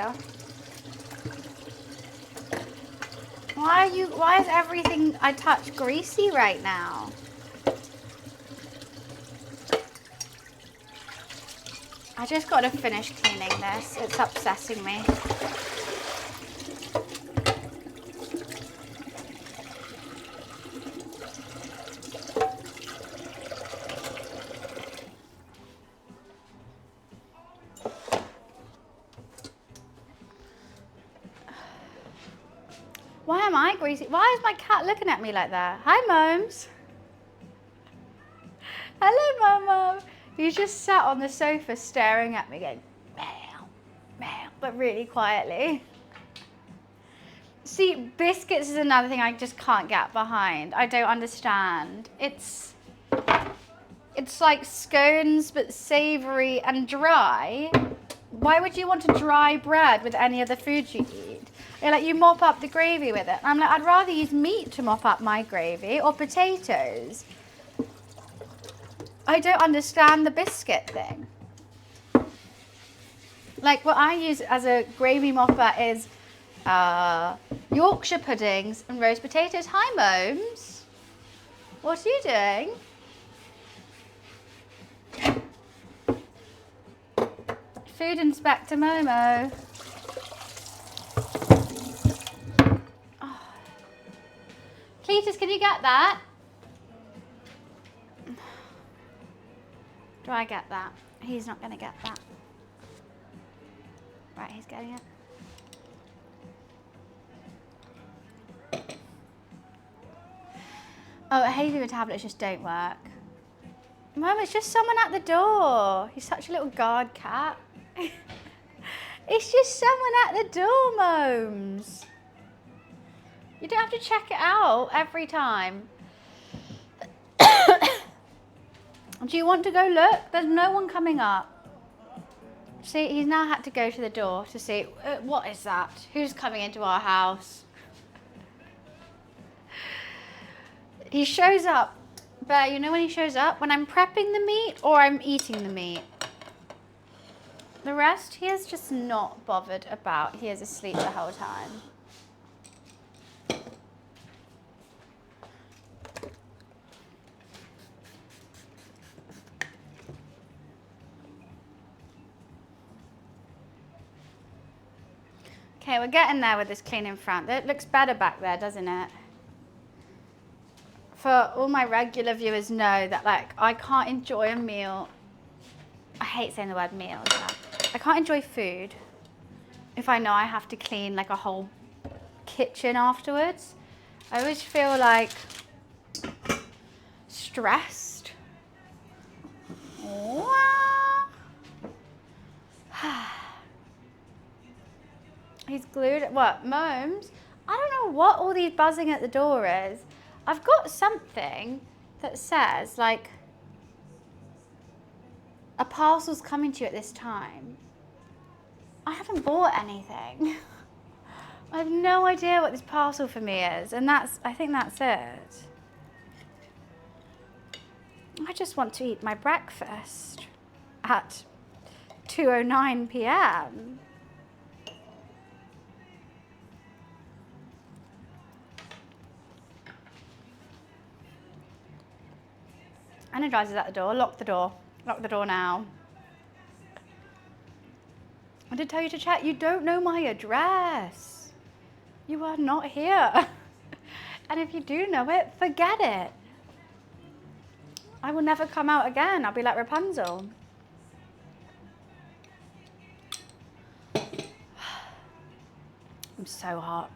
S1: Why is everything I touch greasy right now? I just got to finish cleaning this. It's obsessing me. Why am I greasy? Why is my cat looking at me like that? Hi, Momes. Hello, Momo. He's just sat on the sofa staring at me going, meow, meow, but really quietly. See, biscuits is another thing I just can't get behind. I don't understand. It's like scones, but savoury and dry. Why would you want a dry bread with any other food you eat? You're like, you mop up the gravy with it. I'm like, I'd rather use meat to mop up my gravy or potatoes. I don't understand the biscuit thing. Like, what I use as a gravy mopper is Yorkshire puddings and roast potatoes. Hi, Momes. What are you doing? Food Inspector Momo. Oh. Cletus, can you get that? Do I get that? He's not going to get that. Right, he's getting it. Oh, Hazy tablets just don't work. Mum, it's just someone at the door. He's such a little guard cat. It's just someone at the door, Momes. You don't have to check it out every time. Do you want to go look? There's no one coming up. See, he's now had to go to the door to see, what is that? Who's coming into our house? He shows up, but you know when he shows up? When I'm prepping the meat or I'm eating the meat. The rest, he is just not bothered about. He is asleep the whole time. Okay, we're getting there with this clean in front. It looks better back there, doesn't it? For all my regular viewers know that, like, I can't enjoy a meal. I hate saying the word meal. I can't enjoy food if I know I have to clean like a whole kitchen afterwards. I always feel like stressed. He's glued. What, Momes? I don't know what all these buzzing at the door is. I've got something that says like a parcel's coming to you at this time. I haven't bought anything. I have no idea what this parcel for me is, and I think that's it. I just want to eat my breakfast at 2:09 p.m. Energizer's at the door. Lock the door. Lock the door now. I did tell you to check. You don't know my address. You are not here. And if you do know it, forget it. I will never come out again. I'll be like Rapunzel. I'm so hot.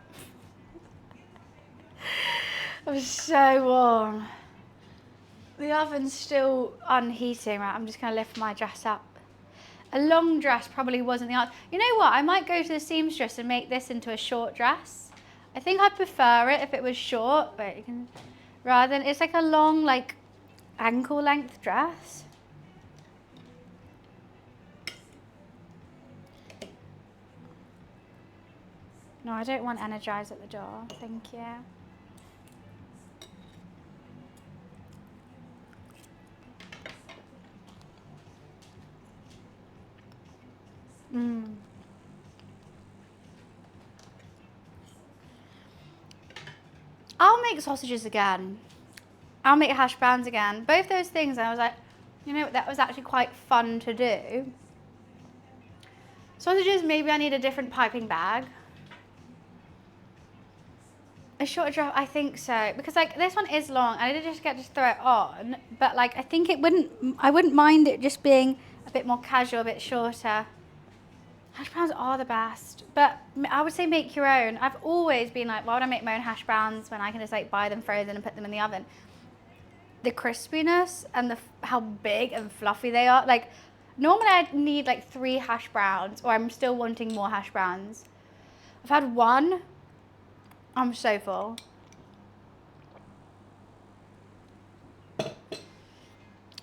S1: I'm so warm. The oven's still unheating, right? I'm just going to lift my dress up. A long dress probably wasn't the answer. You know what? I might go to the seamstress and make this into a short dress. I think I'd prefer it if it was short, but you can, rather than, it's like a long, like, ankle length dress. No, I don't want Energize at the door. Thank you. I'll make sausages again. I'll make hash browns again. Both those things, I was like, you know, that was actually quite fun to do. Sausages, maybe I need a different piping bag. A shorter dress, I think so. Because like this one is long, and I did just get to throw it on. But like, I think I wouldn't mind it just being a bit more casual, a bit shorter. Hash browns are the best, but I would say make your own. I've always been like, why would I make my own hash browns when I can just like buy them frozen and put them in the oven? the crispiness and how big and fluffy they are. Like, normally I'd need like 3 hash browns, or I'm still wanting more hash browns. I've had 1. I'm so full.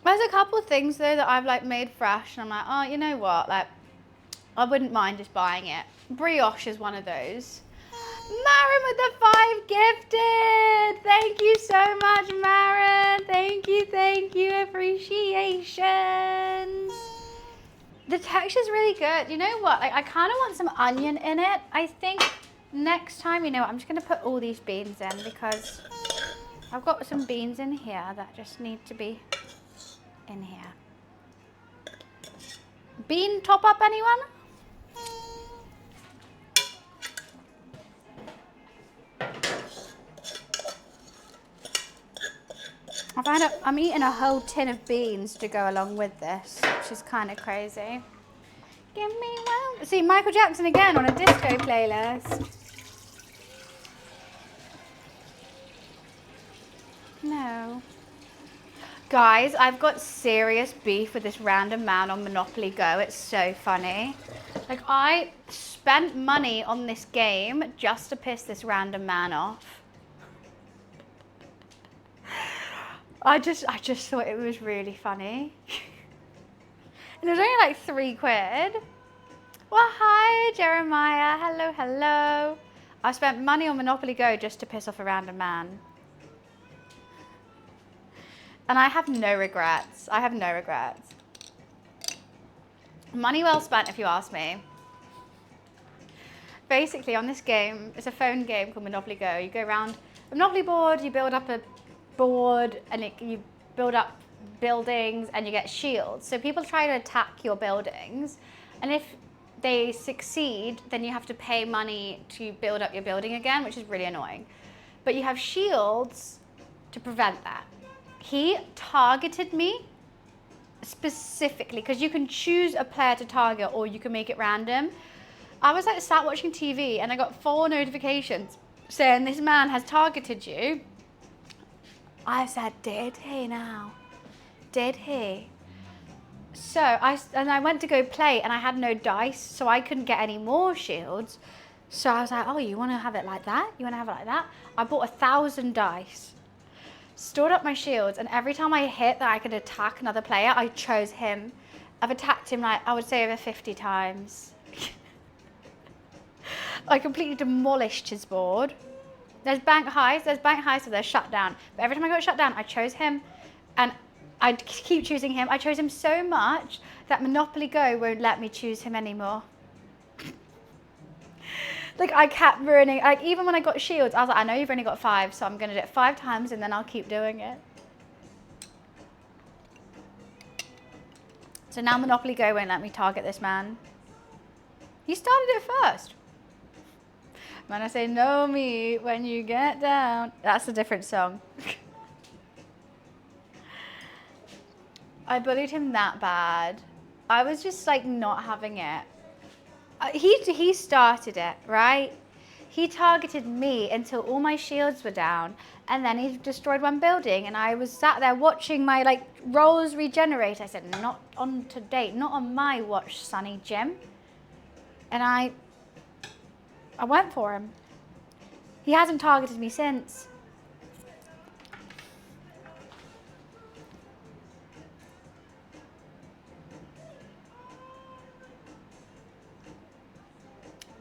S1: There's a couple of things though that I've like made fresh, and I'm like, oh, you know what? Like, I wouldn't mind just buying it. Brioche is one of those. Maren with the 5 gifted. Thank you so much, Maren. Thank you. Appreciations. The texture's really good. You know what? Like, I kind of want some onion in it. I think next time, you know what? I'm just going to put all these beans in because I've got some beans in here that just need to be in here. Bean top up, anyone? I'm eating a whole tin of beans to go along with this, which is kind of crazy. Give me one. See, Michael Jackson again on a disco playlist. No. Guys, I've got serious beef with this random man on Monopoly Go. It's so funny. Like, I spent money on this game just to piss this random man off. I just thought it was really funny. And it was only like £3. Well, hi, Jeremiah. Hello. I spent money on Monopoly Go just to piss off a random man. And I have no regrets. Money well spent, if you ask me. Basically, on this game, it's a phone game called Monopoly Go. You go around a Monopoly board, you build up a board, and you build up buildings, and you get shields. So people try to attack your buildings, and if they succeed, then you have to pay money to build up your building again, which is really annoying. But you have shields to prevent that. He targeted me specifically, because you can choose a player to target or you can make it random. I was like sat watching TV and I got 4 notifications saying this man has targeted you. I said, did he now? Did he? So I went to go play and I had no dice, so I couldn't get any more shields. So I was like, oh, you want to have it like that? I bought 1,000 dice, stored up my shields, and every time I hit that I could attack another player, I chose him. I've attacked him like, I would say, over 50 times. I completely demolished his board. There's bank highs, so they're shut down. But every time I got shut down, I chose him, and I'd keep choosing him. I chose him so much that Monopoly Go won't let me choose him anymore. Like, I kept ruining, like, even when I got shields, I was like, I know you've only got 5, so I'm going to do it 5 times, and then I'll keep doing it. So now Monopoly Go won't let me target this man. He started it first. When I say, know me when you get down. That's a different song. I bullied him that bad. I was just like not having it. He started it, right? He targeted me until all my shields were down, and then he destroyed one building, and I was sat there watching my like rolls regenerate. I said, not on to date, not on my watch, Sonny Jim. And I went for him. He hasn't targeted me since.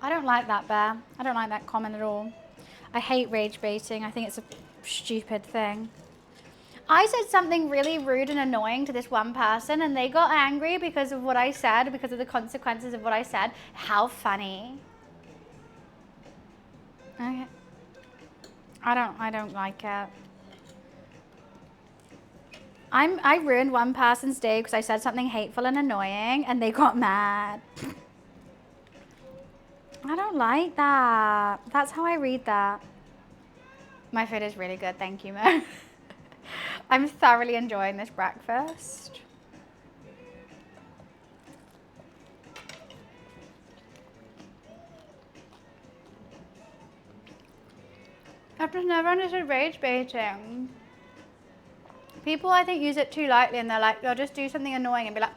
S1: I don't like that, Bear. I don't like that comment at all. I hate rage baiting. I think it's a stupid thing. I said something really rude and annoying to this one person, and they got angry because of what I said, because of the consequences of what I said. How funny. Okay. I don't like it. I ruined one person's day because I said something hateful and annoying, and they got mad. I don't like that. That's how I read that. My food is really good, thank you, Mo. I'm thoroughly enjoying this breakfast. I've just never understood rage baiting. People, I think, use it too lightly, and they'll just do something annoying and be like,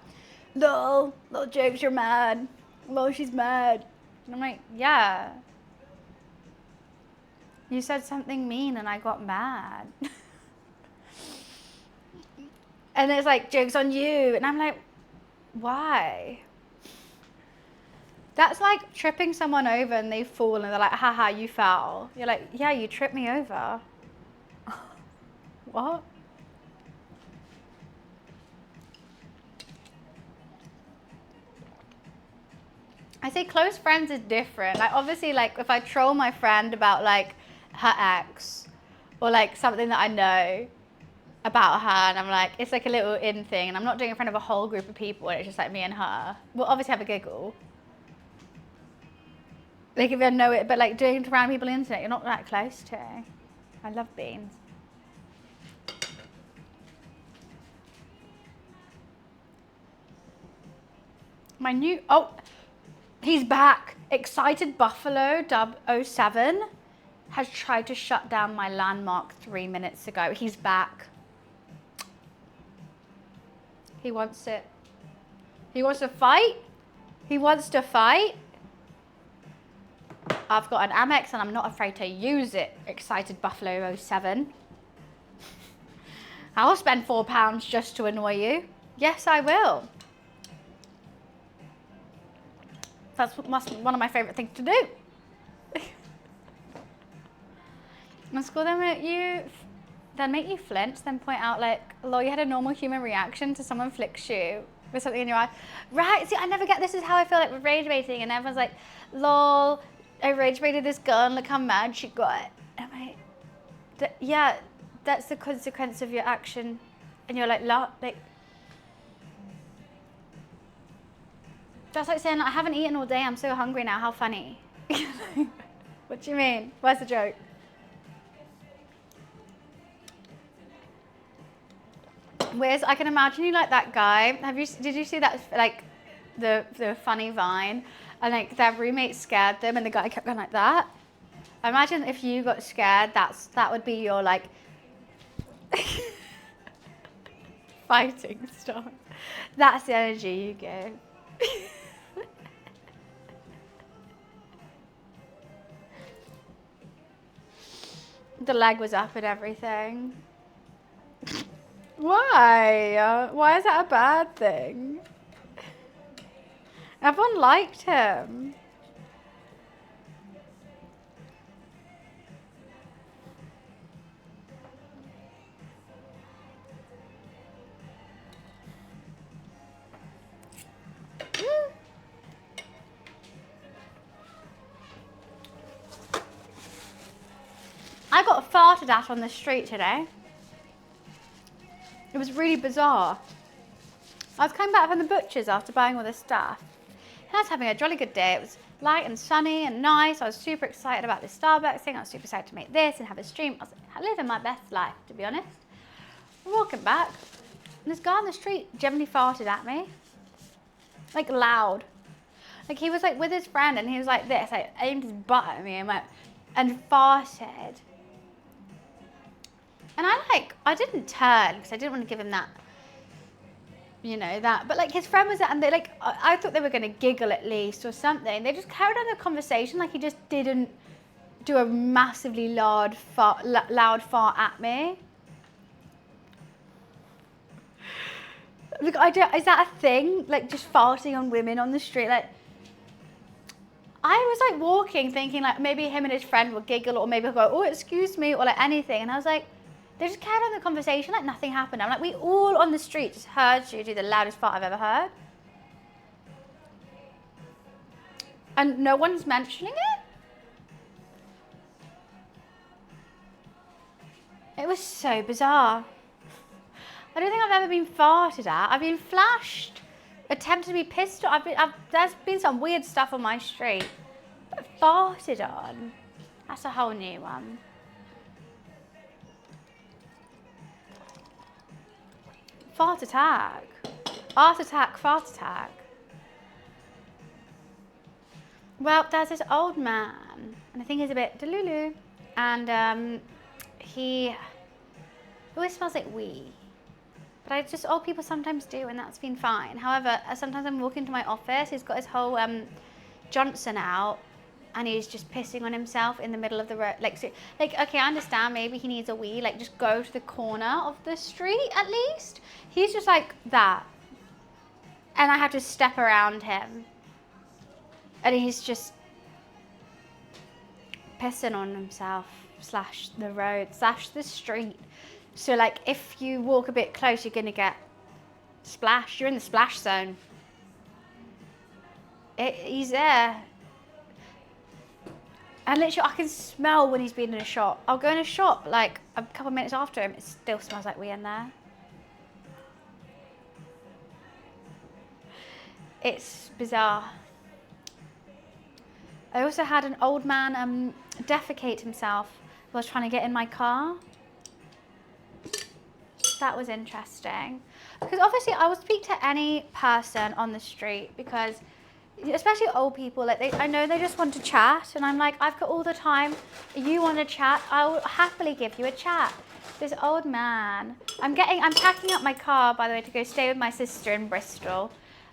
S1: lol, little jokes, you're mad. Lol, she's mad. And I'm like, yeah. You said something mean and I got mad. And it's like, joke's on you. And I'm like, why? That's like tripping someone over and they fall and they're like, haha, you fell. You're like, yeah, you tripped me over. What? I say close friends is different. Like, obviously, like, if I troll my friend about, like, her ex or, like, something that I know about her and I'm like, it's like a little in thing and I'm not doing it in front of a whole group of people and it's just, like, me and her. We'll obviously have a giggle. Like, if I know it, but, like, doing it around people on the internet, you're not that close to. I love beans. My new, oh, he's back. Excited Buffalo Dub 07 has tried to shut down my landmark 3 minutes ago. He's back. He wants it. He wants to fight. He wants to fight. I've got an Amex and I'm not afraid to use it. Excited Buffalo 07. I'll spend £4 just to annoy you. Yes, I will. That's one of my favourite things to do. In school, they make you flinch, then point out like, lol, you had a normal human reaction to someone flicks you with something in your eye. Right, see, I never get, this is how I feel like with rage baiting, and everyone's like, lol, I rage baited this girl and look how mad she got. And I'm like, yeah, that's the consequence of your action. And you're like, like, that's like saying, I haven't eaten all day, I'm so hungry now, how funny. What do you mean? Where's the joke? Whereas I can imagine you like that guy. Did you see that, like, the funny Vine? And like their roommate scared them and the guy kept going like that. Imagine if you got scared, that would be your like fighting style. That's the energy you give. The leg was up and everything. Why? Why is that a bad thing? Everyone liked him. I got farted at on the street today. It was really bizarre. I was coming back from the butcher's after buying all this stuff. And I was having a jolly good day. It was light and sunny and nice. I was super excited about this Starbucks thing. I was super excited to make this and have a stream. I was living my best life, to be honest. I'm walking back, and this guy on the street generally farted at me. Like, loud. Like, he was, like, with his friend, and he was like this. Like, aimed his butt at me and went, and farted. And I didn't turn, because I didn't want to give him that, you know, that. But, like, his friend was, and they, like, I thought they were going to giggle at least or something. They just carried on the conversation like he just didn't do a massively loud fart at me. Look, is that a thing? Like, just farting on women on the street? Like, I was, like, walking thinking, like, maybe him and his friend would giggle or maybe he'll go, oh, excuse me, or, like, anything. And I was like, they just carried on the conversation like nothing happened. I'm like, we all on the street just heard you do the loudest fart I've ever heard. And no one's mentioning it? It was so bizarre. I don't think I've ever been farted at. I've been flashed, attempted to be pissed off. There's been some weird stuff on my street. But farted on, that's a whole new one. Fart attack. Art attack, fart attack. Well, there's this old man, and I think he's a bit delulu, and he always smells like wee. But old people sometimes do, and that's been fine. However, sometimes I'm walking to my office, he's got his whole Johnson out, and he's just pissing on himself in the middle of the road. Like, so, like, okay, I understand maybe he needs a wee, like, just go to the corner of the street at least. He's just like that. And I have to step around him. And he's just pissing on himself, / the road, / the street. So, like, if you walk a bit close, you're going to get splashed. You're in the splash zone. He's there. And literally, I can smell when he's been in a shop. I'll go in a shop, like, a couple of minutes after him, it still smells like wee in there. It's bizarre. I also had an old man defecate himself while I was trying to get in my car. That was interesting. Because obviously I would speak to any person on the street, because especially old people, like I know they just want to chat, and I'm like, I've got all the time. You want to chat? I'll happily give you a chat. This old man, I'm packing up my car, by the way, to go stay with my sister in Bristol.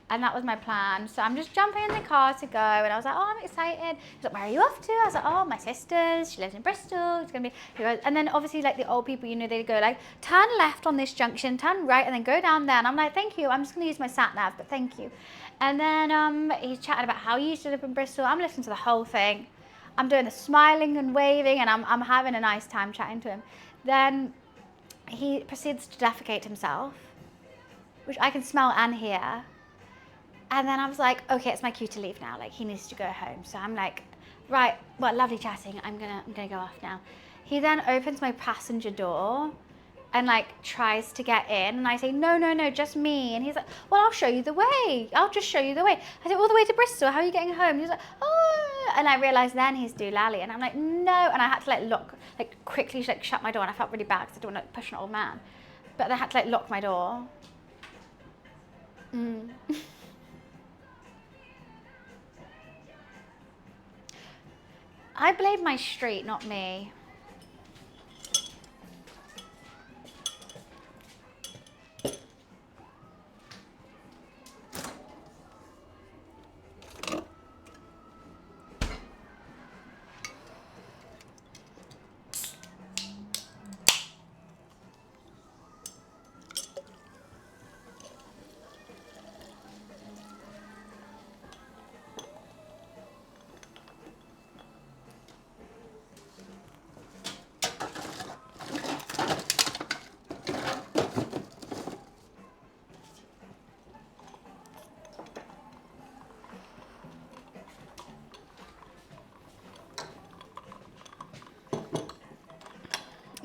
S1: And that was my plan. So I'm just jumping in the car to go, and I was like, oh, I'm excited. He's like, where are you off to? I was like, oh, my sister's. She lives in Bristol. It's gonna be. And then obviously, like the old people, you know, they go like, turn left on this junction, turn right, and then go down there. And I'm like, thank you. I'm just gonna use my sat nav, but thank you. And then he's chatting about how he used to live in Bristol. I'm listening to the whole thing. I'm doing the smiling and waving, and I'm having a nice time chatting to him. Then he proceeds to defecate himself, which I can smell and hear. And then I was like, okay, it's my cue to leave now. Like, he needs to go home. So I'm like, right, well, lovely chatting. I'm gonna go off now. He then opens my passenger door and like tries to get in. And I say, no, just me. And he's like, well, I'll show you the way. I'll just show you the way. I said, all the way to Bristol. How are you getting home? He's like, oh. And I realized then he's doolally. And I'm like, no. And I had to quickly shut my door. And I felt really bad because I don't want to push an old man. But I had to lock my door. I blame my street, not me.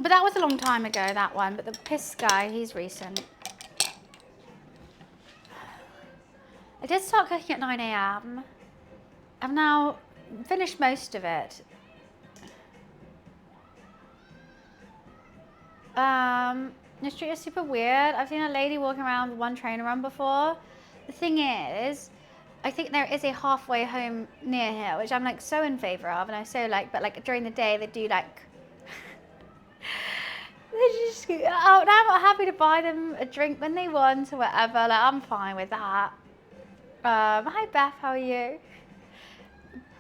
S1: But that was a long time ago, that one. But the piss guy, he's recent. I did start cooking at 9 a.m. I've now finished most of it. The street is super weird. I've seen a lady walking around with one trainer run before. The thing is, I think there is a halfway home near here, which I'm like so in favor of, and I so like, but like during the day they do like, they just, oh, now I'm not happy to buy them a drink when they want or whatever, like I'm fine with that. Hi Beth, how are you?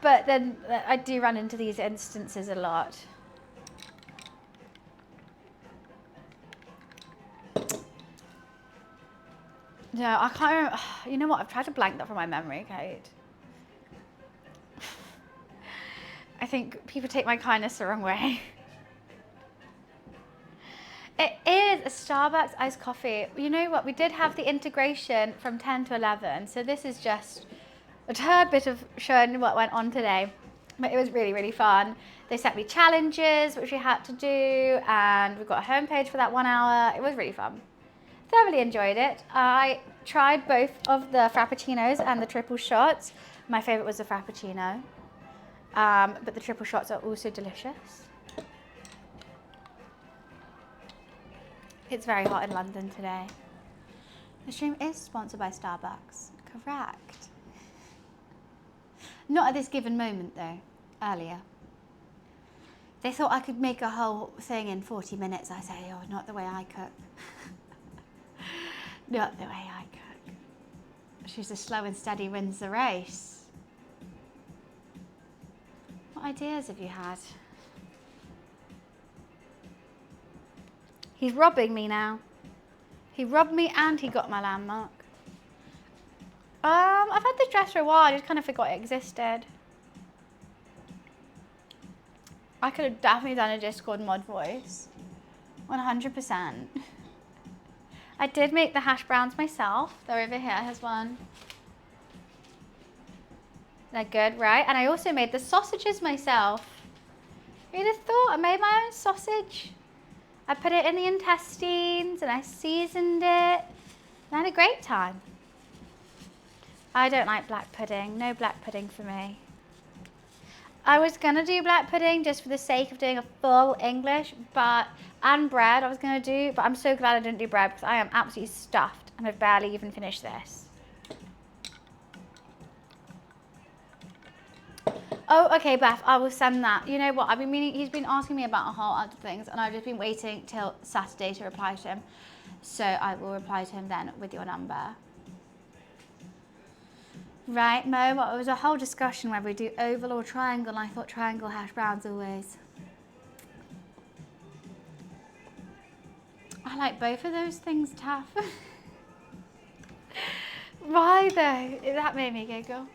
S1: But then I do run into these instances a lot. No, I can't remember. You know what? I've tried to blank that from my memory, Kate. I think people take my kindness the wrong way. It is a Starbucks iced coffee. You know what? We did have the integration from 10 to 11. So this is just a tad bit of showing what went on today. But it was really, really fun. They sent me challenges, which we had to do. And we got a homepage for that 1 hour. It was really fun. Thoroughly enjoyed it. I tried both of the Frappuccinos and the triple shots. My favorite was the Frappuccino. But the triple shots are also delicious. It's very hot in London today. The stream is sponsored by Starbucks. Correct. Not at this given moment though, earlier. They thought I could make a whole thing in 40 minutes. I say, oh, not the way I cook. Not the way I cook. She's a slow and steady wins the race. What ideas have you had? He's robbing me now. He robbed me and he got my landmark. I've had this dress for a while, I just kind of forgot it existed. I could have definitely done a Discord mod voice. 100%. I did make the hash browns myself. They're over here, here's one. They're good, right? And I also made the sausages myself. Who'd have thought? I made my own sausage. I put it in the intestines and I seasoned it. And I had a great time. I don't like black pudding. No black pudding for me. I was gonna do black pudding just for the sake of doing a full English, and bread I was gonna do, but I'm so glad I didn't do bread because I am absolutely stuffed and I've barely even finished this. Oh, okay, Beth, I will send that. You know what, I've been meaning, he's been asking me about a whole other things and I've just been waiting till Saturday to reply to him. So I will reply to him then with your number. Right, Mo, well, it was a whole discussion whether we do oval or triangle, and I thought triangle hash browns always. I like both of those things, Taff. Why though? That made me giggle.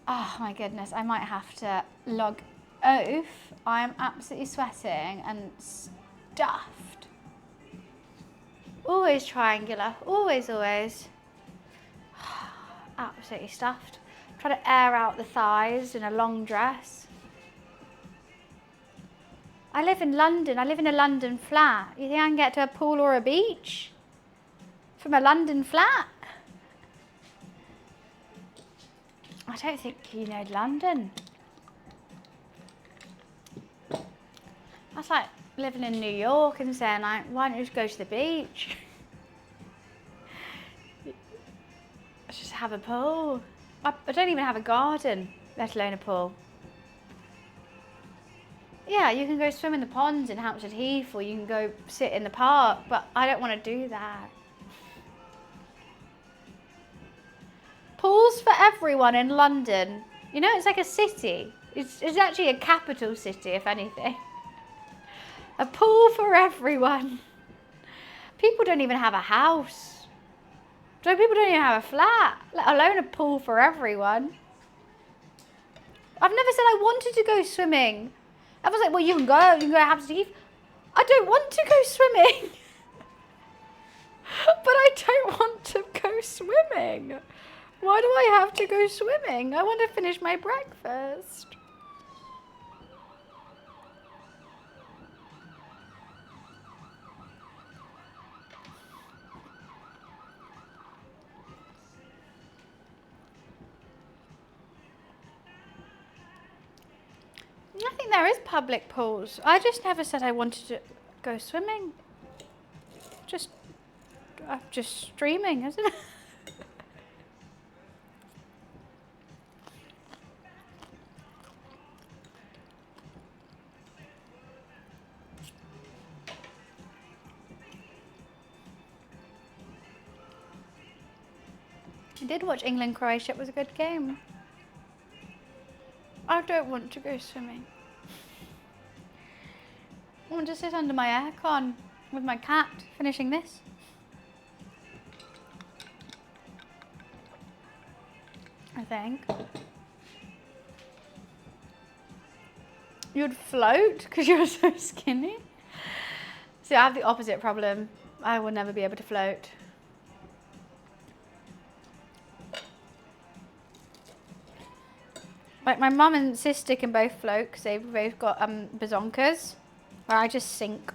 S1: Oh my goodness, I might have to log off. I am absolutely sweating and stuffed. Always triangular, always, always. Absolutely stuffed. Try to air out the thighs in a long dress. I live in London. I live in a London flat. You think I can get to a pool or a beach from a London flat? I don't think you know London. That's like living in New York and saying, like, why don't you just go to the beach? Just have a pool. I don't even have a garden, let alone a pool. Yeah, you can go swim in the ponds in Hampstead Heath or you can go sit in the park, but I don't want to do that. Pools for everyone in London. You know, it's like a city. It's actually a capital city, if anything. A pool for everyone. People don't even have a house. So people don't even have a flat, let alone a pool for everyone. I've never said I wanted to go swimming. I was like, well, you can go to Hampstead Heath. I don't want to go swimming. But I don't want to go swimming. Why do I have to go swimming? I want to finish my breakfast. I think there is public pools. I just never said I wanted to go swimming. Just streaming, isn't it? I did watch England-Croatia. It was a good game. I don't want to go swimming. I want to sit under my aircon with my cat finishing this. I think. You'd float because you're so skinny? See, I have the opposite problem. I will never be able to float. Like my mum and sister can both float because they've both got bazonkas, where I just sink.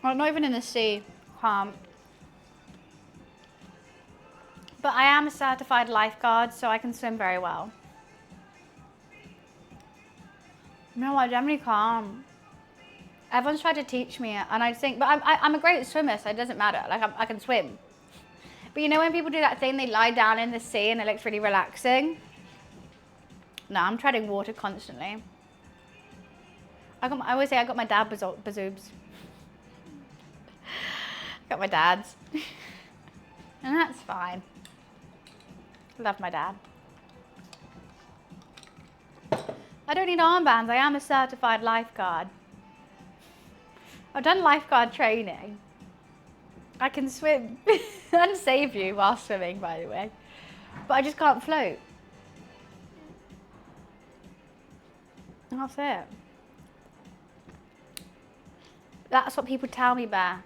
S1: Well, not even in the sea, can't. But I am a certified lifeguard, so I can swim very well. No, I generally can't. Everyone's tried to teach me it, and I think, but I'm a great swimmer, so it doesn't matter. Like, I can swim. But you know when people do that thing, they lie down in the sea and it looks really relaxing? No, I'm treading water constantly. I always say I got my dad bazoobs. Got my dad's. And that's fine. Love my dad. I don't need armbands. I am a certified lifeguard. I've done lifeguard training. I can swim and save you while swimming, by the way. But I just can't float. That's it. That's what people tell me, Bear.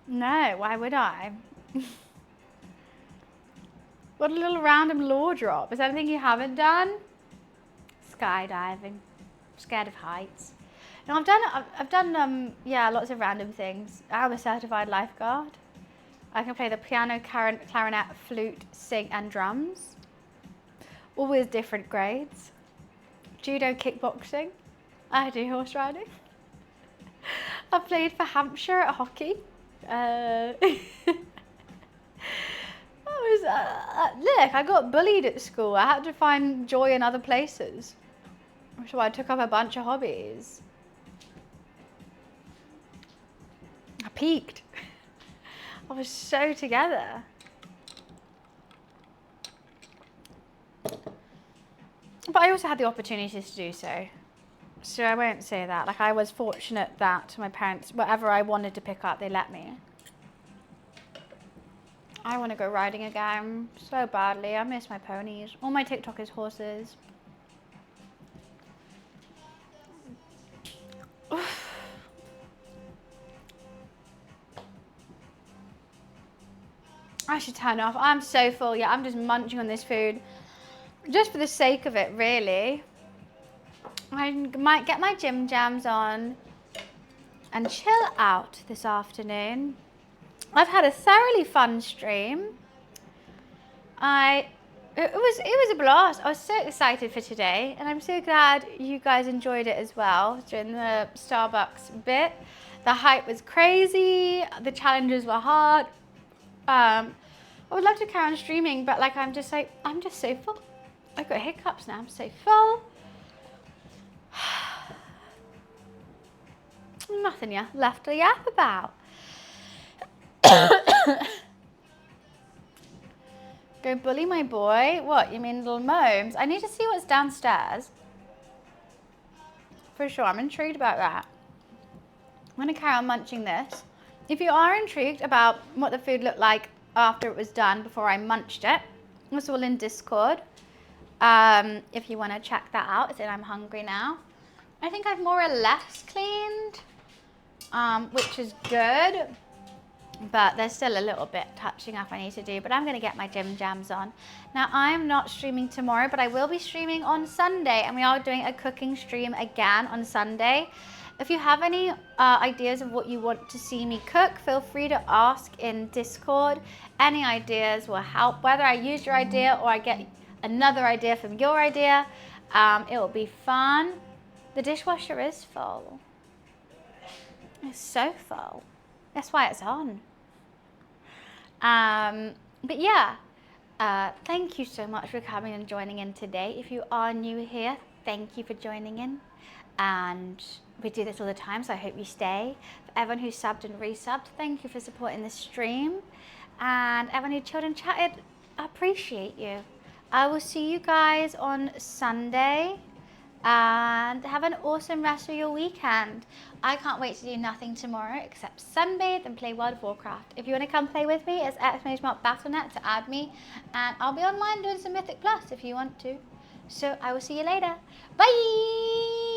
S1: No, why would I? What a little random law drop. Is there anything you haven't done? Skydiving. I'm scared of heights. No, I've done yeah, lots of random things. I'm a certified lifeguard. I can play the piano, clarinet, flute, sing and drums. All with different grades. Judo, kickboxing. I do horse riding. I played for Hampshire at hockey. Look, I got bullied at school. I had to find joy in other places. So I took up a bunch of hobbies. I peaked. I was so together. But I also had the opportunities to do so. So I won't say that. Like, I was fortunate that my parents, whatever I wanted to pick up, they let me. I want to go riding again so badly. I miss my ponies. All my TikTok is horses. I should turn off. I'm so full. Yeah, I'm just munching on this food. Just for the sake of it, really. I might get my gym jams on and chill out this afternoon. I've had a thoroughly fun stream. It was a blast. I was so excited for today, and I'm so glad you guys enjoyed it as well during the Starbucks bit. The hype was crazy. The challenges were hard. I would love to carry on streaming, but like I'm just so full. I've got hiccups now. I'm so full. Nothing left to yap about. Go bully my boy? What, you mean little Momes? I need to see what's downstairs. For sure, I'm intrigued about that. I'm going to carry on munching this. If you are intrigued about what the food looked like after it was done, before I munched it, it's all in Discord. If you want to check that out, it's in I'm Hungry Now. I think I've more or less cleaned, which is good. But there's still a little bit touching up I need to do, but I'm going to get my gym jams on. Now, I'm not streaming tomorrow, but I will be streaming on Sunday, and we are doing a cooking stream again on Sunday. If you have any ideas of what you want to see me cook, feel free to ask in Discord. Any ideas will help, whether I use your idea or I get another idea from your idea. It will be fun. The dishwasher is full. It's so full. That's why it's on. But yeah, thank you so much for coming and joining in today. If you are new here, thank you for joining in. And we do this all the time, so I hope you stay. For everyone who subbed and resubbed, thank you for supporting the stream. And everyone who chilled and chatted, I appreciate you. I will see you guys on Sunday. And have an awesome rest of your weekend. I can't wait to do nothing tomorrow except sunbathe and play World of Warcraft. If you want to come play with me, it's !Battle.net to add me, and I'll be online doing some Mythic Plus if you want to. So I will see you later. Bye!